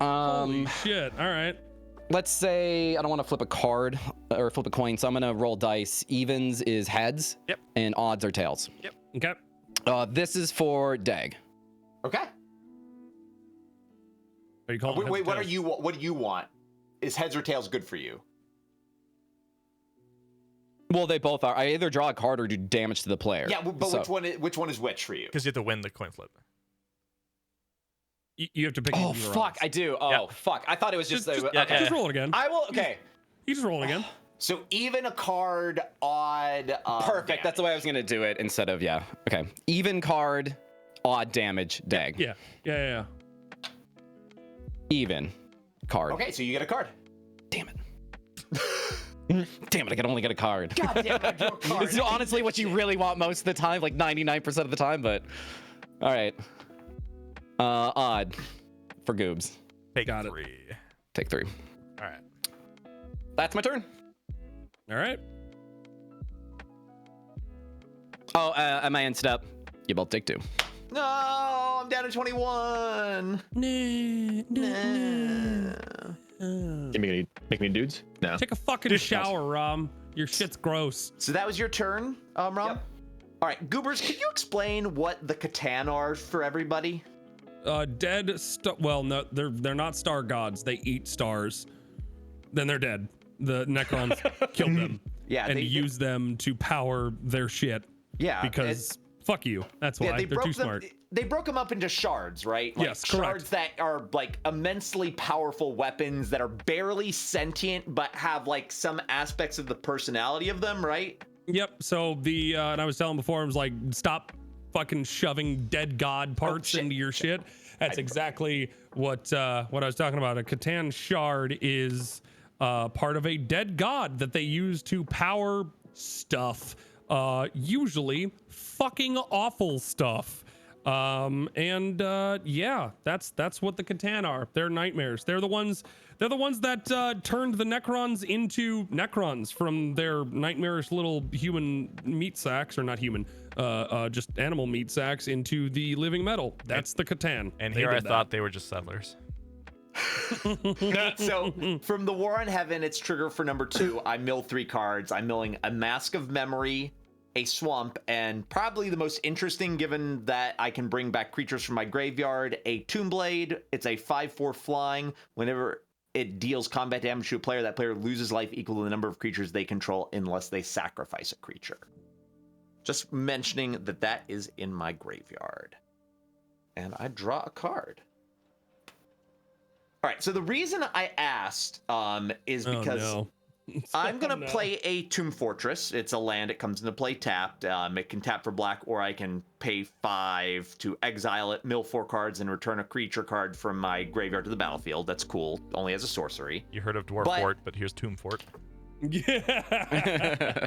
Holy shit! All right. Let's say I don't want to flip a card or flip a coin, so I'm gonna roll dice. Evens is heads. Yep. And odds are tails. Yep. Okay. This is for Dag. Okay. Are you calling? Wait, what do you want? Is heads or tails good for you? Well, they both are. I either draw a card or do damage to the player. Yeah, but So- which one is which for you? Because you have to win the coin flip. You have to pick. Oh either fuck! odds. I do. Oh Yeah. fuck! I thought it was just. Just okay. roll it again. I will. Okay. You just roll it again. So even a card, odd. Perfect. That's the way I was gonna do it instead of yeah. Okay. Even card, odd damage. Dag. Yeah. Even card. Okay, so you get a card. Damn it. Damn it! I can only get a card. God damn it, I drew a card. It's honestly what you really want most of the time, like 99% of the time. But all right. Odd for Goobs. Take Got it. 3. Take 3. All right. That's my turn. All right. Oh, am I in step? You both take 2. No, I'm down to 21. Make me dudes? No. Take a fucking shower, Rom. Your shit's gross. So that was your turn, Rom? Yep. All right, Goobers, can you explain what the Catan are for everybody? Well, no, they're not star gods. They eat stars. Then they're dead. The Necrons killed them. Yeah, and they use them to power their shit. Yeah, Because fuck you. That's why. They're too smart. They broke them up into shards, right? Like Yes, correct. Shards that are like immensely powerful weapons that are barely sentient but have like some aspects of the personality of them, right? Yep. So and I was telling before, I was like, stop fucking shoving dead god parts shit. into your shit. That's exactly what I was talking about. A Catan shard is part of a dead god that they use to power stuff. Usually fucking awful stuff. Yeah, that's what the Catan are. They're nightmares. They're the ones that turned the Necrons into Necrons from their nightmarish little human meat sacks, or not human, just animal meat sacks into the living metal. That's the Catan. And They here I did that. thought they were just settlers. So from the War on Heaven, it's trigger for number 2. I mill 3 cards. I'm milling a Mask of Memory, a Swamp, and probably the most interesting, given that I can bring back creatures from my graveyard, a Tombblade. It's a 5/4 flying. Whenever it deals combat damage to a player, that player loses life equal to the number of creatures they control unless they sacrifice a creature. Just mentioning that is in my graveyard. And I draw a card. All right, so the reason I asked is because I'm gonna no. play a Tomb Fortress. It's a land. It comes into play tapped. It can tap for black, or I can pay 5 to exile it, mill 4 cards, and return a creature card from my graveyard to the battlefield. That's cool. Only as a sorcery. You heard of Dwarf But- Fort, but here's Tomb Fort. Yeah.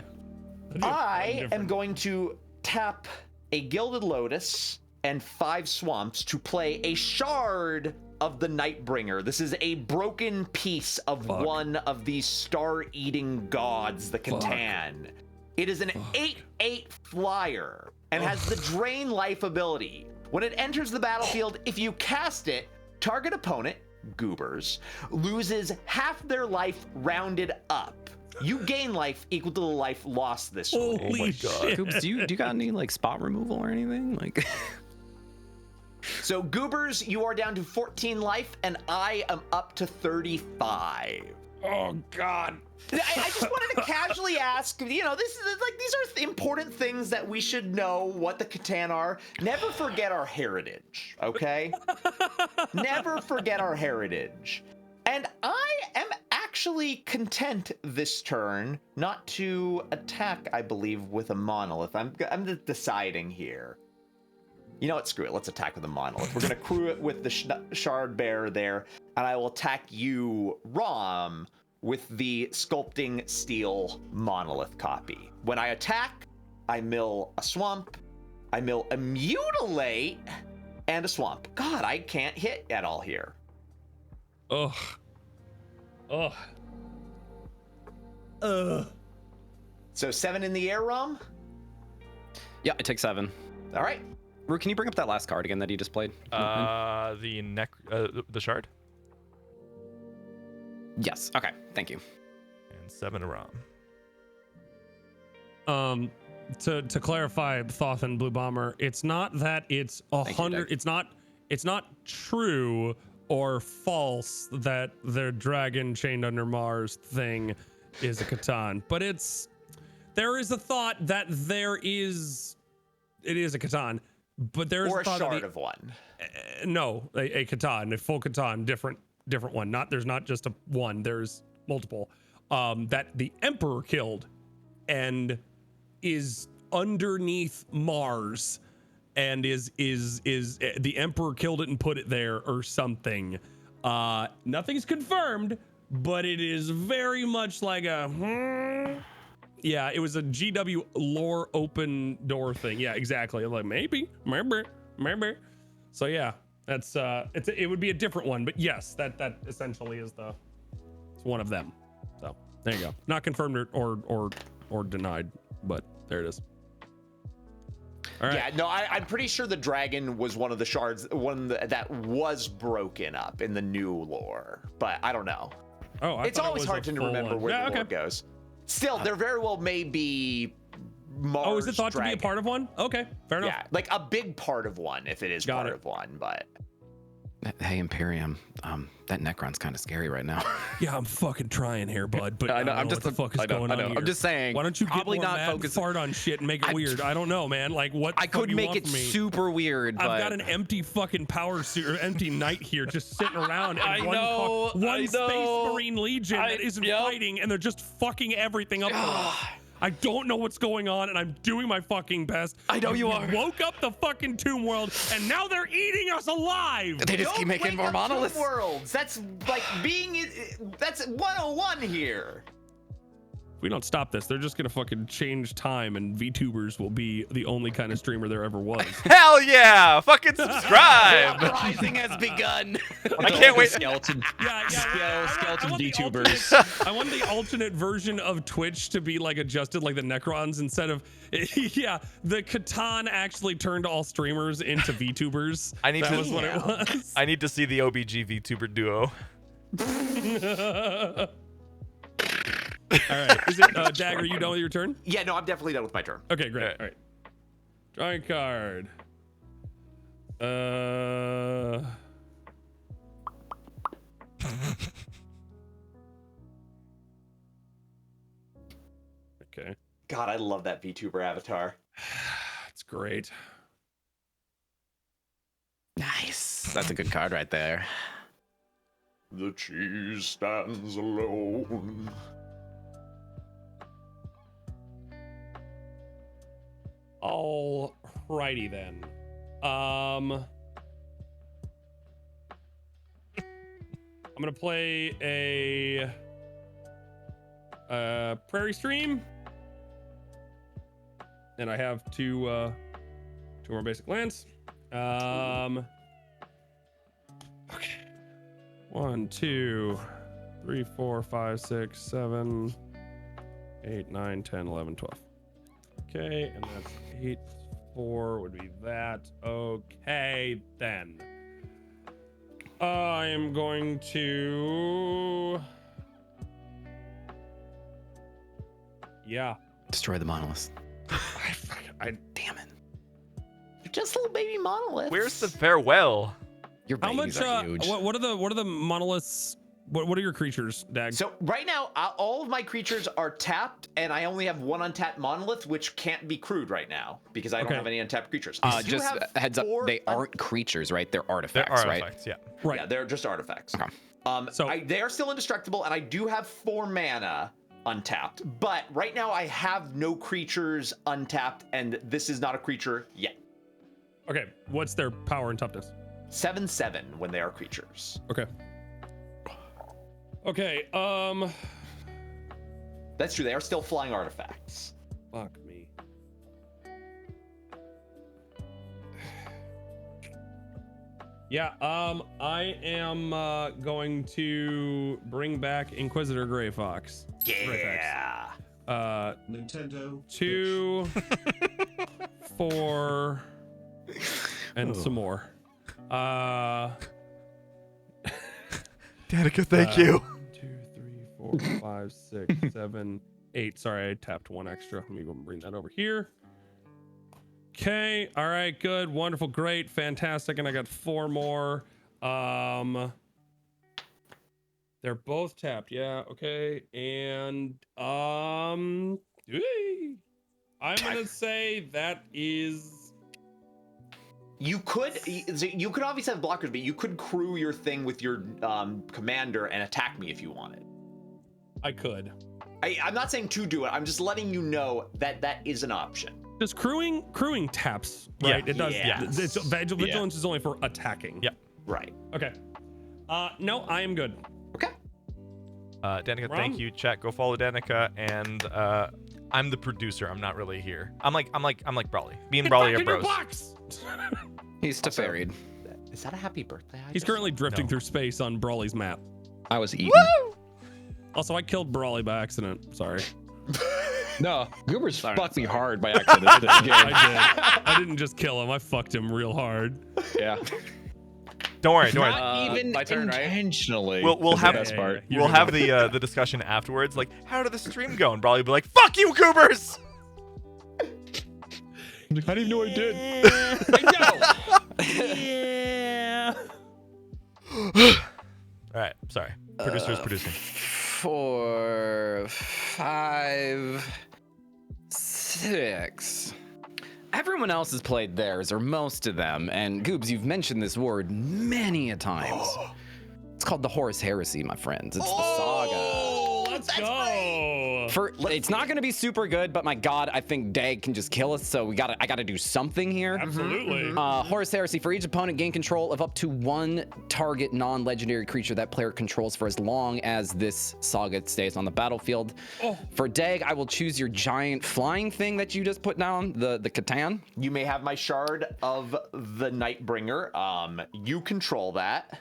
I am going to tap a Gilded Lotus and 5 swamps to play a Shard of the Nightbringer. This is a broken piece of one of these star-eating gods, the Catan. It is an 8/8 flyer and has the Drain Life ability. When it enters the battlefield, if you cast it, target opponent, goobers, loses half their life rounded up. You gain life equal to the life lost this way. Holy shit. Goops, do you got any like spot removal or anything? Like So goobers, you are down to 14 life, and I am up to 35. Oh God. I just wanted to casually ask, you know, this is like, these are important things that we should know what the Catan are. Never forget our heritage, okay? Never forget our heritage. And I am actually content this turn not to attack, I believe, with a monolith. I'm deciding here. You know what? Screw it. Let's attack with a monolith. We're going to crew it with the Shard Bearer there, and I will attack you, Rom, with the Sculpting Steel monolith copy. When I attack, I mill a swamp, I mill a Mutilate, and a swamp. God, I can't hit at all here. Ugh. Ugh. Ugh. So 7 in the air, Rom? yeah, it takes 7. All right. Rue, can you bring up that last card again that you just played? The Shard Yes. Okay. Thank you. and 7 around. To clarify, Thoth and Blue Bomber, it's not that it's 100. It's not true or false that the dragon chained under Mars thing is a Catan, but there is a thought that it is a Catan, but there is Or a a thought shard that of one. no, a Catan, a full Catan, different one. There's not just a one. There's multiple. That the Emperor killed, and is underneath Mars, and is the Emperor killed it and put it there or something. Nothing's confirmed, but it is very much like a yeah, it was a GW lore open door thing. Yeah, exactly. I'm like, maybe. So yeah, that's it would be a different one, but yes, that essentially is it's one of them. So there you go. Not confirmed or denied, but there it is. All right. Yeah, no, I'm pretty sure the dragon was one of the shards, that was broken up in the new lore, but I don't know. Oh, It's always hard to remember where the lore goes. Still, there very well may be Mars. Oh, is it thought dragon. to be a part of one? Okay, fair enough. Yeah, like a big part of one, if it is Got part it. of one, but. Hey, Imperium. That Necron's kind of scary right now. Yeah, I'm fucking trying here, bud. But I know, I I'm don't just know what the fuck is going on here. I'm just saying. Why don't you get probably more not mad and focus. fart on shit and make it weird? I don't know, man. Like what? I the fuck could you make want it from me? super weird. I've but got an empty fucking power suit, or empty knight here, just sitting around. And I one know, one I Space know. Marine Legion that isn't yep. fighting, and they're just fucking everything up. For us. I don't know what's going on, and I'm doing my fucking best. I know you We are. Woke up the fucking Tomb World, and now they're eating us alive. They just keep making more monoliths. Worlds. That's like that's 101 here. If we don't stop this, they're just gonna fucking change time, and VTubers will be the only kind of streamer there ever was. Hell yeah! Fucking subscribe! Rising has begun. I can't wait. Skeleton. Yeah. Skeleton I want the VTubers. alternate- I want the alternate version of Twitch to be like adjusted like the Necrons instead of yeah, the Catan actually turned all streamers into VTubers. I need that to- was what it was. I need to see the OBG VTuber duo. All right. Is it Dagger, are you done with your turn? Yeah, no, I'm definitely done with my turn. Okay, great. All right. Drawing card. Okay. God, I love that VTuber avatar. It's great. Nice. That's a good card right there. The cheese stands alone. Alrighty then. I'm gonna play a Prairie Stream, and I have two more basic lands. Okay. 1, 2, 3, 4, 5, 6, 7, 8, 9, 10, 11, 12. Okay, and that's 8, 4 would be that. Okay, then. I am going to... Yeah. Destroy the monolith. Damn it. You're just a little baby monolith. Where's the farewell? Your How babies much? are huge. What are the monoliths? What are your creatures, Dag? So right now, all of my creatures are tapped, and I only have one untapped monolith, which can't be crewed right now because I don't Okay. have any untapped creatures. I do Just have heads up, 4 they aren't creatures, right? They're They're artifacts, right? artifacts, yeah. Right. Yeah, they're just artifacts. Okay. So- They are still indestructible, and I do have 4 mana untapped. But right now, I have no creatures untapped, and this is not a creature yet. Okay. What's their power and toughness? 7/7 when they are creatures. Okay. Okay. That's true. They are still flying artifacts. Fuck me. Yeah. I am going to bring back Inquisitor Grey Fox. Yeah. Nintendo. 2, 4, and some more. Danica, thank you. 2, 3, 4, 5, 6, 7, 8. Sorry, I tapped 1 extra. Let me go and bring that over here. Okay. All right. Good. Wonderful. Great. Fantastic. And I got 4 more. They're both tapped. Yeah. Okay. And I'm gonna say that is. You could obviously have blockers, but you could crew your thing with your commander and attack me if you wanted. I could. I'm not saying to do it. I'm just letting you know that that is an option. Does crewing taps, right? Yeah. It does. Yeah. It's, vigilance is only for attacking. Yeah. Right. Okay. No, I am good. Okay. Danica, Rom? thank you. Chat, go follow Danica, and I'm the producer. I'm not really here. I'm like Brawley. Me and Brawley are bros. He's Teferied. Is that a happy birthday? He's currently drifting No. through space on Brawley's map. I was eating. Also, I killed Brawley by accident. Sorry. No, Goobers Sorry, fucked me sorry. hard by accident this game. I did. I didn't just kill him. I fucked him real hard. Yeah. Don't worry. Not even my turn, right? intentionally. We'll is have the best part. You're we'll gonna- have the discussion afterwards. Like, how did the stream go? And Brawley will be like, "Fuck you, Coopers." I didn't even know I did. Yeah. All right. Sorry. Producer's producing. 4, 5, 6. Everyone else has played theirs, or most of them, and Goobs, you've mentioned this word many a times. It's called the Horus Heresy, my friends. It's the saga. Let's go. It's not going to be super good, but my God, I think Dag can just kill us. So I gotta do something here. Absolutely. Horus Heresy. For each opponent, gain control of up to 1 target non-legendary creature that player controls for as long as this saga stays on the battlefield. Oh. For Dag, I will choose your giant flying thing that you just put down, the Catan. You may have my Shard of the Nightbringer. You control that.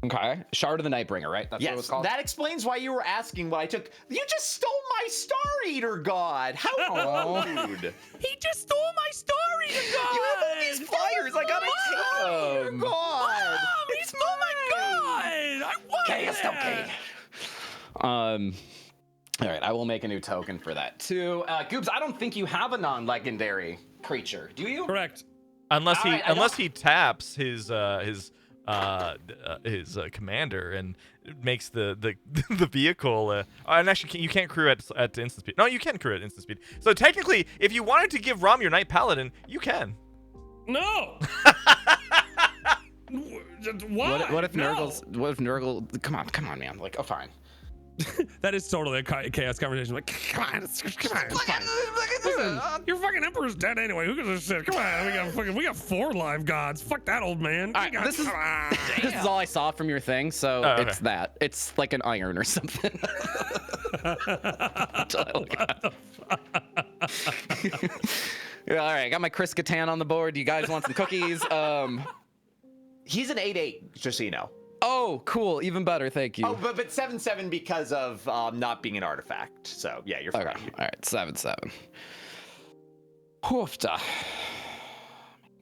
Okay. Shard of the Nightbringer, right? That's what it was Yes, called? that explains why you were asking what I took. You just stole my Star Eater God. How rude! He just stole my story to God. You have all these flyers. I gotta take them. God. He stole my God. I want that. All right, I will make a new token for that too. Goobs, I don't think you have a non-legendary creature, do you? Correct. Unless All right, I unless don't- he taps his commander and makes the vehicle. And actually, you can't crew at instant speed. No, you can crew at instant speed. So technically, if you wanted to give Rom your Knight Paladin, you can. No. Why? What if No. Nurgle? Come on, man. Like, oh, fine. That is totally a chaos conversation. Like, come on, it's fine. Listen, your fucking emperor's dead anyway. Who gives a shit? Come on, we got 4 live gods. Fuck that old man. All right, this is all I saw from your thing, so okay. it's that. It's like an iron or something. That's all I look at. Yeah, all right, I got my Chris Kattan on the board. Do you guys want some cookies? He's an 8/8, just so you know. Oh, cool. Even better. Thank you. Oh, but 7/7 because of not being an artifact. So yeah, you're fine. Okay. All right. 7/7. Hoofda.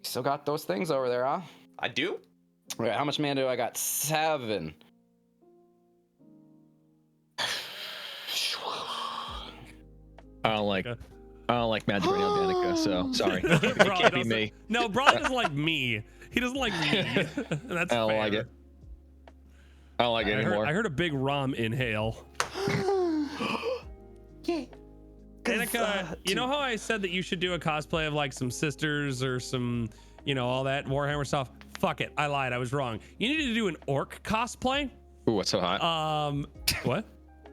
Still got those things over there, huh? I do. All right. How much mana do I got? 7. I don't like Magic Arena Danica, so sorry. Braun It can't be doesn't- me. No, Braun doesn't like me. He doesn't like me. That's I don't fair. like it. I don't like it anymore. I heard a big Rom inhale. Yeah. Danica, you know how I said that you should do a cosplay of like some sisters or some, all that Warhammer stuff? Fuck it. I lied. I was wrong. You need to do an orc cosplay. Ooh, it's so hot. What?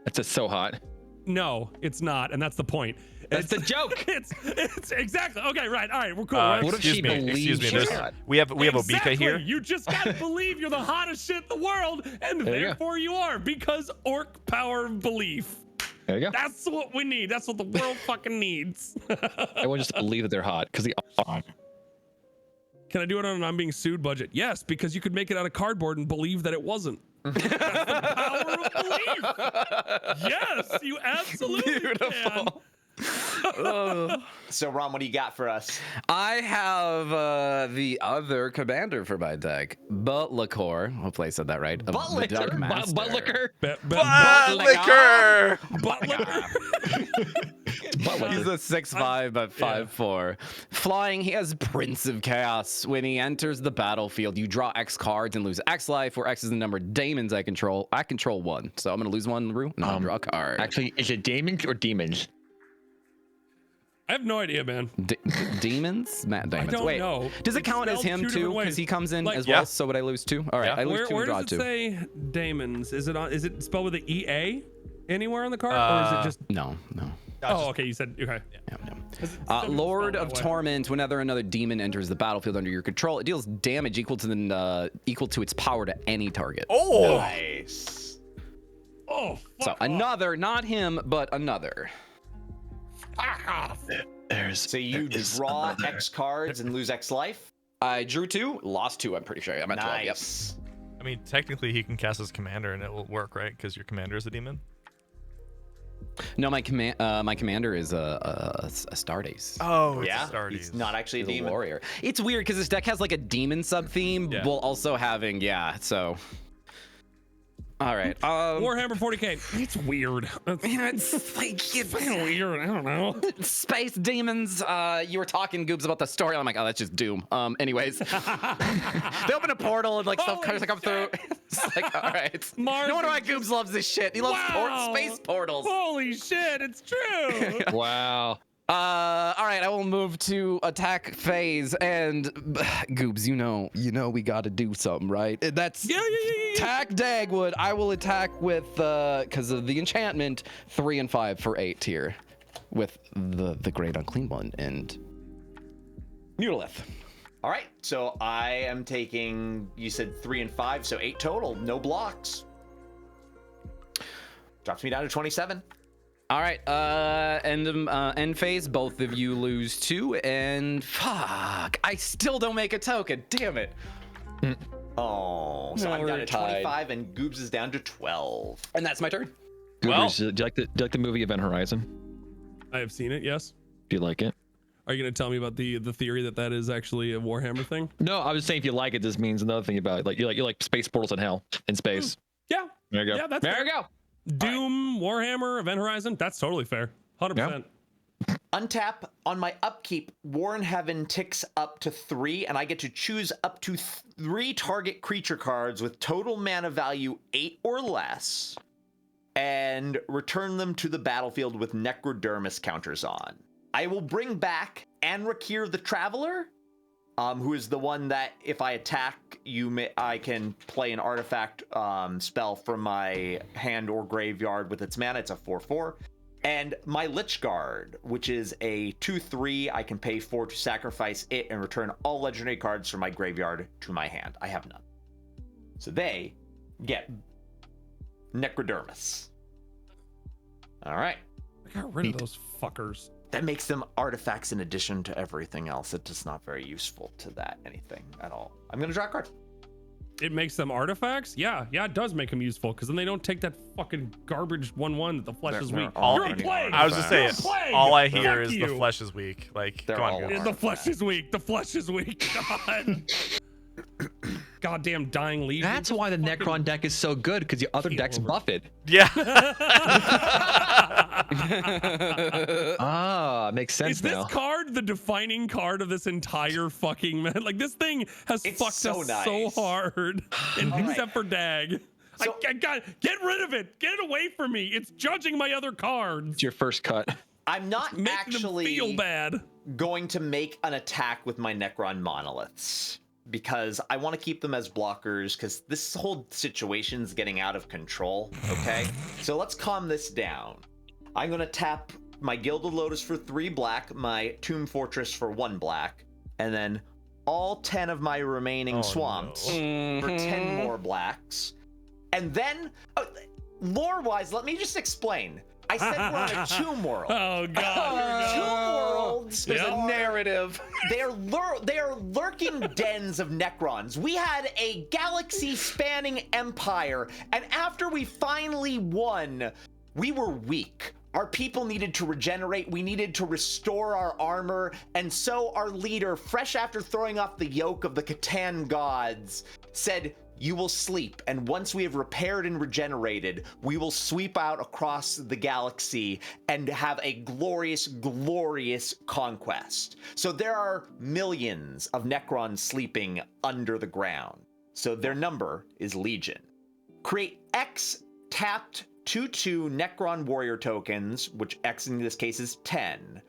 It's just so hot. No, it's not. And that's the point. That's the joke. It's exactly. Okay, right. All right, we're cool. What if she believes she's There's- hot? We have Obika Exactly. here. You just gotta believe you're the hottest shit in the world, and There you go. therefore you are, because orc power of belief. There you go. That's what we need. That's what the world fucking needs. Everyone just believe that they're hot because they are. Can I do it on an I'm being sued budget? Yes, because you could make it out of cardboard and believe that it wasn't. That's the power of belief. Yes, you absolutely can. So Ron, what do you got for us? I have the other commander for my deck, Buttlicker. Hopefully I said that right. Buttlicker? Buttlicker. Liquor. He's a 6/5 but 5/4. Flying, he has Prince of Chaos. When he enters the battlefield, you draw X cards and lose X life, where X is the number of daemons I control. I control 1, so I'm gonna lose 1, Rue, and I'll draw a card. Actually, is it demons or demons? I have no idea, man. Demons? Matt Demons. I don't Wait, know. does it It's count as spelled him 2 too? different Because ways. he comes in Like- as Yeah. well. So would I lose 2? All right, Yeah. I lose 2 Where and draw does it 2. say Daemons? Is it spelled with the EA anywhere on the card, or is it just? No. Oh, okay. You said okay. Yeah. Lord of Torment. Whenever another demon enters the battlefield under your control, it deals damage equal to its power to any target. Oh. Nice. Oh. So Fuck off. another, not him, but another. Fuck off. So you draw X cards and lose X life? I drew 2, lost 2. I'm pretty sure. I'm at 12. Yep. Nice. I mean, technically, he can cast his commander and it will work, right? Because your commander is a demon. No, my commander is a Stardaze. Oh, Yeah, Stardies. he's not actually a He's a demon. warrior. It's weird because this deck has like a demon sub theme Yeah. while also having so. All right. Warhammer 40K. It's weird. It's like It's fucking weird. I don't know. Space demons. You were talking Goobs about the story. I'm like, oh, that's just Doom. Anyways, they open a portal and like stuff Holy comes come through. It's like, all right. Mars No wonder why is Goobs loves this shit. He loves Wow. space portals. Holy shit! It's true. Wow. All right, I will move to attack phase, and Goobs, you know we got to do something, right? That's Yeah. attack Dagwood. I will attack with because of the enchantment 3 and 5 for 8 here, with the Great Unclean One and Mutalith. All right, so I am taking, you said 3 and 5, so 8 total, no blocks. Drops me down to 27. All right, end phase. Both of you lose 2, and fuck, I still don't make a token. Damn it. Oh, so No, I'm down we're to tied. 25 and Goobs is down to 12. And that's my turn. Well- Goobers, do you like the movie Event Horizon? I have seen it. Yes. Do you like it? Are you gonna tell me about the theory that is actually a Warhammer thing? No, I was saying if you like it, this means another thing about it. Like you like space portals in hell in space. Yeah. There you go. Yeah, that's there fair. you go. Doom, Warhammer, Event Horizon. That's totally fair. 100%. Untap on my upkeep, War in Heaven ticks up to 3, and I get to choose up to 3 target creature cards with total mana value 8 or less, and return them to the battlefield with Necrodermis counters on. I will bring back Anrakir the Traveler who is the one that if I attack I can play an artifact spell from my hand or graveyard with its mana. It's a 4/4. And my Lich Guard, which is a 2/3, I can pay 4 to sacrifice it and return all legendary cards from my graveyard to my hand. I have none. So they get Necrodermis. All right. I got rid of those fuckers. That makes them artifacts in addition to everything else. It's just not very useful to that anything at all. I'm going to draw a card. It makes them artifacts? Yeah, it does make them useful, because then they don't take that fucking garbage 1/1 that the flesh is weak. You're a plague! I was just saying, all I hear is the you. flesh is weak. Like, They're come all on, guys. The flesh is weak. The flesh is weak. God. Goddamn dying legion. That's why the Necron deck is so good, because the other decks buff it. Yeah. Ah, makes sense Is this now. card the defining card of this entire fucking man? Like, this thing has It's fucked so us nice. so hard, and All right. except for Dag. So- I got get rid of it. Get it away from me. It's judging my other cards. It's your first cut. I'm not Making them actually feel bad. going to make an attack with my Necron monoliths because I want to keep them as blockers because this whole situation's getting out of control. Okay, so let's calm this down. I'm going to tap my Gilded Lotus for 3 black, my Tomb Fortress for 1 black, and then all 10 of my remaining swamps for 10 more blacks. And then, lore-wise, let me just explain. I said we're in a tomb world. Oh God. Tomb worlds. There's a narrative. They are lurking dens of Necrons. We had a galaxy-spanning empire, and after we finally won, we were weak. Our people needed to regenerate. We needed to restore our armor, and so our leader, fresh after throwing off the yoke of the Catan gods, said, "You will sleep, and once we have repaired and regenerated, we will sweep out across the galaxy and have a glorious, glorious conquest." So there are millions of Necrons sleeping under the ground. So their number is Legion. Create X tapped 2/2 Necron warrior tokens, which X in this case is 10.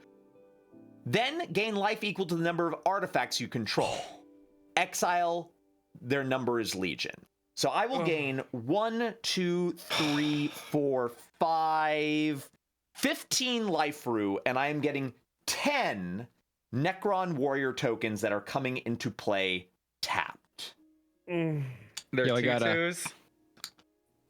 Then gain life equal to the number of artifacts you control. Exile, their number is Legion. So I will gain 1, 2, 3, 4, 5, 15 life rue, and I am getting 10 Necron warrior tokens that are coming into play tapped. They're Yo, I gotta- 2/2s.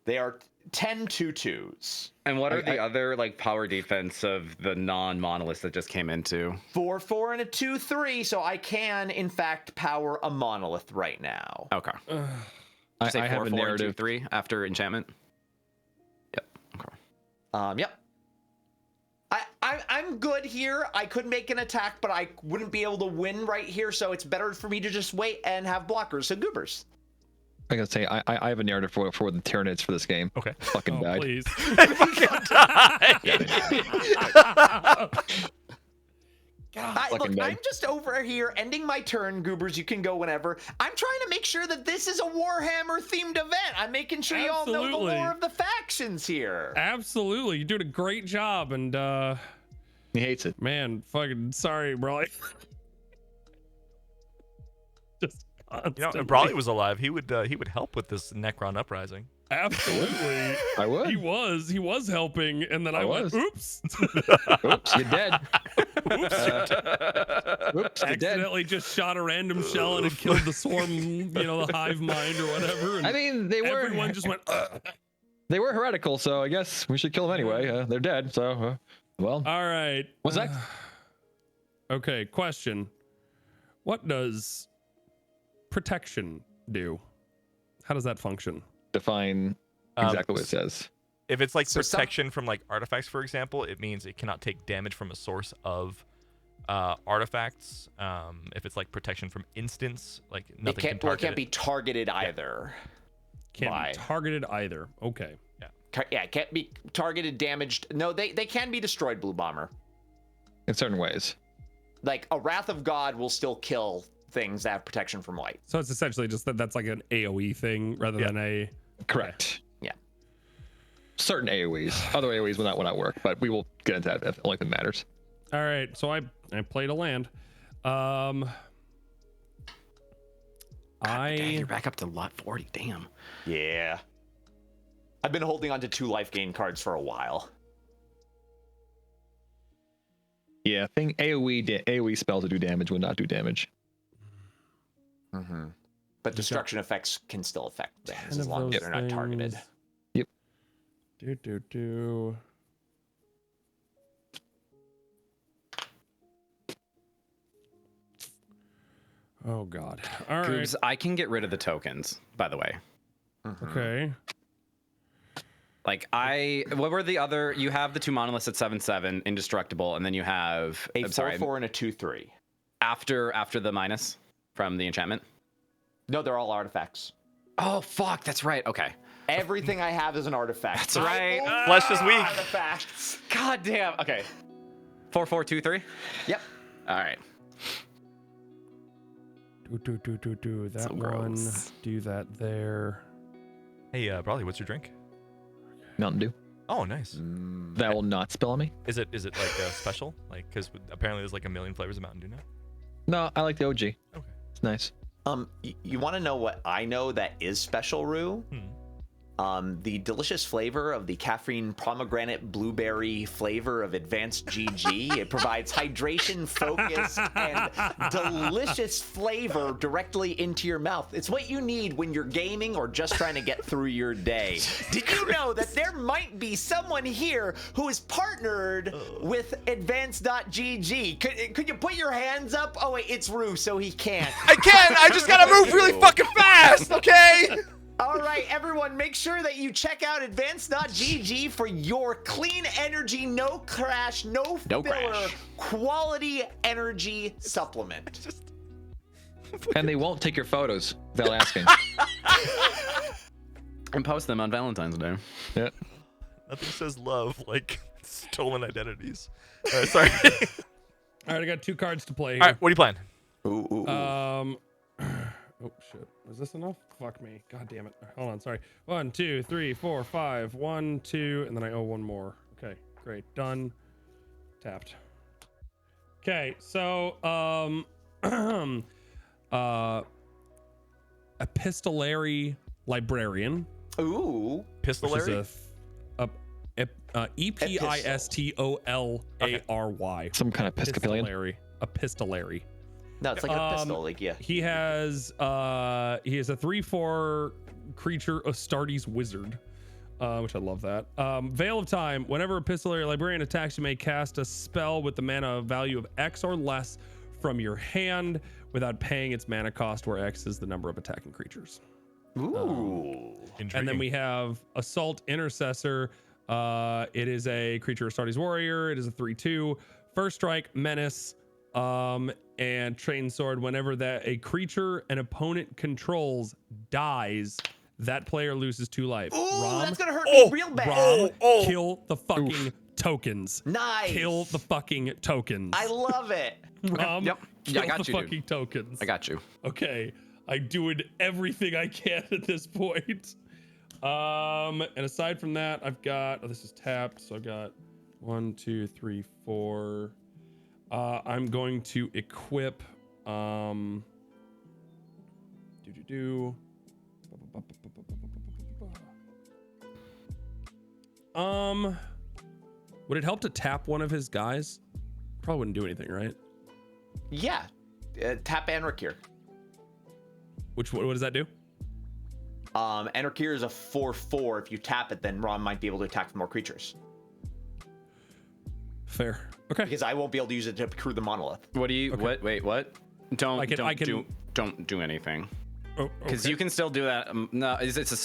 They are 10 2/2s. And what are the other like power defense of the non-monoliths that just came into? 4/4 and a 2/3, so I can in fact power a monolith right now. Okay. I Say have 4/4 a and narrative. 2/3 after enchantment. Yep. Okay. Yep. I'm good here. I could make an attack, but I wouldn't be able to win right here, so it's better for me to just wait and have blockers. So goobers. I gotta say, I have a narrative for the Tyranids for this game. Okay. Fucking died. Please. I'm just over here ending my turn, goobers. You can go whenever. I'm trying to make sure that this is a Warhammer themed event. I'm making sure you all know the Absolutely. lore of the factions here. Absolutely. You're doing a great job, and He hates it. man, fucking sorry, bro. Just You know, constantly. if Brawley was alive, he would help with this Necron uprising. Absolutely. I would. He was helping, and then I went, was. oops. Oops, you're dead. Oops. Oops, you're dead. Accidentally just shot a random shell and it killed the swarm, the hive mind or whatever. And I mean, they were everyone just went, ugh. they were heretical, so I guess we should kill them anyway. They're dead, so well. All right. What's that? Okay, question. What does protection do? How does that function? Define exactly what it says. If it's like So protection from like artifacts, for example, it means it cannot take damage from a source of artifacts. If it's like protection from instants, like nothing can It target can't it. be targeted either. Can't Why? be targeted either. Okay. Yeah, it can't be targeted, damaged. No, they can be destroyed, Blue Bomber. In certain ways. Like a Wrath of God will still kill things that have protection from light. So it's essentially just that's like an AoE thing rather than a. Correct. Yeah. Certain AoEs. Other AoEs will not work, but we will get into that if only if it matters. All right. So I played a land. Dang, you're back up to lot 40. Damn. Yeah. I've been holding on to 2 life gain cards for a while. Yeah, I think AoE spells that do damage will not do damage. Mm-hmm. But destruction effects can still affect things 10 as of long as those they're not targeted. things. Yep. Do. Oh God. All right. Goobs, I can get rid of the tokens, by the way. Okay. Like what were the other? You have the 2 monoliths at 7/7, indestructible, and then you have A I'm sorry, 4/4 and a 2/3. after the minus from the enchantment. No, they're all artifacts. Oh fuck, that's right. Okay. Everything I have is an artifact. That's right. Flesh is weak. Artifacts. God damn. Okay. 4, 4, 2, 3. Yep. All right. Do that So one. gross. Do that there. Hey, Brawley, what's your drink? Mountain Dew. Oh, nice. That will not spill on me. Is it like special? Like, because apparently there's like a million flavors of Mountain Dew now. No, I like the OG. Okay. It's nice. You want to know what I know that is special, Rue? The delicious flavor of the caffeine pomegranate blueberry flavor of Advanced GG. It provides hydration, focus, and delicious flavor directly into your mouth. It's what you need when you're gaming or just trying to get through your day. Did you know that there might be someone here who is partnered with Advanced.gg? Could you put your hands up? Oh wait, it's Rue, so he can't. I can! I just gotta move really fucking fast, okay? All right, everyone, make sure that you check out advanced.gg for your clean energy, no crash, no filler, quality energy supplement. And they won't take your photos without asking. And post them on Valentine's Day. Yeah. Nothing says love like stolen identities. Sorry. All right, I got 2 cards to play here. All right, what are you playing? Oh shit. Was this enough? Fuck me. God damn it. Hold on, sorry. 1, 2, 3, 4, 5. 1, 2, and then I owe 1 more. Okay, great. Done. Tapped. Okay, so Epistolary Librarian. Ooh. Pistolary? Which is Epistolary. Some kind of Episcopalian. Epistolary. No, it's like a pistol, like, yeah. He has a 3/4 creature, Astartes Wizard, which I love that. Veil of Time. Whenever Epistolary Librarian attacks, you may cast a spell with the mana value of X or less from your hand without paying its mana cost, where X is the number of attacking creatures. Ooh. And then we have Assault Intercessor. It is a creature, Astartes Warrior. It is a 3/2. First strike, menace. And Train Sword. Whenever that a creature an opponent controls dies, that player loses 2 life. Ooh, Rom, that's gonna hurt me real bad. kill the fucking tokens. Nice. Kill the fucking tokens. I love it. Rom, Yep. kill Yeah, I got the you, fucking tokens. I got you. Okay, I doing everything I can at this point. And aside from that, I've got this is tapped, so I've got 1, 2, 3, 4. I'm going to equip would it help to tap one of his guys? Probably wouldn't do anything, right? Yeah. Tap Anarkir. What does that do? Anarkir is a 4/4. If you tap it, then Ron might be able to attack more creatures. Fair. Okay. Because I won't be able to use it to crew the monolith. What do you? Okay. What? Wait. What? Don't do anything. Oh, Because okay. you can still do that. No, it's a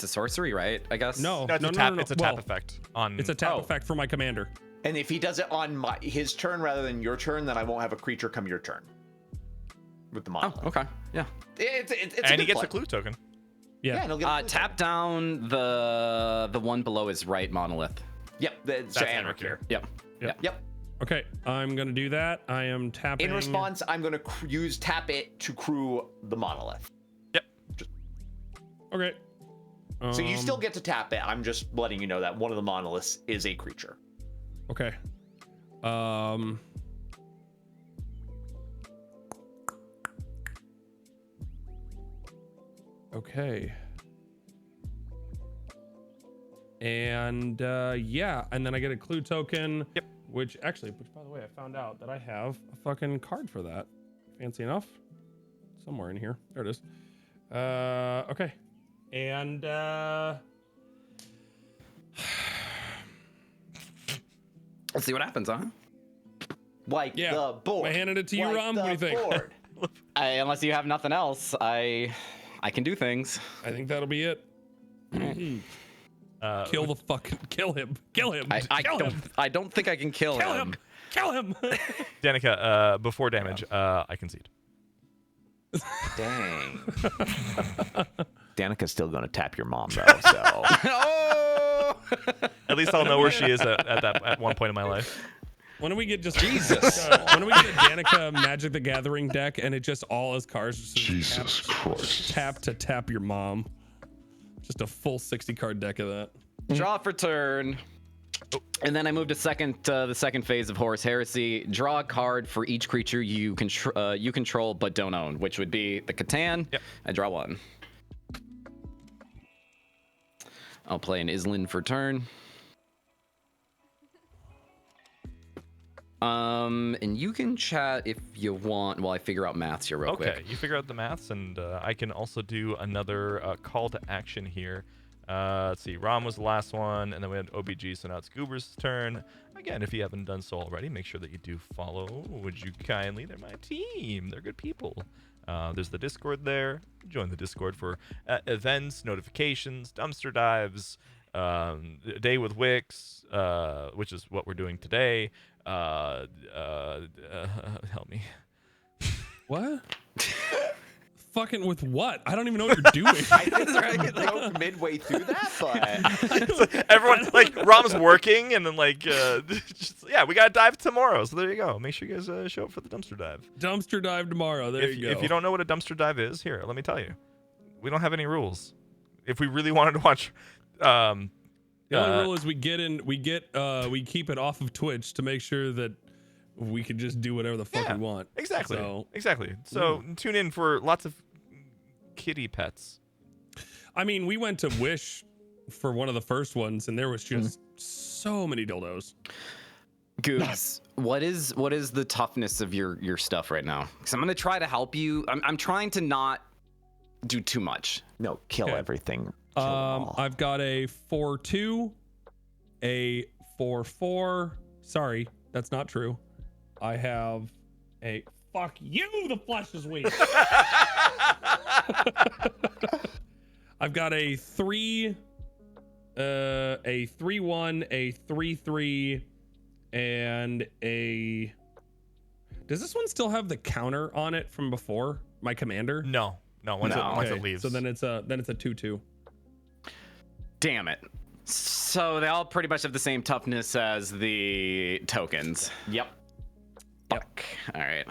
sorcery, right? I guess. No, No, it's no, a no, tap. no, no. It's a Well, tap effect on. It's a tap Oh. effect for my commander. And if he does it on his turn rather than your turn, then I won't have a creature come your turn. With the monolith. Oh, okay. Yeah. It's and a he gets play. a clue token. Yeah, Yeah. and he'll get a clue Tap down the one below his right monolith. token. Yep, that's Anarkir. Yep. Yep. Okay, I'm gonna do that. I am tapping. In response, I'm going to use tap it to crew the monolith. Yep. Okay. So you still get to tap it. I'm just letting you know that one of the monoliths is a creature. Okay. Okay. And yeah, and then I get a clue token. Yep. Which by the way, I found out that I have a fucking card for that. Fancy enough. Somewhere in here. There it is. Okay. And Let's see what happens, huh? Like yeah, the board. I handed it to you, Like Rom. What do you the think? board. Unless you have nothing else, I can do things. I think that'll be it. Kill him. Kill him. Kill him. I don't think I can kill him. Kill him. Danica, before damage, I concede. Dang. Danica's still gonna tap your mom though, so. Oh! At least I'll know where she is at one point in my life. When do we get just Jesus? When do we get a Danica Magic the Gathering deck and it just all his cards just Jesus Christ. tap your mom? Just a full 60 card deck of that. Draw for turn. And then I moved to the second phase of Horus Heresy. Draw a card for each creature you control but don't own, which would be the Catan. Yep. I draw one. I'll play an Islin for turn. And you can chat if you want while I figure out maths here real quick. Okay, you figure out the maths, and I can also do another call to action here. Let's see, Rom was the last one, and then we had OBG, so now it's Goober's turn. Again, if you haven't done so already, make sure that you do follow. Would you kindly? They're my team. They're good people. There's the Discord there. Join the Discord for events, notifications, dumpster dives, Day with Wix, which is what we're doing today. Help me. What? Fucking with what? I don't even know what you're doing. I think broke midway through that, but Everyone, like, Rom's working, and then, like, yeah, we got to dive tomorrow. So there you go. Make sure you guys show up for the dumpster dive. Dumpster dive tomorrow. There you go. If you don't know what a dumpster dive is, here, let me tell you. We don't have any rules. If we really wanted to watch, the only rule is we keep it off of Twitch to make sure that we can just do whatever the fuck we want. Exactly. So, exactly. So tune in for lots of kitty pets. I mean, we went to Wish for one of the first ones, and there was just so many dildos. Goose, what is the toughness of your stuff right now? Because I'm gonna try to help you. I'm trying to not do too much. no, kill everything. Kill them all. I've got a 4-2, a 4-4. Sorry, that's not true. I have a fuck you. The flesh is weak. I've got a 3, a 3-1, a 3-3, and a. Does this one still have the counter on it from before? My commander? No. Once it leaves. So then it's a 2-2. Damn it. So they all pretty much have the same toughness as the tokens. Yep. Fuck. All right.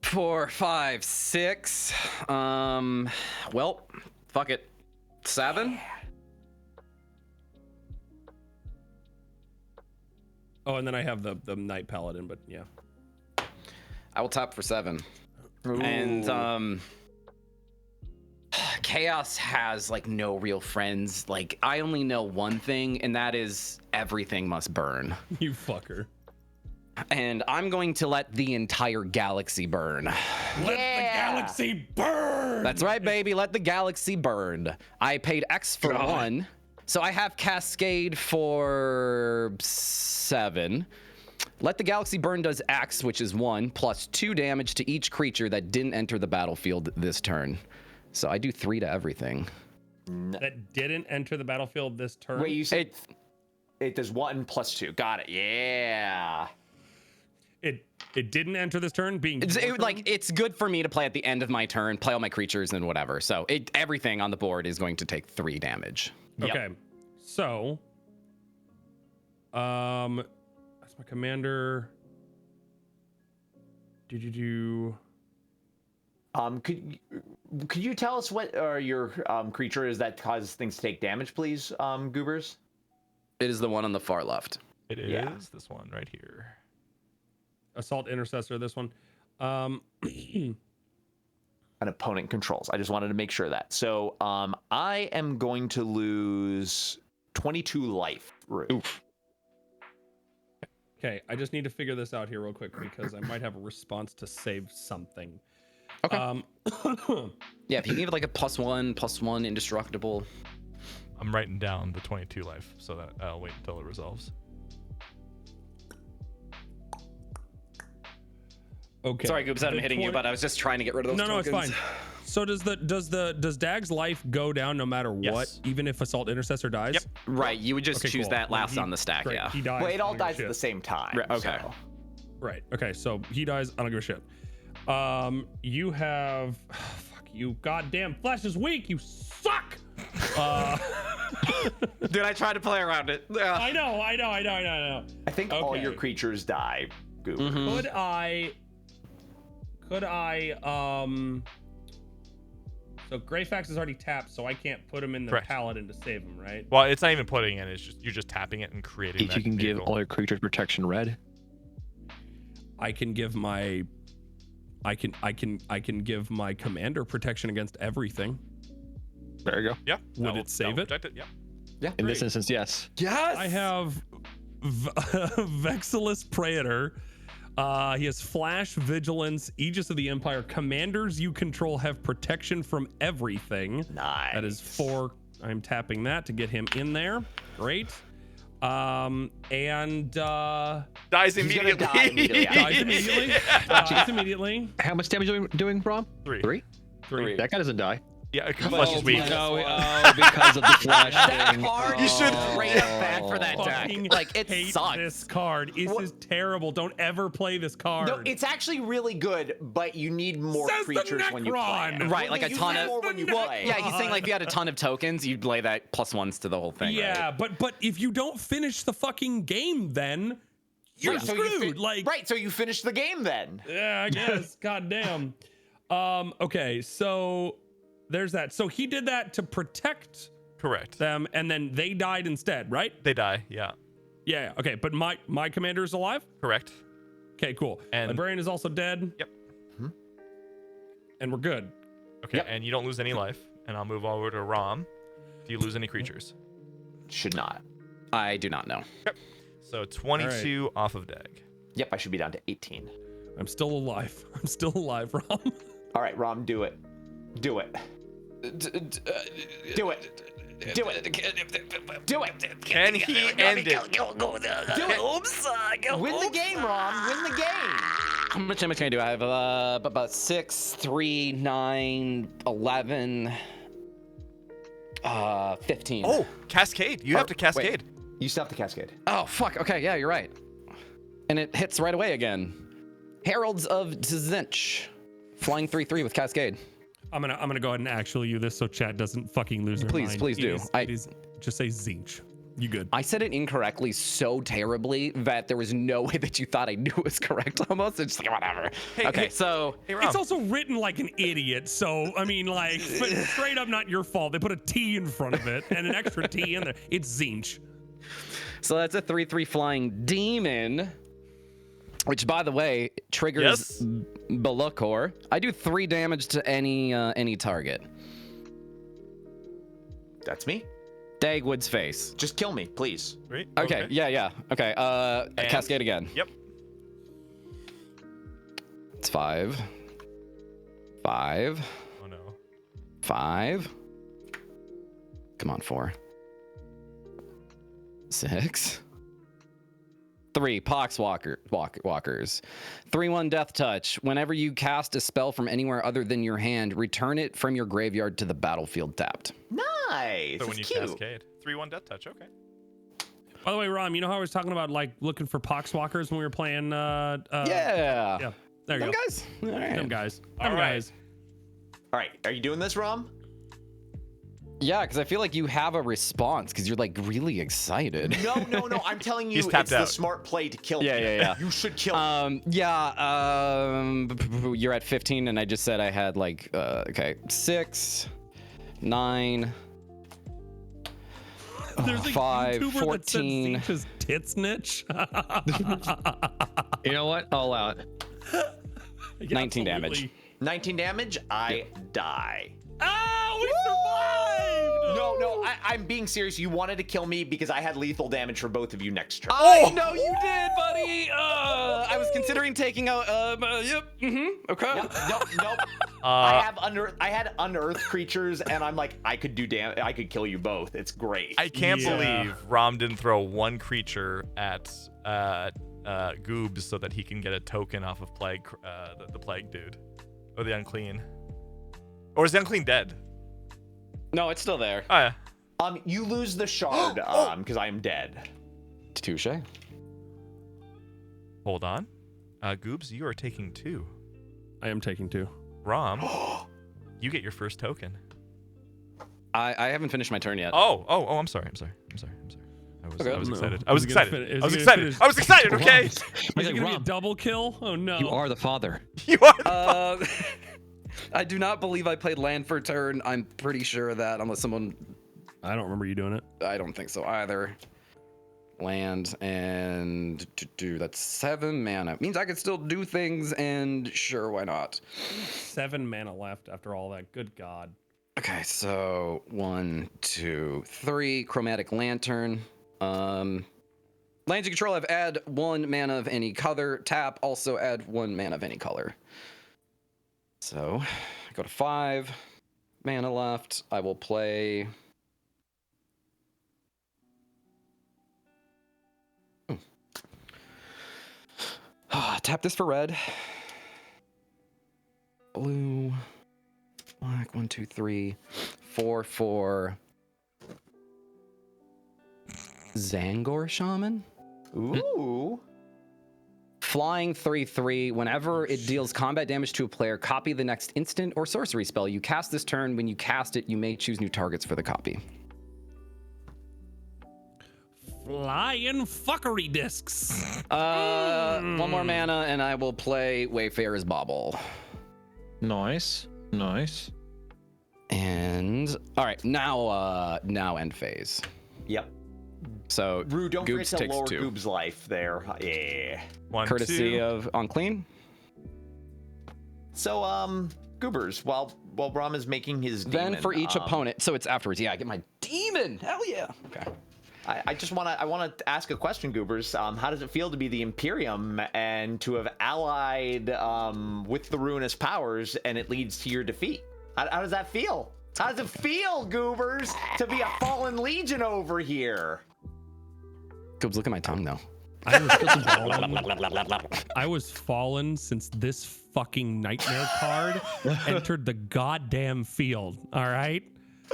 4, 5, 6. Well, fuck it. 7. Oh, and then I have the Knight Paladin, but yeah. I will tap for 7. Ooh. And Chaos has like no real friends. Like I only know one thing, and that is everything must burn. You fucker. And I'm going to let the entire galaxy burn. Let the galaxy burn! That's right, baby. Let the galaxy burn. I paid X for 1. So I have Cascade for 7. Let the galaxy burn does X, which is 1, plus 2 damage to each creature that didn't enter the battlefield this turn. So I do 3 to everything. That didn't enter the battlefield this turn? Wait, you said it does 1 plus 2. Got it. Yeah. It didn't enter this turn, being it's good for me to play at the end of my turn, play all my creatures and whatever. So everything on the board is going to take 3 damage. Okay. So that's my commander. Could you tell us what your creature is that causes things to take damage, please, Goobers? It is the one on the far left. It is this one right here. Assault Intercessor, this one. an opponent controls. I just wanted to make sure of that. So I am going to lose 22 life. Oof. Okay, I just need to figure this out here real quick because I might have a response to save something. Okay. Yeah, if you can give it like a +1/+1 indestructible. I'm writing down the 22 life so that I'll wait until it resolves. Okay. Sorry, Goobs, I'm The hitting you, 20 but I was just trying to get rid of those No, tokens. it's fine. So does Dag's life go down no matter what, Yes. even if Assault Intercessor dies? Yep. Right, you would just Okay, choose cool. that Well, last he- on the stack, great, yeah. He dies. Well, it I all don't give a dies at shit. the same time. Right, okay. so. Right. Okay. So he dies. I don't give a shit. You have. Fuck you. Goddamn. Flash is weak. You suck. Dude, I tried to play around it. I know. I think all Okay. your creatures die, Goober. Mhm. Could I so Greyfax is already tapped, so I can't put him in the Correct. paladin to save him, right? Well, it's not even putting in. It's just you're just tapping it and creating. If that you can give vehicle. all your creatures protection red. I can give my I can give my commander protection against everything. There you go. Yeah. Would it save it? Protect it? Yeah. Yeah. In this instance, yes. Yes! I have Vexilus Praetor. He has Flash, Vigilance, Aegis of the Empire. Commanders you control have protection from everything. Nice. That is 4. I'm tapping that to get him in there. Great. Dies He's gonna immediately. die immediately. Dies immediately. Dies immediately. How much damage are you doing, Rob? 3. 3? 3. That guy doesn't die. Yeah, Flesh is weak. No, because of the flash thing. You should straight up bad for that Fucking deck. Like, it hate sucks. this card. This is terrible. Don't ever play this card. No, it's actually really good, but you need more Says the creatures when you play. Necron. it. Right, like a You ton need of. more when you Well, play. yeah, he's saying like if you had a ton of tokens, you'd lay that +1s to the whole thing. yeah, right? but if you don't finish the fucking game, then you're Right, so you screwed. Like, right, so you finish the game then. yeah, I guess. God damn. Okay, so there's that. So he did that to protect Correct. them, and then they died instead, right? They die. Yeah. Yeah. Okay, but my commander is alive. Correct. Okay, cool. And- Librarian is also dead. Yep. And we're good. Okay. And you don't lose any life. And I'll move over to Rom. Do you lose any creatures? Should not. I do not know. So 22 off of Dag. Yep, I should be down to 18. I'm still alive. I'm still alive, Rom. All right, Rom, do it. Do it. Do it. Do it. Do it. Can he end it? Win the game, Rom. Win the game. How much damage can I do? I have about 6, 3, 9, 11, 15. Oh, Cascade. You have to Cascade. You still have to cascade. Oh, fuck. Okay, yeah, you're right. And it hits right away again. Heralds of Tzinch. Flying 3/3 with Cascade. I'm gonna go ahead and actually you this so chat doesn't fucking lose their Please, mind. please do. It is just say Zinch. You good? I said it incorrectly so terribly that there was no way that you thought I knew it was correct almost. It's just like, whatever. Okay, so Hey, Rom. It's also written like an idiot, so I mean, like, but straight up not your fault. They put a T in front of it and an extra T in there. It's Zinch. that's a 3/3 flying demon, which by the way triggers Belokor. I do 3 damage to any target. That's me. Dagwood's face. Just kill me, please. Right? Okay, yeah. Okay, Cascade again. Yep. It's 5. 5. Oh no. 5. Come on, 4. 6. 3 Poxwalkers. 3/1 Death Touch. Whenever you cast a spell from anywhere other than your hand, return it from your graveyard to the battlefield tapped. Nice. So when That's you cute. Cascade. 3/1 Death Touch. Okay. By the way, Rom, you know how I was talking about like looking for Poxwalkers when we were playing? Yeah. Yeah. There you Them go. guys. All right. Them guys. All Them right. guys. All right, are you doing this, Rom? Yeah, because I feel like you have a response because you're like really excited. No. I'm telling you, He's it's tapped the out. smart play to kill me. Yeah. You should kill me. You're at 15, and I just said I had like, okay, 6, 9. There's a 5, YouTuber 14. that said Zinch's tits niche. You know what? I'll allow it. 19 damage. 19 damage. I die. Oh, we survived! No, I'm being serious. You wanted to kill me because I had lethal damage for both of you next turn. I know you did, buddy. I was considering taking out. Yep. Okay. Nope. I had unearthed creatures, and I'm like, I could kill you both. It's great. I can't believe Rom didn't throw one creature at Goobs so that he can get a token off of Plague, the Plague dude, or the Unclean, or is the Unclean dead? No, it's still there. Oh yeah. You lose the shard, because I am dead. Touche. Hold on, Goobs, you are taking 2. I am taking 2. Rom, you get your first token. I haven't finished my turn yet. Oh, I'm sorry. I was excited. I was excited. Okay. Is it gonna be a double kill? Oh no. You are the father. You are. I do not believe I played land for a turn. I'm pretty sure of that, unless someone. I don't remember you doing it. I don't think so either. Land and that's 7 mana. Means I could still do things, and sure, why not? 7 mana left after all that. Good God. Okay, so 1, 2, 3. Chromatic Lantern. Lands you control have add 1 mana of any color. Tap, also add 1 mana of any color. So I go to 5 mana left. I will play. Tap this for red. Blue. Black. 1, 2, 3, 4, 4. Zangor Shaman. Ooh. Flying 3/3. Whenever it deals combat damage to a player, copy the next instant or sorcery spell you cast this turn. When you cast it, you may choose new targets for the copy. Flying fuckery discs. 1 more mana, and I will play Wayfarer's Bauble. Nice. And all right, now end phase. Yep. So Rue, don't Goobs forget to takes lower 2. Goob's life there. Yeah. 1, Courtesy 2. of Unclean. So, Goobers, while Rom is making his demon, Then for each opponent, so it's afterwards. Yeah, I get my demon. Hell yeah. Okay. I want to ask a question, Goobers. How does it feel to be the Imperium and to have allied with the ruinous powers, and it leads to your defeat? How does that feel? How does it feel, Goobers, to be a fallen legion over here? Goobs, look at my tongue though. I was fallen since this fucking nightmare card entered the goddamn field. All right.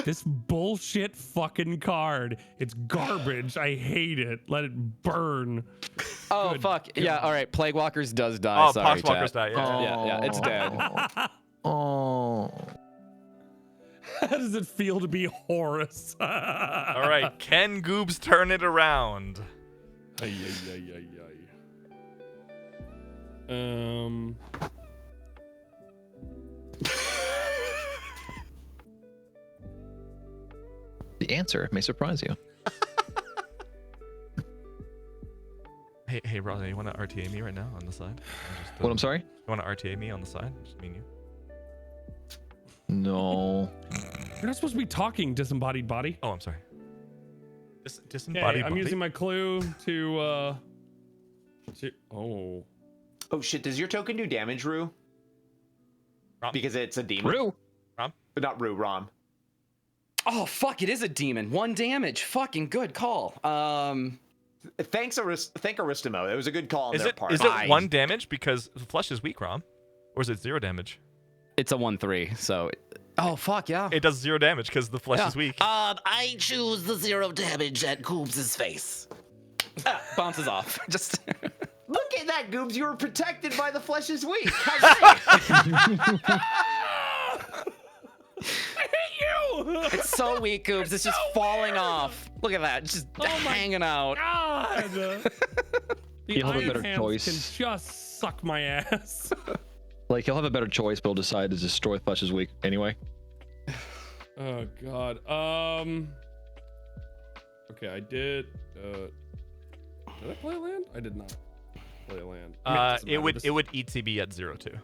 This bullshit fucking card. It's garbage. I hate it. Let it burn. Oh, Good fuck. God. Yeah, all right. Plague Walkers does die. Oh, Sorry, Poxwalkers chat. die. Yeah. Yeah, it's dead. Oh. How does it feel to be Horus? All right. Can Goobs turn it around? Ay. The answer may surprise you. Hey, Rosa, you want to RTA me right now on the side? What? I'm sorry? You want to RTA me on the side? Just me and you. No. You're not supposed to be talking, disembodied body. Oh, I'm sorry. Okay, Disembodied I'm body. using my clue to oh. Oh shit! Does your token do damage, Rue? Rom? Because it's a demon. Rue. Rom? Not Rue, Rom. Oh, fuck. It is a demon. 1 damage. Fucking good call. Thank Aristimo. It was a good call on Is their it part. 1 damage because the flesh is weak, Rom? Or is it 0 damage? It's a 1/3. So. Oh, fuck yeah. It does 0 damage because the flesh is weak. I choose the 0 damage at Goobs' face. Bounces off. Just. Look at that, Goobs. You were protected by the flesh is weak. How I hate you! It's so weak, Goobs. It's just falling off. Look at that. It's just hanging out. God. The You'll have a Iron better Hands choice. can just suck my ass. Like, he'll have a better choice, but he'll decide to destroy flesh is weak anyway. Oh God. Okay, I did. Did I play a land? I did not play a land. I mean, doesn't It matter. would ETB at 0-2.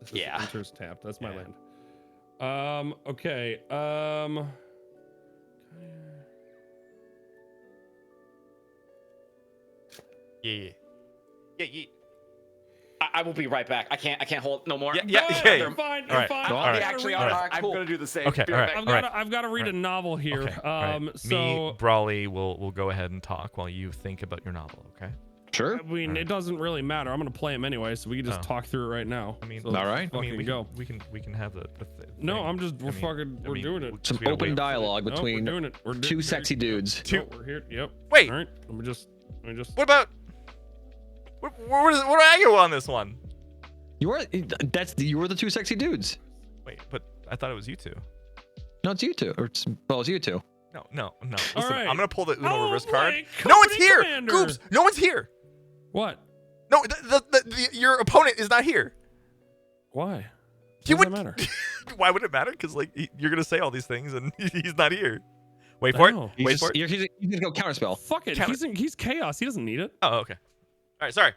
This Yeah. enters tapped. That's my Yeah. land. Okay. Yeah. Yeah. I will be right back. I can't hold no more. Yeah. Go Yeah. ahead, Yeah. You're fine. All You're right. fine. All I've right. gotta Actually, read I'm a- gonna do the same. Okay. Be All right right. back. I've got to read a novel here. Okay. all right. So Me, Brawley, will go ahead and talk while you think about your novel. Okay. Sure. I mean, it doesn't really matter. I'm gonna play him anyway, so we can just Oh. talk through it right now. I mean, So all let's right. fucking I mean, we go. can have the No, thing. I'm just we're I mean- fucking I we're mean, doing it. we- Some we don't open wait. dialogue No, between we're doing it. We're two sexy dudes. Two- No, we're here. Yep. Wait. All right. Let me just. What about? Where do I go on this one? You were the two sexy dudes. Wait, but I thought it was you two. No, it's you two. Well, it's you two. No. Listen, right. I'm gonna pull the Uno Oh, reverse card. Blake, No one's Company here. Commander. Goobs, no one's here. What? No, your opponent is not here. Why? He What would. does that matter? Why would it matter? Because you're gonna say all these things and he's not here. Wait for No. it. Wait for it. He's gonna go counterspell. Fuck it. Counter- He's chaos. He doesn't need it. Oh, okay. All right. Sorry.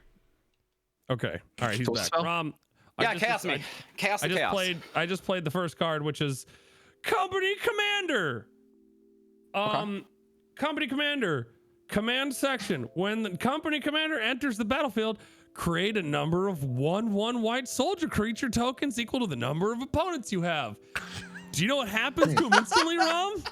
Okay. All right. He's Full back. spell? Yeah, chaos me. Chaos I the just chaos. I just played the first card, which is Company Commander. Company Commander. Command section. When the Company Commander enters the battlefield, create a number of 1/1 white soldier creature tokens equal to the number of opponents you have. Do you know what happens to him instantly, Rom?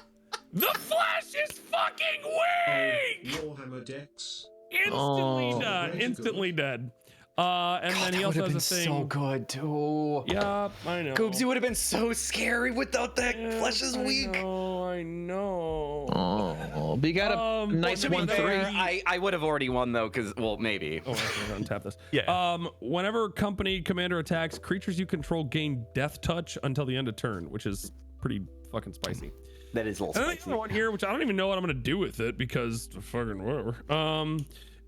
The Flash is fucking weak! Warhammer decks. Instantly Oh. dead. Instantly dead. And then he also has a thing. so good too. Yeah, I know. Goobs, you would have been so scary without that. Yeah, Flesh is weak. I know. Oh, but you got a nice To be 1/3. fair, I would have already won though, because well, maybe. Oh, I'm gonna untap this. Yeah. Whenever Company Commander attacks, creatures you control gain Death Touch until the end of turn, which is pretty fucking spicy. That is a little And then the spicy. other one here, which I don't even know what I'm gonna do with it because fucking whatever.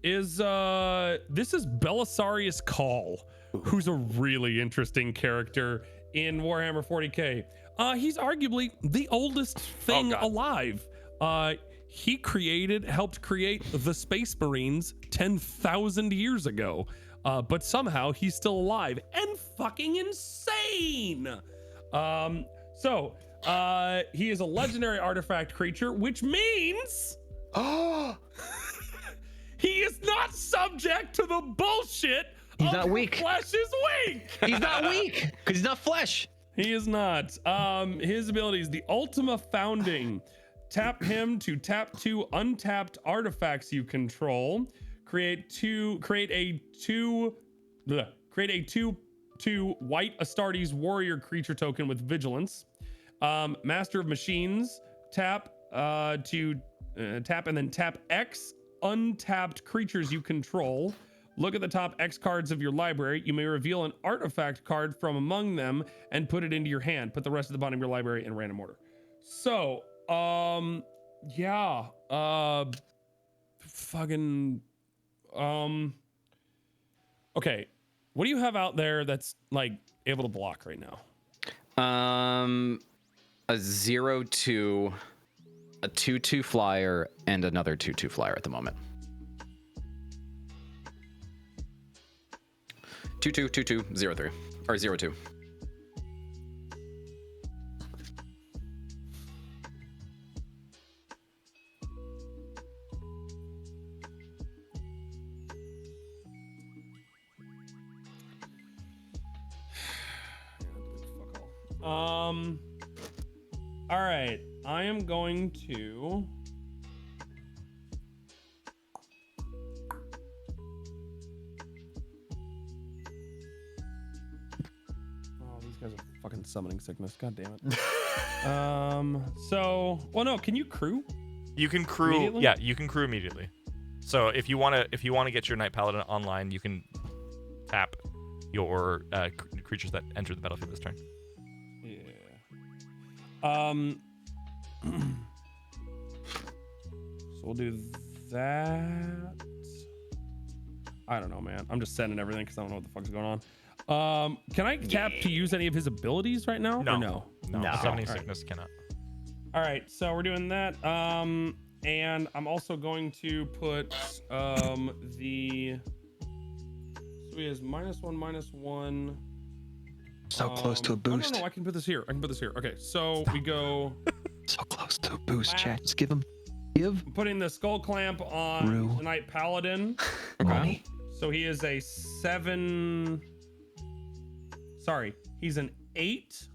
Is this is Belisarius Call, who's a really interesting character in Warhammer 40K. He's arguably the oldest thing alive. He helped create the Space Marines 10,000 years ago. But somehow he's still alive and fucking insane. So he is a legendary artifact creature, which means he is not subject to the bullshit. He's of not weak. Flesh is weak. He's not weak because he's not flesh. He is not. His ability is the Ultima Founding. Tap him to tap 2 untapped artifacts you control. Create a 2/2 white Astartes warrior creature token with vigilance. Master of Machines. Tap tap and then tap X untapped creatures you control. Look at the top X cards of your library. You may reveal an artifact card from among them and put it into your hand. Put the rest at the bottom of your library in random order. So, yeah. Okay. What do you have out there that's like able to block right now? A 0/2, a 2/2 flyer, and another 2/2 flyer at the moment. 2/2, 2/2, 0/3, or 0/2. All right. I am going to. Oh, these guys are fucking summoning sickness. God damn it. Well, no. Can you crew? You can crew. Immediately? Yeah, you can crew immediately. So if you wanna get your Knight Paladin online, you can tap your creatures that enter the battlefield this turn. Yeah. So we'll do that. I don't know, man. I'm just sending everything because I don't know what the fuck's going on. Can I tap to use any of his abilities right now? Or no. No. Okay, Summoning all right. sickness cannot. All right, so we're doing that. And I'm also going to put so he has -1/-1. So close to a boost. Oh, no, I can put this here. Okay, so we go. So close to a boost, chat. Just give him. Give. I'm putting the skull clamp on the Knight Paladin. Money. So he is a 7. Sorry, he's an 8.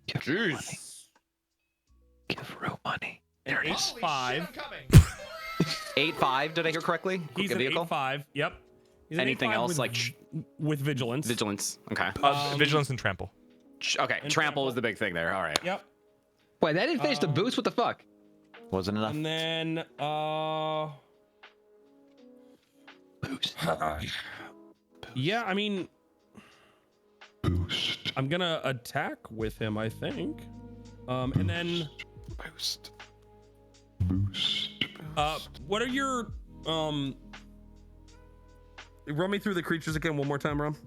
Give Rue money. Give Rue money. There it is. 5. 8-5. Did I hear correctly? He's an 8-5. Yep. He's an Anything 8-5 else with, like with vigilance? vigilance? Okay. Vigilance and trample. Okay. and Trample was the big thing there. All right. Yep. Wait, that didn't finish the boost. What the fuck? Wasn't enough. And then Boost. yeah, I mean, Boost. I'm gonna attack with him, I think. And then Boost. what are your run me through the creatures again one more time, Rom.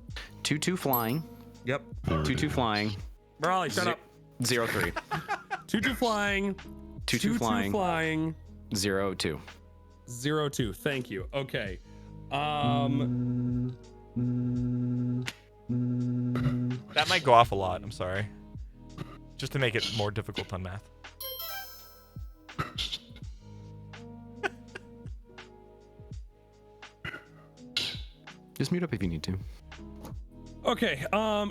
2/2 flying. Yep. 2/2 flying. Brawley, shut up. 0/3. 2/2 flying. 2/2 flying. flying. 0/2. 0/2. Thank you. Okay. That might go off a lot. I'm sorry. Just to make it more difficult on math. Just mute up if you need to. Okay.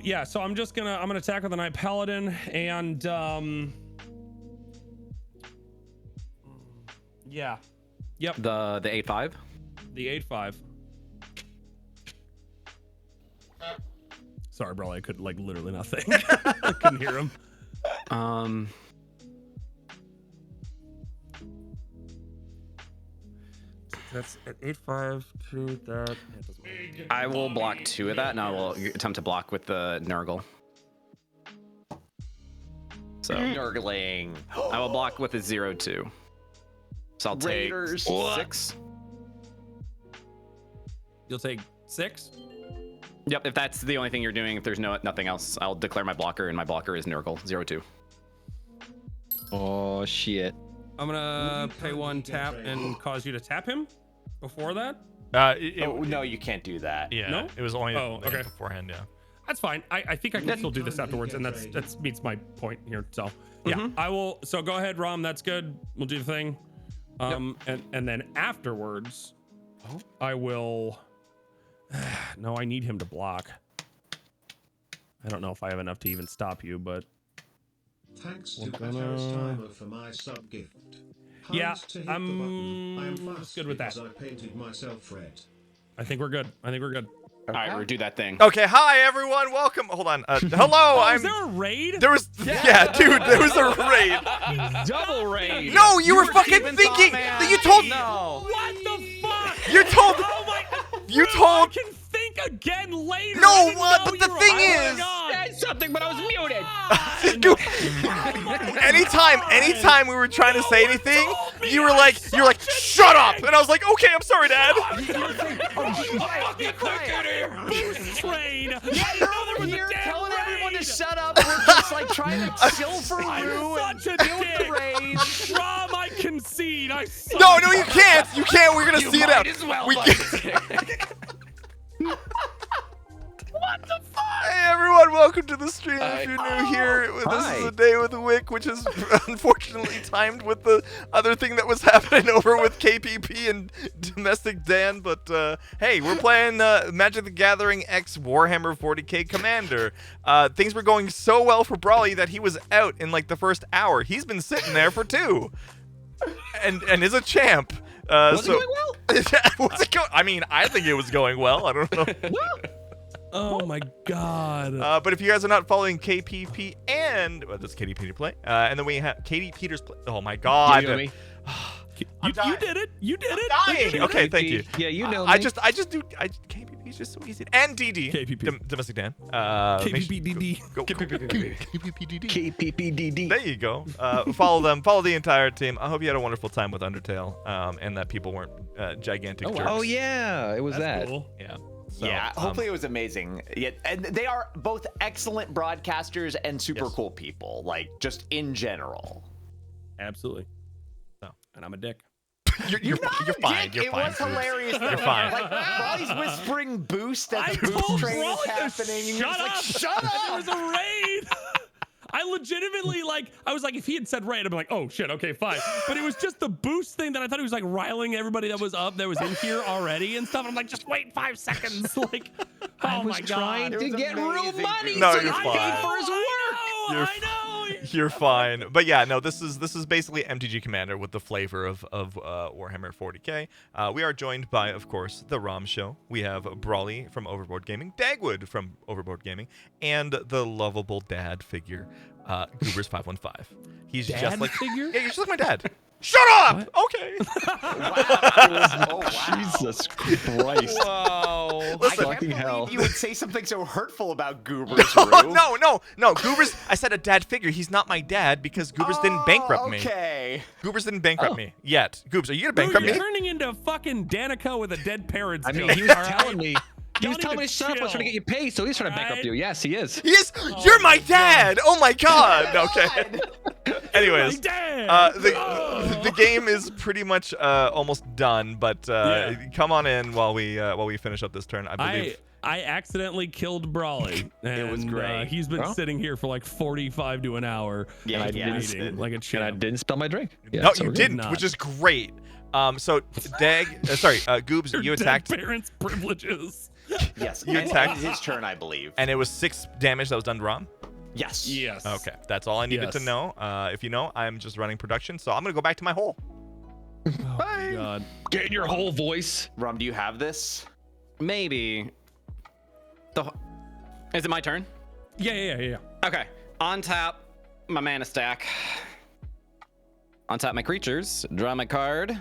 Yeah. So I'm gonna attack with the Knight Paladin and yeah. Yep. The 8-5. The 8-5. Sorry, bro. I could like literally not think. I couldn't hear him. That's at 8-5 to that. I will block 2 of that, and I will attempt to block with the Nurgle. So Nurgling. I will block with a 0/2. So I'll take Raiders. 6. You'll take 6. Yep, if that's the only thing you're doing, if there's nothing else, I'll declare my blocker, and my blocker is Nurgle, 0/2. Oh shit. I'm gonna pay 1 tap and cause you to tap him before that. No, you can't do that. Yeah. No? It was only okay. beforehand. Yeah. That's fine. I think I can still do this afterwards, and that's meets my point here. So yeah, I will. So go ahead, Rom. That's good. We'll do the thing. And then afterwards, I will. No, I need him to block. I don't know if I have enough to even stop you, but Thanks to Paris Timer for my sub gift. Yeah, To hit I'm the button. I am just good with that. because I painted myself red. I think we're good. All right, we'll do that thing. Okay. Hi everyone. Welcome. Hold on. Hello. Is there a raid? There was. Yeah, dude. There was a raid. Double raid. No, you were fucking thinking. You told. No. What the fuck? You told. Oh my! You Bro, told. I can think again later. No, I didn't what? know But the you were- thing Oh my is- God. Said something, but I was muted. Anytime we were trying to say anything, you were like, shut up, and I was like, okay, I'm sorry, Dad. Boost train. You're telling everyone to shut up. We're just like trying to chill for Rue and Such a deal with the dick. rage. Rom, I concede. I suck. No, you can't. You can't. We're gonna see it out. We can't. What the fuck? Hey everyone, welcome to the stream. If you're new here, this is a day with a Wick, which is unfortunately timed with the other thing that was happening over with KPP and Domestic Dan. But hey, we're playing Magic the Gathering X Warhammer 40K Commander. Things were going so well for Brawley that he was out in like the first hour. He's been sitting there for 2, and is a champ. Was it going well? Was it I mean, I think it was going well. I don't know. Oh my God. But if you guys are not following KPP and that's Katie Peter play, and then we have Katie Peters play. Oh my God! You know me. You did it. You did it. Dying. Okay, thank you. Yeah, you know me. I just do. KPP is just so easy. And DD. KPP. Domestic Dan. KPPDD. Go. KPPDD. KPPDD. There you go. Follow them. Follow the entire team. I hope you had a wonderful time with Undertale, and that people weren't gigantic jerks. Oh yeah, it was That's that. cool. Yeah. So, Yeah, hopefully it was amazing. Yeah, and they are both excellent broadcasters and super cool people, like just in general. Absolutely. So, and I'm a dick. You're fine. Dick, You're it fine. was hilarious. You're fine. Like Brawley's whispering boost as I the told boost train is Brawley to happening. And you're shut just like, up. shut up. There was a raid. I legitimately I was like, if he had said raid, I'd be like, oh shit, okay, fine. But it was just the boost thing that I thought he was like riling everybody that was in here already and stuff. I'm like, just wait 5 seconds. Like, oh my god. Trying to get real amazing, money. dude. No, so you're he fine. paid for his work. I know. You're fine. But yeah, no, this is basically MTG Commander with the flavor of Warhammer 40K. We are joined by, of course, the ROM Show. We have Brawley from Overboard Gaming, Dagwood from Overboard Gaming, and the lovable dad figure, Goobers 515. He's Dad just like figure? Yeah, he's just like my dad. Shut up! Okay. Oh, wow. Jesus Christ. Whoa. I can't Fucking hell. believe you would say something so hurtful about Goobers, Rue. No, Goobers. I said a dad figure. He's not my dad because Goobers didn't bankrupt me. Okay. Goobers didn't bankrupt me yet. Goobers, are you gonna Dude, bankrupt you're me? turning into fucking Danica with a dead parent's I mean, joke, he was all right? telling me. He Y'all was need telling to me to shut up. I was trying to get you paid, so he's trying to bankrupt Alright. you. Yes, he is. He is. You're my dad. Oh my god. Okay. Anyways, My dad. the game is pretty much almost done, but come on in while we finish up this turn. I believe. I accidentally killed Brawley. And, was great. He's been Well. sitting here for like 45 to an hour. Yeah, like, yeah. waiting, like a And I champ. didn't spill my drink. Yeah, No, so you we're good. didn't, Not. which is great. So Goobs, Your you dead attacked, parents' privileges. Yes. You and attacked- his turn, I believe. and it was 6 damage that was done to Rom. Yes. Yes. Okay, that's all I needed to Yes. know. If you know, I'm just running production, so I'm gonna go back to my hole. Oh my god. Get in your whole voice. Rom, do you have this? Maybe. Is it my turn? Yeah. Okay. On tap, my mana stack. On tap my creatures, draw my card.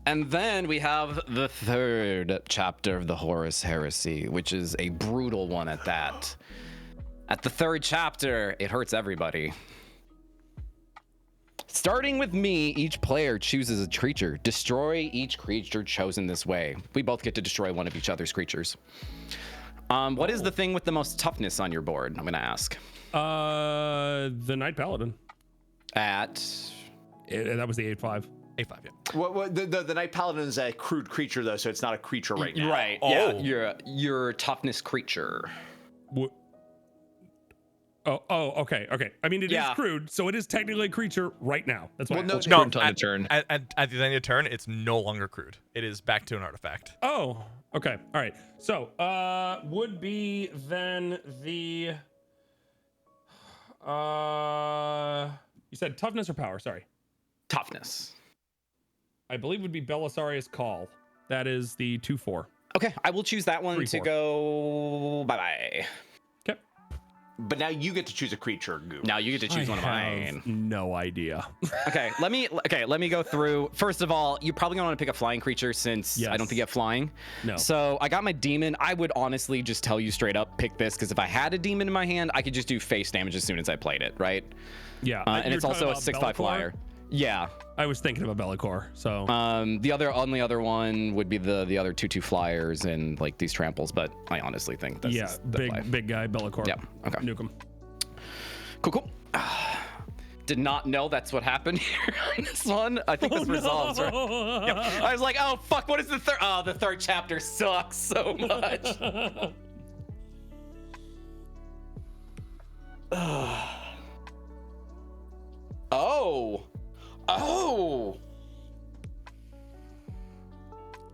And then we have the 3rd chapter of the Horus Heresy, which is a brutal one at that. At the 3rd chapter, it hurts everybody. Starting with me, each player chooses a creature. Destroy each creature chosen this way. We both get to destroy one of each other's creatures. What is the thing with the most toughness on your board? I'm gonna ask. The Knight Paladin. That was the 8/5. 8/5, yeah. What the Knight Paladin is a crude creature though, so it's not a creature right now. Right. Oh. Yeah. Your toughness creature. Okay. I mean, it is Yeah. crude, so it is technically a creature right now. That's why. Well, no, No, Turn to turn. at the end of the turn, it's no longer crude. It is back to an artifact. Oh, okay. All right. So, would be then the you said toughness or power? Sorry. Toughness. I believe would be Belisarius Call. That is the 2/4. Okay, I will choose that one 3/4. to go. Bye. Okay. But now you get to choose a creature, Goob. Now you get to choose one of mine. No idea. Okay, let me go through. First of all, you're probably gonna want to pick a flying creature since I don't Yes. think you have flying. No. So I got my demon. I would honestly just tell you straight up, pick this, because if I had a demon in my hand, I could just do face damage as soon as I played it, right? Yeah. And you're it's also a talking 6/5 about Be'lakor? flyer. Yeah. I was thinking about Be'lakor. So. The only other one would be the other 2/2 flyers and like these tramples, but I honestly think that's yeah, big guy Be'lakor. Yeah. Okay. Nuke him. Cool. Did not know that's what happened here on this one. I think this resolves, right? Yep. I was like, oh fuck, what is the 3rd? Oh, the 3rd chapter sucks so much. Oh.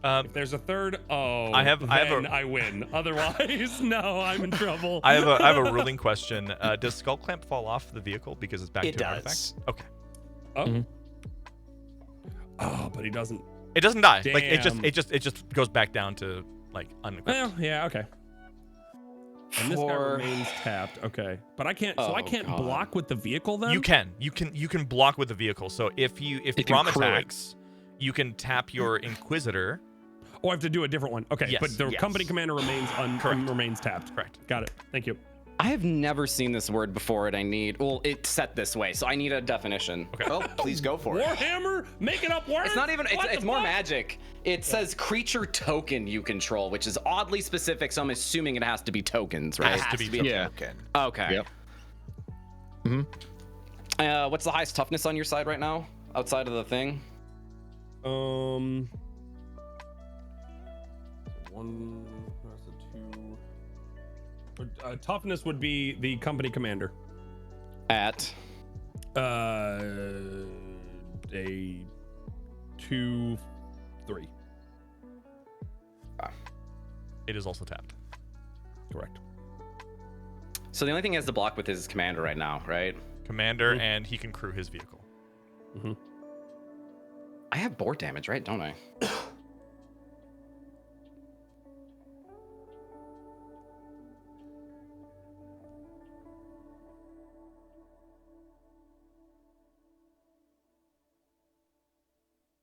If there's a 3rd, I win. Otherwise, no, I'm in trouble. I have a ruling question. Does Skull Clamp fall off the vehicle because it's back It to an does. artifact? Okay. Oh. Oh, but he doesn't. It doesn't die. Damn. Like it just goes back down to like unequipped. Well, yeah, okay. And this guy For- remains tapped. Okay, but I can't. So I Oh, can't God. block with the vehicle then. You can block with the vehicle. So if You Rom can crew it. attacks, you can tap your Inquisitor. Oh, I have to do a different one. Okay, Yes, but the yes. company commander remains remains tapped. Correct. Got it. Thank you. I have never seen this word before, and I need. Well, it's set this way, so I need a definition. Okay. Oh, please go for it. Warhammer, making up words. It's not even. What It's the more fuck? magic. It says creature token you control, which is oddly specific. So I'm assuming it has to be tokens, right? Has to be a Yeah. token. Okay. Yep. What's the highest toughness on your side right now, outside of the thing? One, that's a 2. Toughness would be the company commander. At A 2, 3. It is also tapped. Correct. so the only thing he has to block with is his commander right now, right? Commander, and he can crew his vehicle. I have board damage, right? Don't I?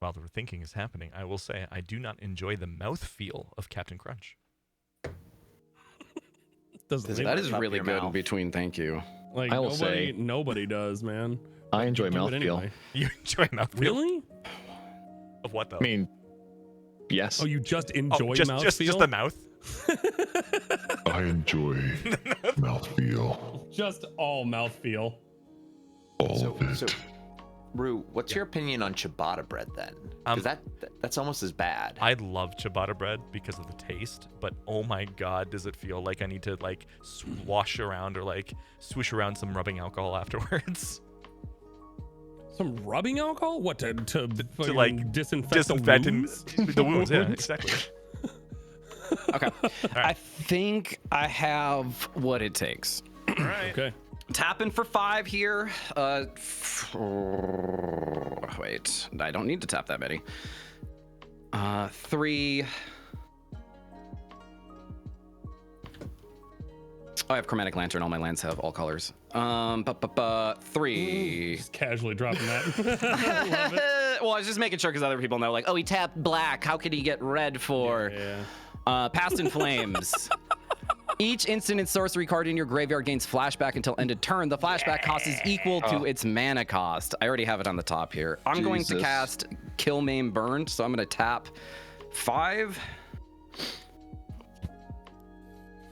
While the thinking is happening, I will say I do not enjoy the mouthfeel of Captain Crunch. That is really good in between. Thank you. Like I will say- nobody does, man. I enjoy Do it mouthfeel. anyway. You enjoy mouthfeel? Really? Of what though? I mean, yes. Oh, you just enjoy just mouthfeel? the mouth. I enjoy mouthfeel. Just all mouthfeel. All of it. So, Rue, what's your opinion on ciabatta bread then? Because that's almost as bad. I love ciabatta bread because of the taste, but oh my god, does it feel like I need to like swash around or like swoosh around some rubbing alcohol afterwards? Some rubbing alcohol? What to like disinfect the wounds? the wounds? Yeah, exactly. Okay. I think I have what it takes. All right. Okay. Tapping for 5 here. Wait, I don't need to tap that many. 3. Oh, I have Chromatic Lantern. All my lands have all colors. 3. Just casually dropping that. I love it. Well, I was just making sure because other people know, like, oh, he tapped black. How could he get red for? Past in Flames. Each instant and sorcery card in your graveyard gains flashback until end of turn. The flashback cost is equal to its mana cost. I already have it on the top here. I'm going to cast Kill, Maim, Burn, so I'm going to tap 5.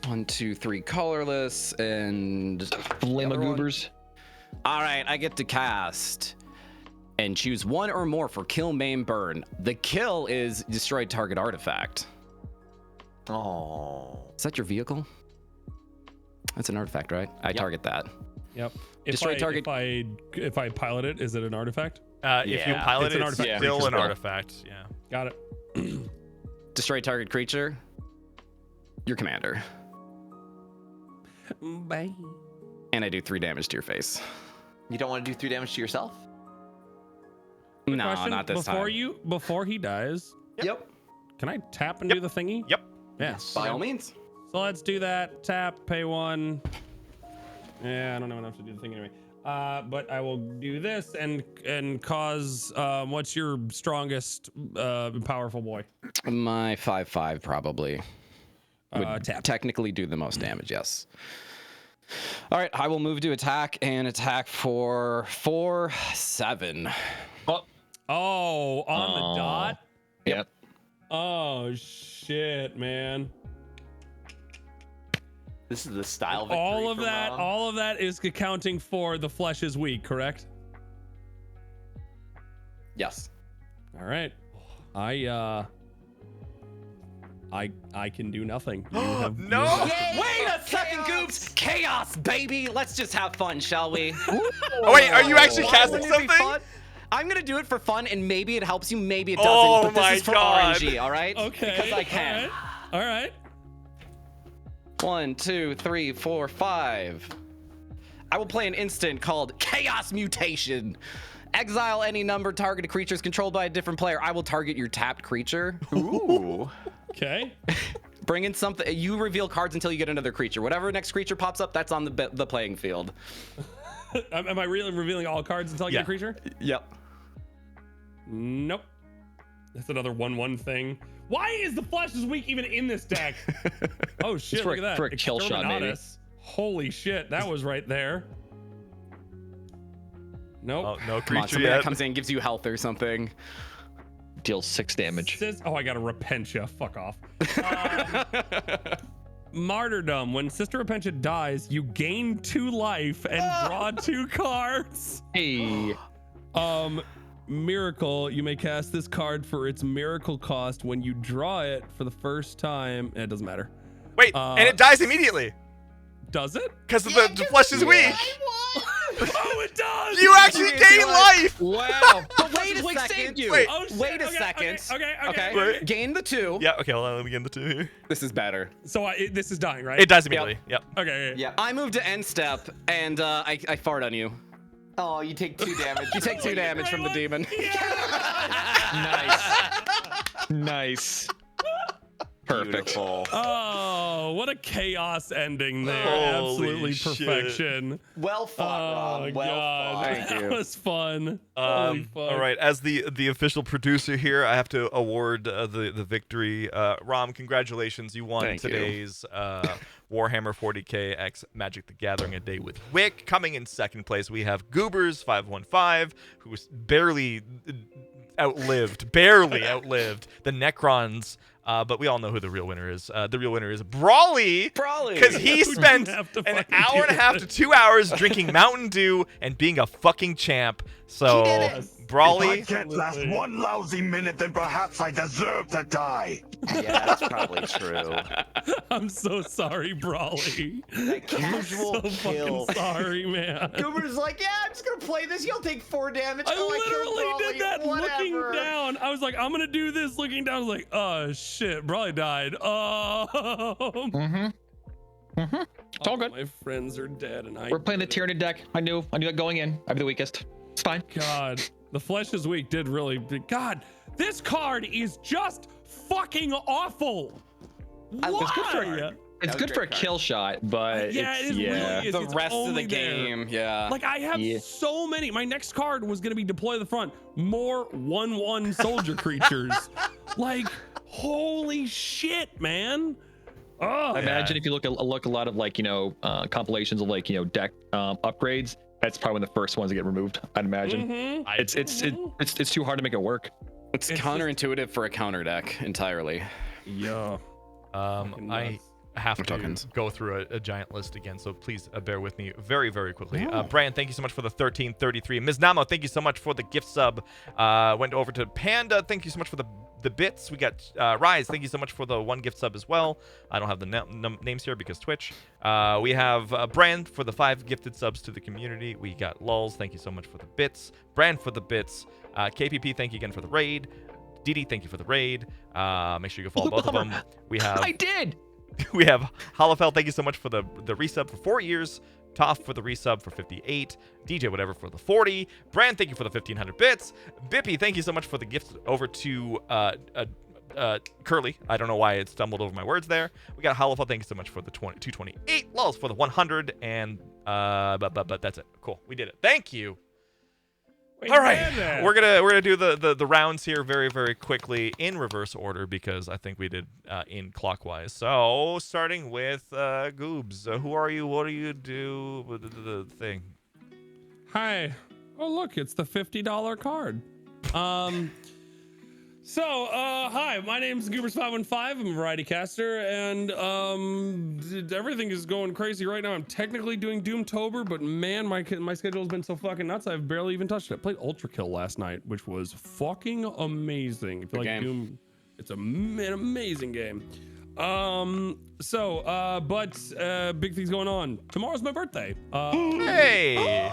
1, 2, 3 colorless, and Flame of Goobers. All right, I get to cast and choose 1 or more for Kill, Maim, Burn. The kill is destroy target artifact. Oh. Is that your vehicle? That's an artifact, right? I target that. Yep. Destroy target. If I pilot it, is it an artifact? If you pilot It's an it, artifact. it's still Creature an spell. artifact. Yeah. Got it. Destroy target creature. Your commander. Bye. And I do 3 damage to your face. You don't want to do 3 damage to yourself? No, Question, not this time. Before he dies, Yep. can I tap and do the thingy? Yep. Yeah. By all means. So let's do that. Tap, pay 1. Yeah, I don't know enough to do the thing anyway. But I will do this and cause. What's your strongest, powerful boy? My 5/5 probably would tap. technically do the most damage. Yes. All right, I will move to attack and attack for 4, 7. Oh, on the dot. Yep. Oh shit, man. This is the style victory. All of for that, Mom. all of that is accounting for the flesh is weak, correct? Yes. All right. I can do nothing. You have, No! you have- Wait a second, Goops! Chaos, baby! Let's just have fun, shall we? Oh wait, are you actually Why casting wouldn't it be something? fun? I'm gonna do it for fun, and maybe it helps you, maybe it doesn't. Oh but this my is for God. RNG, all right? Okay. Because I can. All right. 1, 2, 3, 4, 5. I will play an instant called Chaos Mutation. Exile any numbered targeted creatures controlled by a different player. I will target your tapped creature. Ooh. Okay. Bring in something. You reveal cards until you get another creature. Whatever next creature pops up, that's on the playing field. Am I really revealing all cards until I get a Yeah. creature? Yep. Nope. That's another 1/1 thing. Why is the flesh is weak even in this deck? Oh shit! for Look a- at that. for a kill shot, maybe. Exterminatus. Holy shit! That was right there. Nope. Oh, no Come on, creature somebody that yet. comes in and gives you health or something. Deals 6 damage. Oh, I got a Repentia. Fuck off. Martyrdom. When Sister Repentia dies, you gain 2 life and draw 2 cards. Hey. Miracle. You may cast this card for its miracle cost when you draw it for the first time. It doesn't matter. Wait, and it dies immediately. Does it? Because the flesh is weak. Oh, it does. You actually gain life. Wow. But wait a second. Wait. Oh, shit. Wait a Okay, second. Okay. Wait. Gain the 2. Yeah. Okay. Hold on. Let me get the 2 here. This is better. So this is dying, right? It dies immediately. Yep. Okay. Yeah. I moved to end step, and I fart on you. Oh, you take 2 damage. You take 2 damage from the demon. Nice. Perfect. Beautiful. Oh, what a chaos ending there. Holy Absolutely shit. perfection. Well fought, Rob. Well fought. Thank you. That was fun. Holy fuck. All right, as the official producer here, I have to award the victory. Rom, congratulations! You won Thank you. today's Warhammer 40K x Magic the Gathering: A Day with Wick. Coming in second place, we have Goobers 515, who was barely outlived the Necrons. But we all know who the real winner is. The real winner is Brawly. Because he spent have to an fucking hour and a do half this. to 2 hours drinking Mountain Dew and being a fucking champ. So, Brawly. can't last one lousy minute, then perhaps I deserve to die. Yeah, that's probably true. I'm so sorry, Brawly. That casual I'm so kill. fucking sorry, man. Goober's like, yeah, I'm just gonna play this. You'll take 4 damage. I killed literally did that Brawly. looking Whatever. down. I was like, I'm gonna do this looking down. I was like, oh shit, Brawly died. Oh. It's all good. My friends are dead, and We're playing the Tyranny deck. I knew that going in. I'd be the weakest. It's fine. God, the Flesh is Weak did really. God, this card is just fucking awful. Why? It's good for a kill shot, but Yeah, it's, it really is. The It's rest of the only there. game, yeah. Like I have so many. My next card was gonna be deploy to the front. More 1/1 soldier creatures. Like, holy shit, man. Oh, I imagine if you look a lot of like compilations of like deck upgrades, that's probably one of the first ones to get removed. I'd imagine. It's too hard to make it work. It's counterintuitive for a counter deck entirely. Yeah. I have to tokens. go through a giant list again, so please bear with me very, very quickly. Brian, thank you so much for the 1333. Ms. Namo, thank you so much for the gift sub. Went over to Panda, thank you so much for the bits. We got Rise, thank you so much for the 1 gift sub as well. I don't have the names here because Twitch. We have Brand for the 5 gifted subs to the community. We got Lulz, thank you so much for the bits. Brand for the bits. KPP, thank you again for the raid. Didi, thank you for the raid. Make sure you go follow both of them. We have I did. We have Holofel, thank you so much for the resub for 4 years. Toff for the resub for 58. DJ whatever for the 40. Brand, thank you for the 1500 bits. Bippy, thank you so much for the gift over to Curly. I don't know why it stumbled over my words there. We got Holofel, thank you so much for the 228. Lulz for the 100 and but that's it. Cool. We did it. Thank you. All right, we're gonna do the rounds here very, very quickly in reverse order because I think we did in clockwise. So starting with Goobs, who are you? What do you do? The thing. Hi. Oh look, it's the $50 card. Hi, my name's Goobers515. I'm a variety caster, and everything is going crazy right now. I'm technically doing Doomtober, but man, my schedule's been so fucking nuts. I've barely even touched it. I played Ultra Kill last night, which was fucking amazing. If you like Doom, it's an amazing game. Big things going on. Tomorrow's my birthday. Hey!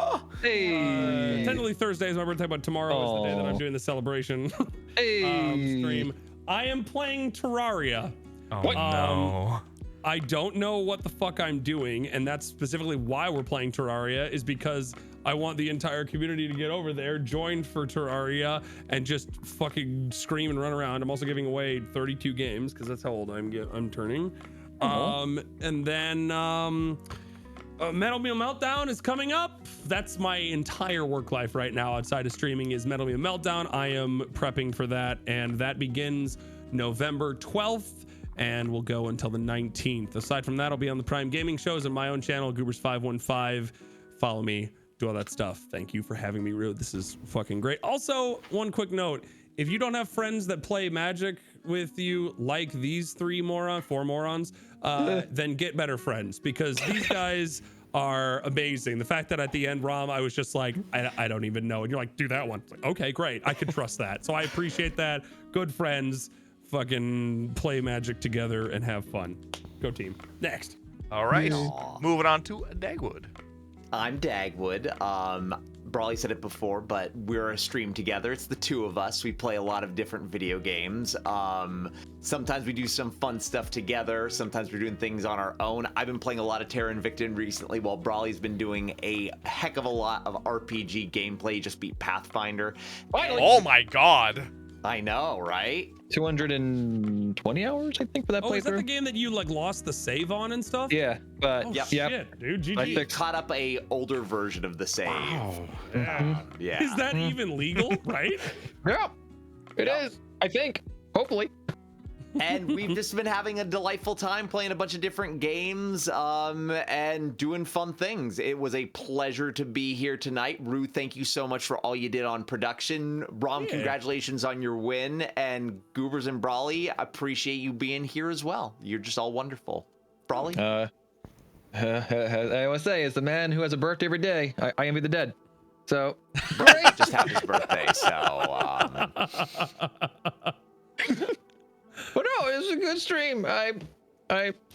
Technically Thursday is my birthday, but tomorrow is the day that I'm doing the celebration stream. I am playing Terraria. Oh no. I don't know what the fuck I'm doing, and that's specifically why we're playing Terraria, is because I want the entire community to get over there, join for Terraria, and just fucking scream and run around. I'm also giving away 32 games because that's how old I'm turning. And then Metal Meal Meltdown is coming up. That's my entire work life right now outside of streaming is Metal Meal Meltdown. I am prepping for that, and that begins November 12th. And will go until the 19th. Aside from that, I'll be on the Prime Gaming shows and my own channel, Goobers515. Follow me, do all that stuff. Thank you for having me, Rude. This is fucking great. Also, one quick note. If you don't have friends that play Magic with you like these four morons, then get better friends because these guys are amazing. The fact that at the end, Rom, I was just like, I don't even know. And you're like, do that one. It's like, okay, great. I can trust that. So I appreciate that. Good friends, fucking play Magic together and have fun. Go team. Next. All right. Moving on to Dagwood. I'm Dagwood. Brawley said it before, but we're a stream together. It's the two of us. We play a lot of different video games. Sometimes we do some fun stuff together. Sometimes we're doing things on our own. I've been playing a lot of Terra Invicta recently, while Brawley's been doing a heck of a lot of RPG gameplay. He just beat Pathfinder. Oh my god. I know, right? 220 hours, I think, for that playthrough. Oh, is that the game that you like lost the save on and stuff? Yeah, but Oh, Yep. shit, dude. GG. I caught up a older version of the save. Wow. Yeah. Is that even legal, right? Yeah, it is. I think. Hopefully. And we've just been having a delightful time playing a bunch of different games and doing fun things. It was a pleasure to be here tonight. Rue, thank you so much for all you did on production. Rom, congratulations on your win. And Goobers and Brawley, I appreciate you being here as well. You're just all wonderful. Brawley? I always say, as the man who has a birthday every day, I envy the dead. So, Great. Just had his birthday, so... But no, it was a good stream. I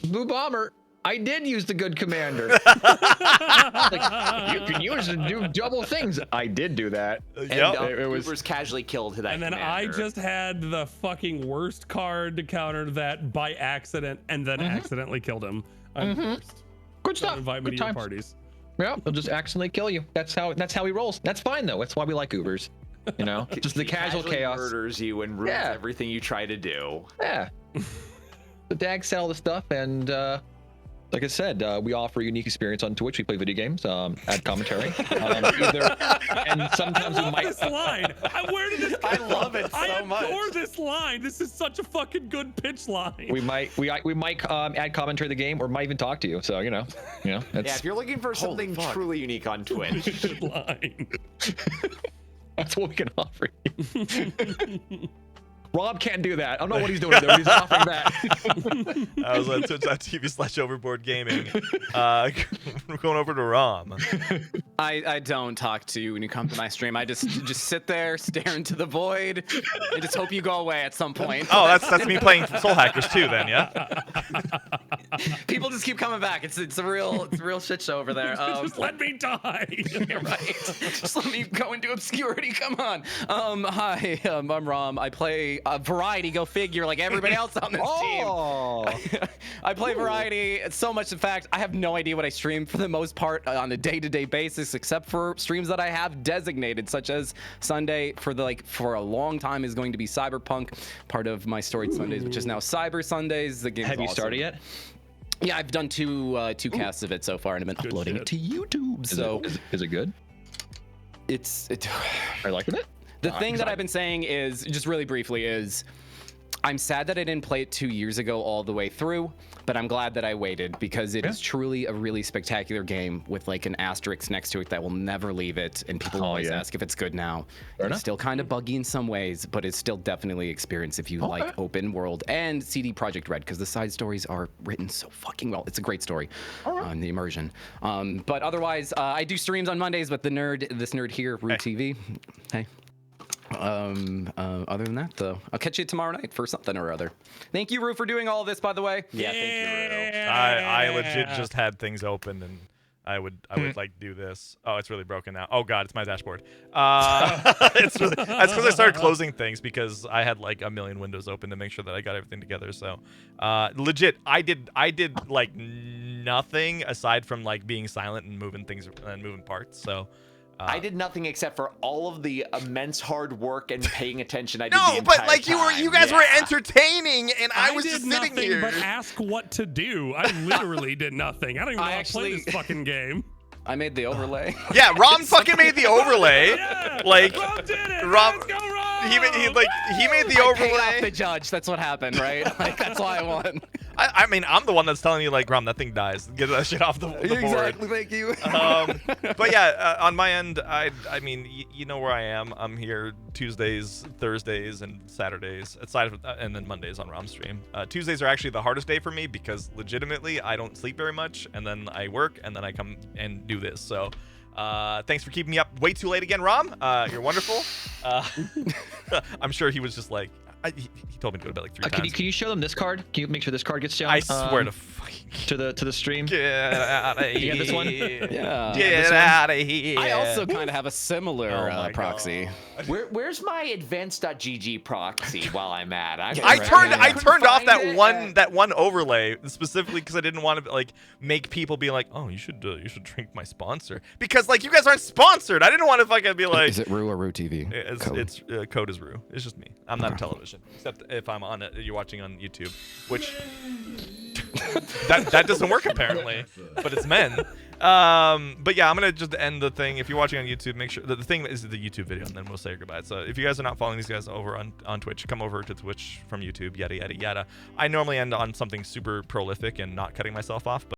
Blue Bomber. I did use the good commander. Like, you can use it to do double things. I did do that. And it was Goobers casually killed that And then commander. I just had the fucking worst card to counter that by accident and then accidentally killed him. I'm the worst. good Don't stuff. invite me Good to your times. parties. Yeah, they'll just accidentally kill you. That's how he rolls. That's fine though. That's why we like Ubers. You know, just the He casual casually chaos. murders you and ruins Yeah. everything you try to do. Yeah. The Dag sell all the stuff, and like I said, we offer a unique experience on Twitch. We play video games, add commentary, and sometimes I we love might. this line. Where did this come I love it I so much. adore this line. This is such a fucking good pitch line. We might add commentary to the game, or might even talk to you. So you know. Yeah, That's if you're looking for something truly unique on Twitch, Good line. that's what we can offer you. Rob can't do that. I don't know what he's doing there, but he's offering that. I was on twitch.tv/overboard gaming. We're going over to Rom. I don't talk to you when you come to my stream. I just sit there, stare into the void, and just hope you go away at some point. Oh, that's me playing Soul Hackers too, then, yeah? People just keep coming back. It's a real shit show over there. Just let me die. Yeah, right. Just let me go into obscurity. Come on. Hi, I'm Rom. I play variety. Go figure. Like everybody else on this team. I play variety so much. In fact, I have no idea what I stream for the most part on a day-to-day basis, except for streams that I have designated, such as Sunday for a long time is going to be Cyberpunk, part of my Storied Sundays, which is now Cyber Sundays. The game. Have you started yet? Yeah, I've done two casts of it so far, and I've been uploading it to YouTube. Is it good? It's Are you liking it? The thing that I've been saying is, just really briefly, is I'm sad that I didn't play it 2 years ago all the way through, but I'm glad that I waited because it is truly a really spectacular game with like an asterisk next to it that will never leave it. And people always ask if it's good now. It's still kind of buggy in some ways, but it's still definitely experience if you like open world and CD Projekt Red, because the side stories are written so fucking well. It's a great story on the immersion. But otherwise, I do streams on Mondays, but this nerd here, Root TV. Hey. Other than that, though, I'll catch you tomorrow night for something or other. Thank you, Rue, for doing all of this, by the way. yeah, thank you, Rue. I legit just had things open, and I would like do this. Oh, it's really broken now. Oh god, it's my dashboard. It's really, that's because I started closing things because I had like a million windows open to make sure that I got everything together. So, legit, I did like nothing aside from like being silent and moving things and moving parts. So. I did nothing except for all of the immense hard work and paying attention I did No, the but entire like time. you guys were entertaining, and I was did just sitting nothing here. but ask what to do. I literally did nothing. I don't even know how to play this fucking game. I made the overlay. Yeah, Ron fucking made the overlay. Yeah, Like, Rob did it. Rob- Let's go, Rob. he made the I paid off overlay. the judge. That's what happened, right? Like that's why I won. I mean, I'm the one that's telling you, like, Rom, that thing dies. Get that shit off the board. Exactly. Thank you. But yeah, on my end, I mean, you know where I am. I'm here Tuesdays, Thursdays, and Saturdays, and then Mondays on Rom's stream. Tuesdays are actually the hardest day for me because legitimately I don't sleep very much, and then I work, and then I come and do this. So thanks for keeping me up way too late again, Rom. You're wonderful. I'm sure he was just like, he told me to go to bed like 3 times. Can you show them this card? Can you make sure this card gets shown? I swear to fucking to the stream. Get out of here. You got this one? Yeah. Get out of here. I also kind of have a similar Oh my proxy. Where's my advanced.gg proxy while I'm at? I turned off that one overlay specifically because I didn't want to like make people be like, oh, you should drink my sponsor, because like you guys aren't sponsored. I didn't want to fucking be like, Is it Rue or Rue TV? It's code is Rue. It's just me. I'm not on television, except if I'm on it. You're watching on YouTube, which that doesn't work apparently, but it's men. But yeah, I'm gonna just end the thing. If you're watching on YouTube, make sure the thing is the YouTube video, and then we'll say goodbye. So if you guys are not following these guys over on Twitch, come over to Twitch from YouTube. Yada yada yada. I normally end on something super prolific and not cutting myself off, but